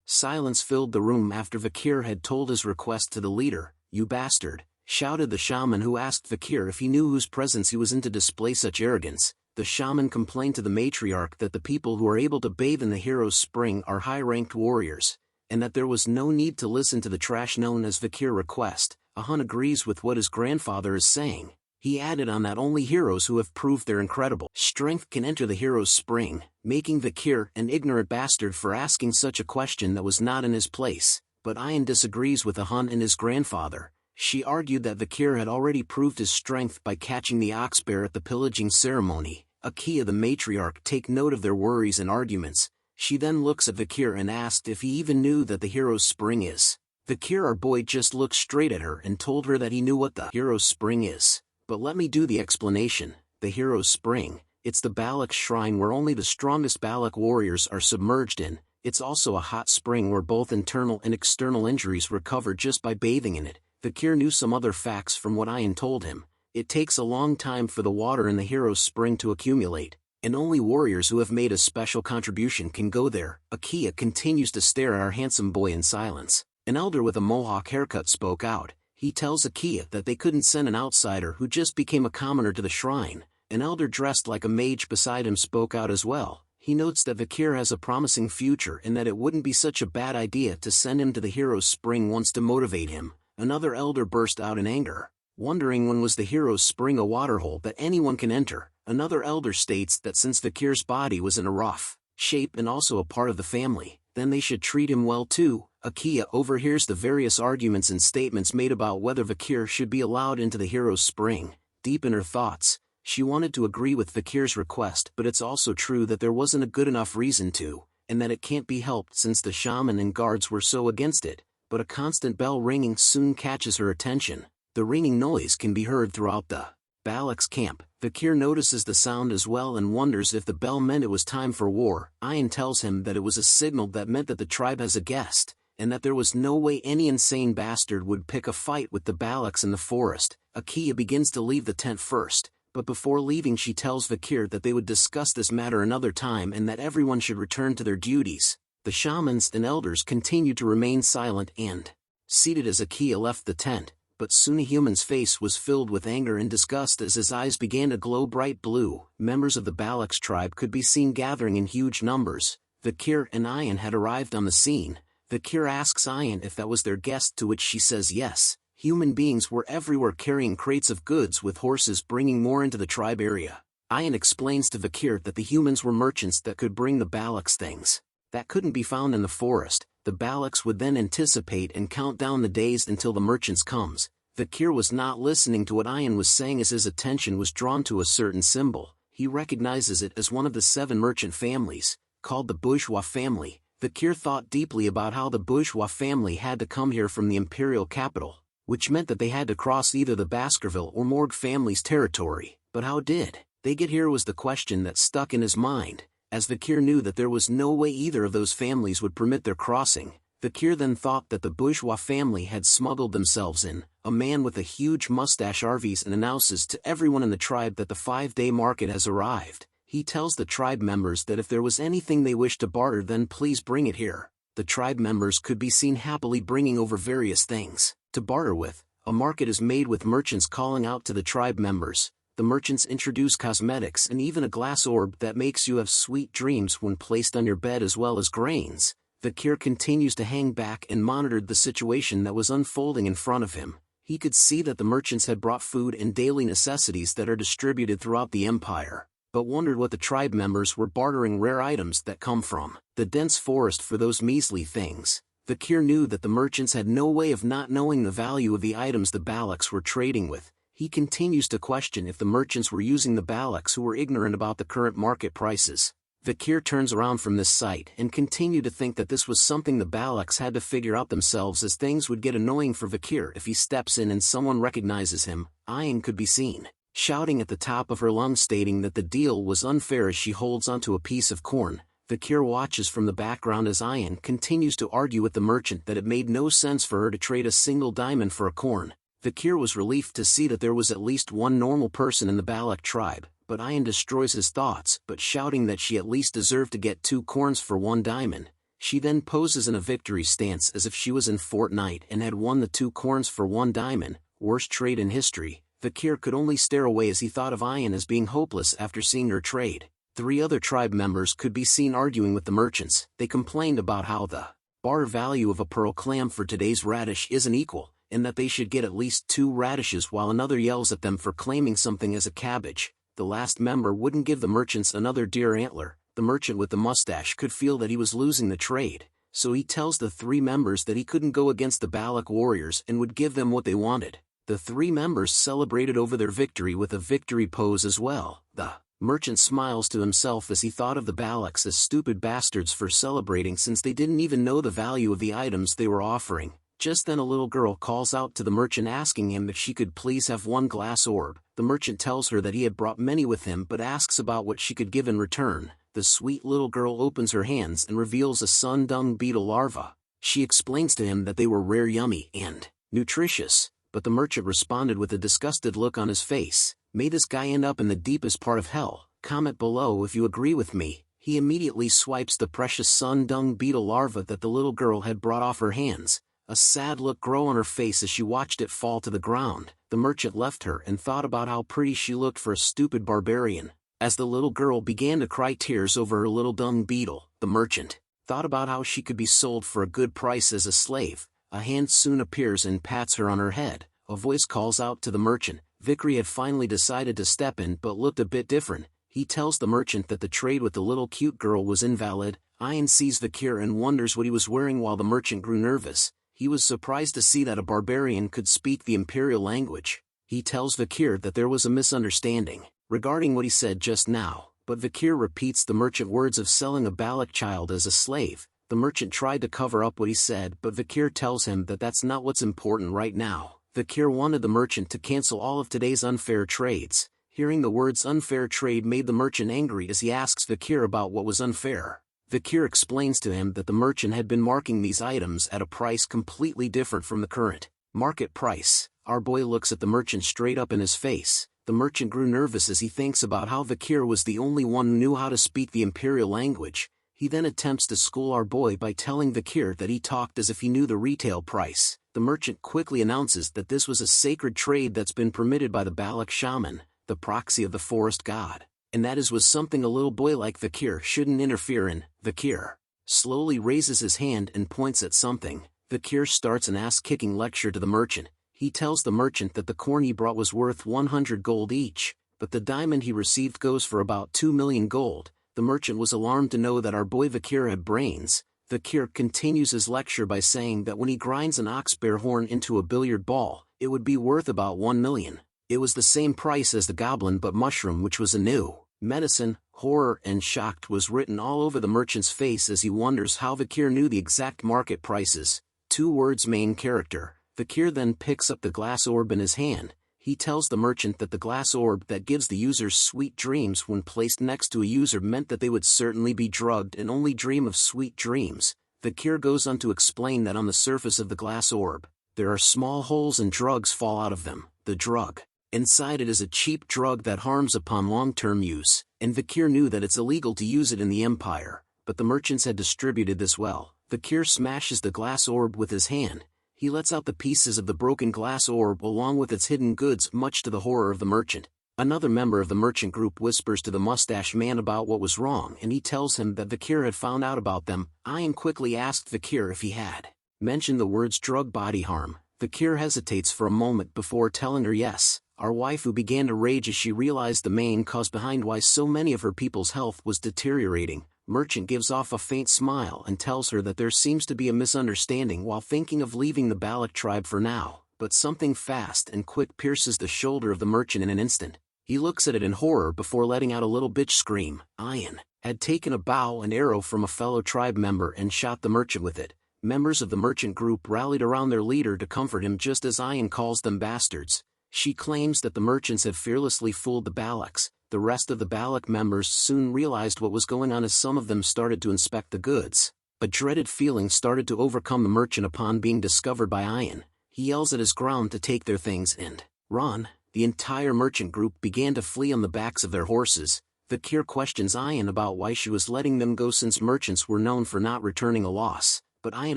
Silence filled the room after Vikir had told his request to the leader. "You bastard!" shouted the shaman, who asked Vikir if he knew whose presence he was in to display such arrogance. The shaman complained to the matriarch that the people who are able to bathe in the hero's spring are high-ranked warriors, and that there was no need to listen to the trash known as Vikir request. A Hun agrees with what his grandfather is saying. He added on that only heroes who have proved their incredible strength can enter the hero's spring, making Vikir an ignorant bastard for asking such a question that was not in his place. But Ian disagrees with the Hun and his grandfather. She argued that Vikir had already proved his strength by catching the ox bear at the pillaging ceremony. Akia the matriarch take note of their worries and arguments. She then looks at Vikir and asked if he even knew that the hero's spring is. Vikir, our boy, just looked straight at her and told her that he knew what the hero's spring is. "But let me do the explanation. The hero's spring, it's the Balak shrine where only the strongest Balak warriors are submerged in. It's also a hot spring where both internal and external injuries recover just by bathing in it." Vikir knew some other facts from what Ian told him. It takes a long time for the water in the hero's spring to accumulate, and only warriors who have made a special contribution can go there. Akia continues to stare at our handsome boy in silence. An elder with a mohawk haircut spoke out. He tells Akia that they couldn't send an outsider who just became a commoner to the shrine. An elder dressed like a mage beside him spoke out as well. He notes that Vikir has a promising future and that it wouldn't be such a bad idea to send him to the hero's spring once to motivate him. Another elder burst out in anger. "Wondering when was the hero's spring a waterhole that anyone can enter?" Another elder states that since Vikir's body was in a rough shape and also a part of the family, then they should treat him well too. Akia overhears the various arguments and statements made about whether Vikir should be allowed into the hero's spring. Deep in her thoughts, she wanted to agree with Vikir's request, but it's also true that there wasn't a good enough reason to, and that it can't be helped since the shaman and guards were so against it. But a constant bell ringing soon catches her attention. The ringing noise can be heard throughout the Balak's camp. Vikir notices the sound as well and wonders if the bell meant it was time for war. Ian tells him that it was a signal that meant that the tribe has a guest, and that there was no way any insane bastard would pick a fight with the Balaks in the forest. Akia begins to leave the tent first, but before leaving she tells Vikir that they would discuss this matter another time and that everyone should return to their duties. The shamans and elders continued to remain silent and seated as Akia left the tent, but soon a human's face was filled with anger and disgust as his eyes began to glow bright blue. Members of the Balak's tribe could be seen gathering in huge numbers. Vikir and Ian had arrived on the scene. Vikir asks Ian if that was their guest, to which she says yes. Human beings were everywhere carrying crates of goods with horses bringing more into the tribe area. Ian explains to Vikir that the humans were merchants that could bring the Balak's things that couldn't be found in the forest. The Balaks would then anticipate and count down the days until the merchants comes. Vikir was not listening to what Ian was saying as his attention was drawn to a certain symbol. He recognizes it as one of the 7 merchant families, called the bourgeois family. Vikir thought deeply about how the bourgeois family had to come here from the imperial capital, which meant that they had to cross either the Baskerville or Morgue family's territory. But how did they get here was the question that stuck in his mind, as Vikir knew that there was no way either of those families would permit their crossing. Vikir then thought that the bourgeois family had smuggled themselves in. A man with a huge mustache arrives and announces to everyone in the tribe that the 5-day market has arrived. He tells the tribe members that if there was anything they wished to barter, then please bring it here. The tribe members could be seen happily bringing over various things to barter with. A market is made with merchants calling out to the tribe members. The merchants introduce cosmetics and even a glass orb that makes you have sweet dreams when placed on your bed, as well as grains. Vikir continues to hang back and monitored the situation that was unfolding in front of him. He could see that the merchants had brought food and daily necessities that are distributed throughout the empire, but wondered what the tribe members were bartering: rare items that come from the dense forest for those measly things. Vikir knew that the merchants had no way of not knowing the value of the items the Balaks were trading with. He continues to question if the merchants were using the Balaks who were ignorant about the current market prices. Vikir turns around from this sight and continued to think that this was something the Balaks had to figure out themselves, as things would get annoying for Vikir if he steps in and someone recognizes him. Ian could be seen shouting at the top of her lungs, stating that the deal was unfair as she holds onto a piece of corn. Vikir watches from the background as Ian continues to argue with the merchant that it made no sense for her to trade a single diamond for a corn. Vikir was relieved to see that there was at least one normal person in the Balak tribe, but Ian destroys his thoughts, but shouting that she at least deserved to get 2 corns for 1 diamond. She then poses in a victory stance as if she was in Fortnite and had won the 2 corns for 1 diamond, worst trade in history. Vikir could only stare away as he thought of Ian as being hopeless after seeing her trade. 3 other tribe members could be seen arguing with the merchants. They complained about how the bar value of a pearl clam for today's radish isn't equal, and that they should get at least 2 radishes, while another yells at them for claiming something as a cabbage. The last member wouldn't give the merchants another deer antler. The merchant with the mustache could feel that he was losing the trade, so he tells the 3 members that he couldn't go against the Balak warriors and would give them what they wanted. The 3 members celebrated over their victory with a victory pose as well. The merchant smiles to himself as he thought of the Balaks as stupid bastards for celebrating, since they didn't even know the value of the items they were offering. Just then a little girl calls out to the merchant asking him if she could please have 1 glass orb. The merchant tells her that he had brought many with him, but asks about what she could give in return. The sweet little girl opens her hands and reveals a sun dung beetle larva. She explains to him that they were rare, yummy, and nutritious, but the merchant responded with a disgusted look on his face. May this guy end up in the deepest part of hell. Comment below if you agree with me. He immediately swipes the precious sun dung beetle larva that the little girl had brought off her hands. A sad look grew on her face as she watched it fall to the ground. The merchant left her and thought about how pretty she looked for a stupid barbarian. As the little girl began to cry tears over her little dung beetle, the merchant thought about how she could be sold for a good price as a slave. A hand soon appears and pats her on her head. A voice calls out to the merchant Vikir had finally decided to step in but looked a bit different. He tells the merchant that the trade with the little cute girl was invalid. Ian sees Vikir and wonders what he was wearing while the merchant grew nervous. He was surprised to see that a barbarian could speak the imperial language. He tells Vikir that there was a misunderstanding regarding what he said just now, but Vikir repeats the merchant words of selling a Balak child as a slave. The merchant tried to cover up what he said, but Vikir tells him that that's not what's important right now. Vikir wanted the merchant to cancel all of today's unfair trades. Hearing the words unfair trade made the merchant angry as he asks Vikir about what was unfair. Vikir explains to him that the merchant had been marking these items at a price completely different from the current market price. Our boy looks at the merchant straight up in his face. The merchant grew nervous as he thinks about how Vikir was the only one who knew how to speak the imperial language. He then attempts to school our boy by telling Vikir that he talked as if he knew the retail price. The merchant quickly announces that this was a sacred trade that's been permitted by the Balak shaman, the proxy of the forest god, and that was something a little boy like Vikir shouldn't interfere in. Vikir slowly raises his hand and points at something. Vikir starts an ass-kicking lecture to the merchant. He tells the merchant that the corn he brought was worth 100 gold each, but the diamond he received goes for about 2 million gold. The merchant was alarmed to know that our boy Vikir had brains. Vikir continues his lecture by saying that when he grinds an ox-bear horn into a billiard ball, it would be worth about 1 million. It was the same price as the goblin but mushroom, which was a new medicine. Horror and shocked was written all over the merchant's face as he wonders how Vikir knew the exact market prices. 2 words main character. Vikir then picks up the glass orb in his hand. He tells the merchant that the glass orb that gives the users sweet dreams when placed next to a user meant that they would certainly be drugged and only dream of sweet dreams. Vikir goes on to explain that on the surface of the glass orb, there are small holes and drugs fall out of them. The drug inside it is a cheap drug that harms upon long-term use, and Vikir knew that it's illegal to use it in the Empire, but the merchants had distributed this well. Vikir smashes the glass orb with his hand. He lets out the pieces of the broken glass orb along with its hidden goods, much to the horror of the merchant. Another member of the merchant group whispers to the mustache man about what was wrong, and he tells him that Vikir had found out about them. Ian quickly asked Vikir if he had mentioned the words drug body harm. Vikir hesitates for a moment before telling her yes. Our waifu began to rage as she realized the main cause behind why so many of her people's health was deteriorating. Merchant gives off a faint smile and tells her that there seems to be a misunderstanding while thinking of leaving the Balak tribe for now, but something fast and quick pierces the shoulder of the merchant in an instant. He looks at it in horror before letting out a little bitch scream. Ian had taken a bow and arrow from a fellow tribe member and shot the merchant with it. Members of the merchant group rallied around their leader to comfort him just as Ian calls them bastards. She claims that the merchants had fearlessly fooled the Balaks. The rest of the Balak members soon realized what was going on as some of them started to inspect the goods. A dreaded feeling started to overcome the merchant upon being discovered by Ian. He yells at his ground to take their things and run. The entire merchant group began to flee on the backs of their horses. Vikir questions Ian about why she was letting them go since merchants were known for not returning a loss, but Ian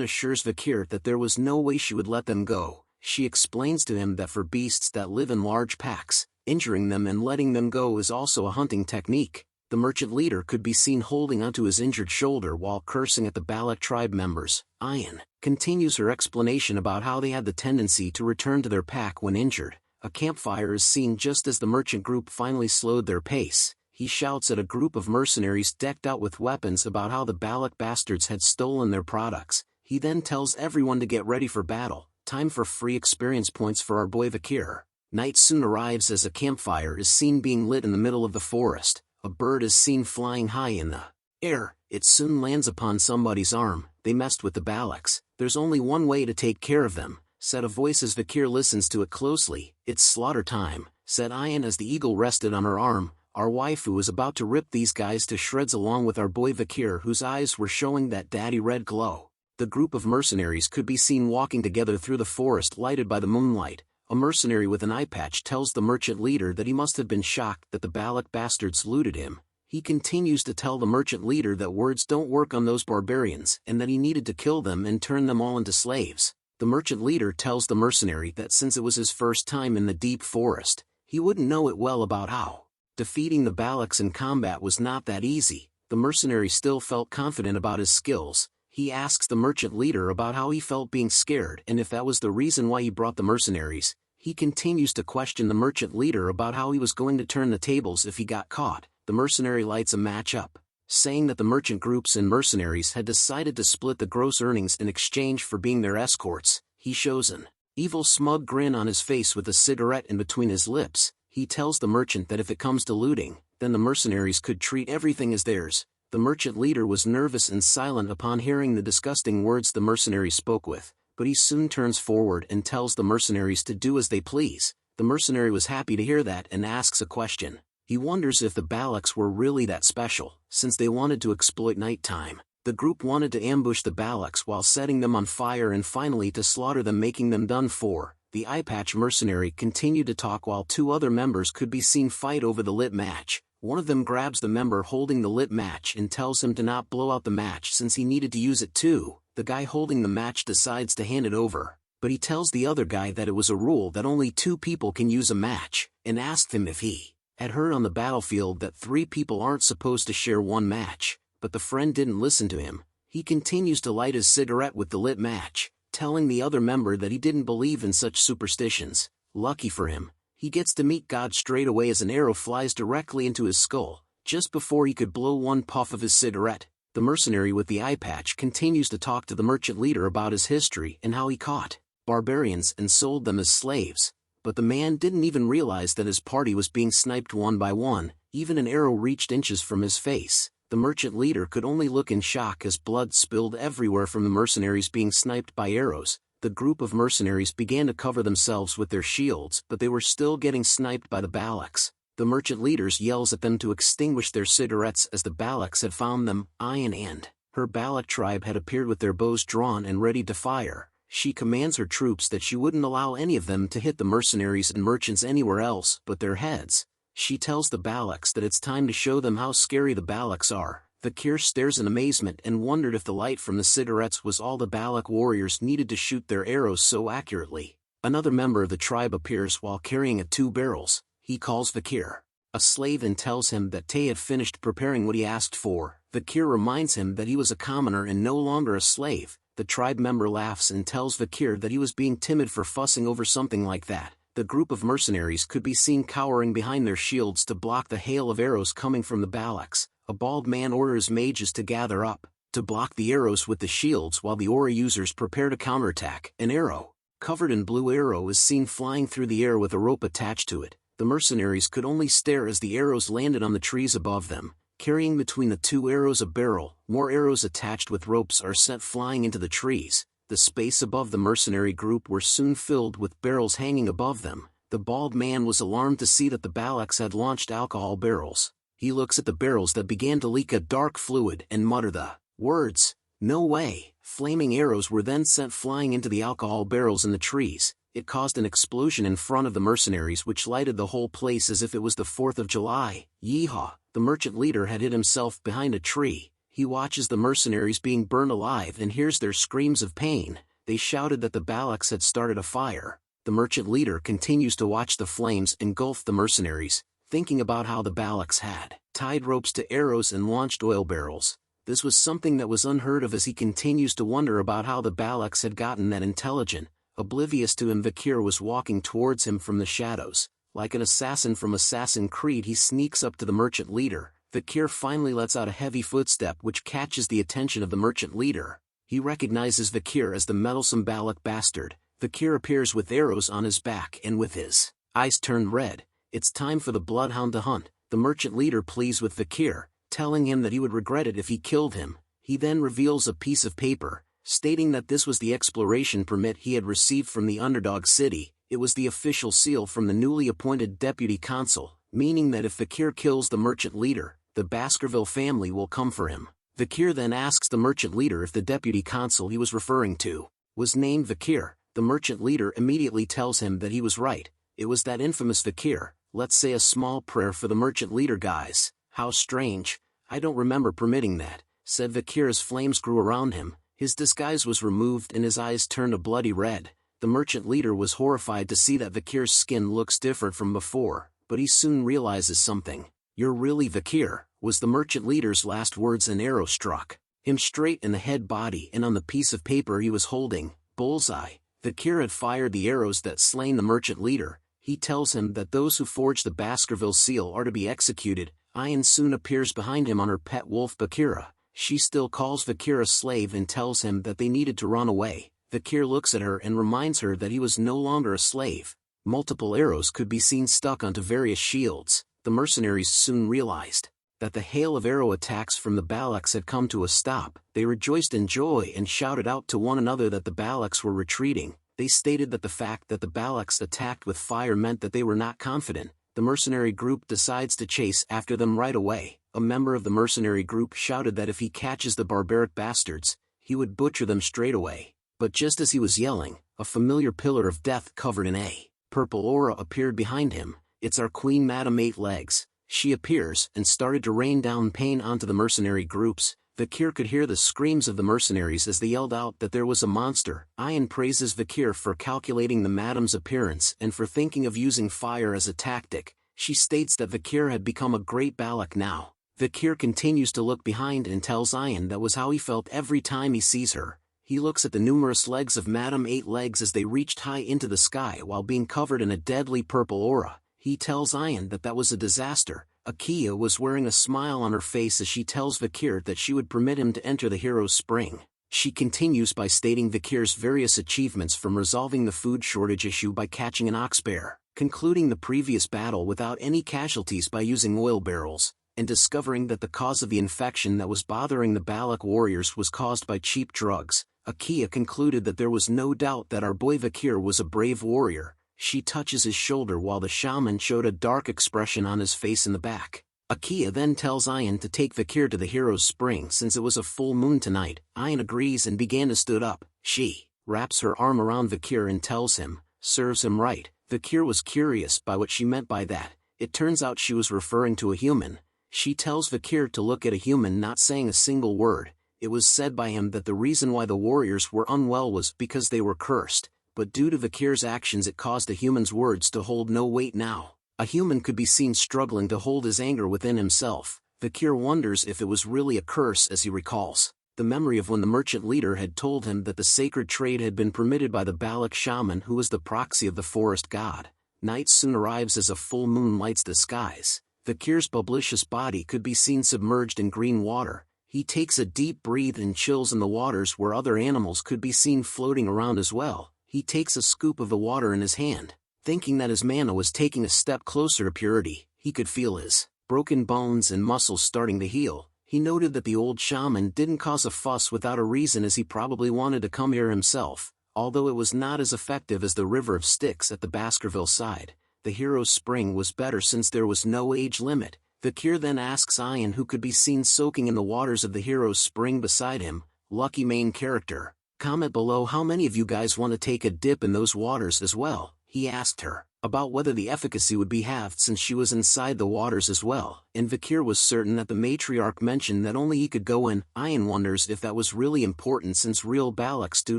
assures Vikir that there was no way she would let them go. She explains to him that for beasts that live in large packs, injuring them and letting them go is also a hunting technique. The merchant leader could be seen holding onto his injured shoulder while cursing at the Balak tribe members. Ian continues her explanation about how they had the tendency to return to their pack when injured. A campfire is seen just as the merchant group finally slowed their pace. He shouts at a group of mercenaries decked out with weapons about how the Balak bastards had stolen their products. He then tells everyone to get ready for battle. Time for free experience points for our boy Vikir. Night soon arrives as a campfire is seen being lit in the middle of the forest. A bird is seen flying high in the air. It soon lands upon somebody's arm. They messed with the Balaks. There's only one way to take care of them, said a voice as Vikir listens to it closely. It's slaughter time, said Ian as the eagle rested on her arm. Our waifu is about to rip these guys to shreds along with our boy Vikir, whose eyes were showing that daddy red glow. The group of mercenaries could be seen walking together through the forest lighted by the moonlight. A mercenary with an eye patch tells the merchant leader that he must have been shocked that the Balak bastards looted him. He continues to tell the merchant leader that words don't work on those barbarians and that he needed to kill them and turn them all into slaves. The merchant leader tells the mercenary that since it was his first time in the deep forest, he wouldn't know it well about how defeating the Balaks in combat was not that easy. The mercenary still felt confident about his skills. He asks the merchant leader about how he felt being scared and if that was the reason why he brought the mercenaries. He continues to question the merchant leader about how he was going to turn the tables if he got caught. The mercenary lights a match up, saying that the merchant groups and mercenaries had decided to split the gross earnings in exchange for being their escorts. He shows an evil smug grin on his face with a cigarette in between his lips. He tells the merchant that if it comes to looting, then the mercenaries could treat everything as theirs. The merchant leader was nervous and silent upon hearing the disgusting words the mercenaries spoke with, but he soon turns forward and tells the mercenaries to do as they please. The mercenary was happy to hear that and asks a question. He wonders if the Balaks were really that special, since they wanted to exploit nighttime. The group wanted to ambush the Balaks while setting them on fire and finally to slaughter them, making them done for. The eye-patch mercenary continued to talk while two other members could be seen fight over the lit match. One of them grabs the member holding the lit match and tells him to not blow out the match since he needed to use it too. The guy holding the match decides to hand it over, but he tells the other guy that it was a rule that only 2 people can use a match, and asked him if he had heard on the battlefield that 3 people aren't supposed to share one match, but the friend didn't listen to him. He continues to light his cigarette with the lit match, telling the other member that he didn't believe in such superstitions. Lucky for him, he gets to meet God straight away as an arrow flies directly into his skull, just before he could blow one puff of his cigarette. The mercenary with the eye patch continues to talk to the merchant leader about his history and how he caught barbarians and sold them as slaves, but the man didn't even realize that his party was being sniped one by one. Even an arrow reached inches from his face. The merchant leader could only look in shock as blood spilled everywhere from the mercenaries being sniped by arrows. The group of mercenaries began to cover themselves with their shields, but they were still getting sniped by the Balaks. The merchant leaders yells at them to extinguish their cigarettes as the Balaks had found them. Ayan and her Balak tribe had appeared with their bows drawn and ready to fire. She commands her troops that she wouldn't allow any of them to hit the mercenaries and merchants anywhere else but their heads. She tells the Balaks that it's time to show them how scary the Balaks are. Vikir stares in amazement and wondered if the light from the cigarettes was all the Balak warriors needed to shoot their arrows so accurately. Another member of the tribe appears while carrying 2 barrels. He calls Vikir a slave and tells him that Tay had finished preparing what he asked for. Vikir reminds him that he was a commoner and no longer a slave. The tribe member laughs and tells Vikir that he was being timid for fussing over something like that. The group of mercenaries could be seen cowering behind their shields to block the hail of arrows coming from the Balaks. A bald man orders mages to gather up, to block the arrows with the shields while the aura users prepare to counterattack. An arrow, covered in blue arrow, is seen flying through the air with a rope attached to it. The mercenaries could only stare as the arrows landed on the trees above them. Carrying between the 2 arrows a barrel, more arrows attached with ropes are sent flying into the trees. The space above the mercenary group were soon filled with barrels hanging above them. The bald man was alarmed to see that the Balaks had launched alcohol barrels. He looks at the barrels that began to leak a dark fluid and mutter the words, "No way." Flaming arrows were then sent flying into the alcohol barrels in the trees. It caused an explosion in front of the mercenaries which lighted the whole place as if it was the 4th of July. Yeehaw! The merchant leader had hid himself behind a tree. He watches the mercenaries being burned alive and hears their screams of pain. They shouted that the Balaks had started a fire. The merchant leader continues to watch the flames engulf the mercenaries, thinking about how the Balaks had tied ropes to arrows and launched oil barrels. This was something that was unheard of as he continues to wonder about how the Balaks had gotten that intelligent. Oblivious to him, Vikir was walking towards him from the shadows. Like an assassin from Assassin's Creed, he sneaks up to the merchant leader. Vikir finally lets out a heavy footstep which catches the attention of the merchant leader. He recognizes Vikir as the meddlesome Balak bastard. Vikir appears with arrows on his back and with his eyes turned red. It's time for the bloodhound to hunt. The merchant leader pleads with Vikir, telling him that he would regret it if he killed him. He then reveals a piece of paper, stating that this was the exploration permit he had received from the Underdog city. It was the official seal from the newly appointed deputy consul, meaning that if Vikir kills the merchant leader, the Baskerville family will come for him. Vikir then asks the merchant leader if the deputy consul he was referring to was named Vikir. The merchant leader immediately tells him that he was right. It was that infamous Vikir. Let's say a small prayer for the merchant leader, guys. How strange. I don't remember permitting that, said Vikir as flames grew around him. His disguise was removed and his eyes turned a bloody red. The merchant leader was horrified to see that Vikir's skin looks different from before, but he soon realizes something. "You're really Vikir," was the merchant leader's last words. An arrow struck him straight in the head, body, and on the piece of paper he was holding. Bullseye. Vikir had fired the arrows that slain the merchant leader. He tells him that those who forged the Baskerville seal are to be executed. Ayan soon appears behind him on her pet wolf Bakira. She still calls Vikir a slave and tells him that they needed to run away. Vikir looks at her and reminds her that he was no longer a slave. Multiple arrows could be seen stuck onto various shields. The mercenaries soon realized that the hail of arrow attacks from the Balaks had come to a stop. They rejoiced in joy and shouted out to one another that the Balaks were retreating. They stated that the fact that the Balaks attacked with fire meant that they were not confident. The mercenary group decides to chase after them right away. A member of the mercenary group shouted that if he catches the barbaric bastards, he would butcher them straight away. But just as he was yelling, a familiar pillar of death covered in a purple aura appeared behind him. It's our queen Madame Eight Legs. She appears and started to rain down pain onto the mercenary groups. Vikir could hear the screams of the mercenaries as they yelled out that there was a monster. Ayan praises Vikir for calculating the madame's appearance and for thinking of using fire as a tactic. She states that Vikir had become a great Balak now. Vikir continues to look behind and tells Ayan that was how he felt every time he sees her. He looks at the numerous legs of Madame Eight Legs as they reached high into the sky while being covered in a deadly purple aura. He tells Ayan that that was a disaster. Akia was wearing a smile on her face as she tells Vikir that she would permit him to enter the hero's spring. She continues by stating Vikir's various achievements, from resolving the food shortage issue by catching an ox bear, concluding the previous battle without any casualties by using oil barrels, and discovering that the cause of the infection that was bothering the Balak warriors was caused by cheap drugs. Akia concluded that there was no doubt that our boy Vikir was a brave warrior. She touches his shoulder while the shaman showed a dark expression on his face in the back. Akia then tells Ayan to take Vikir to the hero's spring since it was a full moon tonight. Ayan agrees and began to stood up. She wraps her arm around Vikir and tells him, serves him right. Vikir was curious by what she meant by that. It turns out she was referring to a human. She tells Vikir to look at a human, not saying a single word. It was said by him that the reason why the warriors were unwell was because they were cursed. But due to Vikir's actions it caused a human's words to hold no weight now. A human could be seen struggling to hold his anger within himself. Vikir wonders if it was really a curse as he recalls the memory of when the merchant leader had told him that the sacred trade had been permitted by the Balak shaman, who was the proxy of the forest god. Night soon arrives as a full moon lights the skies. Vikir's bubblicious body could be seen submerged in green water. He takes a deep breath and chills in the waters where other animals could be seen floating around as well. He takes a scoop of the water in his hand. Thinking that his mana was taking a step closer to purity, he could feel his broken bones and muscles starting to heal. He noted that the old shaman didn't cause a fuss without a reason, as he probably wanted to come here himself. Although it was not as effective as the river of sticks at the Baskerville side, the hero's spring was better since there was no age limit. Vikir then asks Ayan, who could be seen soaking in the waters of the hero's spring beside him, lucky main character. Comment below how many of you guys want to take a dip in those waters as well. He asked her about whether the efficacy would be halved since she was inside the waters as well, and Vikir was certain that the matriarch mentioned that only he could go in. Ayan wonders if that was really important since real Balaks do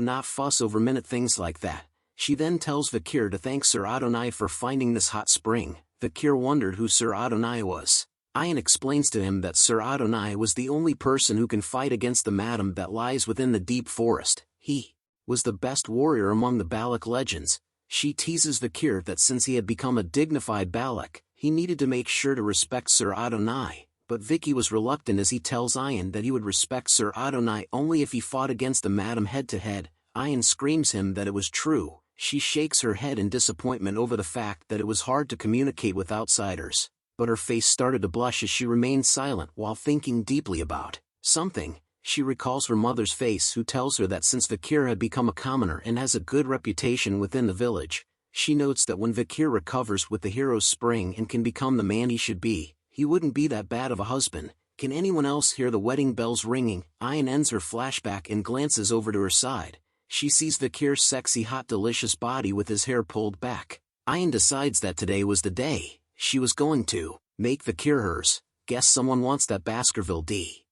not fuss over minute things like that. She then tells Vikir to thank Sir Adonai for finding this hot spring. Vikir wondered who Sir Adonai was. Ayan explains to him that Sir Adonai was the only person who can fight against the madam that lies within the deep forest. He was the best warrior among the Balak legends. She teases Vikir that since he had become a dignified Balak, he needed to make sure to respect Sir Adonai, but Vicky was reluctant as he tells Ayan that he would respect Sir Adonai only if he fought against the madam head-to-head. Ayan screams him that it was true. She shakes her head in disappointment over the fact that it was hard to communicate with outsiders, but her face started to blush as she remained silent while thinking deeply about something. She recalls her mother's face, who tells her that since Vikir had become a commoner and has a good reputation within the village, she notes that when Vikir recovers with the hero's spring and can become the man he should be, he wouldn't be that bad of a husband. Can anyone else hear the wedding bells ringing? Ayan ends her flashback and glances over to her side. She sees Vikir's sexy, hot, delicious body with his hair pulled back. Ayan decides that today was the day she was going to make Vikir hers. Guess someone wants that Baskerville D.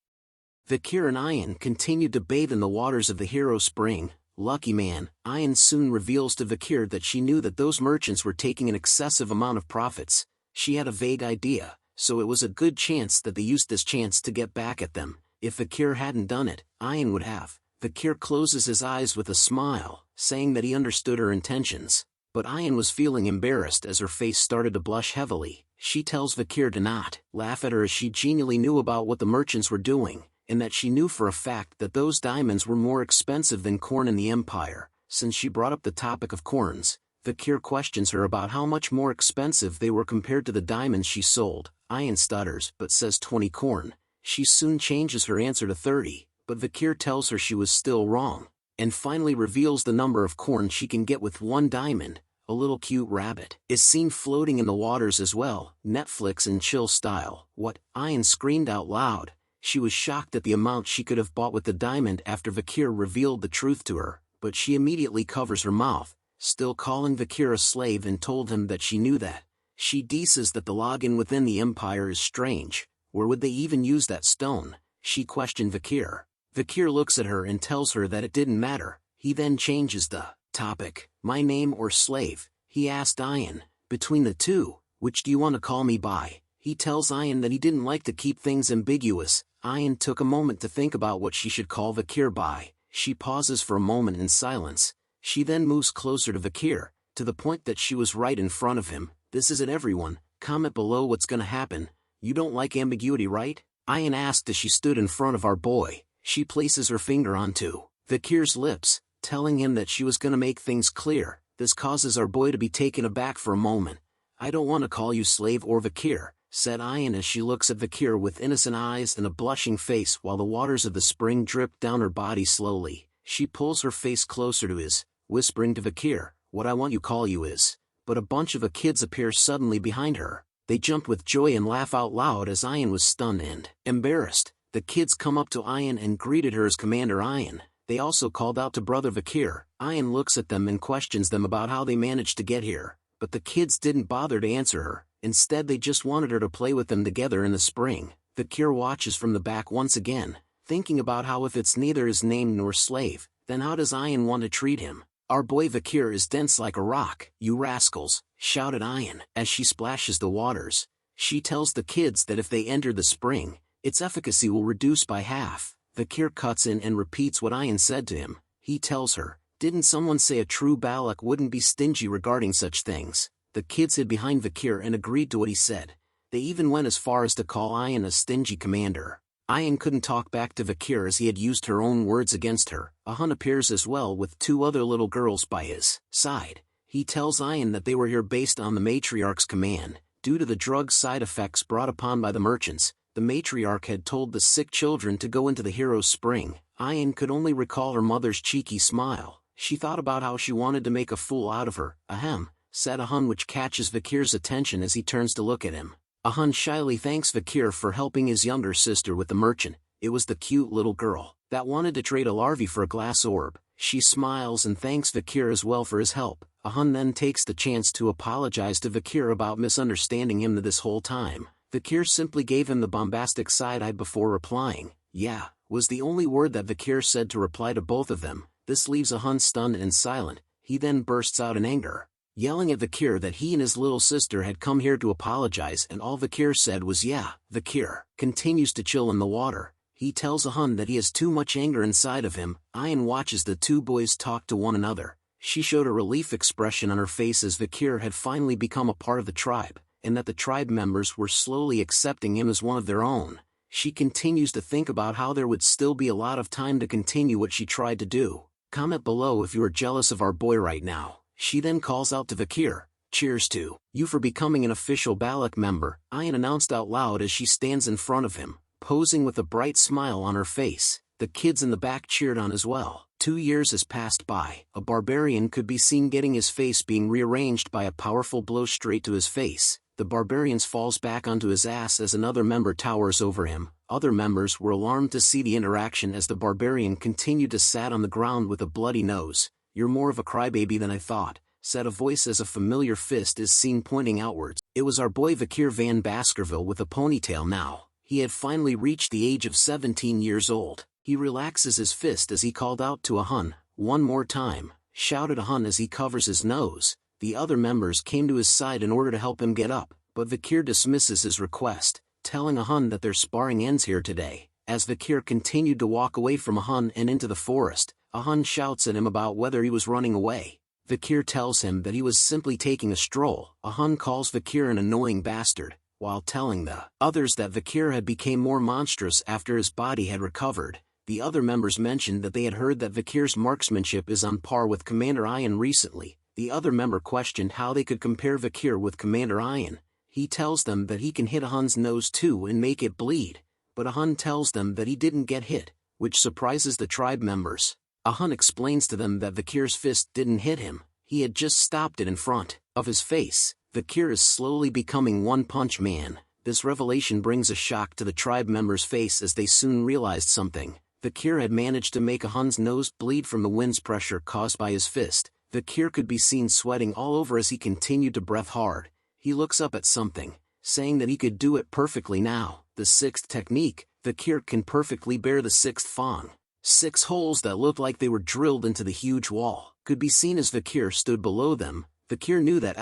Vikir and Ayan continued to bathe in the waters of the hero spring. Lucky man. Ayan soon reveals to Vikir that she knew that those merchants were taking an excessive amount of profits. She had a vague idea, so it was a good chance that they used this chance to get back at them. If Vikir hadn't done it, Ayan would have. Vikir closes his eyes with a smile, saying that he understood her intentions. But Ayan was feeling embarrassed as her face started to blush heavily. She tells Vikir to not laugh at her as she genially knew about what the merchants were doing, and that she knew for a fact that those diamonds were more expensive than corn in the Empire. Since she brought up the topic of corns, Vikir questions her about how much more expensive they were compared to the diamonds she sold. Ayan stutters but says 20 corn. She soon changes her answer to 30, but Vikir tells her she was still wrong, and finally reveals the number of corn she can get with 1 diamond. A little cute rabbit is seen floating in the waters as well, Netflix and chill style. What? Ayan screamed out loud. She was shocked at the amount she could have bought with the diamond after Vikir revealed the truth to her, but she immediately covers her mouth, still calling Vikir a slave, and told him that she knew that. She says that the login within the Empire is strange. Where would they even use that stone? She questioned Vikir. Vikir looks at her and tells her that it didn't matter. He then changes the topic. My name or slave? He asked Ayan. Between the two, which do you want to call me by? He tells Ayan that he didn't like to keep things ambiguous. Ayan took a moment to think about what she should call Vikir by. She pauses for a moment in silence. She then moves closer to Vikir, to the point that she was right in front of him. This isn't everyone. Comment below what's gonna happen. You don't like ambiguity, right? Ayan asked as she stood in front of our boy. She places her finger onto Vikir's lips, telling him that she was gonna make things clear. This causes our boy to be taken aback for a moment. I don't want to call you slave or Vikir, said Ayan as she looks at Vikir with innocent eyes and a blushing face while the waters of the spring drip down her body slowly. She pulls her face closer to his, whispering to Vikir, what I want you call you is. But a bunch of kids appear suddenly behind her. They jump with joy and laugh out loud as Ayan was stunned and embarrassed. The kids come up to Ayan and greeted her as Commander Ayan. They also called out to Brother Vikir. Ayan looks at them and questions them about how they managed to get here, but the kids didn't bother to answer her. Instead they just wanted her to play with them together in the spring. Vikir watches from the back once again, thinking about how if it's neither his name nor slave, then how does Ayan want to treat him? Our boy Vikir is dense like a rock. You rascals, shouted Ayan as she splashes the waters. She tells the kids that if they enter the spring, its efficacy will reduce by half. Vikir cuts in and repeats what Ayan said to him. He tells her, didn't someone say a true Balak wouldn't be stingy regarding such things? The kids hid behind Vikir and agreed to what he said. They even went as far as to call Ayan a stingy commander. Ayan couldn't talk back to Vikir as he had used her own words against her. Hun appears as well with 2 other little girls by his side. He tells Ayan that they were here based on the matriarch's command. Due to the drug side effects brought upon by the merchants, the matriarch had told the sick children to go into the hero's spring. Ayan could only recall her mother's cheeky smile. She thought about how she wanted to make a fool out of her. Ahem, said Hun, which catches Vikir's attention as he turns to look at him. Hun shyly thanks Vikir for helping his younger sister with the merchant. It was the cute little girl that wanted to trade a larvae for a glass orb. She smiles and thanks Vikir as well for his help. Hun then takes the chance to apologize to Vikir about misunderstanding him this whole time. Vikir simply gave him the bombastic side-eye before replying. Yeah, was the only word that Vikir said to reply to both of them. This leaves Hun stunned and silent. He then bursts out in anger, yelling at Vikir that he and his little sister had come here to apologize, and all Vikir said was yeah. Vikir continues to chill in the water. He tells Hun that he has too much anger inside of him. Ayan watches the 2 boys talk to one another. She showed a relief expression on her face as Vikir had finally become a part of the tribe, and that the tribe members were slowly accepting him as one of their own. She continues to think about how there would still be a lot of time to continue what she tried to do. Comment below if you are jealous of our boy right now. She then calls out to Vikir, cheers to you for becoming an official Balak member, Ayan announced out loud as she stands in front of him, posing with a bright smile on her face. The kids in the back cheered on as well. 2 years has passed by. A barbarian could be seen getting his face being rearranged by a powerful blow straight to his face. The barbarian falls back onto his ass as another member towers over him. Other members were alarmed to see the interaction as the barbarian continued to sat on the ground with a bloody nose. You're more of a crybaby than I thought, said a voice as a familiar fist is seen pointing outwards. It was our boy Vikir van Baskerville with a ponytail now. He had finally reached the age of 17 years old. He relaxes his fist as he called out to Hun, one more time, shouted Hun as he covers his nose. The other members came to his side in order to help him get up, but Vikir dismisses his request, telling Hun that their sparring ends here today. As Vikir continued to walk away from Hun and into the forest, Hun shouts at him about whether he was running away. Vikir tells him that he was simply taking a stroll. Hun calls Vikir an annoying bastard, while telling the others that Vikir had become more monstrous after his body had recovered. The other members mentioned that they had heard that Vikir's marksmanship is on par with Commander Ian recently. The other member questioned how they could compare Vikir with Commander Ian. He tells them that he can hit Hun's nose too and make it bleed, but Hun tells them that he didn't get hit, which surprises the tribe members. Hun explains to them that Vikir's fist didn't hit him, he had just stopped it in front of his face. Vikir is slowly becoming One Punch Man. This revelation brings a shock to the tribe members' face as they soon realized something. Vikir had managed to make Hun's nose bleed from the wind's pressure caused by his fist. Vikir could be seen sweating all over as he continued to breath hard. He looks up at something, saying that he could do it perfectly now. The sixth technique, Vikir can perfectly bear the sixth fang. 6 holes that looked like they were drilled into the huge wall could be seen as Vikir stood below them. Vikir knew that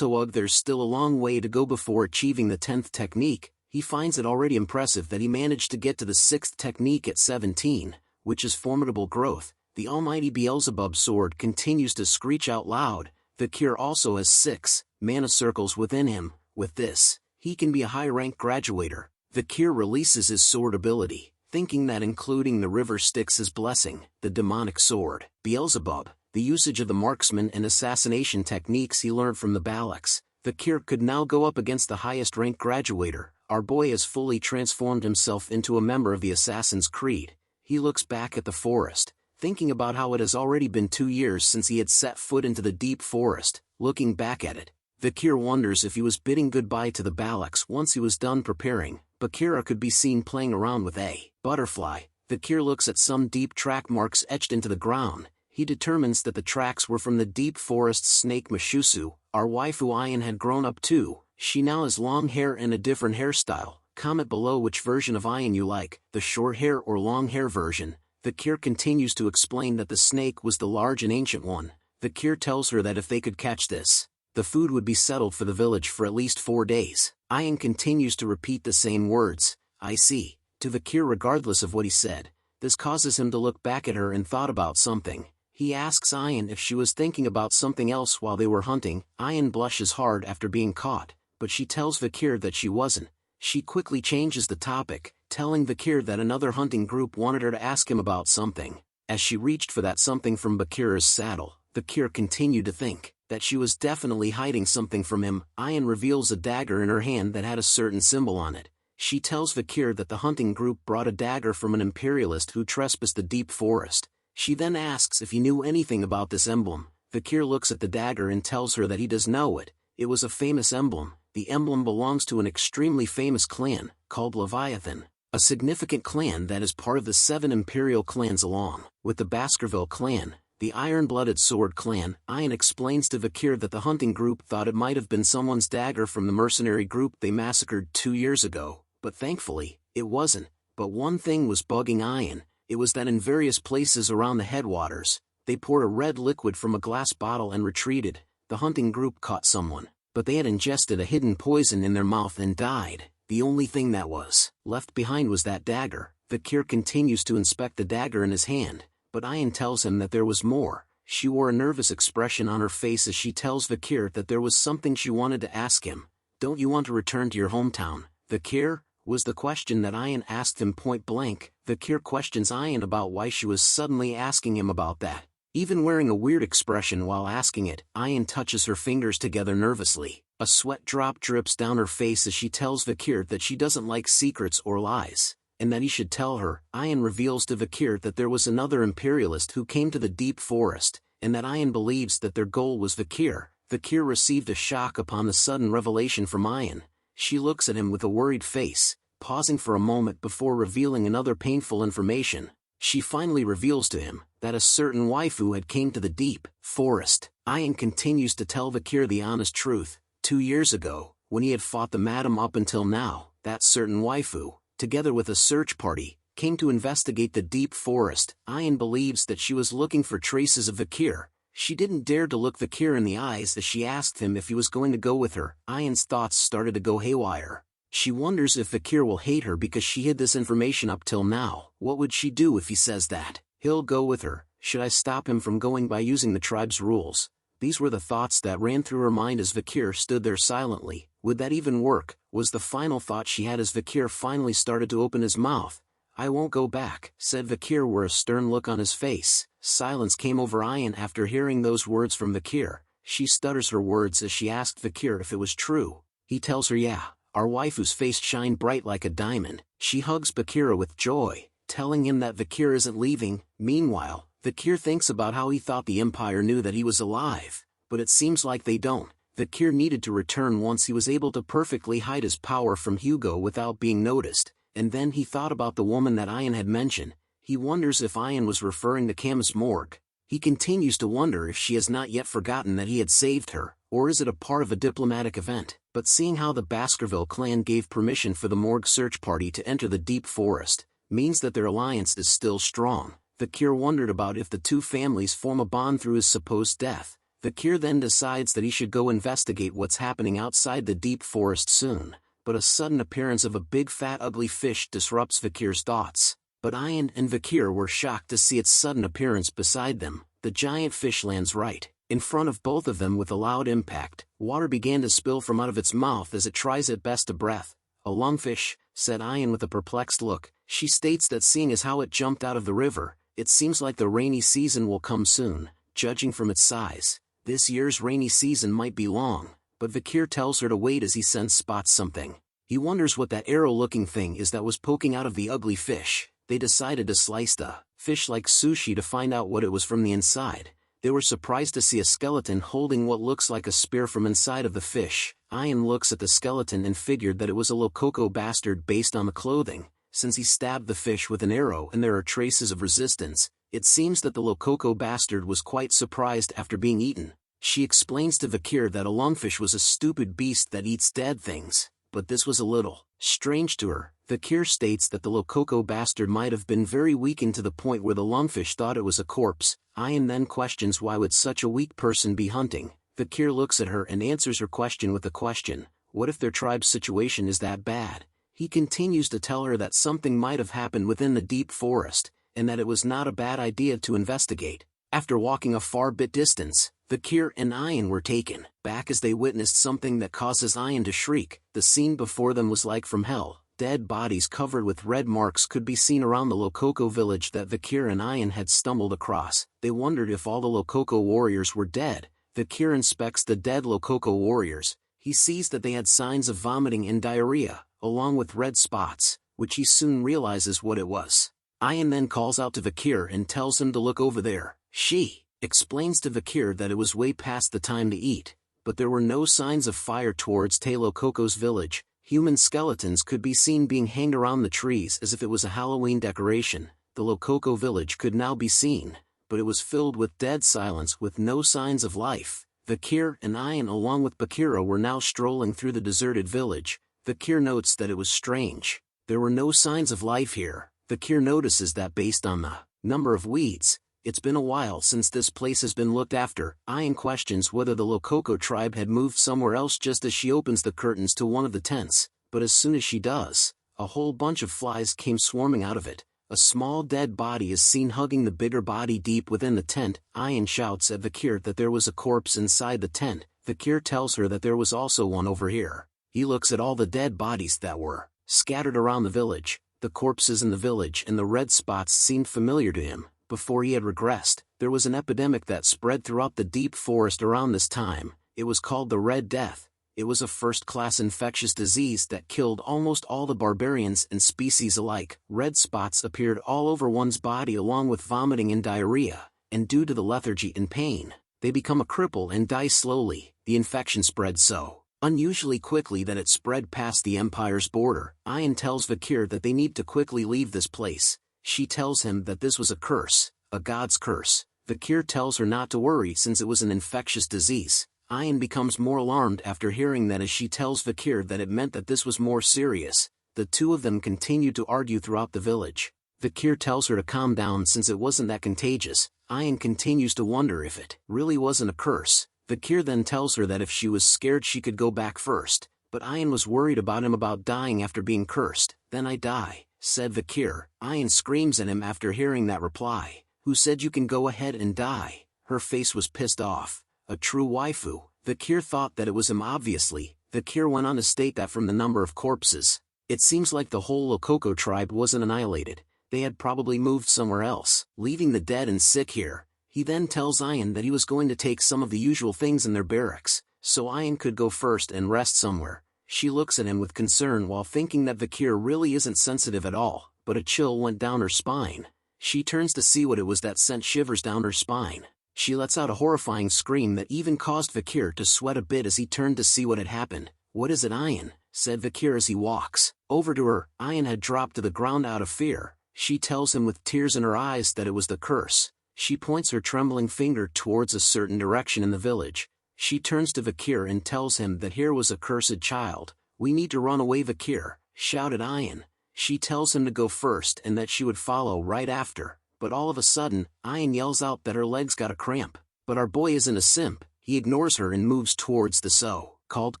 there's still a long way to go before achieving the 10th technique. He finds it already impressive that he managed to get to the 6th technique at 17, which is formidable growth. The almighty Beelzebub sword continues to screech out loud. Vikir also has 6 mana circles within him. With this, he can be a high-rank graduator. Vikir releases his sword ability, thinking that including the river Styx his blessing, the demonic sword. Beelzebub, the usage of the marksman and assassination techniques he learned from the Balaks. Vikir could now go up against the highest rank graduator. Our boy has fully transformed himself into a member of the Assassin's Creed. He looks back at the forest, thinking about how it has already been 2 years since he had set foot into the deep forest. Looking back at it, Vikir wonders if he was bidding goodbye to the Balaks once he was done preparing. Bakira could be seen playing around with a butterfly. Vikir looks at some deep track marks etched into the ground. He determines that the tracks were from the deep forest snake Mashusu. Our waifu Ian had grown up too. She now has long hair and a different hairstyle. Comment below which version of Ian you like, the short hair or long hair version. Vikir continues to explain that the snake was the large and ancient one. Vikir tells her that if they could catch this, the food would be settled for the village for at least 4 days. Ian continues to repeat the same words, I see, to Vikir regardless of what he said. This causes him to look back at her and thought about something. He asks Ian if she was thinking about something else while they were hunting. Ian blushes hard after being caught, but she tells Vikir that she wasn't. She quickly changes the topic, telling Vikir that another hunting group wanted her to ask him about something. As she reached for that something from Bakira's saddle, Vikir continued to think that she was definitely hiding something from him. Ian reveals a dagger in her hand that had a certain symbol on it. She tells Vikir that the hunting group brought a dagger from an imperialist who trespassed the deep forest. She then asks if he knew anything about this emblem. Vikir looks at the dagger and tells her that he does know it. It was a famous emblem. The emblem belongs to an extremely famous clan, called Leviathan, a significant clan that is part of the 7 imperial clans along with the Baskerville clan, the iron-blooded sword clan. Ian explains to Vikir that the hunting group thought it might have been someone's dagger from the mercenary group they massacred 2 years ago, but thankfully, it wasn't. But one thing was bugging Ian. It was that in various places around the headwaters, they poured a red liquid from a glass bottle and retreated. The hunting group caught someone, but they had ingested a hidden poison in their mouth and died. The only thing that was left behind was that dagger. Vikir continues to inspect the dagger in his hand, but Ian tells him that there was more. She wore a nervous expression on her face as she tells Vikir that there was something she wanted to ask him. Don't you want to return to your hometown, Vikir? Was the question that Ian asked him point blank. Vikir questions Ian about why she was suddenly asking him about that. Even wearing a weird expression while asking it, Ian touches her fingers together nervously. A sweat drop drips down her face as she tells Vikir that she doesn't like secrets or lies, and that he should tell her. Ian reveals to Vikir that there was another imperialist who came to the deep forest, and that Ian believes that their goal was Vikir. Vikir received a shock upon the sudden revelation from Ian. She looks at him with a worried face, pausing for a moment before revealing another painful information. She finally reveals to him that a certain waifu had came to the deep forest. Ian continues to tell Vikir the honest truth. 2 years ago, when he had fought the madam up until now, that certain waifu, together with a search party, came to investigate the deep forest. Ian believes that she was looking for traces of Vikir. She didn't dare to look Vikir in the eyes as she asked him if he was going to go with her. Ian's thoughts started to go haywire. She wonders if Vikir will hate her because she hid this information up till now. What would she do if he says that he'll go with her? Should I stop him from going by using the tribe's rules? These were the thoughts that ran through her mind as Vikir stood there silently. Would that even work? Was the final thought she had as Vikir finally started to open his mouth. I won't go back, said Vikir with a stern look on his face. Silence came over Ayan after hearing those words from Vikir. She stutters her words as she asked Vikir if it was true. He tells her yeah. Our waifu's face shined bright like a diamond. She hugs Vikir with joy, telling him that Vikir isn't leaving. Meanwhile, Vikir thinks about how he thought the Empire knew that he was alive, but it seems like they don't. Vikir needed to return once he was able to perfectly hide his power from Hugo without being noticed, and then he thought about the woman that Ayan had mentioned. He wonders if Ayan was referring to Camus' Morgue. He continues to wonder if she has not yet forgotten that he had saved her, or is it a part of a diplomatic event? But seeing how the Baskerville clan gave permission for the Morgue search party to enter the deep forest, means that their alliance is still strong. Vikir wondered about if the two families form a bond through his supposed death. Vikir then decides that he should go investigate what's happening outside the deep forest soon, but a sudden appearance of a big fat ugly fish disrupts Vikir's thoughts. But Ayan and Vikir were shocked to see its sudden appearance beside them. The giant fish lands right in front of both of them with a loud impact. Water began to spill from out of its mouth as it tries at best a breath. A lungfish, said Ayan with a perplexed look. She states that seeing as how it jumped out of the river, it seems like the rainy season will come soon, judging from its size. This year's rainy season might be long, but Vikir tells her to wait as he spots something. He wonders what that arrow-looking thing is that was poking out of the ugly fish. They decided to slice the fish like sushi to find out what it was from the inside. They were surprised to see a skeleton holding what looks like a spear from inside of the fish. Ayan looks at the skeleton and figured that it was a Lococo bastard based on the clothing. Since he stabbed the fish with an arrow and there are traces of resistance, it seems that the Lococo bastard was quite surprised after being eaten. She explains to Vikir that a lungfish was a stupid beast that eats dead things, but this was a little strange to her. Vikir states that the Lococo bastard might have been very weakened to the point where the lungfish thought it was a corpse. Ayan then questions why would such a weak person be hunting. Vikir looks at her and answers her question with a question. What if their tribe's situation is that bad? He continues to tell her that something might have happened within the deep forest, and that it was not a bad idea to investigate. After walking a far bit distance, Vikir and Ayan were taken back as they witnessed something that causes Ayan to shriek. The scene before them was like from hell. Dead bodies covered with red marks could be seen around the Lococo village that Vikir and Ayan had stumbled across. They wondered if all the Lococo warriors were dead. Vikir inspects the dead Lococo warriors. He sees that they had signs of vomiting and diarrhea, along with red spots, which he soon realizes what it was. Ayan then calls out to Vikir and tells him to look over there. She explains to Vikir that it was way past the time to eat, but there were no signs of fire towards Te Lococo's village. Human skeletons could be seen being hanged around the trees as if it was a Halloween decoration. The Lococo village could now be seen, but it was filled with dead silence with no signs of life. Vikir and Ayan along with Bakira were now strolling through the deserted village. Vikir notes that it was strange. There were no signs of life here. Vikir notices that based on the number of weeds, it's been a while since this place has been looked after. Ayan questions whether the Lococo tribe had moved somewhere else just as she opens the curtains to one of the tents, but as soon as she does, a whole bunch of flies came swarming out of it. A small dead body is seen hugging the bigger body deep within the tent. Ayan shouts at Vikir that there was a corpse inside the tent. Vikir tells her that there was also one over here. He looks at all the dead bodies that were scattered around the village. The corpses in the village and the red spots seemed familiar to him. Before he had regressed, there was an epidemic that spread throughout the deep forest around this time. It was called the Red Death. It was a first-class infectious disease that killed almost all the barbarians and species alike. Red spots appeared all over one's body along with vomiting and diarrhea, and due to the lethargy and pain, they become a cripple and die slowly. The infection spread so unusually quickly that it spread past the Empire's border. Ayan tells Vikir that they need to quickly leave this place. She tells him that this was a curse, a god's curse. Vikir tells her not to worry since it was an infectious disease. Ayan becomes more alarmed after hearing that as she tells Vikir that it meant that this was more serious. The two of them continue to argue throughout the village. Vikir tells her to calm down since it wasn't that contagious. Ayan continues to wonder if it really wasn't a curse. Vikir then tells her that if she was scared she could go back first. but Ian was worried about him about dying after being cursed. Then I die, said Vikir. Ian screams at him after hearing that reply. Who said you can go ahead and die? Her face was pissed off. A true waifu. Vikir thought that it was him obviously. Vikir went on to state that from the number of corpses, it seems like the whole Lokoko tribe wasn't annihilated. They had probably moved somewhere else, leaving the dead and sick here. He then tells Ian that he was going to take some of the usual things in their barracks, so Ian could go first and rest somewhere. She looks at him with concern while thinking that Vikir really isn't sensitive at all, but a chill went down her spine. She turns to see what it was that sent shivers down her spine. She lets out a horrifying scream that even caused Vikir to sweat a bit as he turned to see what had happened. What is it, Ian? Said Vikir as he walks over to her. Ian had dropped to the ground out of fear. She tells him with tears in her eyes that it was the curse. She points her trembling finger towards a certain direction in the village. She turns to Vikir and tells him that here was a cursed child. We need to run away, Vikir, shouted Ian. She tells him to go first and that she would follow right after, but all of a sudden, Ian yells out that her legs got a cramp. But our boy isn't a simp. He ignores her and moves towards the so-called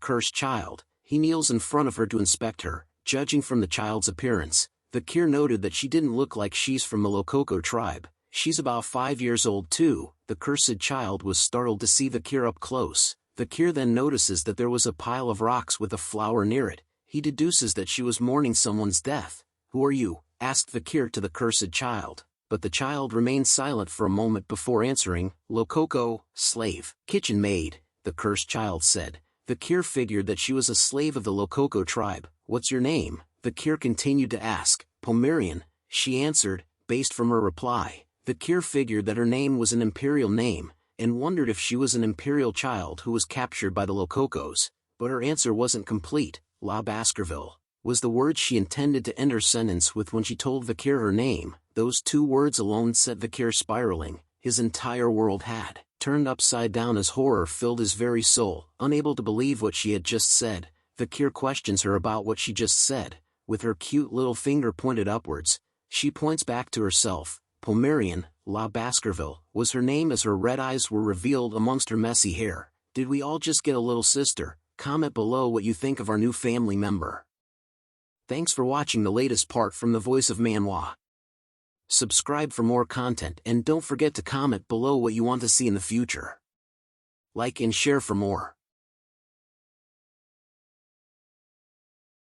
cursed child. He kneels in front of her to inspect her. Judging from the child's appearance, Vikir noted that she didn't look like she's from the Lokoko tribe. She's about 5 years old too. The cursed child was startled to see Vikir up close. Vikir then notices that there was a pile of rocks with a flower near it. He deduces that she was mourning someone's death. Who are you? Asked Vikir to the cursed child. But the child remained silent for a moment before answering. Lokoko, slave, kitchen maid, the cursed child said. Vikir figured that she was a slave of the Lokoko tribe. What's your name? Vikir continued to ask. Palmerian, she answered, based from her reply. Vikir figured that her name was an imperial name, and wondered if she was an imperial child who was captured by the Lokokos. But her answer wasn't complete. La Baskerville was the word she intended to end her sentence with when she told Vikir her name. Those two words alone set Vikir spiraling. His entire world had turned upside down as horror filled his very soul. Unable to believe what she had just said, Vikir questions her about what she just said. With her cute little finger pointed upwards, she points back to herself. Palmerian, La Baskerville, was her name as her red eyes were revealed amongst her messy hair. Did we all just get a little sister? Comment below what you think of our new family member. Thanks for watching the latest part from the voice of Manhwa. Subscribe for more content and don't forget to comment below what you want to see in the future. Like and share for more.